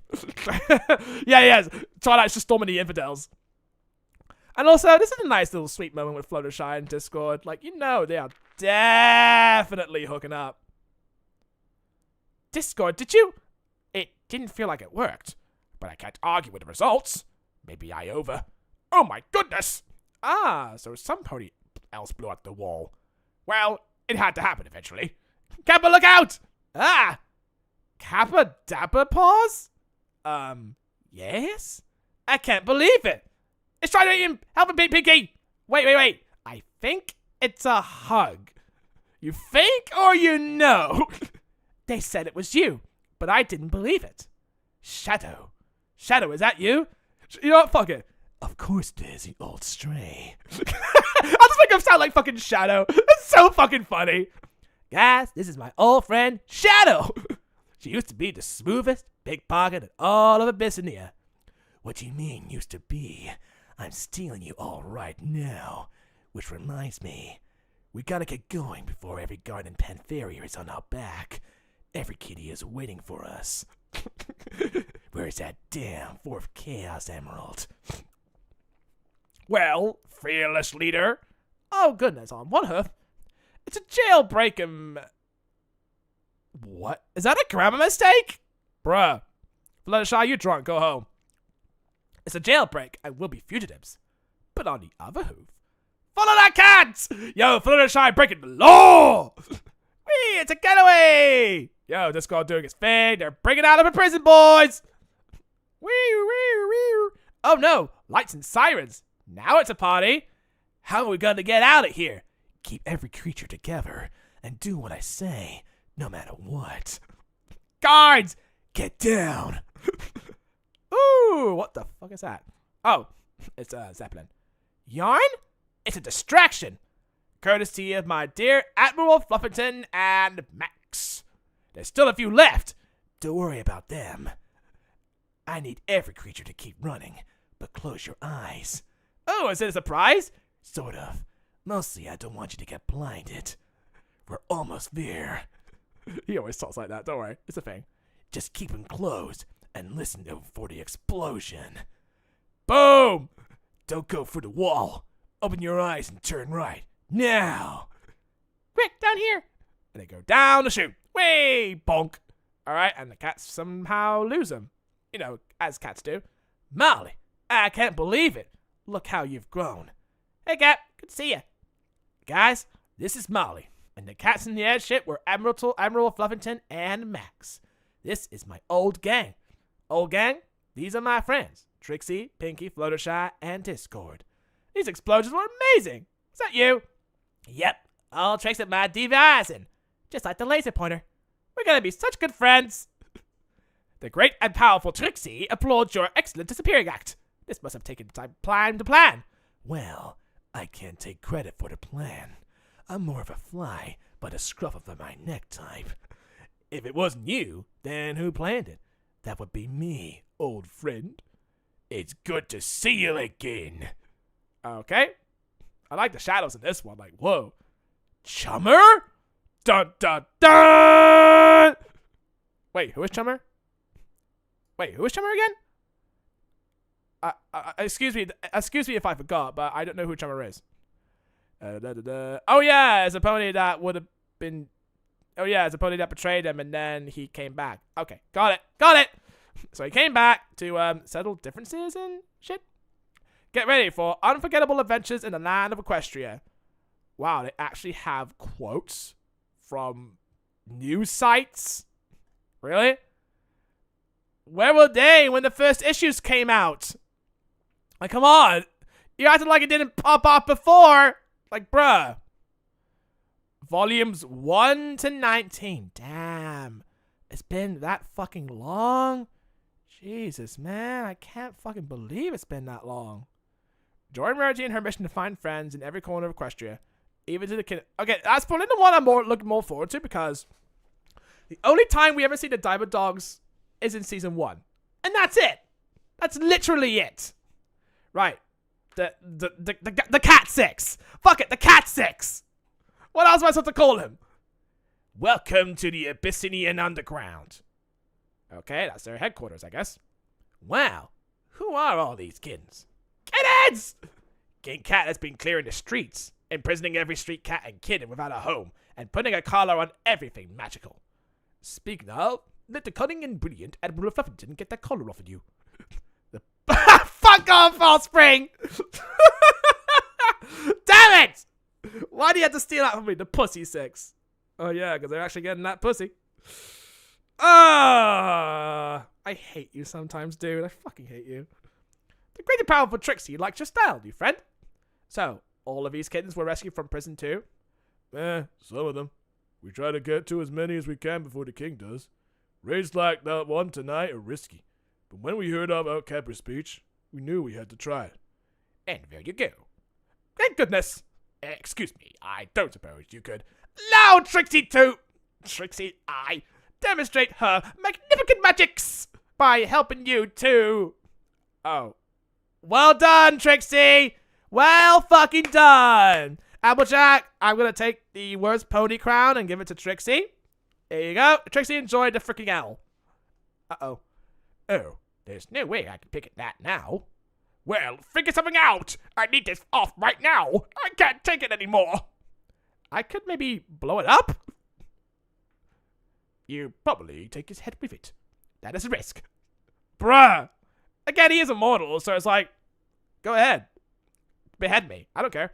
yeah, Twilight's just storming the Infidels. And also, this is a nice little sweet moment with Fluttershy and Discord. Like, you know, they are definitely hooking up. Discord, did you? It didn't feel like it worked, but I can't argue with the results. Maybe I over. Oh my goodness! Ah, so somebody else blew up the wall. Well, it had to happen eventually. Kappa, look out! Ah! Kappa Dapper Paws? Yes? I can't believe it! It's trying to eat him! Help him, Big Pinky! Wait. I think it's a hug. You think or you know? They said it was you, but I didn't believe it. Shadow, is that you? You know what? Fuck it. Of course it is, you old stray. I just make him sound like fucking Shadow. It's so fucking funny. Guys, this is my old friend, Shadow. She used to be the smoothest pickpocket in all of Abyssinia. What do you mean, used to be? I'm stealing you all right now. Which reminds me, we gotta get going before every garden Pantheria is on our back. Every kitty is waiting for us. Where's that damn 4th Chaos Emerald? Well, fearless leader. Oh goodness, on one hoof. It's a jailbreak What? Is that a grammar mistake? Bruh. Fluttershy, you drunk, go home. It's a jailbreak and we'll be fugitives. But on the other hoof, follow that cat! Yo, Fluttershy breaking the law! Whee, it's a getaway! Yo, Discord doing its thing. They're breaking out of a prison, boys! Wee. Oh no, lights and sirens. Now it's a party. How are we gonna get out of here? Keep every creature together and do what I say, no matter what. Guards, get down! Ooh, what the fuck is that? Oh, it's a Zeppelin. Yarn? It's a distraction. Courtesy of my dear Admiral Fluffington and Max. There's still a few left. Don't worry about them. I need every creature to keep running, but close your eyes. Oh, is it a surprise? Sort of. Mostly I don't want you to get blinded. We're almost there. He always talks like that, don't worry. It's a thing. Just keep them closed and listen for the explosion. Boom! Don't go for the wall. Open your eyes and turn right. Now! Quick, down here! And they go down the chute. Way bonk! Alright, and the cats somehow lose them. You know, as cats do. Molly, I can't believe it. Look how you've grown. Hey, Cat. Good to see you. Guys, this is Molly. And the cats in the airship were Admiral Fluffington and Max. This is my old gang. Old gang, these are my friends. Trixie, Pinky, Fluttershy, and Discord. These explosions were amazing. Is that you? Yep, all tricks at my devising. Just like the laser pointer. We're gonna be such good friends. The great and powerful Trixie applauds your excellent disappearing act. This must have taken time to plan. Well, I can't take credit for the plan. I'm more of a fly by the scruff of my neck type. If it wasn't you, then who planned it? That would be me, old friend. It's good to see you again. Okay. I like the shadows in this one. Like, whoa. Chummer? Dun dun dun! Wait, who is Chummer? Wait, who is Chummer again? Excuse me if I forgot, but I don't know who Chummer is. Oh yeah, it's a pony that would have been... Oh yeah, it's a pony that betrayed him and then he came back. Okay, got it! So he came back to settle differences and shit. Get ready for unforgettable adventures in the land of Equestria. Wow, they actually have quotes from news sites? Really? Where were they when the first issues came out? Like, come on. You acted like it didn't pop up before. Like, bruh. Volumes 1 to 19. Damn. It's been that fucking long? Jesus, man. I can't fucking believe it's been that long. Join Rarity in her mission to find friends in every corner of Equestria. Even to the kid. Okay, that's probably the one I'm looking more forward to because The only time we ever see the Diamond Dogs is in season 1. And that's it. That's literally it. Right. The Cat 6. Fuck it, the Cat 6. What else am I supposed to call him? Welcome to the Abyssinian Underground. Okay, that's their headquarters, I guess. Wow, who are all these kittens? Kittens! King Cat has been clearing the streets, imprisoning every street cat and kitten without a home, and putting a collar on everything magical. Speaking of, let the cunning and brilliant Admiral Fluffington get that collar off of you. Fuck off, Offspring! Damn it! Why do you have to steal that from me? The pussy 6. Oh yeah, because they're actually getting that pussy. I hate you sometimes, dude. I fucking hate you. The great and powerful Trixie likes your style, new friend. So, all of these kittens were rescued from prison too? Some of them. We try to get to as many as we can before the king does. Raids like that one tonight are risky, but when we heard about Capra's speech, we knew we had to try it. And there you go. Thank goodness. Excuse me, I don't suppose you could Allow Trixie to... Trixie, I demonstrate her magnificent magics by helping you too. Oh. Well done, Trixie. Well fucking done. Applejack, I'm gonna take the worst pony crown and give it to Trixie. There you go. Trixie enjoyed the freaking owl. Uh-oh. Oh, there's no way I can pick it that now. Well, figure something out. I need this off right now. I can't take it anymore. I could maybe blow it up. You probably take his head with it. That is a risk. Bruh. Again, he is immortal, so it's like, go ahead. Behead me. I don't care.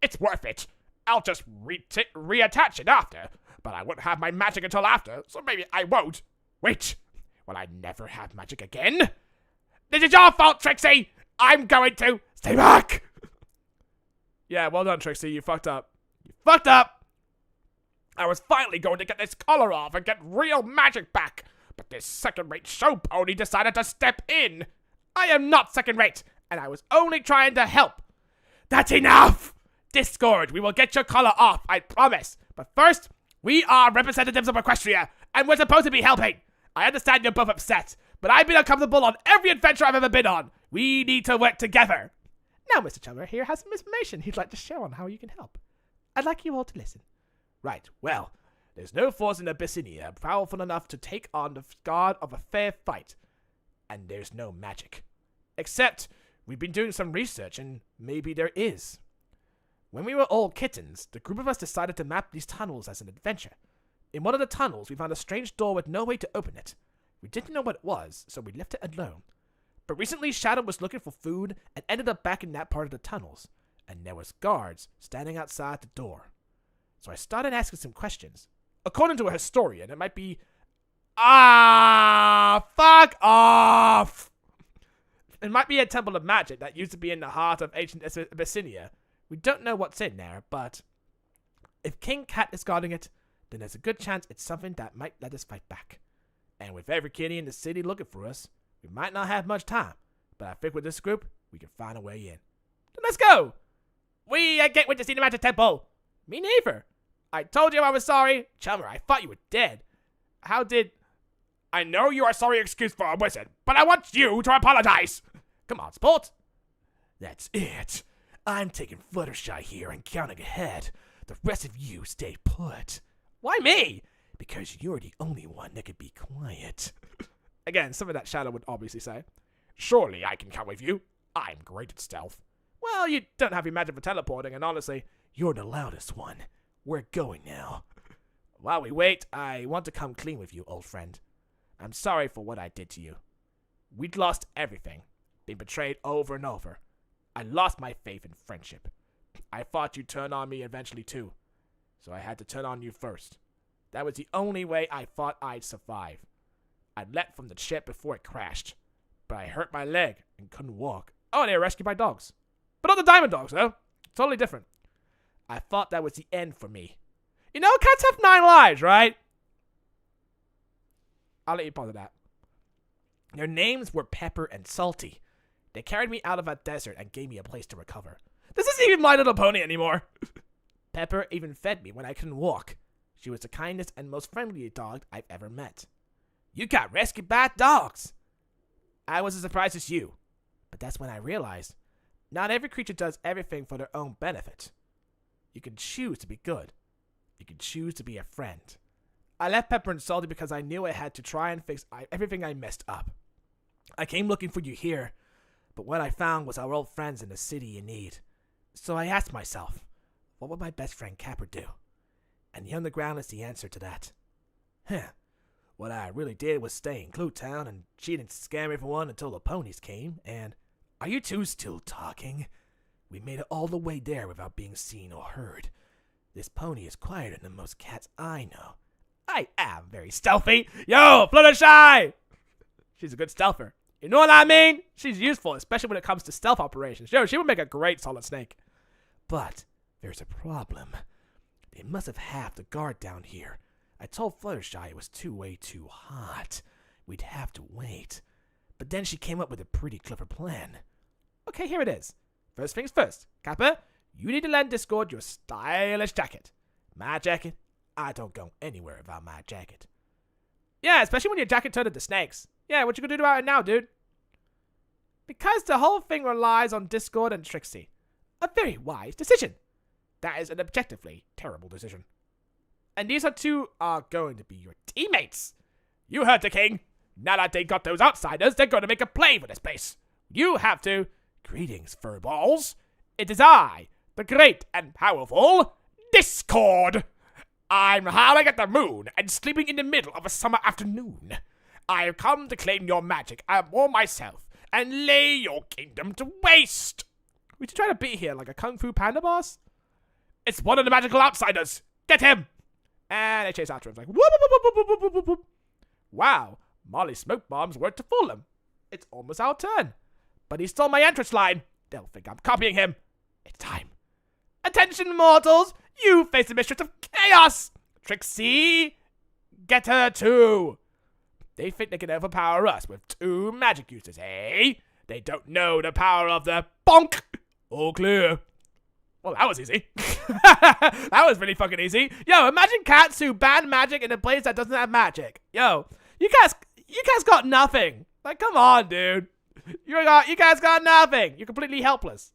It's worth it. I'll just reattach it after. But I won't have my magic until after, so maybe I won't. Wait. Will I never have magic again? This is your fault, Trixie. I'm going to stay back. Yeah, well done, Trixie. You fucked up. You fucked up. I was finally going to get this collar off and get real magic back, but this second-rate show pony decided to step in. I am not second-rate, and I was only trying to help. That's enough! Discord, we will get your collar off, I promise. But first, we are representatives of Equestria, and we're supposed to be helping. I understand you're both upset, but I've been uncomfortable on every adventure I've ever been on. We need to work together. Now, Mr. Chummer here has some information he'd like to share on how you can help. I'd like you all to listen. Right, well, there's no force in Abyssinia powerful enough to take on the god of a fair fight. And there's no magic. Except, we've been doing some research and maybe there is. When we were all kittens, the group of us decided to map these tunnels as an adventure. In one of the tunnels, we found a strange door with no way to open it. We didn't know what it was, so we left it alone. But recently, Shadow was looking for food and ended up back in that part of the tunnels. And there was guards standing outside the door. So I started asking some questions. According to a historian, it might be... Fuck off! It might be a temple of magic that used to be in the heart of ancient Abyssinia. We don't know what's in there, but if King Cat is guarding it, then there's a good chance it's something that might let us fight back. And with every kitty in the city looking for us, we might not have much time, but I think with this group, we can find a way in. Then let's go! We can't wait to see the magic temple! Me neither! I told you I was sorry! Chummer, I thought you were dead. How did... I know you are sorry excuse for a wizard, but I want you to apologize! Come on, sport! That's it. I'm taking Fluttershy here and counting ahead. The rest of you stay put. Why me? Because you're the only one that can be quiet. Again, something that Shadow would obviously say. Surely I can come with you. I'm great at stealth. Well, you don't have your magic for teleporting, and honestly... You're the loudest one. We're going now. While we wait, I want to come clean with you, old friend. I'm sorry for what I did to you. We'd lost everything. Been betrayed over and over. I lost my faith in friendship. I thought you'd turn on me eventually too. So I had to turn on you first. That was the only way I thought I'd survive. I leapt from the ship before it crashed. But I hurt my leg and couldn't walk. Oh, they were rescued by dogs. But not the diamond dogs, though. Totally different. I thought that was the end for me. You know, cats have 9 lives, right? I'll let you ponder that. Their names were Pepper and Salty. They carried me out of that desert and gave me a place to recover. This isn't even My Little Pony anymore. Pepper even fed me when I couldn't walk. She was the kindest and most friendly dog I've ever met. You got rescued by dogs! I was as surprised as you, but that's when I realized not every creature does everything for their own benefit. You can choose to be good. You can choose to be a friend. I left Pepper and Salty because I knew I had to try and fix everything I messed up. I came looking for you here, but what I found was our old friends in a city in need. So I asked myself, what would my best friend Capper do? And the underground is the answer to that. What I really did was stay in Clue Town and cheat and scam everyone until the ponies came, and... Are you two still talking? We made it all the way there without being seen or heard. This pony is quieter than most cats I know. I am very stealthy. Yo, Fluttershy! She's a good stealther. You know what I mean? She's useful, especially when it comes to stealth operations. Yo, she would make a great Solid Snake. But there's a problem. They must have halved the guard down here. I told Fluttershy it was way too hot. We'd have to wait. But then she came up with a pretty clever plan. Okay, here it is. First things first. Kappa, you need to lend Discord your stylish jacket. My jacket? I don't go anywhere without my jacket. Yeah, especially when your jacket turned into snakes. Yeah, what you gonna do about it now, dude? Because the whole thing relies on Discord and Trixie. A very wise decision. That is an objectively terrible decision. And these two are going to be your teammates. You heard the king. Now that they got those outsiders, they're going to make a play for this place. You have to... Greetings, furballs. It is I, the great and powerful Discord. I'm howling at the moon and sleeping in the middle of a summer afternoon. I have come to claim your magic and more myself and lay your kingdom to waste. We should try to beat here like a Kung Fu Panda boss. It's one of the magical outsiders. Get him. And they chase after him like, whoop, whoop, whoop, whoop, whoop, whoop, whoop. Wow, Molly's smoke bombs worked to fool them. It's almost our turn. But he stole my entrance line. They'll think I'm copying him. It's time. Attention, mortals! You face the mistress of chaos! Trixie! Get her too! They think they can overpower us with 2 magic uses, eh? They don't know the power of the bonk! All clear. Well, that was easy. That was really fucking easy. Yo, imagine cats who ban magic in a place that doesn't have magic. Yo, you guys got nothing. Like, come on, dude. You guys got nothing. You're completely helpless.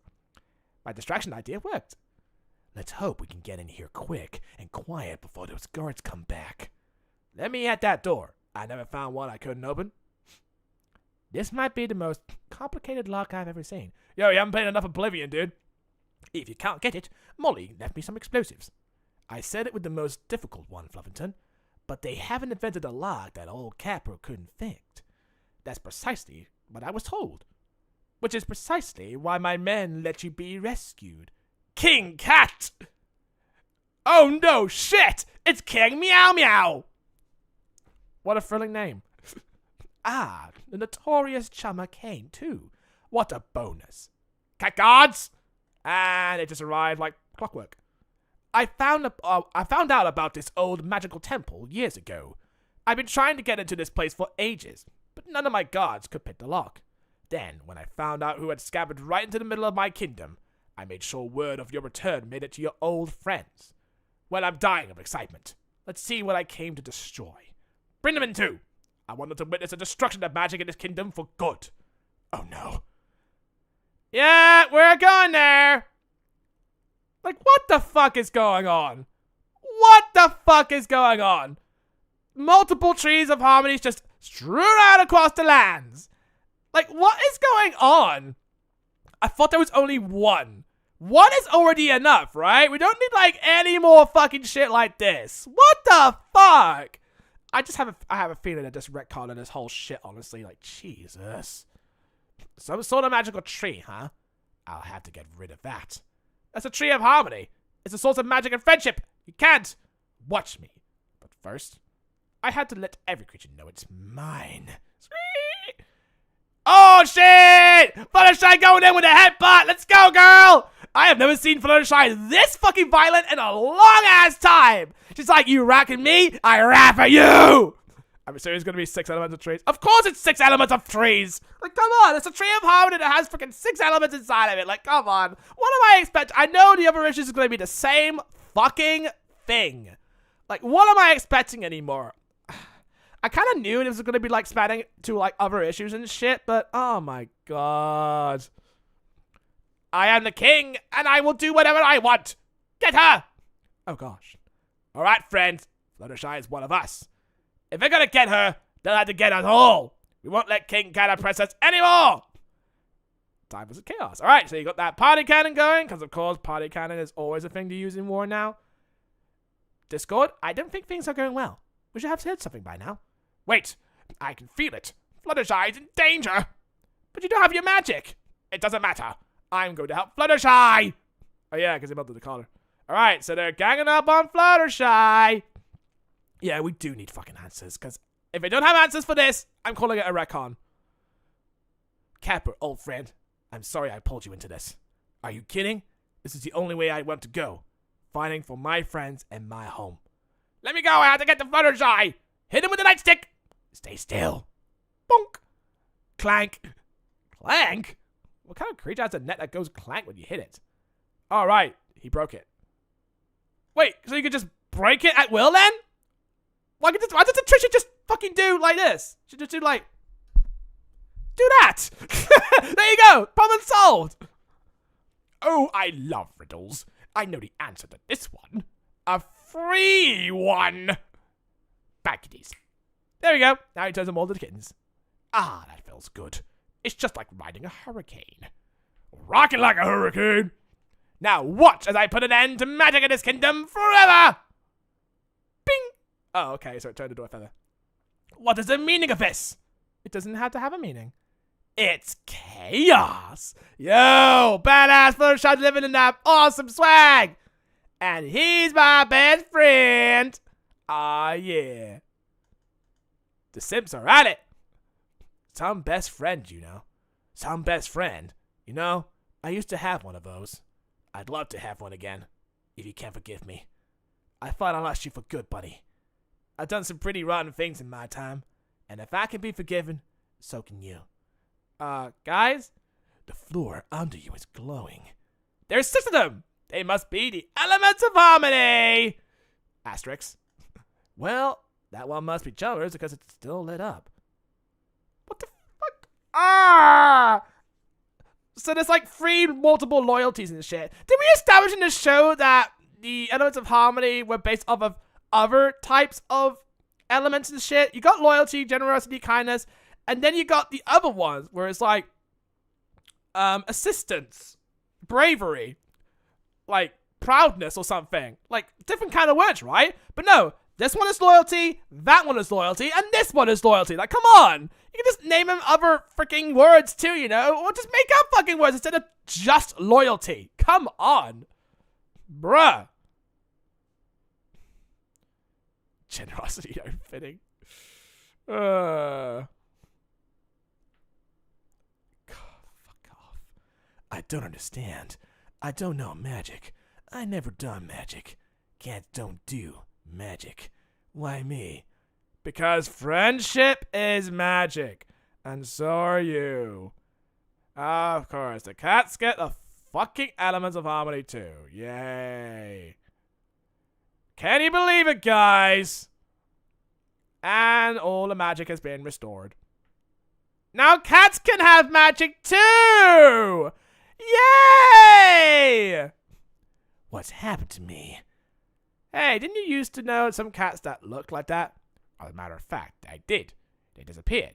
My distraction idea worked. Let's hope we can get in here quick and quiet before those guards come back. Let me at that door. I never found one I couldn't open. This might be the most complicated lock I've ever seen. Yo, you haven't played enough Oblivion, dude. If you can't get it, Molly left me some explosives. I said it with the most difficult one, Fluffington, but they haven't invented a lock that old Capper couldn't fix. That's precisely what I was told. Which is precisely why my men let you be rescued. King Cat! Oh no, shit! It's King Meow Meow! What a thrilling name. Ah, the notorious Chummer Kane, too. What a bonus. Cat guards! And it just arrived like clockwork. I found out about this old magical temple years ago. I've been trying to get into this place for ages, but none of my guards could pick the lock. Then, when I found out who had scabbered right into the middle of my kingdom, I made sure word of your return made it to your old friends. Well, I'm dying of excitement. Let's see what I came to destroy. Bring them in too. I want them to witness a destruction of magic in this kingdom for good. Oh no. Yeah, we're going there. Like, what the fuck is going on? What the fuck is going on? Multiple trees of harmonies just strewn out across the lands. Like, what is going on? I thought there was only one. One is already enough, right? We don't need, like, any more fucking shit like this. What the fuck? I have a feeling they're just retconning this whole shit, honestly. Like, Jesus. Some sort of magical tree, huh? I'll have to get rid of that. That's a tree of harmony. It's a source of magic and friendship. You can't watch me. But first, I had to let every creature know it's mine. Sweet. Oh, shit! Fluttershy going in with a headbutt! Let's go, girl! I have never seen Fluttershy this fucking violent in a long-ass time! She's like, you racking me, I rap at you! I'm serious, it's gonna be 6 elemental trees. Of course it's 6 elements of trees! Like, come on, it's a tree of harmony that has freaking 6 elements inside of it. Like, come on. What do I expect? I know the other issues is gonna be the same fucking thing. Like, what am I expecting anymore? I kind of knew it was going to be, like, spanning to, like, other issues and shit, but oh my god. I am the king, and I will do whatever I want. Get her! Oh gosh. Alright, friends. Fluttershy is one of us. If they're gonna get her, they'll have to get us all. We won't let King Cannon press us anymore. Time for some chaos. Alright, so you got that party cannon going, because of course party cannon is always a thing to use in war now. Discord, I don't think things are going well. We should have heard something by now. Wait, I can feel it. Fluttershy is in danger. But you don't have your magic. It doesn't matter. I'm going to help Fluttershy. Oh yeah, because he melted the collar. Alright, so they're ganging up on Fluttershy. Yeah, we do need fucking answers, because if they don't have answers for this, I'm calling it a retcon. Capper, old friend, I'm sorry I pulled you into this. Are you kidding? This is the only way I want to go. Fighting for my friends and my home. Let me go, I have to get to Fluttershy. Hit him with the nightstick. Stay still. Bonk. Clank. Clank? What kind of creature has a net that goes clank when you hit it? Alright, he broke it. Wait, so you could just break it at will then? Why does the Trisha just fucking do like this? She just do like... Do that! There you go! Problem solved! Oh, I love riddles. I know the answer to this one. A free one! Back it is. There we go. Now he turns them all into kittens. Ah, that feels good. It's just like riding a hurricane. Rocking like a hurricane! Now watch as I put an end to magic in this kingdom forever! Bing! Oh, okay, so it turned into a feather. What is the meaning of this? It doesn't have to have a meaning. It's chaos! Yo, badass Fluttershy living in that awesome swag! And he's my best friend! Ah, yeah. The Simps are at it! Some best friend, you know. Some best friend. You know, I used to have one of those. I'd love to have one again, if you can forgive me. I thought I lost you for good, buddy. I've done some pretty rotten things in my time, and if I can be forgiven, so can you. Guys? The floor under you is glowing. There's 6 of them! They must be the elements of harmony! Asterix. Well, that one must be Jumper's because it's still lit up. What the fuck? Ah! So there's like 3 multiple loyalties and shit. Did we establish in the show that the elements of harmony were based off of other types of elements and shit? You got loyalty, generosity, kindness, and then you got the other ones where it's like assistance, bravery, like proudness or something. Like different kind of words, right? But no, this one is loyalty, that one is loyalty, and this one is loyalty. Like, come on! You can just name them other freaking words too, you know? Or just make up fucking words instead of just loyalty. Come on. Bruh. Generosity outfitting. God, fuck off. I don't understand. I don't know magic. I never done magic. Cats don't do magic. Why me? Because friendship is magic. And so are you. Of course, the cats get the fucking elements of harmony too. Yay. Can you believe it, guys? And all the magic has been restored. Now cats can have magic too! Yay! What's happened to me? Hey, didn't you used to know some cats that looked like that? As a matter of fact, I did. They disappeared,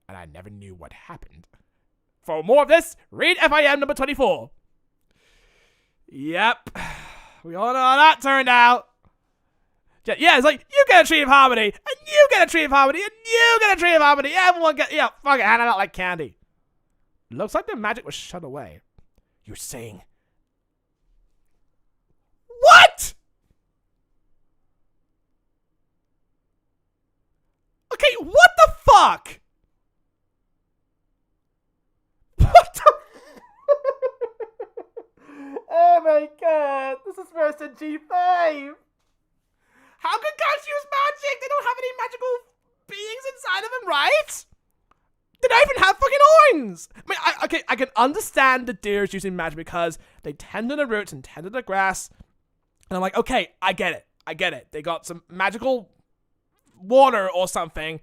and I never knew what happened. For more of this, read FIM number 24. Yep. We all know how that turned out. Yeah, it's like, you get a tree of harmony, and you get a tree of harmony, and you get a tree of harmony. Everyone get, yeah, fuck it, hand it out like candy. Looks like the magic was shut away. You're saying... What?! Okay, what the fuck?! What the Oh my god, this is worse than G5! How can cats use magic? They don't have any magical beings inside of them, right? They don't even have fucking horns! I mean, okay, I can understand the deers using magic because they tend to the roots and tend to the grass. And I'm like, okay, I get it. I get it. They got some magical water or something,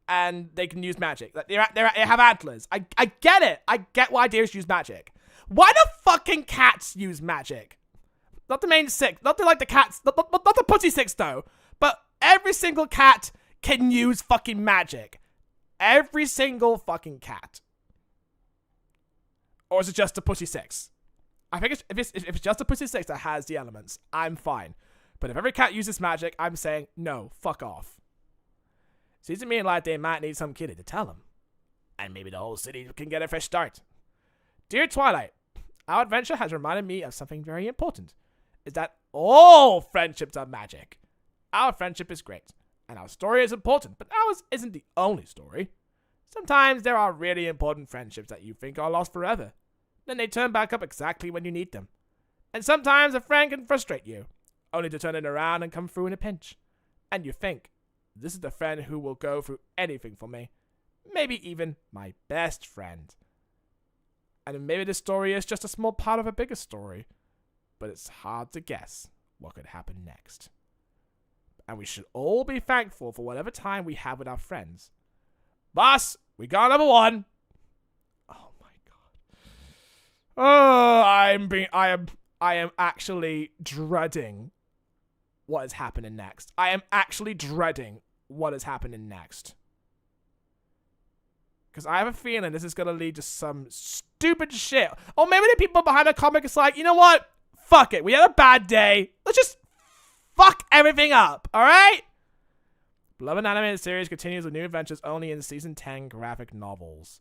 and they can use magic. Like, they have antlers. I get it. I get why deers use magic. Why do fucking cats use magic? Not the main six. Not the cats. Not the pussy six, though. But every single cat can use fucking magic. Every single fucking cat. Or is it just a pussy six? I think if it's just a pussy six that has the elements, I'm fine. But if every cat uses magic, I'm saying, no, fuck off. Seems to me like they might need some kitty to tell them. And maybe the whole city can get a fresh start. Dear Twilight, our adventure has reminded me of something very important. Is that all friendships are magic. Our friendship is great, and our story is important, but ours isn't the only story. Sometimes there are really important friendships that you think are lost forever. Then they turn back up exactly when you need them. And sometimes a friend can frustrate you, only to turn it around and come through in a pinch. And you think, this is the friend who will go through anything for me. Maybe even my best friend. And maybe this story is just a small part of a bigger story. But it's hard to guess what could happen next. And we should all be thankful for whatever time we have with our friends. Boss, we got number 1. Oh my god. Oh, I am actually dreading what is happening next. I am actually dreading what is happening next. Because I have a feeling this is going to lead to some stupid shit. Or maybe the people behind the comic is like, you know what? Fuck it. We had a bad day. Let's just fuck everything up. Alright? Beloved animated series continues with new adventures only in season 10 graphic novels.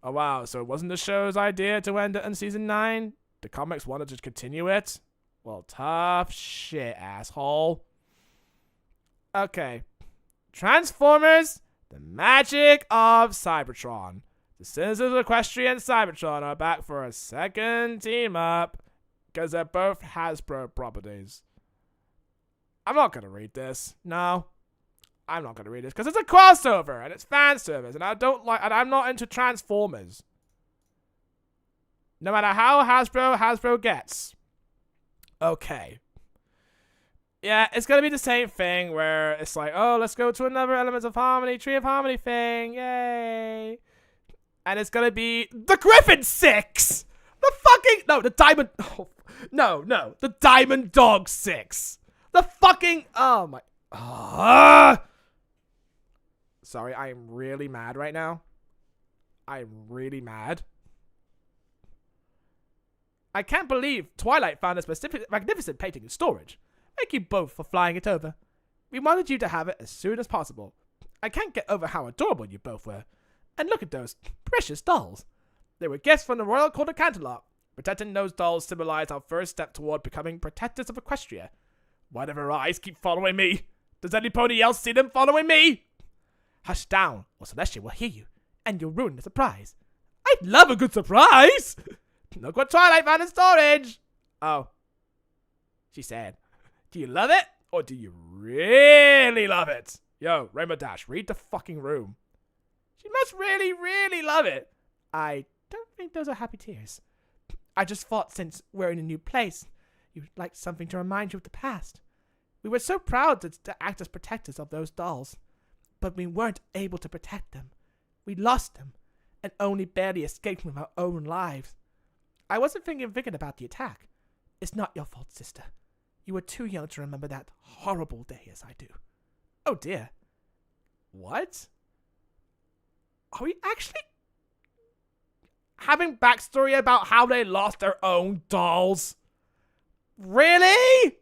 Oh wow, so it wasn't the show's idea to end it in season 9? The comics wanted to continue it? Well, tough shit, asshole. Okay. Transformers, the magic of Cybertron. The Citizens of Equestrian and Cybertron are back for a second team up. Because they're both Hasbro properties. I'm not going to read this. No. I'm not going to read this. Because it's a crossover. And it's fan service. And I'm not into Transformers. No matter how Hasbro gets. Okay. Yeah, it's going to be the same thing where it's like, oh, let's go to another Elements of Harmony, Tree of Harmony thing. Yay. And it's going to be the Griffin 6. The fucking... No, the Diamond... Oh, no. The Diamond Dog 6. The fucking... Oh, my... Sorry, I am really mad right now. I am really mad. I can't believe Twilight found this magnificent painting in storage. Thank you both for flying it over. We wanted you to have it as soon as possible. I can't get over how adorable you both were. And look at those precious dolls. They were gifts from the Royal Court of Canterlot. Protecting those dolls symbolized our first step toward becoming protectors of Equestria. Why do her eyes keep following me? Does anybody else see them following me? Hush down, or Celestia will hear you, and you'll ruin the surprise. I love a good surprise! Look what Twilight found in storage! Oh. She said, do you love it, or do you really love it? Yo, Rainbow Dash, read the fucking room. She must really, really love it. I don't think those are happy tears. I just thought since we're in a new place, you'd like something to remind you of the past. We were so proud to act as protectors of those dolls, but we weren't able to protect them. We lost them, and only barely escaped from our own lives. I wasn't thinking about the attack. It's not your fault, sister. You were too young to remember that horrible day as I do. Oh dear. What? Are we actually having backstory about how they lost their own dolls? Really?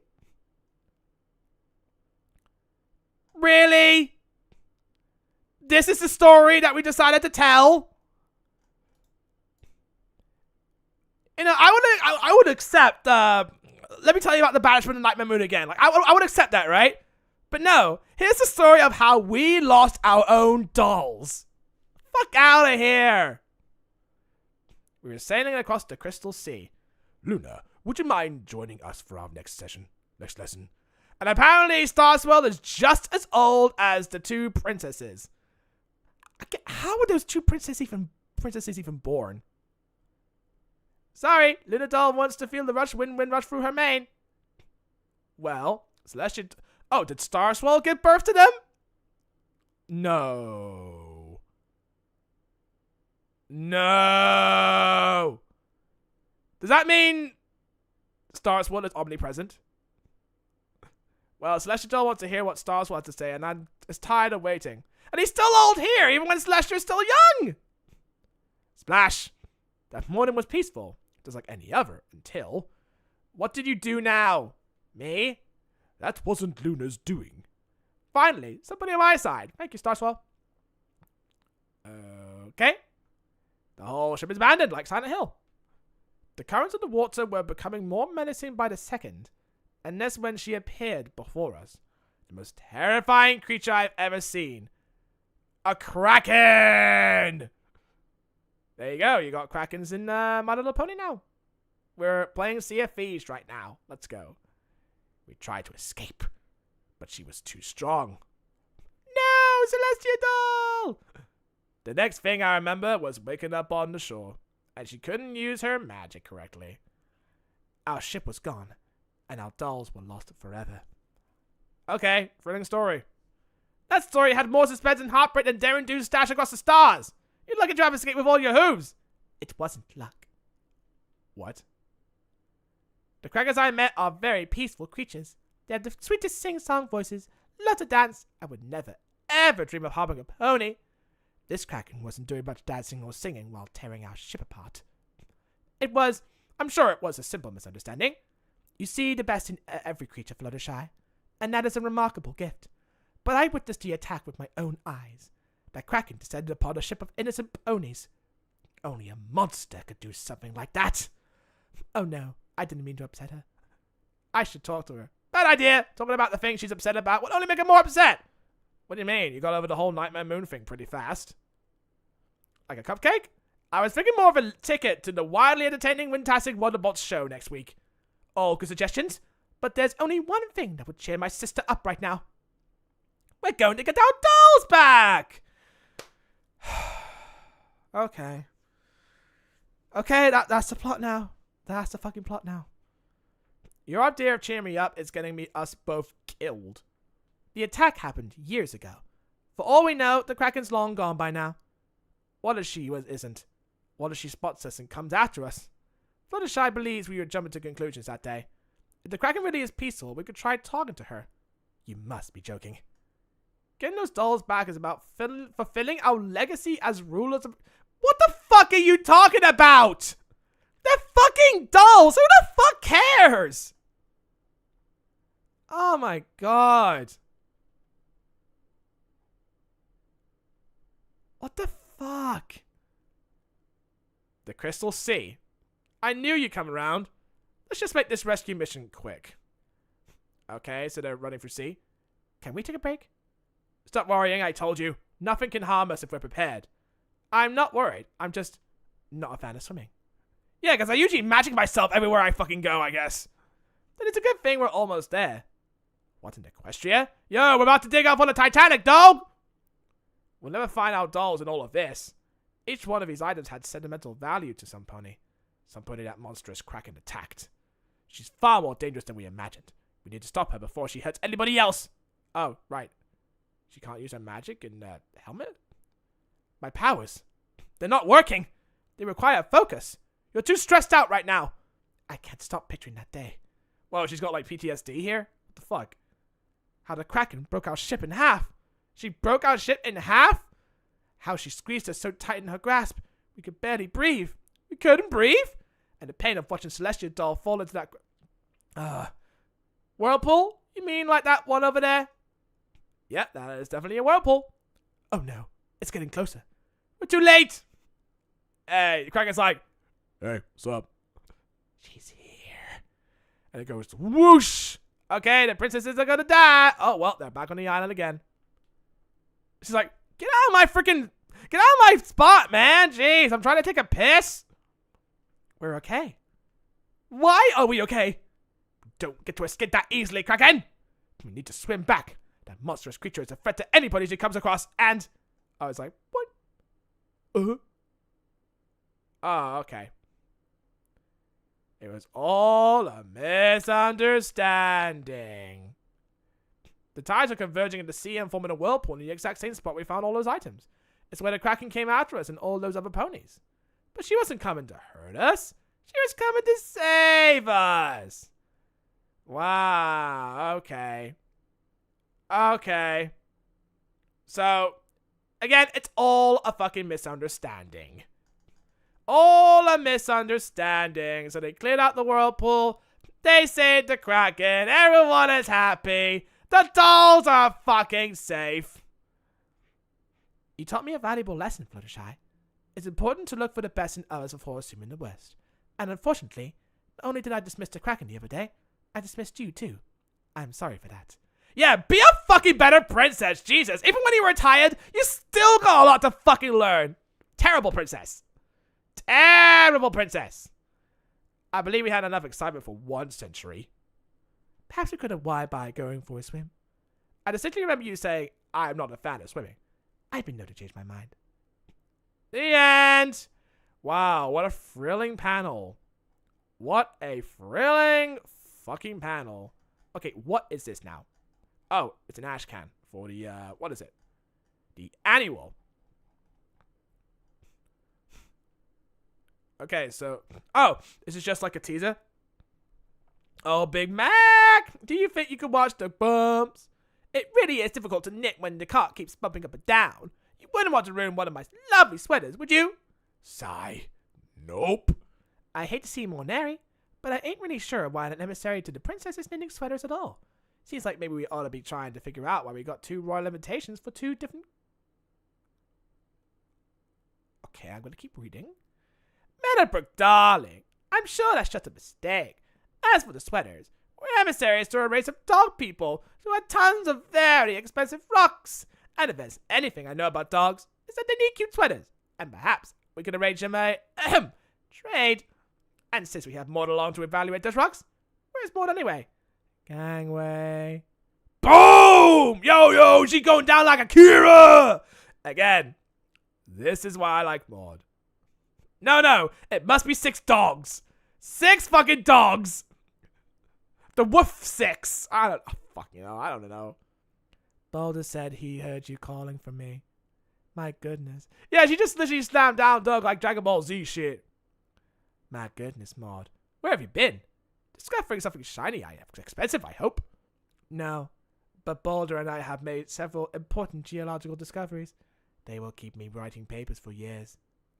Really? This is the story that we decided to tell? You know, I would accept, let me tell you about the banishment of Nightmare Moon again. Like, I would accept that, right? But no, here's the story of how we lost our own dolls. Fuck out of here. We were sailing across the Crystal Sea. Luna, would you mind joining us for our next lesson? And apparently Starswell is just as old as the two princesses. How were those two princesses even born? Sorry, Luna Doll wants to feel the wind rush through her mane. Well, Celestia... Oh, did Starswell give birth to them? No. No. Does that mean Starswell is omnipresent? Well, Celestial Doll wants to hear what Starswell has to say, and I'm just tired of waiting. And he's still old here, even when Celestial's still young! Splash! That morning was peaceful, just like any other, until... What did you do now? Me? That wasn't Luna's doing. Finally, somebody on my side. Thank you, Starswell. Okay. The whole ship is abandoned, like Silent Hill. The currents of the water were becoming more menacing by the second, and that's when she appeared before us. The most terrifying creature I've ever seen. A Kraken! There you go, you got Krakens in My Little Pony now. We're playing Sea of Thieves right now. Let's go. We tried to escape, but she was too strong. No, Celestial Doll! The next thing I remember was waking up on the shore, and she couldn't use her magic correctly. Our ship was gone, and our dolls were lost forever. Okay, thrilling story. That story had more suspense and heartbreak than Darren Dude's Stash Across the Stars. You're lucky to have escaped with all your hooves. It wasn't luck. What? The Krakens I met are very peaceful creatures. They have the sweetest sing-song voices, lots of dance. I would never, ever dream of harboring a pony. This Kraken wasn't doing much dancing or singing while tearing our ship apart. I'm sure it was a simple misunderstanding. You see the best in every creature, Fluttershy, and that is a remarkable gift. But I witnessed the attack with my own eyes. That Kraken descended upon a ship of innocent ponies. Only a monster could do something like that. Oh no, I didn't mean to upset her. I should talk to her. Bad idea! Talking about the thing she's upset about will only make her more upset! What do you mean? You got over the whole Nightmare Moon thing pretty fast. Like a cupcake? I was thinking more of a ticket to the wildly entertaining Wintastic Wonderbolts show next week. All good suggestions, but there's only one thing that would cheer my sister up right now. We're going to get our dolls back! Okay. Okay, that's the plot now. That's the fucking plot now. Your idea of cheering me up is getting us both killed. The attack happened years ago. For all we know, the Kraken's long gone by now. What if she isn't? What if she spots us and comes after us? Fluttershy believes we were jumping to conclusions that day. If the Kraken really is peaceful, we could try talking to her. You must be joking. Getting those dolls back is about fulfilling our legacy as rulers of... What the fuck are you talking about? They're fucking dolls! Who the fuck cares? Oh my god. What the fuck? The Crystal Sea. I knew you'd come around. Let's just make this rescue mission quick. Okay, so they're running for sea. Can we take a break? Stop worrying, I told you. Nothing can harm us if we're prepared. I'm not worried. I'm just not a fan of swimming. Yeah, because I usually magic myself everywhere I fucking go, I guess. Then it's a good thing we're almost there. What, in Equestria? Yo, we're about to dig up on the Titanic, dog! We'll never find our dolls in all of this. Each one of these items had sentimental value to some pony. Some pony that monstrous Kraken attacked. She's far more dangerous than we imagined. We need to stop her before she hurts anybody else. Oh, right. She can't use her magic in the helmet? My powers. They're not working. They require focus. You're too stressed out right now. I can't stop picturing that day. Whoa, she's got like PTSD here? What the fuck? How the Kraken broke our ship in half. She broke our ship in half? How she squeezed us so tight in her grasp, we could barely breathe. We couldn't breathe? And the pain of watching Celestial Doll fall into that... Whirlpool? You mean like that one over there? Yep, that is definitely a whirlpool. Oh no, it's getting closer. We're too late! Hey, the Kraken's like, Hey, what's up? she's here. And it goes whoosh! Okay, the princesses are gonna die! Oh, well, they're back on the island again. She's like, get out of my spot, man! Jeez, I'm trying to take a piss. We're okay. Why are we okay? We don't get to escape that easily, Kraken! We need to swim back. That monstrous creature is a threat to anybody she comes across, and... I was like, what? Oh, okay. It was all a misunderstanding. The tides are converging into the sea and forming a whirlpool in the exact same spot we found all those items. It's where the Kraken came after us and all those other ponies. But she wasn't coming to hurt us. She was coming to save us. Wow, okay. Okay. So, again, it's all a fucking misunderstanding. All a misunderstanding. So they cleared out the whirlpool. They saved the Kraken. Everyone is happy. The dolls are fucking safe. You taught me a valuable lesson, Fluttershy. It's important to look for the best in others before assuming the worst. And unfortunately, not only did I dismiss the Kraken the other day, I dismissed you too. I'm sorry for that. Yeah, be a fucking better princess, Jesus. Even when you were tired, you still got a lot to fucking learn. Terrible princess. Terrible princess. I believe we had enough excitement for 1 century. Perhaps we could have won by going for a swim. I distinctly remember you saying, I'm not a fan of swimming. I've been known to change my mind. The end. Wow, what a thrilling panel. What a thrilling fucking panel. Okay, what is this now? Oh, it's an ash can for the, what is it? The annual. Okay, so, oh, this is just like a teaser. Oh, Big Mac, do you think you could watch the bumps? It really is difficult to knit when the cart keeps bumping up and down. You wouldn't want to ruin one of my lovely sweaters, would you? Sigh. Nope. I hate to seem ordinary, but I ain't really sure why an emissary to the princess is knitting sweaters at all. Seems like maybe we ought to be trying to figure out why we got 2 royal invitations for 2 different... Okay, I'm going to keep reading. Meadowbrook, darling, I'm sure that's just a mistake. As for the sweaters, we're emissaries to a race of dog people who had tons of very expensive rocks. And if there's anything I know about dogs, it's that they need cute sweaters. And perhaps we could arrange them a trade. And since we have Maud along to evaluate those rocks, where's Maud anyway? Gangway. Boom! Yo, she going down like Akira! Again, this is why I like Maud. No, it must be 6 dogs. 6 fucking dogs. The Woof 6. I don't know. Boulder said he heard you calling for me. My goodness. Yeah, she just literally slammed down Doug like Dragon Ball Z shit. My goodness, Maud. Where have you been? Discovering something shiny, expensive, I hope. No, but Boulder and I have made several important geological discoveries. They will keep me writing papers for years.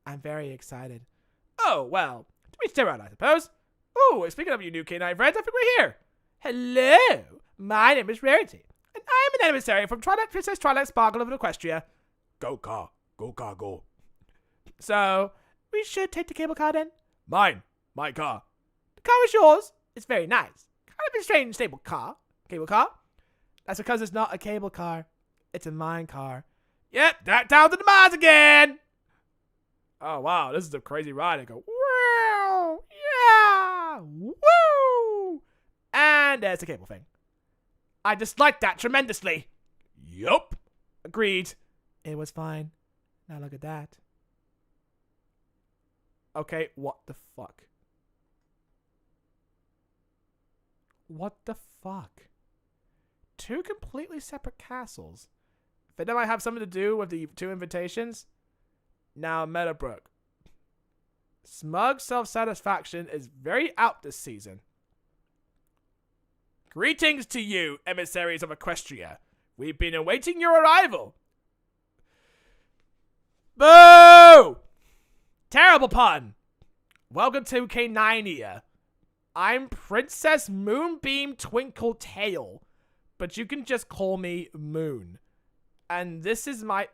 I'm very excited. Oh, well, to each their own, I suppose. Oh, speaking of you new K9 friends, I think we're here. Hello, my name is Rarity, and I'm an emissary from Princess Twilight Sparkle of Equestria. Go car. Go car, go. So, we should take the cable car then? Mine. My car. The car is yours. It's very nice. Kind of a strange cable car. That's because it's not a cable car. It's a mine car. Yep, down to the mines again. Oh, wow, this is a crazy ride. I go, wow, yeah, woo. And there's the cable thing. I dislike that tremendously. Yup. Agreed. It was fine. Now look at that. Okay, what the fuck? What the fuck? 2 completely separate castles. But that might have something to do with the 2 invitations. Now, Meadowbrook. Smug self-satisfaction is very out this season. Greetings to you, emissaries of Equestria. We've been awaiting your arrival. Boo! Terrible pun. Welcome to Canania. I'm Princess Moonbeam Twinkle Tail, but you can just call me Moon. And this is my...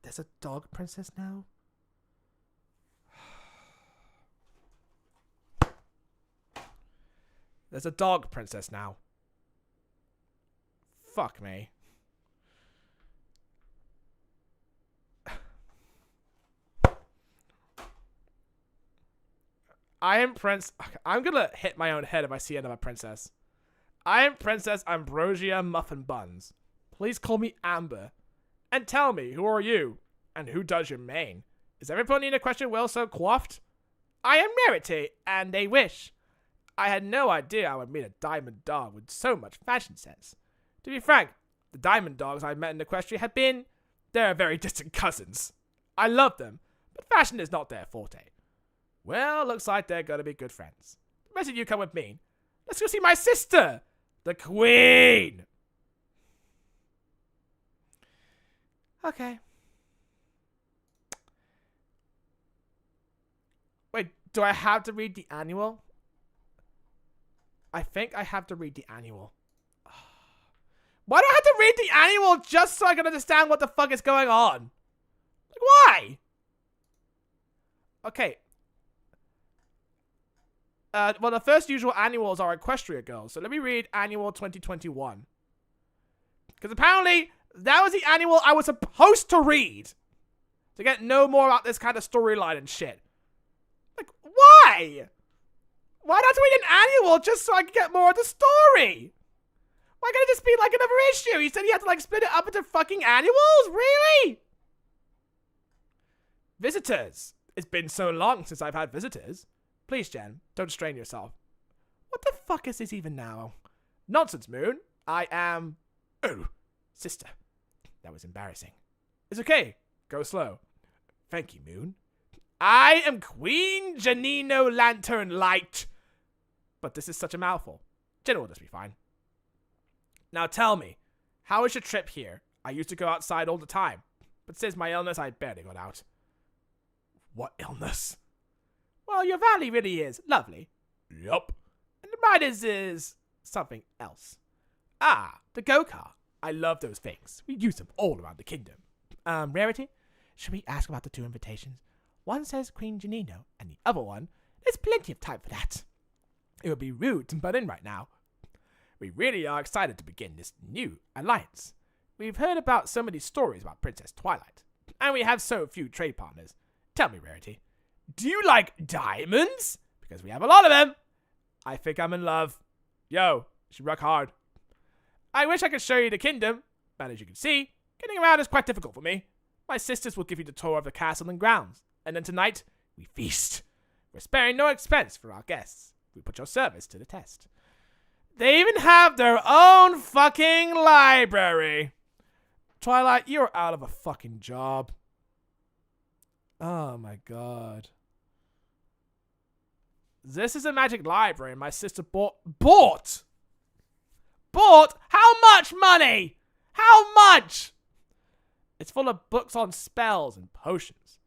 There's a dog princess now? There's a dog princess now. Fuck me. I am I'm gonna hit my own head if I see another princess. I am Princess Ambrosia Muffin Buns. Please call me Amber. And tell me, who are you? And who does your mane? Is everybody in a question well so coiffed? I am Rarity, and a wish. I had no idea I would meet a diamond dog with so much fashion sense. To be frank, the diamond dogs I met in Equestria had been their very distant cousins. I love them, but fashion is not their forte. Well, looks like they're gonna be good friends. The rest of you come with me. Let's go see my sister, the Queen! Okay. Wait, do I have to read the annual? I think I have to read the annual. Why do I have to read the annual just so I can understand what the fuck is going on? Like, why? Okay. Well, the first usual annuals are Equestria Girls, so let me read Annual 2021. Because apparently, that was the annual I was supposed to read. To get no more about this kind of storyline and shit. Like, why? Why not read an annual just so I can get more of the story? Why can't it just be like another issue? You said you had to like split it up into fucking annuals? Really? Visitors. It's been so long since I've had visitors. Please, Jen, don't strain yourself. What the fuck is this even now? Nonsense, Moon. I am... Oh, sister. That was embarrassing. It's okay. Go slow. Thank you, Moon. I am Queen Janino Lantern Light. But this is such a mouthful. Jen will just be fine. Now tell me, how was your trip here? I used to go outside all the time, but since my illness, I barely got out. What illness? Well, your valley really is lovely. Yup. And the riders is something else. Ah, the go-kart. I love those things. We use them all around the kingdom. Rarity, should we ask about the two invitations? One says Queen Janino, and the other one, there's plenty of time for that. It would be rude to butt in right now. We really are excited to begin this new alliance. We've heard about so many stories about Princess Twilight, and we have so few trade partners. Tell me, Rarity, do you like diamonds? Because we have a lot of them. I think I'm in love. Yo, you should work hard. I wish I could show you the kingdom, but as you can see, getting around is quite difficult for me. My sisters will give you the tour of the castle and grounds, and then tonight, we feast. We're sparing no expense for our guests. We put your service to the test. They even have their own fucking library. Twilight, you're out of a fucking job. Oh my god. This is a magic library and my sister bought? Bought? How much money? How much? It's full of books on spells and potions.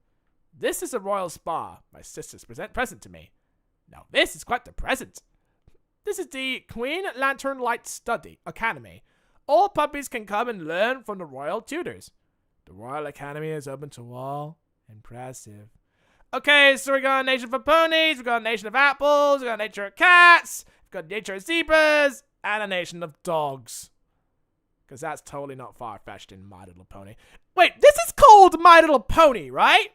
This is a royal spa my sister's present to me. Now this is quite the present. This is the Queen Lantern Light Study Academy. All puppies can come and learn from the royal tutors. The Royal Academy is open to all. Impressive. Okay, so we got a nation for ponies, we got a nation of apples, we got a nation of cats, we got a nation of zebras, and a nation of dogs. Because that's totally not far-fetched in My Little Pony. Wait, this is called My Little Pony, right?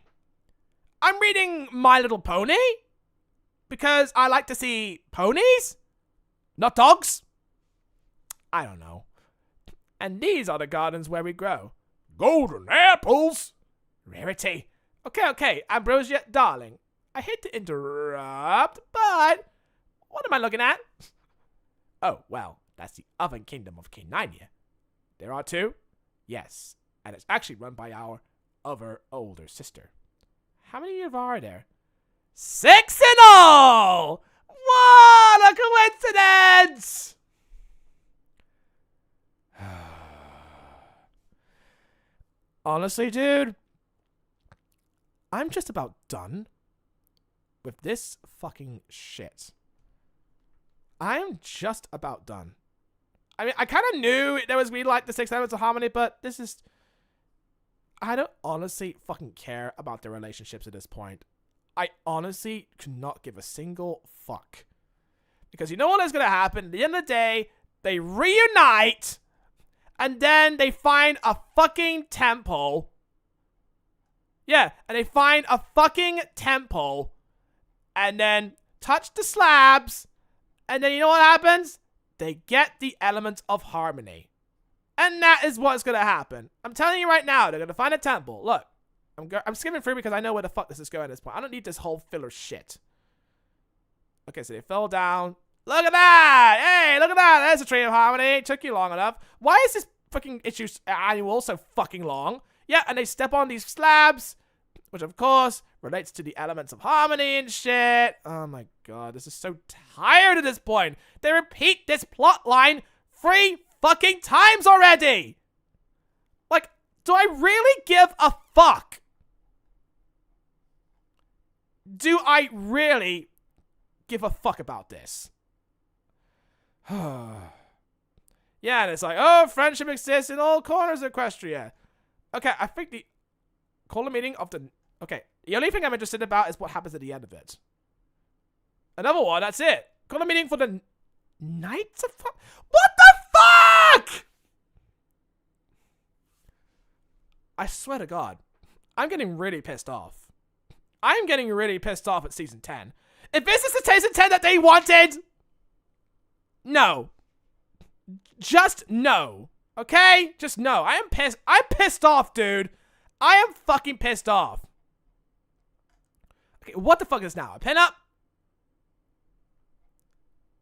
I'm reading My Little Pony? Because I like to see ponies? Not dogs? I don't know. And these are the gardens where we grow. Golden apples! Rarity. Okay, Ambrosia, darling. I hate to interrupt, but what am I looking at? Oh, well, that's the Oven Kingdom of King Nynia. There are two? Yes, and it's actually run by our other older sister. How many of you are there? 6 in all! What a coincidence! Honestly, dude, I'm just about done with this fucking shit. I'm just about done. I mean, I kind of knew there was going to be like the 6 elements of harmony, but this is... I don't honestly fucking care about their relationships at this point. I honestly could not give a single fuck. Because you know what is going to happen? At the end of the day, they reunite, and then they find a fucking temple. Yeah, and they find a fucking temple, and then touch the slabs, and then you know what happens? They get the element of harmony. And that is what's going to happen. I'm telling you right now, they're going to find a temple. Look, I'm skimming through because I know where the fuck this is going at this point. I don't need this whole filler shit. Okay, so they fell down. Look at that! Hey, look at that! There's a tree of harmony. It took you long enough. Why is this fucking issue annual so fucking long? Yeah, and they step on these slabs, which of course relates to the elements of harmony and shit. Oh my god, this is so tired at this point. They repeat this plot line 3 fucking times already! Like, do I really give a fuck? Do I really give a fuck about this? Yeah, and it's like, oh, friendship exists in all corners of Equestria. Okay, I think call a meeting of the... Okay, the only thing I'm interested about is what happens at the end of it. Another one, that's it. Call a meeting for the Knights of... What the fuck?! I swear to God, I'm getting really pissed off. I'm getting really pissed off at Season 10. If this is the Season 10 that they wanted... No. Just no. Okay? Just no. I am pissed. I'm pissed off, dude. I am fucking pissed off. Okay, what the fuck is now? A pin-up?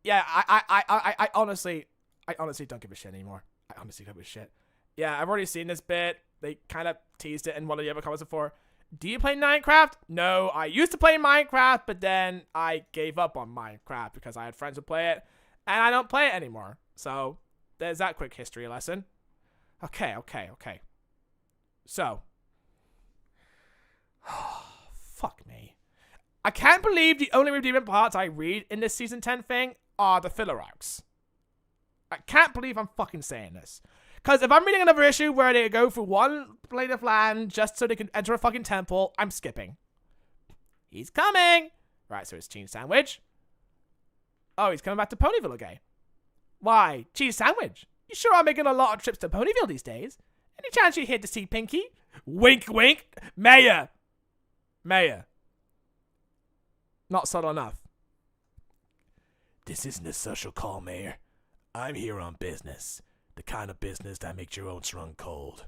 Yeah, I honestly don't give a shit anymore. I honestly don't give a shit. Yeah, I've already seen this bit. They kind of teased it in one of the other comments before. Do you play Minecraft? No, I used to play Minecraft, but then I gave up on Minecraft because I had friends who play it, and I don't play it anymore. So, there's that quick history lesson. Okay. So. Fuck me. I can't believe the only redeeming parts I read in this Season 10 thing are the filler arcs. I can't believe I'm fucking saying this. Because if I'm reading another issue where they go through one plane of land just so they can enter a fucking temple, I'm skipping. He's coming! Right, so it's Cheese Sandwich. Oh, he's coming back to Ponyville again. Why? Cheese Sandwich? You sure are making a lot of trips to Ponyville these days. Any chance you're here to see Pinky? Wink, wink. Mayor. Not subtle enough. This isn't a social call, Mayor. I'm here on business. The kind of business that makes your oats run cold.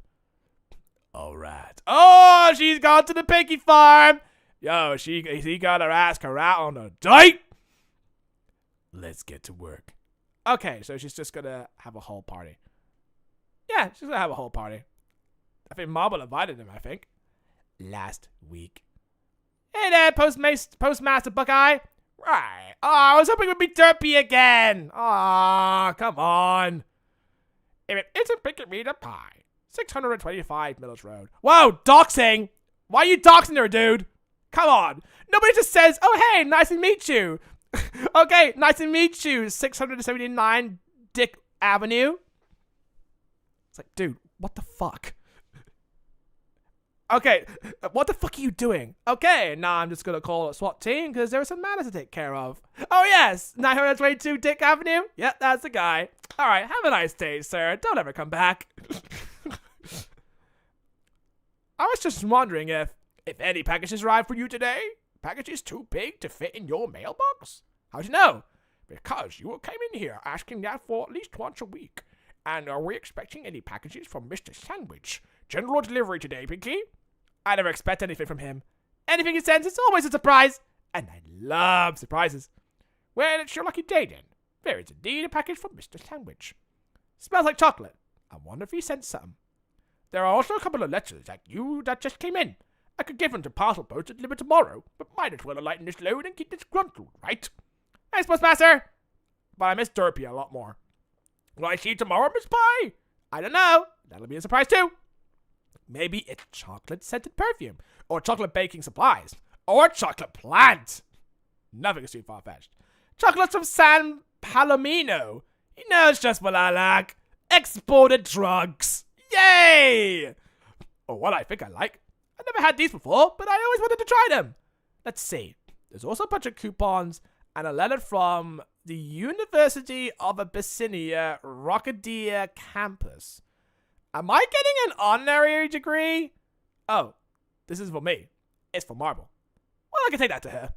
Alright. Oh, she's gone to the Pinky farm. Yo, he gotta ask her out on a date. Let's get to work. Okay, so she's just gonna have a whole party. Yeah, she's gonna have a whole party. I think Marble invited him, I think. Last week. Hey there, Postmaster Buckeye. Right. Oh, I was hoping it would be Derpy again. Aw, come on. If it isn't Pick Me the Pie, 625 Middles Road. Whoa, doxing. Why are you doxing her, dude? Come on. Nobody just says, oh, hey, nice to meet you. Okay, nice to meet you, 679 Dick Avenue. It's like, dude, what the fuck? Okay, what the fuck are you doing? Okay, now I'm just gonna call a SWAT team because there are some matters to take care of. Oh yes, 922 Dick Avenue? Yep, that's the guy. Alright, have a nice day, sir. Don't ever come back. I was just wondering if any packages arrived for you today? Packages too big to fit in your mailbox? How'd you know? Because you came in here asking that for at least once a week. And are we expecting any packages from Mr. Sandwich? General delivery today, Pinky? I never expect anything from him. Anything he sends is always a surprise. And I love surprises. Well, it's your lucky day then. There is indeed a package from Mr. Sandwich. Smells like chocolate. I wonder if he sent some. There are also a couple of letters like you that just came in. I could give them to parcel post and deliver tomorrow, but might as well lighten this load and keep this gruntled, right? Thanks, Postmaster. But I miss Derpy a lot more. Will I see you tomorrow, Miss Pie? I don't know. That'll be a surprise too. Maybe it's chocolate-scented perfume, or chocolate baking supplies, or chocolate plant. Nothing is too far-fetched. Chocolates from San Palomino. He knows just what I like. Exported drugs. Yay! Or what I think I like. I've never had these before, but I always wanted to try them. Let's see. There's also a bunch of coupons and a letter from the University of Abyssinia Rockadia campus. Am I getting an honorary degree? Oh, this is for me. It's for Marble. Well, I can take that to her.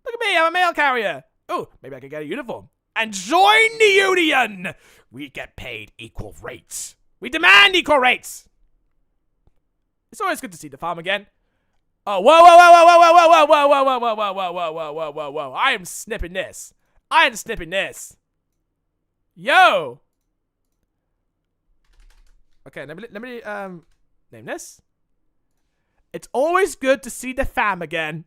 Look at me, I'm a mail carrier. Oh, maybe I can get a uniform. And join the union! We get paid equal rates. We demand equal rates! It's always good to see the farm again. Oh, whoa, whoa, whoa, whoa, whoa, whoa, whoa, whoa, whoa, whoa, whoa, whoa, whoa, whoa, whoa, whoa, whoa, whoa. I am snipping this. I ain't snipping this. Yo. Okay, let me name this. It's always good to see the fam again.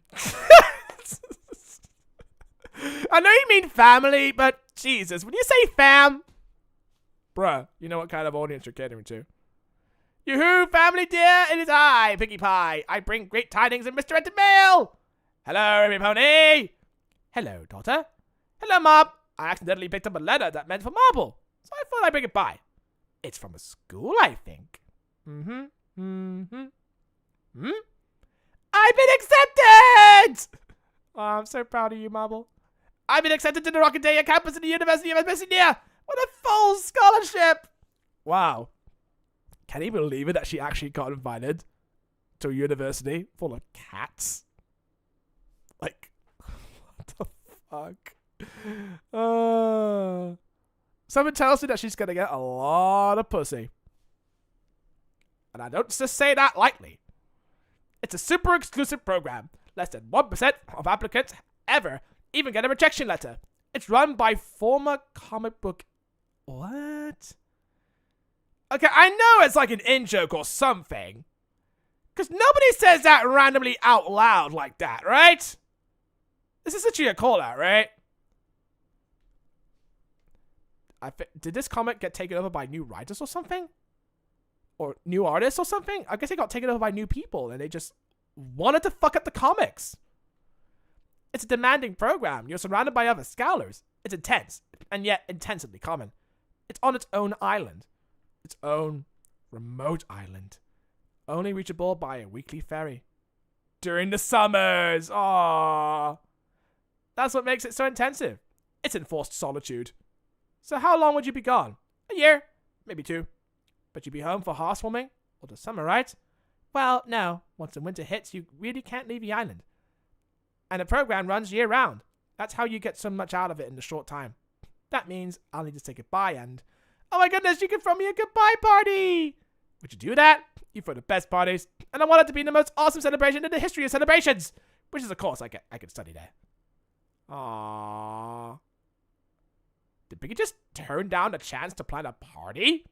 I know you mean family, but Jesus, when you say fam, bruh, you know what kind of audience you're catering to. Yoo-hoo, family dear, it is I, Piggy Pie. I bring great tidings and misdirected mail. Hello, Remy Pony. Hello, daughter. Hello, Mom. I accidentally picked up a letter that meant for Marble, so I thought I'd bring it by. It's from a school, I think. I've been accepted! Oh, I'm so proud of you, Marble. I've been accepted to the Rockadia campus at the University of Messinia with a full scholarship. Wow. Can you believe it that she actually got invited to a university full of cats? Like, what the fuck? Someone tells me that she's gonna get a lot of pussy. And I don't just say that lightly. It's a super exclusive program. Less than 1% of applicants ever even get a rejection letter. It's run by former comic book... What? Okay, I know it's like an in-joke or something. Because nobody says that randomly out loud like that, right? This is actually a call-out, right? Did this comic get taken over by new writers or something? Or new artists or something? I guess it got taken over by new people and they just wanted to fuck up the comics. It's a demanding program. You're surrounded by other scholars. It's intense, and yet intensely common. It's on its own island. Its own remote island. Only reachable by a weekly ferry. During the summers! Aww. That's what makes it so intensive. It's enforced solitude. So how long would you be gone? A year? Maybe 2. But you'd be home for housewarming? Or the summer, right? Well, no. Once the winter hits, you really can't leave the island. And the program runs year-round. That's how you get so much out of it in a short time. That means I'll need to say goodbye and... Oh my goodness, you can throw me a goodbye party! Would you do that? You throw the best parties, and I want it to be the most awesome celebration in the history of celebrations! Which is a course I could study there. Aww. Did Piggy just turn down the chance to plan a party?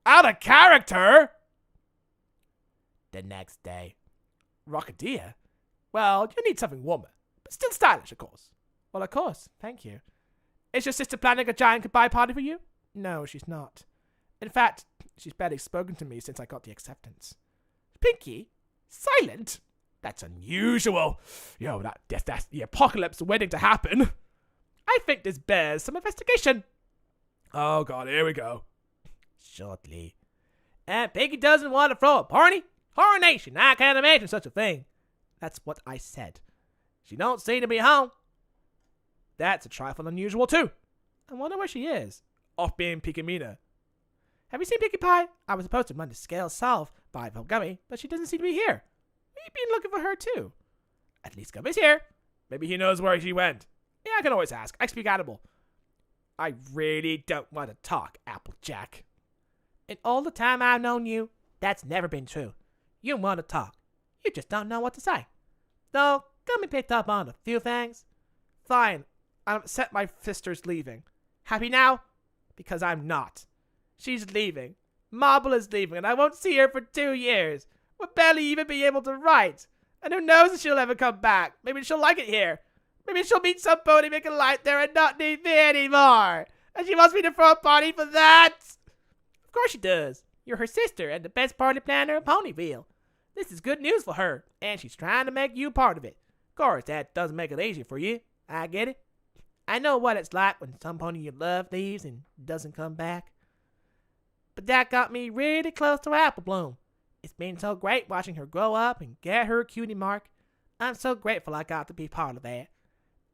Out of character! The next day. Rockadia? Well, you need something warmer, but still stylish, of course. Well, of course, thank you. Is your sister planning a giant goodbye party for you? No, she's not. In fact, she's barely spoken to me since I got the acceptance. Pinky? Silent? That's unusual. Yo, that's the apocalypse waiting to happen. I think this bears some investigation. Oh god, here we go. Shortly. And Pinky doesn't want to throw a party? Horror Nation, I can't imagine such a thing. That's what I said. She don't seem to be home. That's a trifle unusual too. I wonder where she is. Off being Pikimina. Have you seen Pinkie Pie? I was supposed to run the scale solve by Gummy, but she doesn't seem to be here. We've been looking for her too. At least Gummy's here. Maybe he knows where she went. Yeah, I can always ask. I speak audible. I really don't want to talk, Applejack. In all the time I've known you, that's never been true. You want to talk. You just don't know what to say. Though, Gummy picked up on a few things. Fine. I'm upset my sister's leaving. Happy now? Because I'm not. She's leaving. Marble is leaving, and I won't see her for 2 years. We'll barely even be able to write. And who knows if she'll ever come back. Maybe she'll like it here. Maybe she'll meet some pony make a light there and not need me anymore. And she wants me to throw a party for that? Of course she does. You're her sister and the best party planner in Ponyville. This is good news for her, and she's trying to make you part of it. Of course, that doesn't make it easy for you. I get it. I know what it's like when some pony you love leaves and doesn't come back. But that got me really close to Apple Bloom. It's been so great watching her grow up and get her cutie mark. I'm so grateful I got to be part of that.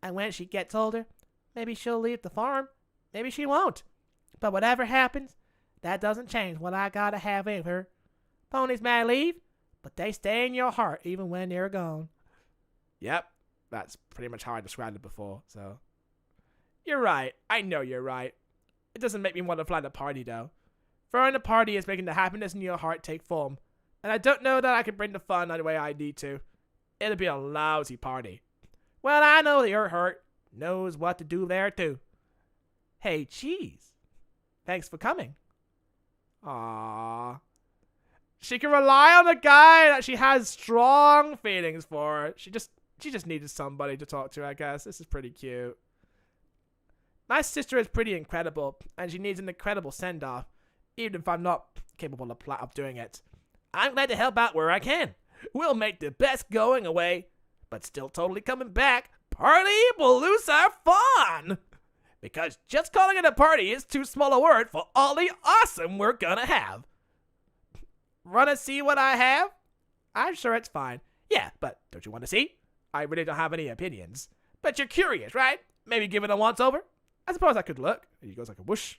And when she gets older, maybe she'll leave the farm. Maybe she won't. But whatever happens, that doesn't change what I gotta have with her. Ponies may leave, but they stay in your heart even when they're gone. Yep, that's pretty much how I described it before, so... You're right. I know you're right. It doesn't make me want to plan a party, though. Throwing a party is making the happiness in your heart take form. And I don't know that I can bring the fun the way I need to. It'll be a lousy party. Well, I know that you're hurt. knows what to do there, too. Hey, Cheese. Thanks for coming. Aww. She can rely on a guy that she has strong feelings for. She just needed somebody to talk to, I guess. This is pretty cute. My sister is pretty incredible, and she needs an incredible send-off, even if I'm not capable of doing it. I'm glad to help out where I can. We'll make the best going away, but still totally coming back. Party will lose our fun! Because just calling it a party is too small a word for all the awesome we're gonna have. Wanna see what I have? I'm sure it's fine. Yeah, but don't you want to see? I really don't have any opinions. But you're curious, right? Maybe give it a once-over? I suppose I could look. He goes like a whoosh.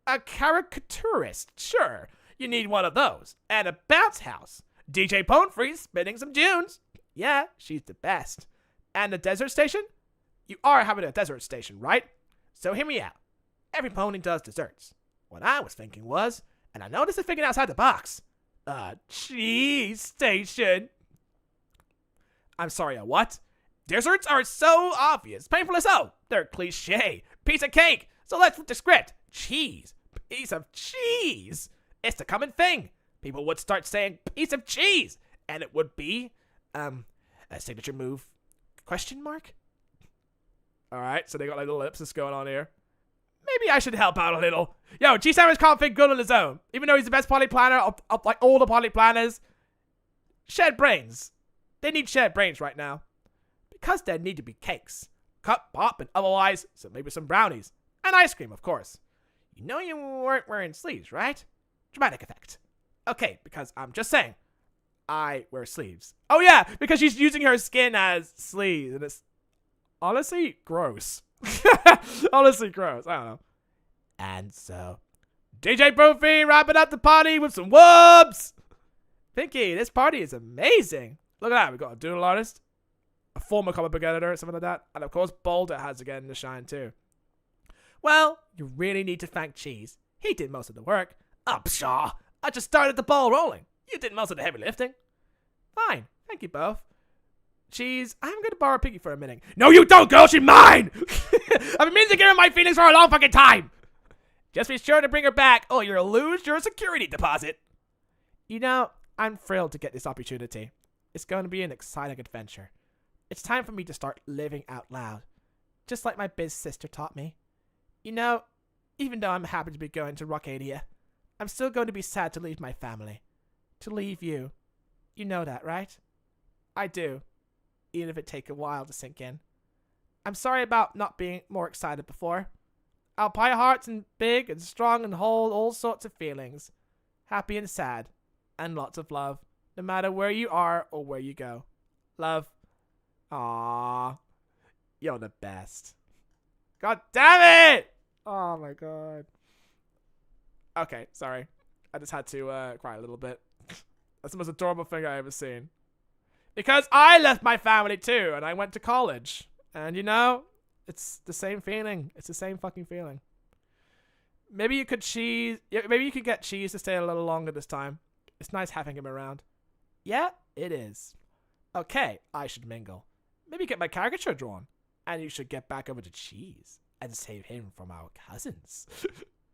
A caricaturist, sure. You need one of those. And a bounce house. DJ Ponefree spinning some tunes. Yeah, she's the best. And a desert station? You are having a desert station, right? So hear me out. Every pony does desserts. What I was thinking was, and I know this is thinking outside the box, a cheese station. I'm sorry, a what? Desserts are so obvious, painfully so. They're cliche. Piece of cake. So let's flip the script. Cheese. Piece of cheese. It's the common thing. People would start saying piece of cheese, and it would be, a signature move. Question mark? Alright, so they got like little ellipsis going on here. Maybe I should help out a little. Yo, G-Samus can't think good on his own. Even though he's the best party planner of like all the party planners. Shared brains. They need shared brains right now. Because there need to be cakes. Cut, pop, and otherwise, so maybe some brownies. And ice cream, of course. You know you weren't wearing sleeves, right? Dramatic effect. Okay, because I'm just saying. I wear sleeves. Oh yeah, because she's using her skin as sleeves. And it's honestly gross. Honestly gross. I don't know. And so, DJ Brophy wrapping up the party with some whoops. Pinky, this party is amazing. Look at that. We got a doodle artist, a former comic book editor, something like that. And of course, Boulder has again the shine too. Well, you really need to thank Cheese. He did most of the work. Oh, pshaw. I just started the ball rolling. You did most of the heavy lifting. Fine. Thank you both. Cheese, I'm going to borrow Piggy for a minute. No, you don't, girl. She's mine. I've been meaning to give her my feelings for a long fucking time. Just be sure to bring her back or you'll lose your security deposit. You know, I'm thrilled to get this opportunity. It's going to be an exciting adventure. It's time for me to start living out loud. Just like my biz sister taught me. You know, even though I'm happy to be going to Rockadia, I'm still going to be sad to leave my family. To leave you. You know that, right? I do. Even if it takes a while to sink in. I'm sorry about not being more excited before. Our pie hearts and big and strong and hold all sorts of feelings. Happy and sad. And lots of love. No matter where you are or where you go. Love. Aww. You're the best. God damn it! Oh my god. Okay, sorry. I just had to cry a little bit. That's the most adorable thing I've ever seen. Because I left my family too, and I went to college. And you know, it's the same feeling. It's the same fucking feeling. Maybe you could get Cheese to stay a little longer this time. It's nice having him around. Yeah, it is. Okay, I should mingle. Maybe get my caricature drawn. And you should get back over to Cheese and save him from our cousins.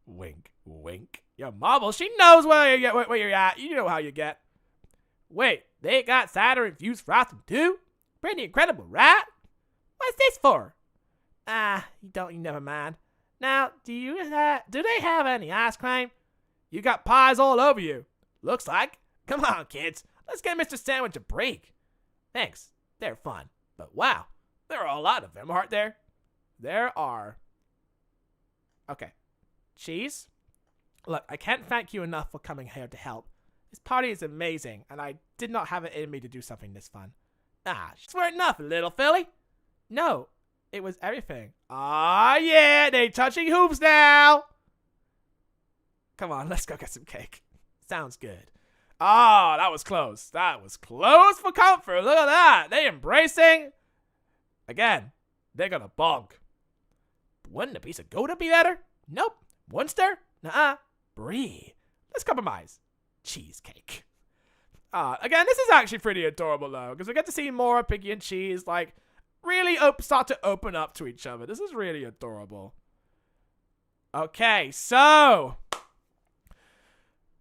Wink, wink. Yo, Marvel, she knows where you're at. You know how you get. Wait, they got cider infused frosting too? Pretty incredible, right? What's this for? You never mind. Now, do they have any ice cream? You got pies all over you. Looks like. Come on, kids. Let's get Mr. Sandwich a break. Thanks. They're fun. But wow, there are a lot of them, aren't there? There are. Okay. Cheese? Look, I can't thank you enough for coming here to help. This party is amazing, and I did not have it in me to do something this fun. Just weren't nothing, little filly. No, it was everything. Yeah, they touching hoops now. Come on, let's go get some cake. Sounds good. That was close. That was close for comfort. Look at that. They embracing. Again, they're gonna bonk. Wouldn't a piece of Gouda be better? Nope. Munster? Nuh-uh. Brie. Let's compromise. Cheesecake. Again, this is actually pretty adorable though, because we get to see more of Piggy and Cheese like really start to open up to each other. This is really adorable. Okay, so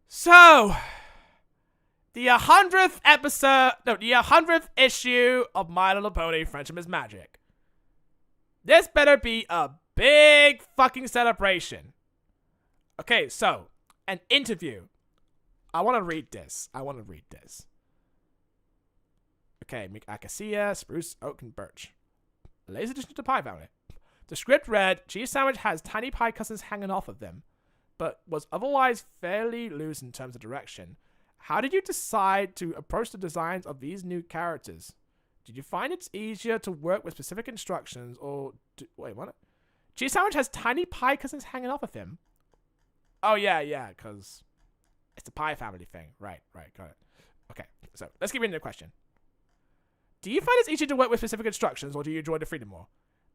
the 100th the 100th issue of My Little Pony Friendship is Magic. This better be a big fucking celebration. Okay, so, an interview. I want to read this. Okay, Acacia, Spruce, Oak, and Birch. Latest addition to the Pie family. The script read, Cheese Sandwich has tiny pie cousins hanging off of them, but was otherwise fairly loose in terms of direction. How did you decide to approach the designs of these new characters? Did you find it's easier to work with specific instructions, or... wait, what? Cheese Sandwich has tiny pie cousins hanging off of him. Oh, yeah, because it's the Pie family thing. Right, got it. Okay, so let's get reading the question. Do you find it's easier to work with specific instructions, or do you enjoy the freedom more?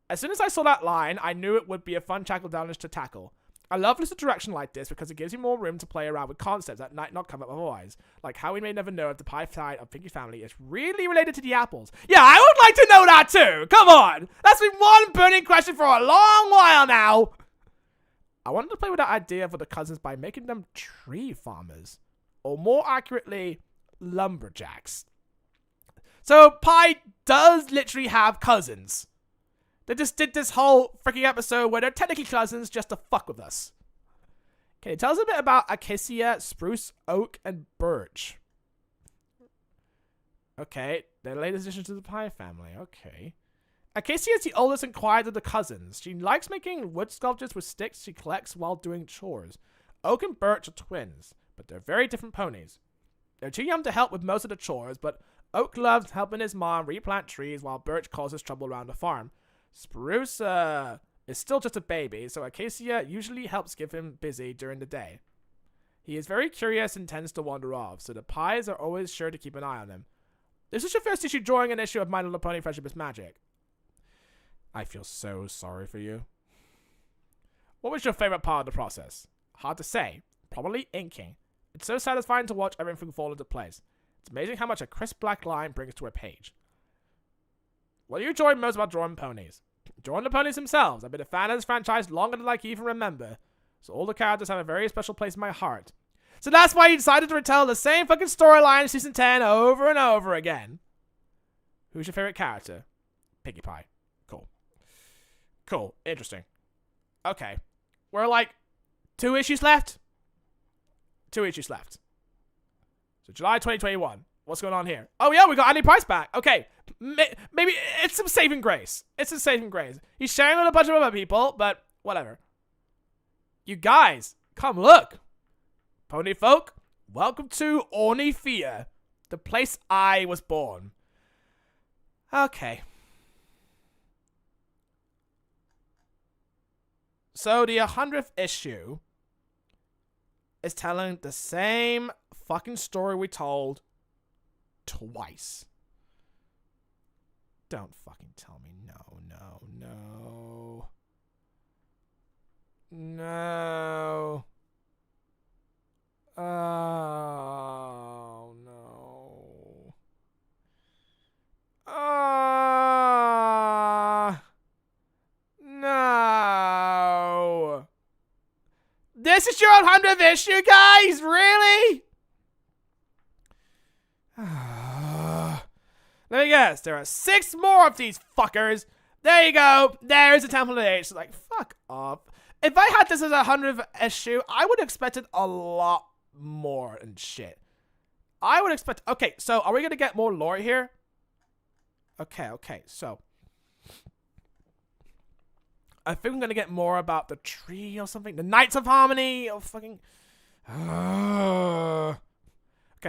As soon as I saw that line, I knew it would be a fun challenge to tackle. I love listed direction like this because it gives you more room to play around with concepts that might not come up otherwise, like how we may never know if the pie side of Pinky family is really related to the apples. Yeah, I would like to know that too! Come on! That's been one burning question for a long while now! I wanted to play with that idea for the cousins by making them tree farmers, or more accurately, lumberjacks. So Pie does literally have cousins. They just did this whole freaking episode where they're technically cousins just to fuck with us. Okay, tell us a bit about Acacia, Spruce, Oak, and Birch. Okay, they're the latest addition to the Pie family. Okay. Acacia is the oldest and quiet of the cousins. She likes making wood sculptures with sticks she collects while doing chores. Oak and Birch are twins, but they're very different ponies. They're too young to help with most of the chores, but Oak loves helping his mom replant trees while Birch causes trouble around the farm. Spruce is still just a baby, so Acacia usually helps keep him busy during the day. He is very curious and tends to wander off, so the Pies are always sure to keep an eye on him. This is your first issue drawing an issue of My Little Pony Friendship is Magic. I feel so sorry for you. What was your favorite part of the process? Hard to say. Probably inking. It's so satisfying to watch everything fall into place. It's amazing how much a crisp black line brings to a page. What do you enjoy most about drawing ponies? Drawing the ponies themselves. I've been a fan of this franchise longer than I can even remember, so all the characters have a very special place in my heart. So that's why you decided to retell the same fucking storyline in Season 10 over and over again. Who's your favorite character? Pinkie Pie. Cool. Interesting. Okay. We're like 2 issues left? 2 issues left. So July 2021. What's going on here? Oh yeah, we got Andy Price back. Okay. Maybe it's some saving grace. He's sharing with a bunch of other people, but whatever. You guys, come look. Pony folk, welcome to Ornithia, the place I was born. Okay. So the 100th issue is telling the same fucking story we told twice. Don't fucking tell me no. Oh, no. No. This is your 100th issue, guys? Really? Let me guess. There are 6 more of these fuckers. There you go. There's a Temple of the Age. Like, fuck off. If I had this as a 100th issue, I would have expected a lot more and shit. I would expect... Okay, so are we going to get more lore here? Okay, so... I think I'm going to get more about the tree or something. The Knights of Harmony or fucking... Okay,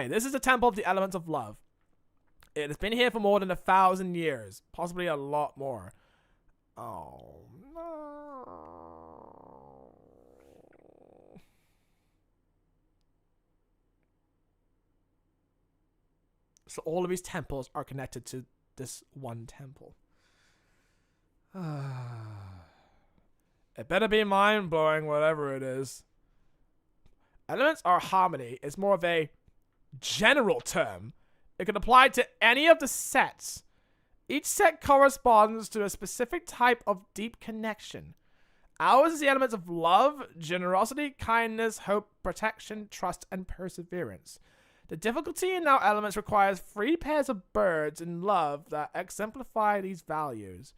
this is the Temple of the Elements of Love. It has been here for more than 1,000 years. Possibly a lot more. Oh, no. So all of these temples are connected to this one temple. It better be mind-blowing, whatever it is. Elements are harmony. It's more of a general term. It can apply to any of the sets. Each set corresponds to a specific type of deep connection. Ours is the elements of love, generosity, kindness, hope, protection, trust, and perseverance. The difficulty in our elements requires 3 pairs of birds in love that exemplify these values.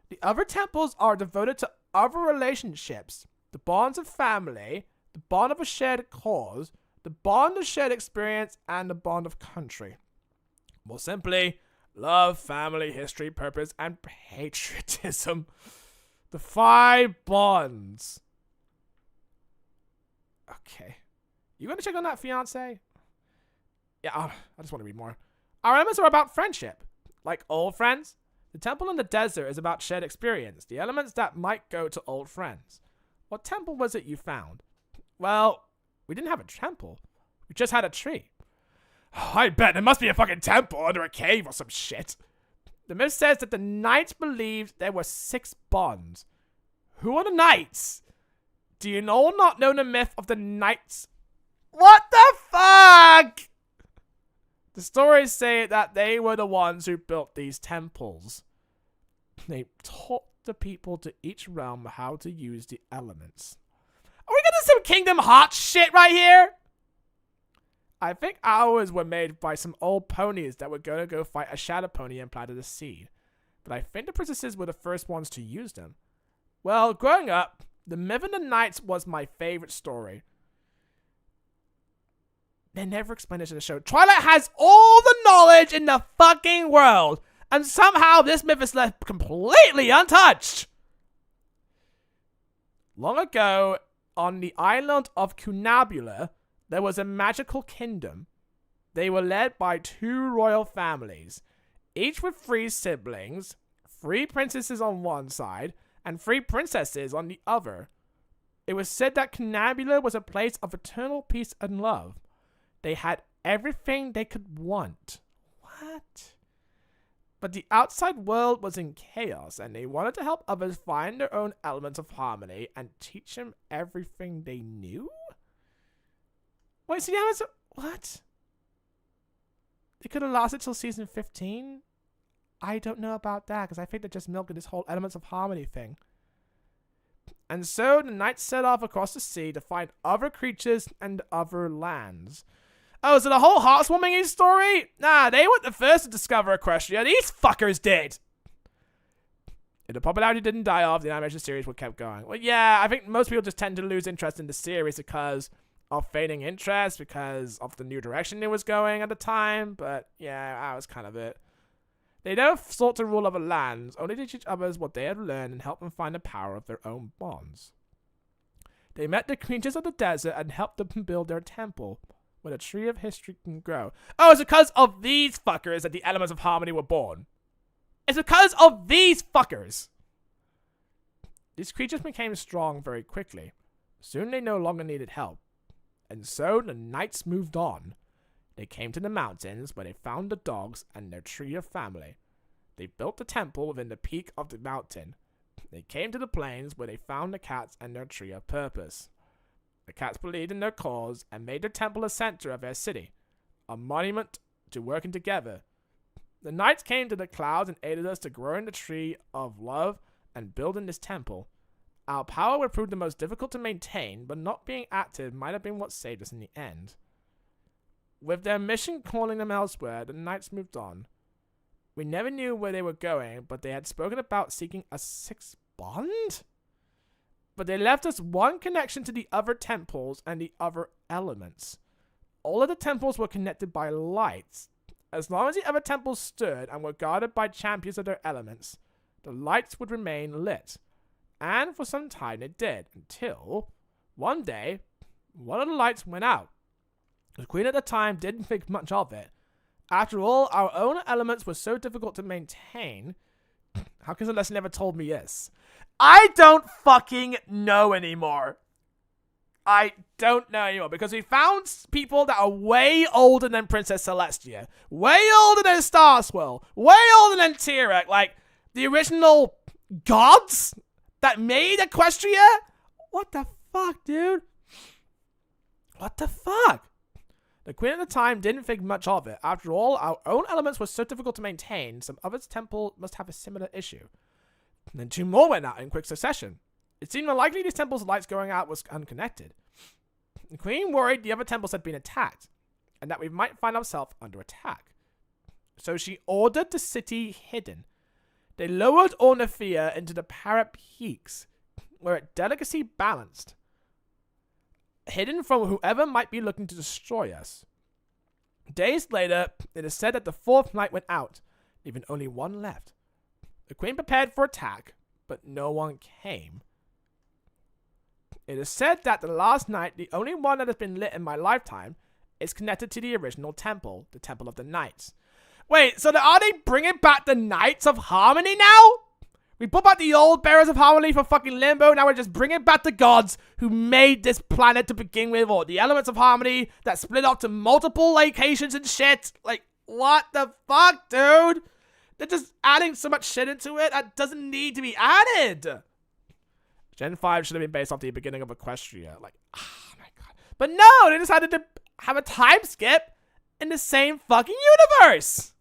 The other temples are devoted to other relationships, the bonds of family, the bond of a shared cause, the bond of shared experience, and the bond of country. More simply, love, family, history, purpose, and patriotism. The 5 bonds. Okay. You gonna check on that, fiance? Yeah, I just want to read more. Our elements are about friendship. Like old friends. The temple in the desert is about shared experience. The elements that might go to old friends. What temple was it you found? Well, we didn't have a temple. We just had a tree. I bet there must be a fucking temple under a cave or some shit. The myth says that the knights believed there were 6 bonds. Who are the knights? Do you all not know the myth of the knights? What the fuck? The stories say that they were the ones who built these temples. They taught the people to each realm how to use the elements. Are we getting some Kingdom Hearts shit right here? I think ours were made by some old ponies that were going to go fight a shadow pony and planted a seed. But I think the princesses were the first ones to use them. Well, growing up, the Myth of the Knights was my favorite story. They never explained it in the show. Twilight has all the knowledge in the fucking world, and somehow this myth is left completely untouched. Long ago, on the island of Cunabula, there was a magical kingdom. They were led by 2 royal families, each with 3 siblings, 3 princesses on one side, and 3 princesses on the other. It was said that Cunabula was a place of eternal peace and love. They had everything they could want. What? But the outside world was in chaos, and they wanted to help others find their own elements of harmony and teach them everything they knew? Wait, so yeah, what? They could have lasted till season 15? I don't know about that, because I think they're just milking this whole elements of harmony thing. And so the knights set off across the sea to find other creatures and other lands. Oh, so the whole heartwarming story? Nah, they weren't the first to discover Equestria. These fuckers did. If the popularity didn't die off, the animation series would kept going. Well, yeah, I think most people just tend to lose interest in the series because of fading interest, because of the new direction it was going at the time. But yeah, that was kind of it. They never sought to rule other lands, only to teach others what they had learned and help them find the power of their own bonds. They met the creatures of the desert and helped them build their temple, where the tree of history can grow. Oh, it's because of these fuckers that the elements of harmony were born. It's because of these fuckers. These creatures became strong very quickly. Soon they no longer needed help. And so the knights moved on. They came to the mountains where they found the dogs and their tree of family. They built the temple within the peak of the mountain. They came to the plains where they found the cats and their tree of purpose. The cats believed in their cause and made their temple a center of their city, a monument to working together. The knights came to the clouds and aided us to grow in the tree of love and building this temple. Our power would prove the most difficult to maintain, but not being active might have been what saved us in the end. With their mission calling them elsewhere, the knights moved on. We never knew where they were going, but they had spoken about seeking a 6th bond? But they left us one connection to the other temples and the other elements. All of the temples were connected by lights. As long as the other temples stood and were guarded by champions of their elements, the lights would remain lit. And for some time it did, until one day, one of the lights went out. The queen at the time didn't think much of it. After all, our own elements were so difficult to maintain. How come Celeste never told me this? I don't fucking know anymore. I don't know anymore, because we found people that are way older than Princess Celestia, way older than Star Swirl, way older than Tyrek, like the original gods that made Equestria? What the fuck, dude? What the fuck? The queen at the time didn't think much of it. After all, our own elements were so difficult to maintain, some other temple must have a similar issue. And then 2 more went out in quick succession. It seemed unlikely these temples' lights going out was unconnected. The queen worried the other temples had been attacked, and that we might find ourselves under attack. So she ordered the city hidden. They lowered Ornithia into the Parrot Peaks, where it delicacy balanced, hidden from whoever might be looking to destroy us. Days later, it is said that the 4th night went out, leaving only 1 left. The queen prepared for attack, but no one came. It is said that the last night, the only one that has been lit in my lifetime, is connected to the original temple, the Temple of the Knights. Wait, so are they bringing back the Knights of Harmony now? We put back the old Bearers of Harmony for fucking Limbo, now we're just bringing back the gods who made this planet to begin with, or the Elements of Harmony that split up to multiple locations and shit. Like, what the fuck, dude? They're just adding so much shit into it that doesn't need to be added. Gen 5 should have been based off the beginning of Equestria. Like, oh my god. But no, they decided to have a time skip in the same fucking universe.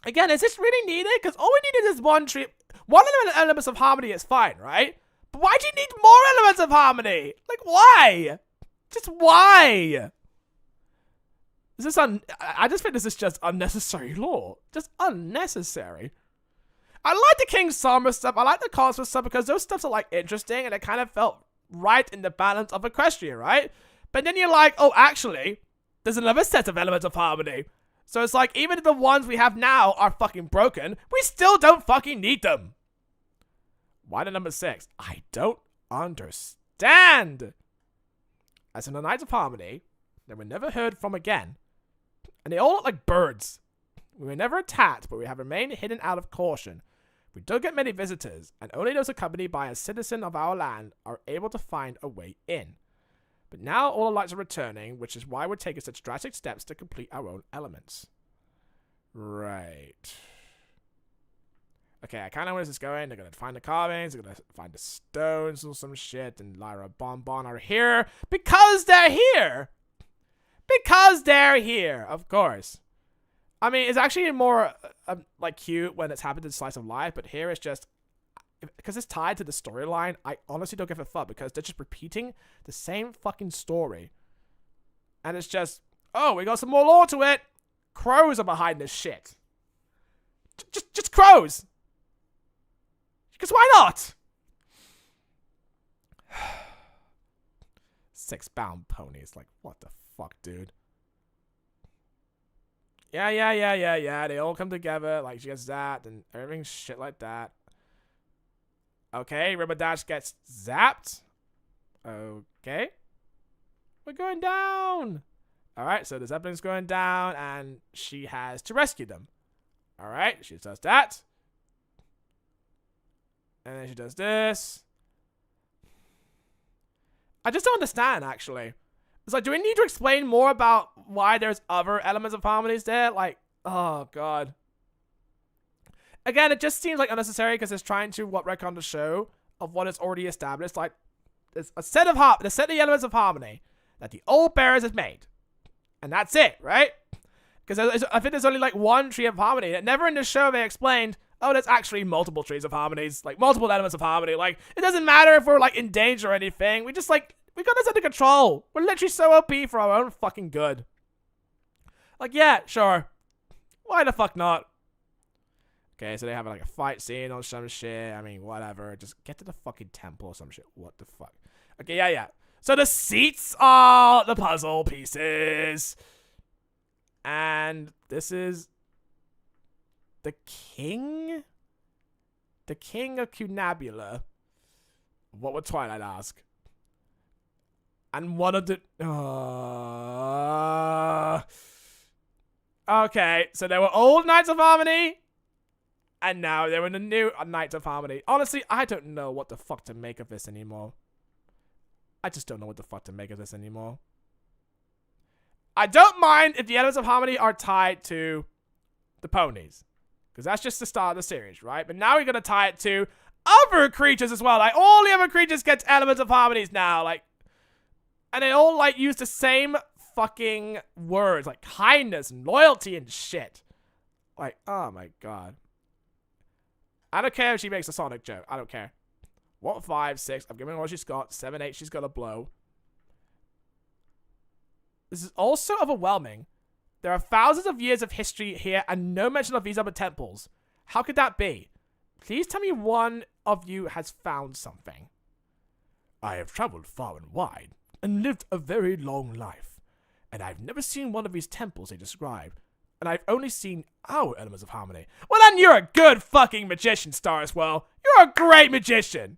Again, is this really needed? Because all we needed is one tree. One Elements of Harmony is fine, right? But why do you need more Elements of Harmony? Like, why? Just why? Is this I just think this is just unnecessary lore. Just unnecessary. I like the King Summer stuff. I like the Cosmos stuff because those stuffs are like interesting and it kind of felt right in the balance of Equestria, right? But then you're like, oh, actually, there's another set of Elements of Harmony. So it's like, even if the ones we have now are fucking broken, we still don't fucking need them. Why the number 6? I don't understand. As in the Knights of Harmony, they were never heard from again. And they all look like birds. We were never attacked, but we have remained hidden out of caution. We don't get many visitors, and only those accompanied by a citizen of our land are able to find a way in. But now all the lights are returning, which is why we're taking such drastic steps to complete our own elements. Right. Okay, I kind of know where this is going. They're going to find the carvings, they're going to find the stones or some shit, and Lyra Bonbon are here because they're here! Because they're here, of course. I mean, it's actually more, like, cute when it's happened in Slice of Life, but here it's just, because it's tied to the storyline, I honestly don't give a fuck, because they're just repeating the same fucking story. And it's just, oh, we got some more lore to it. Crows are behind this shit. Just crows. Because why not? 6 bound ponies, like, what the fuck, dude? Yeah, they all come together, like, she gets zapped, and everything shit like that. Okay, River Dash gets zapped. Okay. We're going down. Alright, so the Zeppelin's going down, and she has to rescue them. Alright, she does that. And then she does this. I just don't understand, actually. It's like, do we need to explain more about why there's other Elements of Harmonies there? Like, oh, God. Again, it just seems like unnecessary because it's trying to retcon the show of what is already established. Like, there's a set of the Elements of Harmony that the old Bearers has made. And that's it, right? Because I think there's only like 1 tree of harmony. And never in the show they explained, oh, there's actually multiple trees of harmonies. Like, multiple Elements of Harmony. Like, it doesn't matter if we're like in danger or anything. We just like, we got this under control. We're literally so OP for our own fucking good. Like, yeah, sure. Why the fuck not? Okay, so they have like a fight scene or some shit. I mean, whatever. Just get to the fucking temple or some shit. What the fuck? Okay, yeah. So the seats are the puzzle pieces. And this is the king? The king of Cunabula. What would Twilight ask? And one of the... Okay, so there were old Knights of Harmony. And now they're in the new Knights of Harmony. Honestly, I don't know what the fuck to make of this anymore. I just don't know what the fuck to make of this anymore. I don't mind if the Elements of Harmony are tied to the ponies. Because that's just the start of the series, right? But now we're going to tie it to other creatures as well. Like, all the other creatures get Elements of Harmonies now. Like, and they all, like, use the same fucking words like kindness and loyalty and shit. Like, oh my god. I don't care if she makes a Sonic joke. I don't care. What 5, 6? I'm giving her what she's got. 7, 8. She's got a blow. This is also overwhelming. There are thousands of years of history here and no mention of these other temples. How could that be? Please tell me one of you has found something. I have traveled far and wide and lived a very long life, and I've never seen one of these temples they describe, and I've only seen our elements of harmony. Well, then you're a good fucking magician, Starswell. You're a great magician.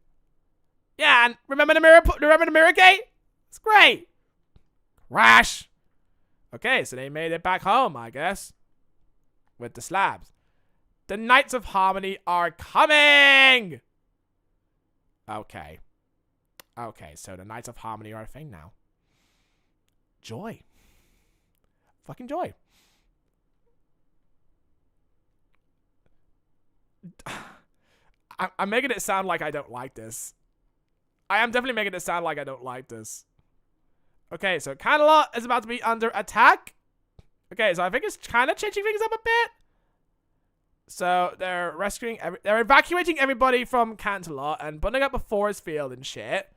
Yeah, and remember the mirror gate? It's great. Crash. Okay, so they made it back home, I guess. With the slabs. The Knights of Harmony are coming! Okay. Okay, so the Knights of Harmony are a thing now. Joy. Fucking joy. I'm making it sound like I don't like this. I am definitely making it sound like I don't like this. Okay, so Canterlot is about to be under attack. Okay, so I think it's kind of changing things up a bit. So they're they're evacuating everybody from Canterlot and putting up a forest field and shit.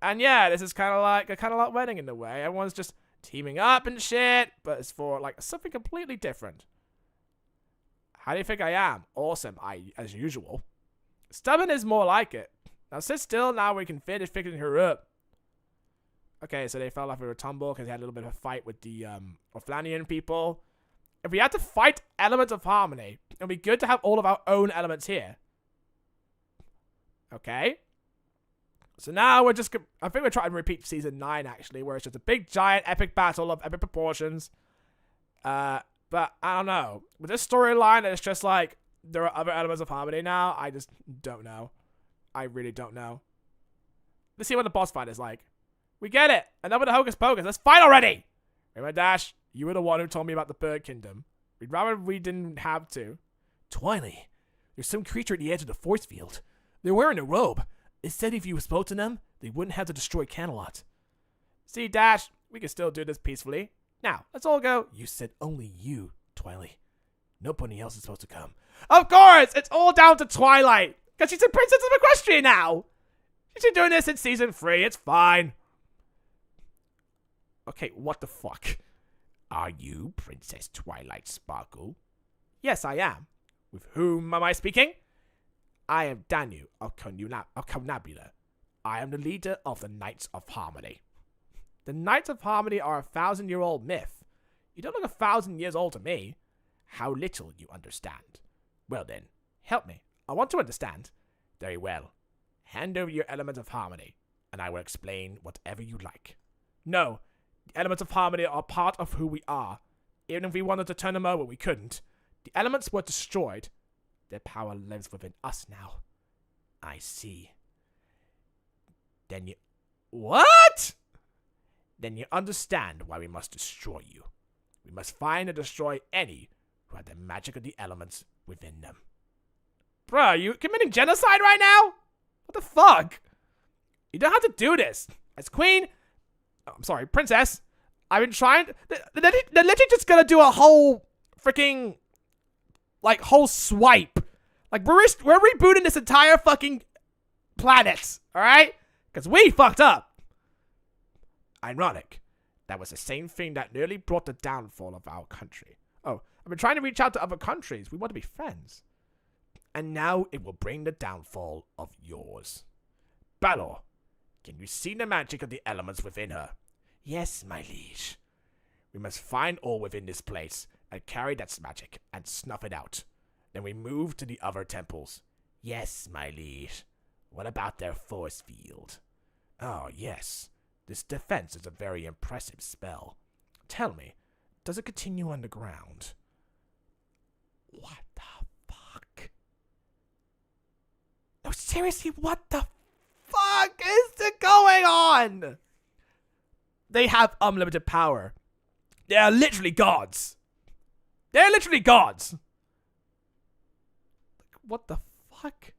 And yeah, this is kind of like a Canterlot wedding in a way. Everyone's just teaming up and shit, but it's for like something completely different. How do you think I am? Awesome, as usual. Stubborn is more like it. Now sit still, now we can finish picking her up. Okay, so they fell off of a tumble because they had a little bit of a fight with the Orflanian people. If we had to fight elements of harmony, it'd be good to have all of our own elements here. Okay. So now we're just... I think we're trying to repeat Season 9, actually, where it's just a big, giant, epic battle of epic proportions. But I don't know. With this storyline, it's just like, there are other elements of harmony now. I just don't know. I really don't know. Let's see what the boss fight is like. We get it. Enough with the hocus pocus. Let's fight already. Remember, Dash, you were the one who told me about the Bird Kingdom. We'd rather we didn't have to. Twily, there's some creature at the edge of the force field. They're wearing a robe. It said if you spoke to them, they wouldn't have to destroy Canterlot. See, Dash, we can still do this peacefully. Now, let's all go. You said only you, Twily. Nobody else is supposed to come. Of course! It's all down to Twilight. Because she's a princess of Equestria now. She's been doing this in Season 3. It's fine. Okay, what the fuck? Are you Princess Twilight Sparkle? Yes, I am. With whom am I speaking? I am Danu of Conabula. I am the leader of the Knights of Harmony. The Knights of Harmony are a 1,000-year-old myth. You don't look 1,000 years old to me. How little you understand. Well then, help me. I want to understand. Very well. Hand over your element of harmony, and I will explain whatever you like. No. The elements of harmony are part of who we are. Even if we wanted to turn them over, we couldn't. The elements were destroyed. Their power lives within us now. I see. Then you... What? Then you understand why we must destroy you. We must find and destroy any who have the magic of the elements within them. Bruh, are you committing genocide right now? What the fuck? You don't have to do this. As queen... Oh, I'm sorry, princess. I've been trying... They're literally just gonna do a whole freaking... Like, whole swipe. Like, we're rebooting this entire fucking planet. Alright? Because we fucked up. Ironic. That was the same thing that nearly brought the downfall of our country. Oh, I've been trying to reach out to other countries. We want to be friends. And now it will bring the downfall of yours. Balor, can you see the magic of the elements within her? Yes, my liege. We must find all within this place and carry that magic and snuff it out. Then we move to the other temples. Yes, my liege. What about their force field? Oh, yes. This defense is a very impressive spell. Tell me, does it continue underground? What the fuck? No, seriously, what the fuck is going on? They have unlimited power. They are literally gods. They're literally gods. What the fuck?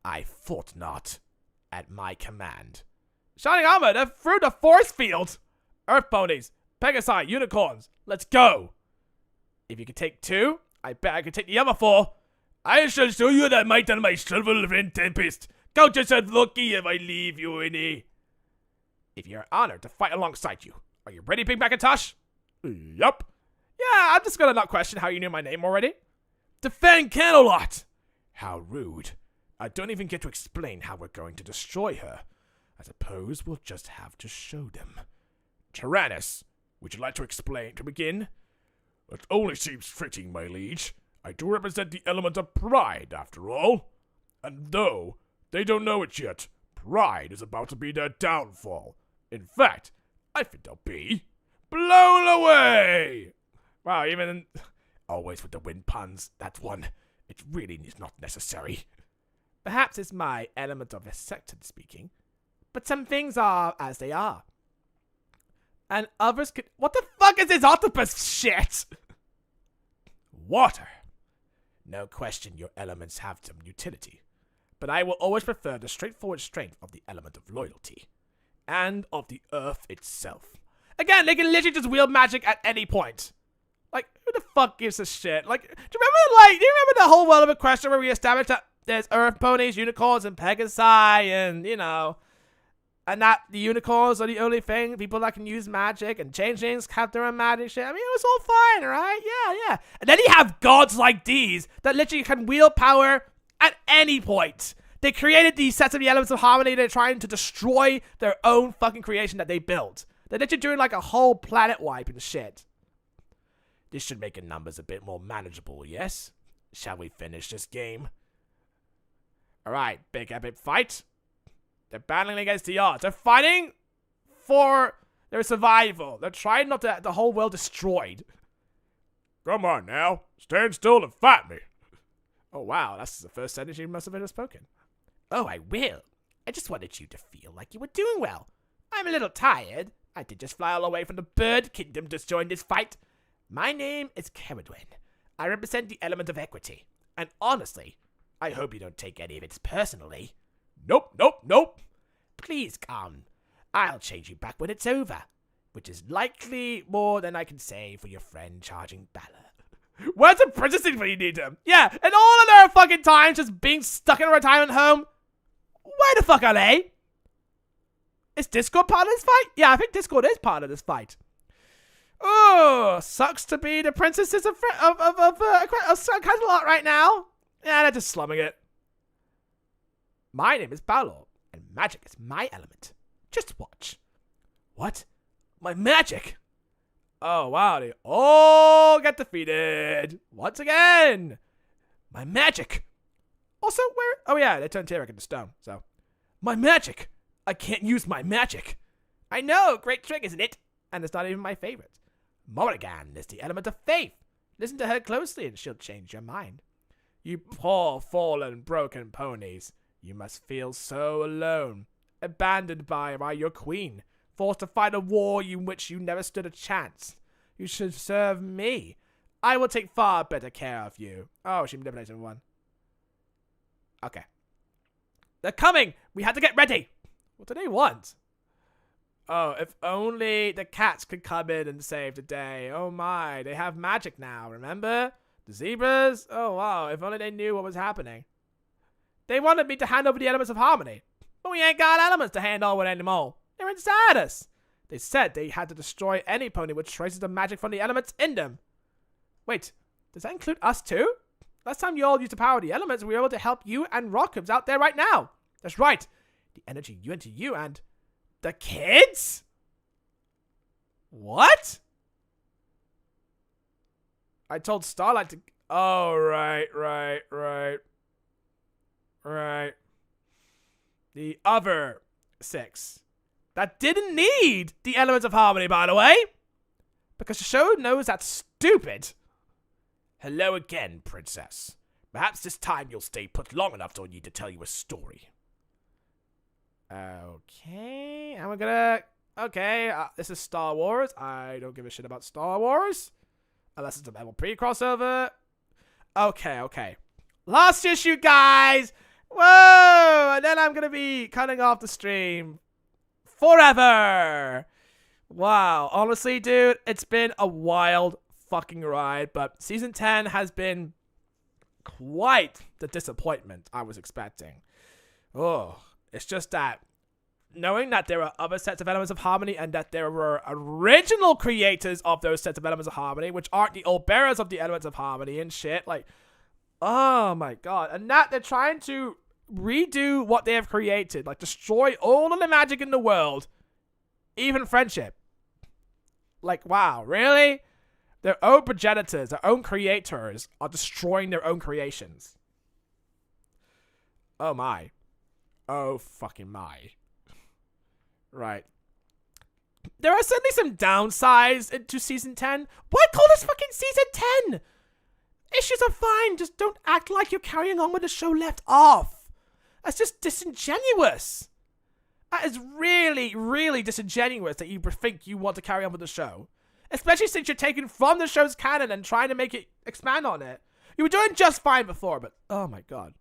I thought not. At my command. Shining armor, they're through the force field. Earth ponies, Pegasi, unicorns. Let's go. If you can take 2, I bet I can take the other 4. I shall show you the might of my shovel friend Tempest. Count yourself lucky if I leave you any. If you're honored to fight alongside you, are you ready, Big Macintosh? Yup. Yeah, I'm just gonna not question how you knew my name already. Defend Candlelot! How rude. I don't even get to explain how we're going to destroy her. I suppose we'll just have to show them. Tyrannus, would you like to explain to begin? It only seems fitting, my liege. I do represent the element of pride, after all. And though they don't know it yet, pride is about to be their downfall. In fact, I think they'll be blown away! Wow, even always with the wind puns, that's one. It really is not necessary. Perhaps it's my element of acceptance speaking, but some things are as they are. And others could. What the fuck is this octopus shit? Water. No question your elements have some utility, but I will always prefer the straightforward strength of the element of loyalty, and of the earth itself. Again, they can literally just wield magic at any point. Like, who the fuck gives a shit? Like, do you remember the whole world of Equestria where we established that there's earth ponies, unicorns, and Pegasi, and, and that the unicorns are the only thing, people that can use magic, and changelings have their own magic shit. I mean, it was all fine, alright? Yeah. And then you have gods like these that literally can wield power at any point. They created these sets of the elements of harmony. They're trying to destroy their own fucking creation that they built. They're literally doing like a whole planet wipe and shit. This should make the numbers a bit more manageable, yes? Shall we finish this game? Alright, big epic fight. They're battling against the odds. They're fighting for their survival. They're trying not to have the whole world destroyed. Come on now. Stand still and fight me. Oh wow, that's the first sentence you must have ever spoken. Oh, I will. I just wanted you to feel like you were doing well. I'm a little tired. I did just fly all the way from the bird kingdom to join this fight. My name is Caradwin. I represent the element of equity. And honestly, I hope you don't take any of it personally. Nope. Please come. I'll change you back when it's over. Which is likely more than I can say for your friend charging Balor. Where's the princess when you need him? Yeah, and all of their fucking times just being stuck in a retirement home. Where the fuck are they? Is Discord part of this fight? Yeah, I think Discord is part of this fight. Oh, sucks to be the princesses of Candlelot right now. Yeah, they're just slumming it. My name is Balor, and magic is my element. Just watch. What? My magic? Oh, wow, they all get defeated. Once again. My magic. Also, where? Oh, yeah, they turned Tarek into stone, so. My magic. I can't use my magic. I know, great trick, isn't it? And it's not even my favorite. Morrigan is the element of faith. Listen to her closely and she'll change your mind. You poor, fallen, broken ponies. You must feel so alone. Abandoned by your queen. Forced to fight a war in which you never stood a chance. You should serve me. I will take far better care of you. Oh, she manipulated one. Okay. They're coming! We have to get ready! What do they want? Oh, if only the cats could come in and save the day. Oh my, they have magic now, remember? The zebras? Oh wow, if only they knew what was happening. They wanted me to hand over the elements of harmony. But we ain't got elements to hand over anymore. They're inside us. They said they had to destroy any pony with traces of magic from the elements in them. Wait, does that include us too? Last time you all used the power of the elements, we were able to help you and Rockums out there right now. That's right. The energy you into you and... The kids? What? I told Starlight to... Oh, right. The other 6. That didn't need the elements of harmony, by the way. Because the show knows that's stupid. Hello again, princess. Perhaps this time you'll stay put long enough till I need to tell you a story. Okay, and we're gonna... Okay, this is Star Wars. I don't give a shit about Star Wars. Unless it's a MLP crossover. Okay. Last issue, guys! Whoa! And then I'm gonna be cutting off the stream forever. Wow, honestly, dude, it's been a wild fucking ride, but season 10 has been quite the disappointment I was expecting. Oh, it's just that knowing that there are other sets of elements of harmony and that there were original creators of those sets of elements of harmony, which aren't the old bearers of the elements of harmony and shit, like, oh my god. And that they're trying to redo what they have created, like destroy all of the magic in the world, even friendship. Like, wow, really? Their own progenitors, their own creators are destroying their own creations. Oh my. Oh fucking my. Right. There are certainly some downsides to season 10. Why call this fucking season 10? Issues are fine, just don't act like you're carrying on with the show left off. That's just disingenuous. That is really, really disingenuous that you think you want to carry on with the show. Especially since you're taking from the show's canon and trying to make it expand on it. You were doing just fine before, but oh my god.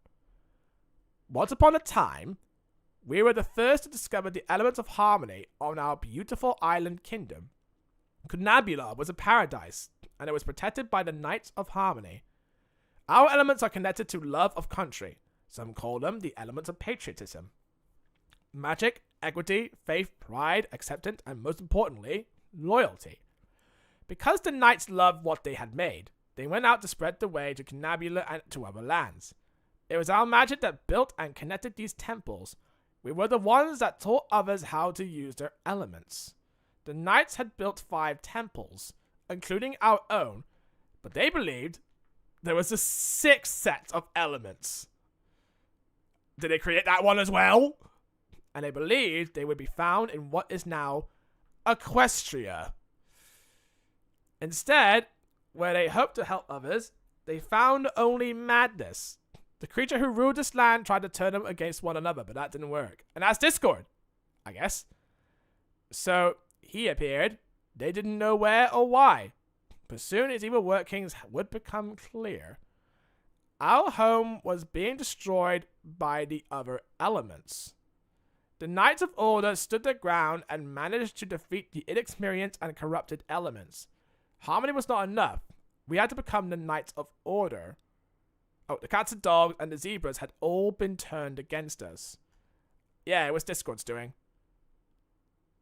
Once upon a time, we were the first to discover the elements of harmony on our beautiful island kingdom. Kunabula was a paradise, and it was protected by the Knights of Harmony. Our elements are connected to love of country. Some call them the elements of patriotism. Magic, equity, faith, pride, acceptance, and most importantly, loyalty. Because the knights loved what they had made, they went out to spread the way to Kunabula and to other lands. It was our magic that built and connected these temples. We were the ones that taught others how to use their elements. The knights had built 5 temples, including our own, but they believed there was a 6th set of elements. Did they create that one as well? And they believed they would be found in what is now Equestria. Instead, where they hoped to help others, they found only madness. The creature who ruled this land tried to turn them against one another, but that didn't work. And that's Discord, I guess. So, he appeared. They didn't know where or why. But soon his evil workings would become clear. Our home was being destroyed by the other elements. The Knights of Order stood their ground and managed to defeat the inexperienced and corrupted elements. Harmony was not enough. We had to become the Knights of Order. Oh, the cats and dogs and the zebras had all been turned against us. Yeah, it was Discord's doing.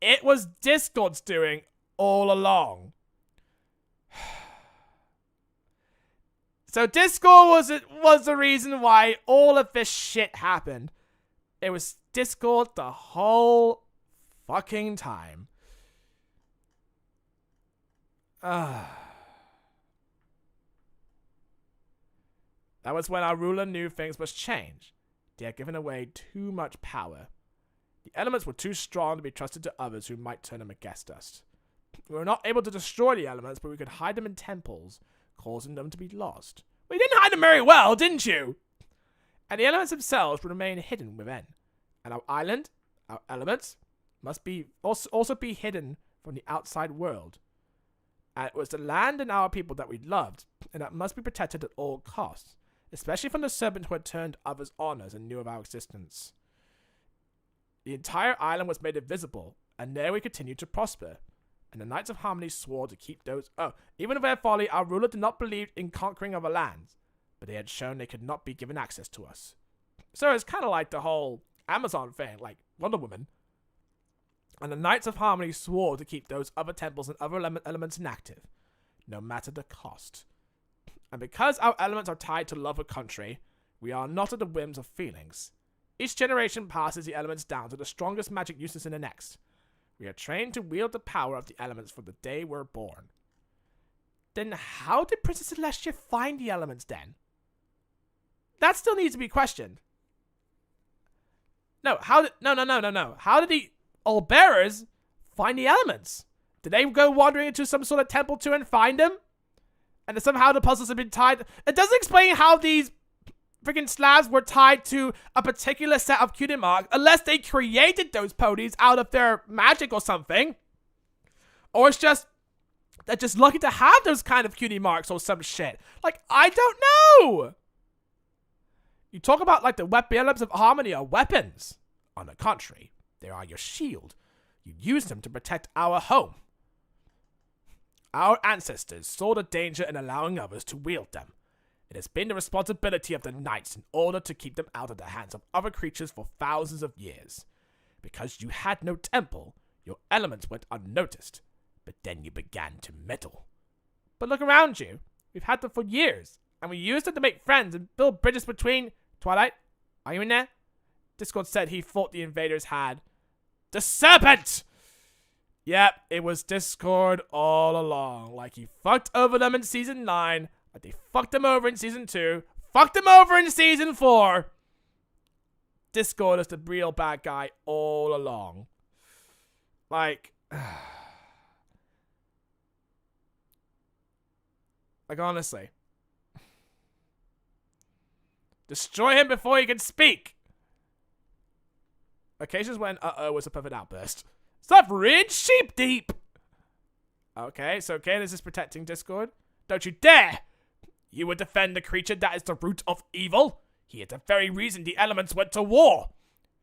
It was Discord's doing all along. So Discord was the reason why all of this shit happened. It was Discord the whole fucking time. That was when our ruler knew things must change. They had given away too much power. The elements were too strong to be trusted to others who might turn them against us. We were not able to destroy the elements, but we could hide them in temples, causing them to be lost. We didn't hide them very well, didn't you? And the elements themselves would remain hidden within. And our island, our elements, must be also be hidden from the outside world. And it was the land and our people that we loved, and that must be protected at all costs, especially from the serpent who had turned others on us and knew of our existence. The entire island was made invisible, and there we continued to prosper. And the Knights of Harmony swore to keep those... Oh, even of their folly, our ruler did not believe in conquering other lands, but they had shown they could not be given access to us. So it's kind of like the whole Amazon thing, like Wonder Woman. And the Knights of Harmony swore to keep those other temples and other elements inactive, no matter the cost. And because our elements are tied to love of country, we are not at the whims of feelings. Each generation passes the elements down to the strongest magic uses in the next. We are trained to wield the power of the elements from the day we're born. Then how did Princess Celestia find the elements then? That still needs to be questioned. No. How did the Old Bearers find the elements? Did they go wandering into some sort of temple too and find them? And then somehow the puzzles have been tied. It doesn't explain how these freaking slabs were tied to a particular set of cutie marks unless they created those ponies out of their magic or something. Or it's just they're just lucky to have those kind of cutie marks or some shit. Like, I don't know. You talk about like the elements of harmony are weapons. On the contrary, they are your shield. You use them to protect our home. Our ancestors saw the danger in allowing others to wield them. It has been the responsibility of the knights in order to keep them out of the hands of other creatures for thousands of years. Because you had no temple, your elements went unnoticed, but then you began to meddle. But look around you. We've had them for years, and we used them to make friends and build bridges between... Twilight, are you in there? Discord said he thought the invaders had... The serpent! Yep, it was Discord all along. Like he fucked over them in Season 9, like they fucked him over in Season 2, fucked him over in Season 4. Discord is the real bad guy all along. Like... Like, honestly. Destroy him before he can speak! Occasions when uh-oh was a perfect outburst. Suffering sheep deep! Okay, so Candace is protecting Discord. Don't you dare! You would defend the creature that is the root of evil? He is the very reason the elements went to war.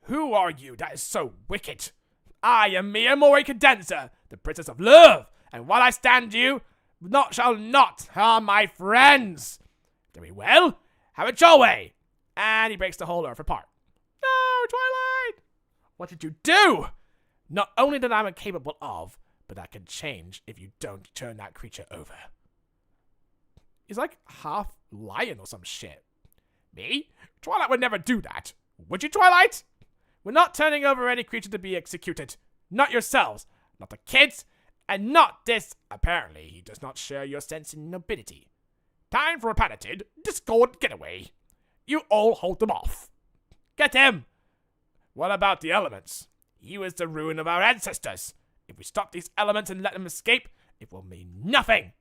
Who are you that is so wicked? I am Mia Mori Cadenza, the princess of love, and while I stand you, shall not harm my friends. Very well, have it your way. And he breaks the whole earth apart. No, Twilight! What did you do? Not only that I'm incapable of, but I can change if you don't turn that creature over. He's like half lion or some shit. Me? Twilight would never do that. Would you, Twilight? We're not turning over any creature to be executed. Not yourselves, not the kids, and not this. Apparently, he does not share your sense in nobility. Time for a patented Discord getaway. You all hold them off. Get him! What about the elements? He was the ruin of our ancestors. If we stop these elements and let them escape, it will mean nothing.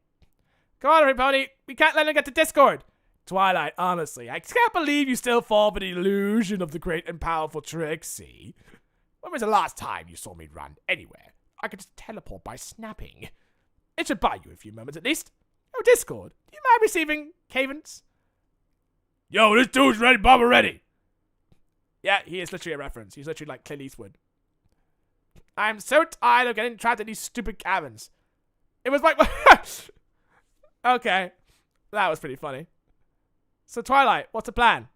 Come on, everybody. We can't let him get to Discord. Twilight, honestly, I can't believe you still fall for the illusion of the great and powerful Trixie. When was the last time you saw me run anywhere? I could just teleport by snapping. It should buy you a few moments at least. Oh, Discord, do you mind receiving Cavens? Yo, this dude's ready, Bubba ready. Yeah, he is literally a reference. He's literally like Clint Eastwood. I'm so tired of getting trapped in these stupid cabins. It was like... Okay. That was pretty funny. So, Twilight, what's the plan?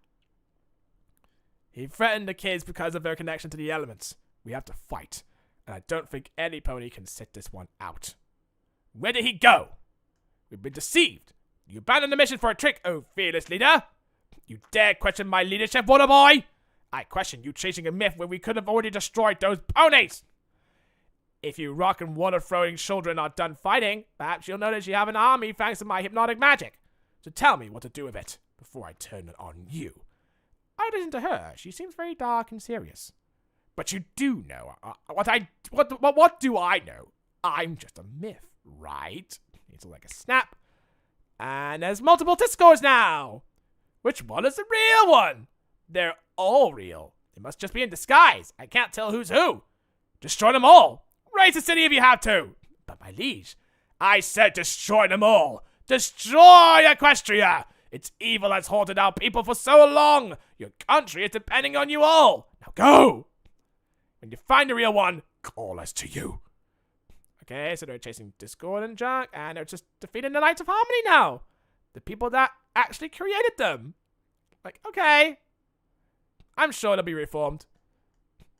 He threatened the kids because of their connection to the elements. We have to fight. And I don't think any pony can sit this one out. Where did he go? We've been deceived. You abandoned the mission for a trick, oh fearless leader. You dare question my leadership, water boy? I question you chasing a myth where we could have already destroyed those ponies. If you rock and water-throwing children are done fighting, perhaps you'll notice you have an army thanks to my hypnotic magic. So tell me what to do with it before I turn it on you. I listen to her. She seems very dark and serious. But you do know what do I know? I'm just a myth, right? It's like a snap. And there's multiple Discords now. Which one is the real one? They're all real. They must just be in disguise. I can't tell who's who. Destroy them all. Raise the city if you have to. But my liege, I said destroy them all. Destroy Equestria. Its evil has haunted our people for so long. Your country is depending on you all. Now go. When you find the real one, call us to you. Okay, so they're chasing Discord and junk, and they're just defeating the Knights of Harmony now. The people that actually created them. Like, okay. I'm sure they'll be reformed.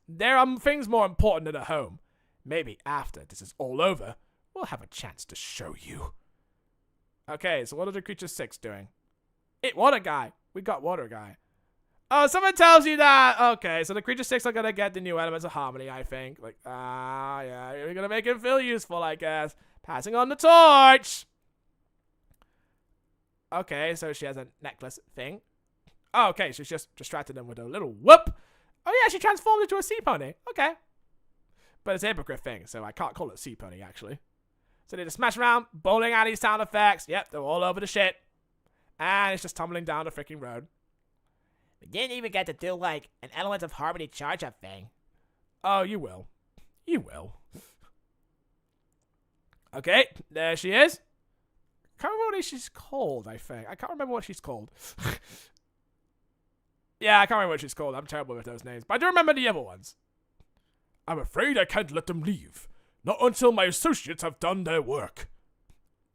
There are things more important than a home. Maybe after this is all over, we'll have a chance to show you. Okay, so what are the Creature 6 doing? Water Guy. We got Water Guy. Oh, someone tells you that. Okay, so the Creature 6 are gonna get the new Elements of Harmony, I think. Like, yeah, you're gonna make him feel useful, I guess. Passing on the torch. Okay, so she has a necklace thing. Oh, okay, she's just distracted them with a little whoop. Oh yeah, she transformed into a sea pony. Okay. But it's a hypocrite thing, so I can't call it sea pony, actually. So they just smash around, bowling alley sound effects. Yep, they're all over the shit. And it's just tumbling down the freaking road. We didn't even get to do, like, an Element of Harmony charge-up thing. Oh, you will. You will. Okay, there she is. Can't remember what she's called, I think. I can't remember what she's called. Yeah, I can't remember what she's called. I'm terrible with those names. But I do remember the other ones. I'm afraid I can't let them leave. Not until my associates have done their work.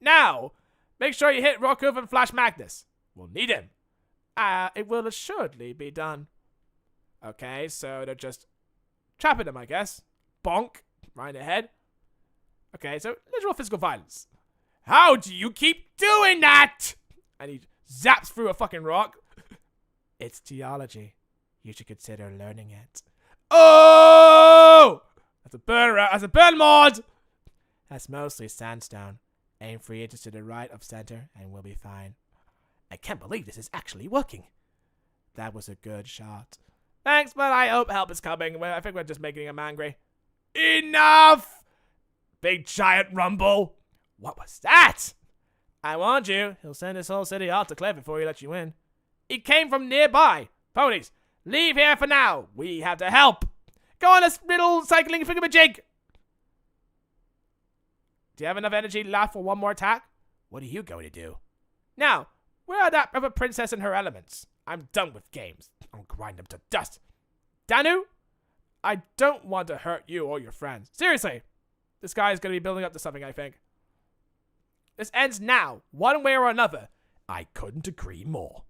Now, make sure you hit Rockhoof and Flash Magnus. We'll need him. It will assuredly be done. Okay, so they're just trapping him, I guess. Bonk. Right in the head. Okay, so literal physical violence. How do you keep doing that? And he zaps through a fucking rock. It's geology. You should consider learning it. Oh! That's a burn route. That's a burn mod! That's mostly sandstone. Aim 3 inches to the right of center and we'll be fine. I can't believe this is actually working. That was a good shot. Thanks, but I hope help is coming. I think we're just making him angry. Enough! Big giant rumble. What was that? I warned you. He'll send his whole city autoclave before he lets you in. He came from nearby. Ponies, leave here for now. We have to help. Go on a little cycling thingamajig. Do you have enough energy left for one more attack? What are you going to do? Now, where are that other princess and her elements? I'm done with games. I'll grind them to dust. Danu? I don't want to hurt you or your friends. Seriously. This guy is going to be building up to something, I think. This ends now, one way or another. I couldn't agree more.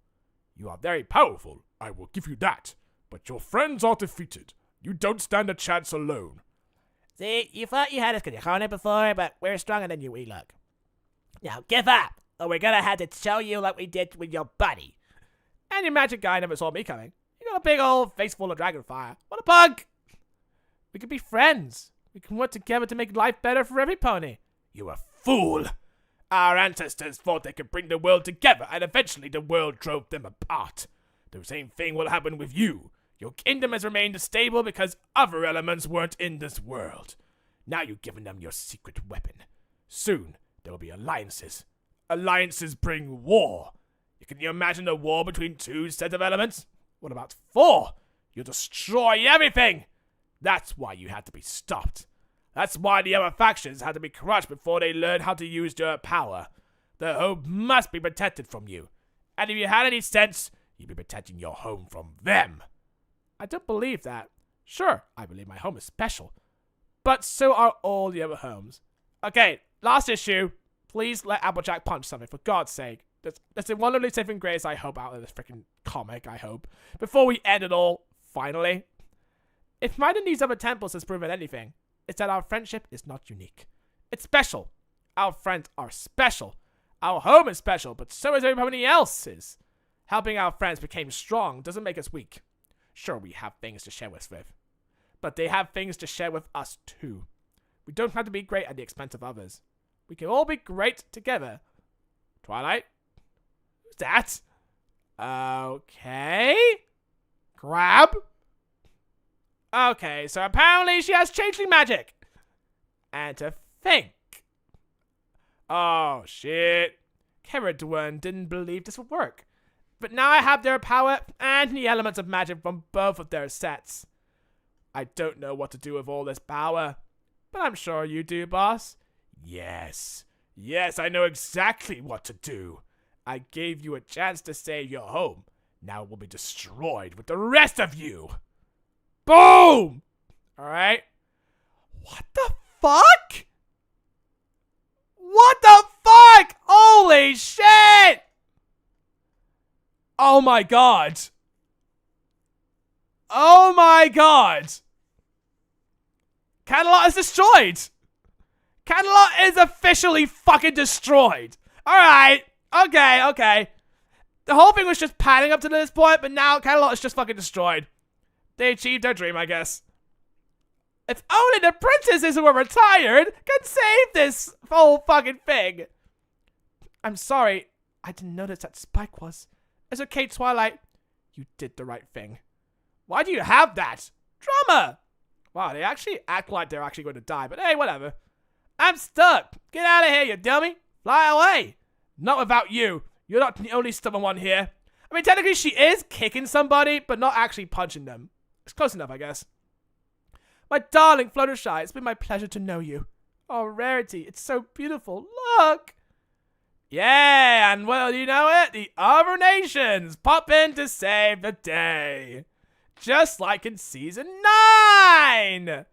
You are very powerful, I will give you that. But your friends are defeated. You don't stand a chance alone. See, you thought you had us cojones before, but we're stronger than you, we look. Now give up, or we're gonna have to show you like we did with your buddy. And your magic guy never saw me coming. You got a big old face full of dragon fire. What a bug! We could be friends. We can work together to make life better for every pony. You a fool! Our ancestors thought they could bring the world together, and eventually the world drove them apart. The same thing will happen with you. Your kingdom has remained stable because other elements weren't in this world. Now you've given them your secret weapon. Soon, there will be alliances. Alliances bring war. Can you imagine a war between two sets of elements? What about 4? You'll destroy everything! That's why you had to be stopped. That's why the other factions had to be crushed before they learned how to use their power. Their home must be protected from you. And if you had any sense, you'd be protecting your home from them. I don't believe that. Sure, I believe my home is special. But so are all the other homes. Okay, last issue. Please let Applejack punch something, for God's sake. That's the one only saving grace I hope out of this freaking comic, I hope. Before we end it all, finally. If finding these other temples has proven anything, it's that our friendship is not unique. It's special. Our friends are special. Our home is special, but so is everybody else's. Helping our friends become strong doesn't make us weak. Sure, we have things to share with, but they have things to share with us too. We don't have to be great at the expense of others. We can all be great together. Twilight? Who's that? Okay. Grab? Okay, so apparently she has changeling magic. And to think. Oh, shit. Caradwen didn't believe this would work. But now I have their power and the elements of magic from both of their sets. I don't know what to do with all this power. But I'm sure you do, boss. Yes. Yes, I know exactly what to do. I gave you a chance to save your home. Now it will be destroyed with the rest of you. Boom! Alright. What the fuck? What the fuck? Holy shit! Oh my god. Oh my god. Camelot is destroyed. Camelot is officially fucking destroyed. Alright. Okay. The whole thing was just padding up to this point, but now Camelot is just fucking destroyed. They achieved their dream, I guess. If only the princesses who were retired could save this whole fucking thing. I'm sorry. I didn't notice that Spike was. It's okay, Twilight. You did the right thing. Why do you have that? Drama! Wow, they actually act like they're actually going to die, but hey, whatever. I'm stuck. Get out of here, you dummy. Fly away. Not without you. You're not the only stubborn one here. I mean, technically she is kicking somebody, but not actually punching them. It's close enough, I guess. My darling Fluttershy, it's been my pleasure to know you. Oh, Rarity, it's so beautiful. Look! Yeah, and well, you know it, the other nations pop in to save the day. Just like in Season 9!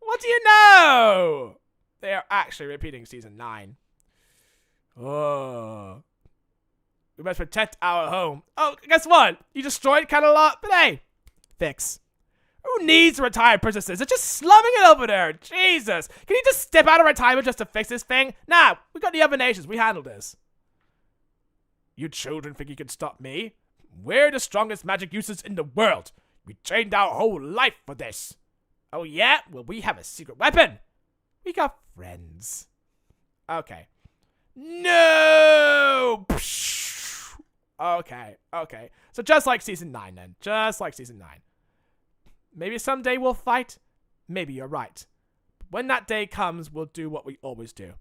What do you know? They are actually repeating season 9. Oh. We must protect our home. Oh, guess what? You destroyed kind of a lot, but hey, fix. Who needs retired princesses? They're just slumming it over there. Jesus. Can you just step out of retirement just to fix this thing? Nah, we got the other nations. We handle this. You children think you can stop me? We're the strongest magic users in the world. We trained our whole life for this. Oh yeah? Well, we have a secret weapon. We got friends. Okay. No! Okay. So just like season 9 then. Just like season 9. Maybe someday we'll fight. Maybe you're right. But when that day comes, we'll do what we always do.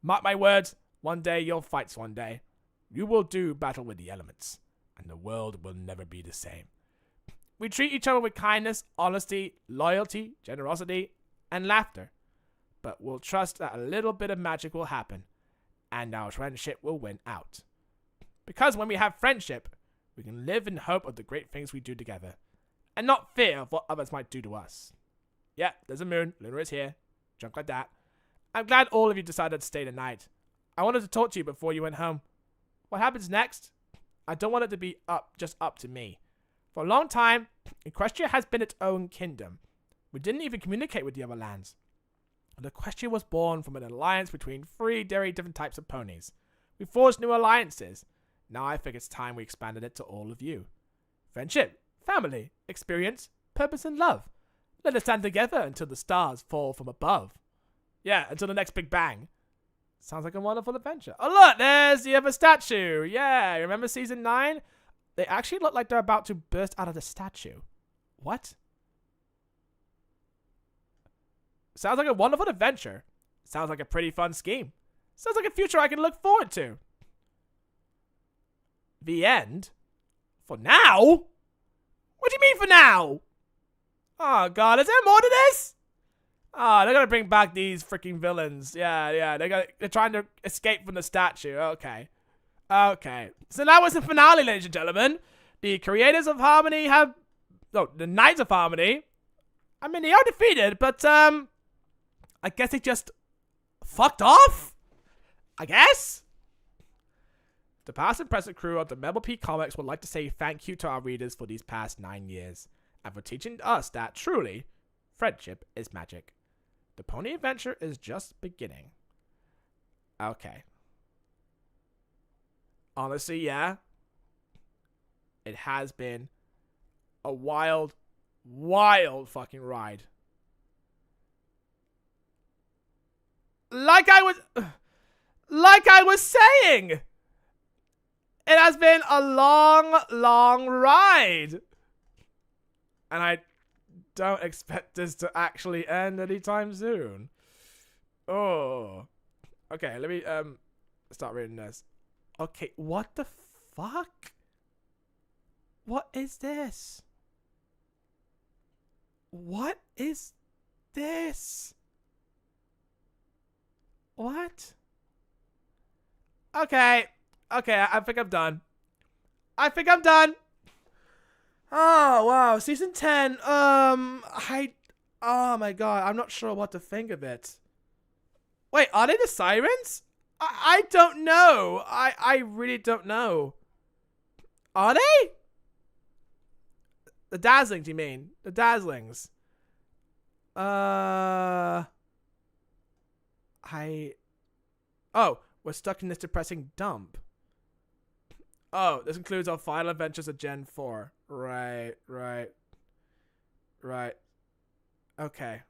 Mark my words, one day you'll fight one day. You will do battle with the elements, and the world will never be the same. We treat each other with kindness, honesty, loyalty, generosity, and laughter. But we'll trust that a little bit of magic will happen, and our friendship will win out. Because when we have friendship, we can live in hope of the great things we do together, and not fear of what others might do to us. Yeah, there's a moon. Luna is here. Junk like that. I'm glad all of you decided to stay tonight. I wanted to talk to you before you went home. What happens next? I don't want it to be just up to me. For a long time, Equestria has been its own kingdom. We didn't even communicate with the other lands. And Equestria was born from an alliance between 3 very different types of ponies. We forged new alliances. Now I think it's time we expanded it to all of you. Friendship, family, experience, purpose, and love. Let us stand together until the stars fall from above. Yeah, until the next Big Bang. Sounds like a wonderful adventure. Oh look, there's the other statue. Yeah, remember season 9? They actually look like they're about to burst out of the statue. What? Sounds like a wonderful adventure. Sounds like a pretty fun scheme. Sounds like a future I can look forward to. The end? For now? What do you mean for now? Oh god, is there more to this? Oh, they're gonna bring back these freaking villains. Yeah, they're trying to escape from the statue. Okay. So that was the finale, ladies and gentlemen. The creators of Harmony have... No, the Knights of Harmony. I mean, they are defeated, but, I guess they just fucked off? I guess? The past and present crew of the MLP Comics would like to say thank you to our readers for these past 9 years, and for teaching us that, truly, friendship is magic. The pony adventure is just beginning. Okay. Honestly, yeah. It has been a wild fucking ride. Like I was saying, it has been a long ride. And I don't expect this to actually end anytime soon. Oh. Okay, let me start reading this. Okay, what the fuck? What is this? What is this? What? Okay, I think I'm done. Oh, wow, season 10, oh my god, I'm not sure what to think of it. Wait, are they the sirens? I don't know. I really don't know. Are they? The Dazzlings, you mean? The Dazzlings. Oh, we're stuck in this depressing dump. Oh, this includes our final adventures of Gen 4. Right. Okay.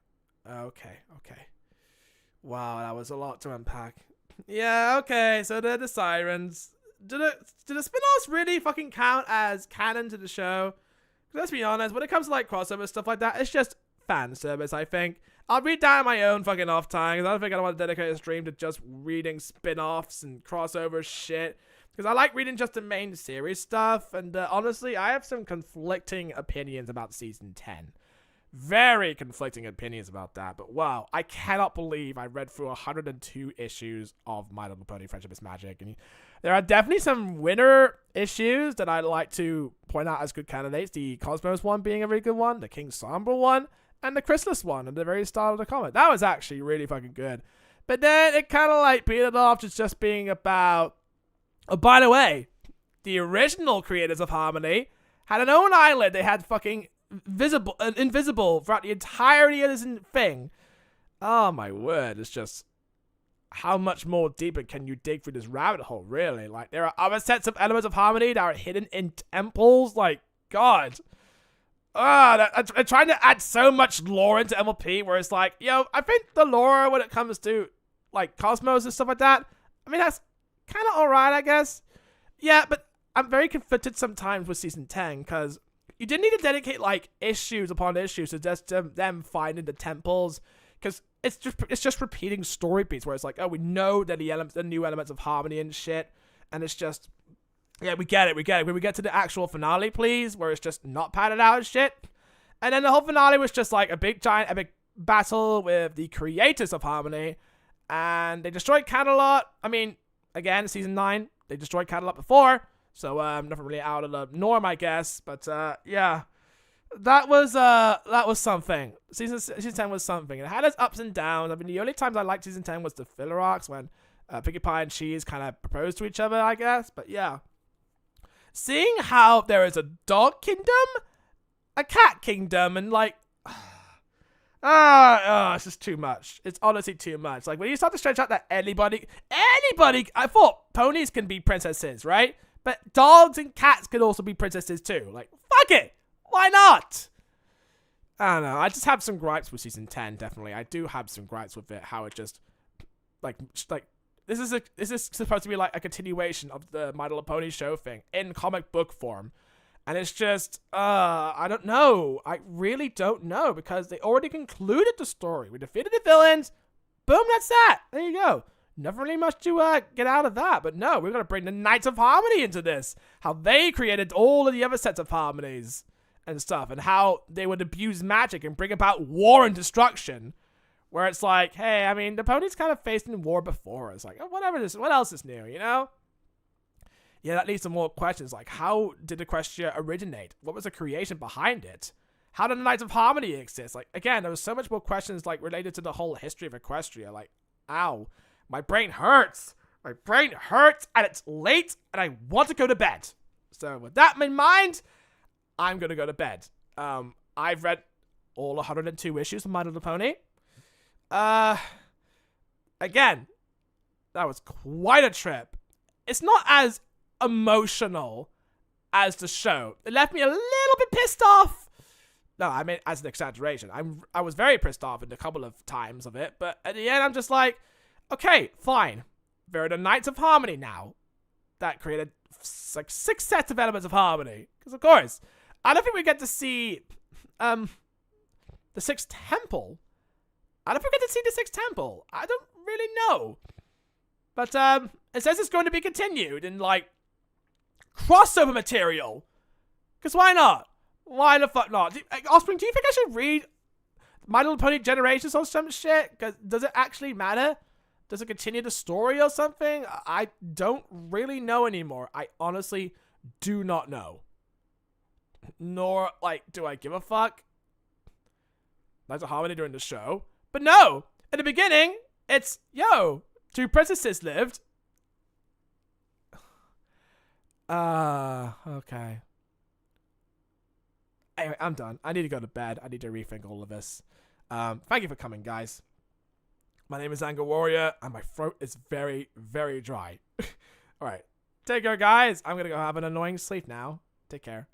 Wow, that was a lot to unpack. Yeah, okay, so they're the sirens. Do the spin-offs really fucking count as canon to the show? 'Cause let's be honest, when it comes to like crossover stuff like that, it's just fan service, I think. I'll read down my own fucking off time, because I don't think I want to dedicate a stream to just reading spin-offs and crossover shit. Because I like reading just the main series stuff, and honestly, I have some conflicting opinions about Season 10. Very conflicting opinions about that, but wow, I cannot believe I read through 102 issues of My Little Pony Friendship is Magic, and there are definitely some winner issues that I'd like to point out as good candidates, the Cosmos one being a really good one, the King Sombra one, and the Chrysalis one at the very start of the comic. That was actually really fucking good. But then it kind of like petered off to just being about. Oh, by the way, the original creators of Harmony had an own island. They had fucking invisible throughout the entirety of this thing. Oh my word! It's just how much more deeper can you dig through this rabbit hole? Really, like there are other sets of elements of Harmony that are hidden in temples. Like God. I'm trying to add so much lore into MLP where it's like, yo, I think the lore when it comes to like Cosmos and stuff like that, I mean, that's kind of alright, I guess. Yeah, but I'm very conflicted sometimes with Season 10 because you didn't need to dedicate like issues upon issues to just them finding the temples because it's just repeating story beats where it's like, oh, we know that the new elements of Harmony and shit, and it's just. Yeah, we get it. When we get to the actual finale, please, where it's just not padded out and shit. And then the whole finale was just like a big, giant, epic battle with the creators of Harmony. And they destroyed Catalot. I mean, again, Season 9, they destroyed Catalot before. So, nothing really out of the norm, I guess. But, yeah. That was something. Season 10 was something. It had its ups and downs. I mean, the only times I liked Season 10 was the filler arcs when Pinkie Pie and Cheese kind of proposed to each other, I guess. But, yeah. Seeing how there is a dog kingdom, a cat kingdom, and like, it's just too much. It's honestly too much. Like when you start to stretch out that anybody, I thought ponies can be princesses, right? But dogs and cats could also be princesses too. Like, fuck it. Why not? I don't know. I just have some gripes with Season 10, definitely. I do have some gripes with it, how it just, like, This is supposed to be like a continuation of the My Little Pony show thing in comic book form. And it's just, I don't know. I really don't know because they already concluded the story. We defeated the villains. Boom, that's that. There you go. Nothing really much to get out of that. But no, we're going to bring the Knights of Harmony into this. How they created all of the other sets of harmonies and stuff. And how they would abuse magic and bring about war and destruction. Where it's like, hey, I mean, the ponies kind of faced in war before. It's like, oh, whatever this, what else is new, you know? Yeah, that leads to more questions like, how did Equestria originate? What was the creation behind it? How did the Knights of Harmony exist? Like, again, there was so much more questions like related to the whole history of Equestria. Like, ow, my brain hurts. My brain hurts, and it's late, and I want to go to bed. So with that in mind, I'm gonna go to bed. I've read all 102 issues of My Little Pony. Again, that was quite a trip. It's not as emotional as the show. It left me a little bit pissed off. No, I mean, as an exaggeration. I was very pissed off in a couple of times of it, but at the end, I'm just like, okay, fine. There are the Knights of Harmony now. That created, like, 6 sets of elements of Harmony. Because, of course, I don't think we get to see, the 6th Temple. I don't forget to see the 6th Temple. I don't really know. But, it says it's going to be continued in, like, crossover material. Because why not? Why the fuck not? Offspring, do you think I should read My Little Pony Generations or some shit? Because does it actually matter? Does it continue the story or something? I don't really know anymore. I honestly do not know. Nor, like, do I give a fuck? Knights of Harmony during the show. But no! In the beginning, it's, yo, 2 princesses lived. Okay. Anyway, I'm done. I need to go to bed. I need to rethink all of this. Thank you for coming, guys. My name is Anger Warrior, and my throat is very, very dry. Alright. Take care, guys. I'm gonna go have an annoying sleep now. Take care.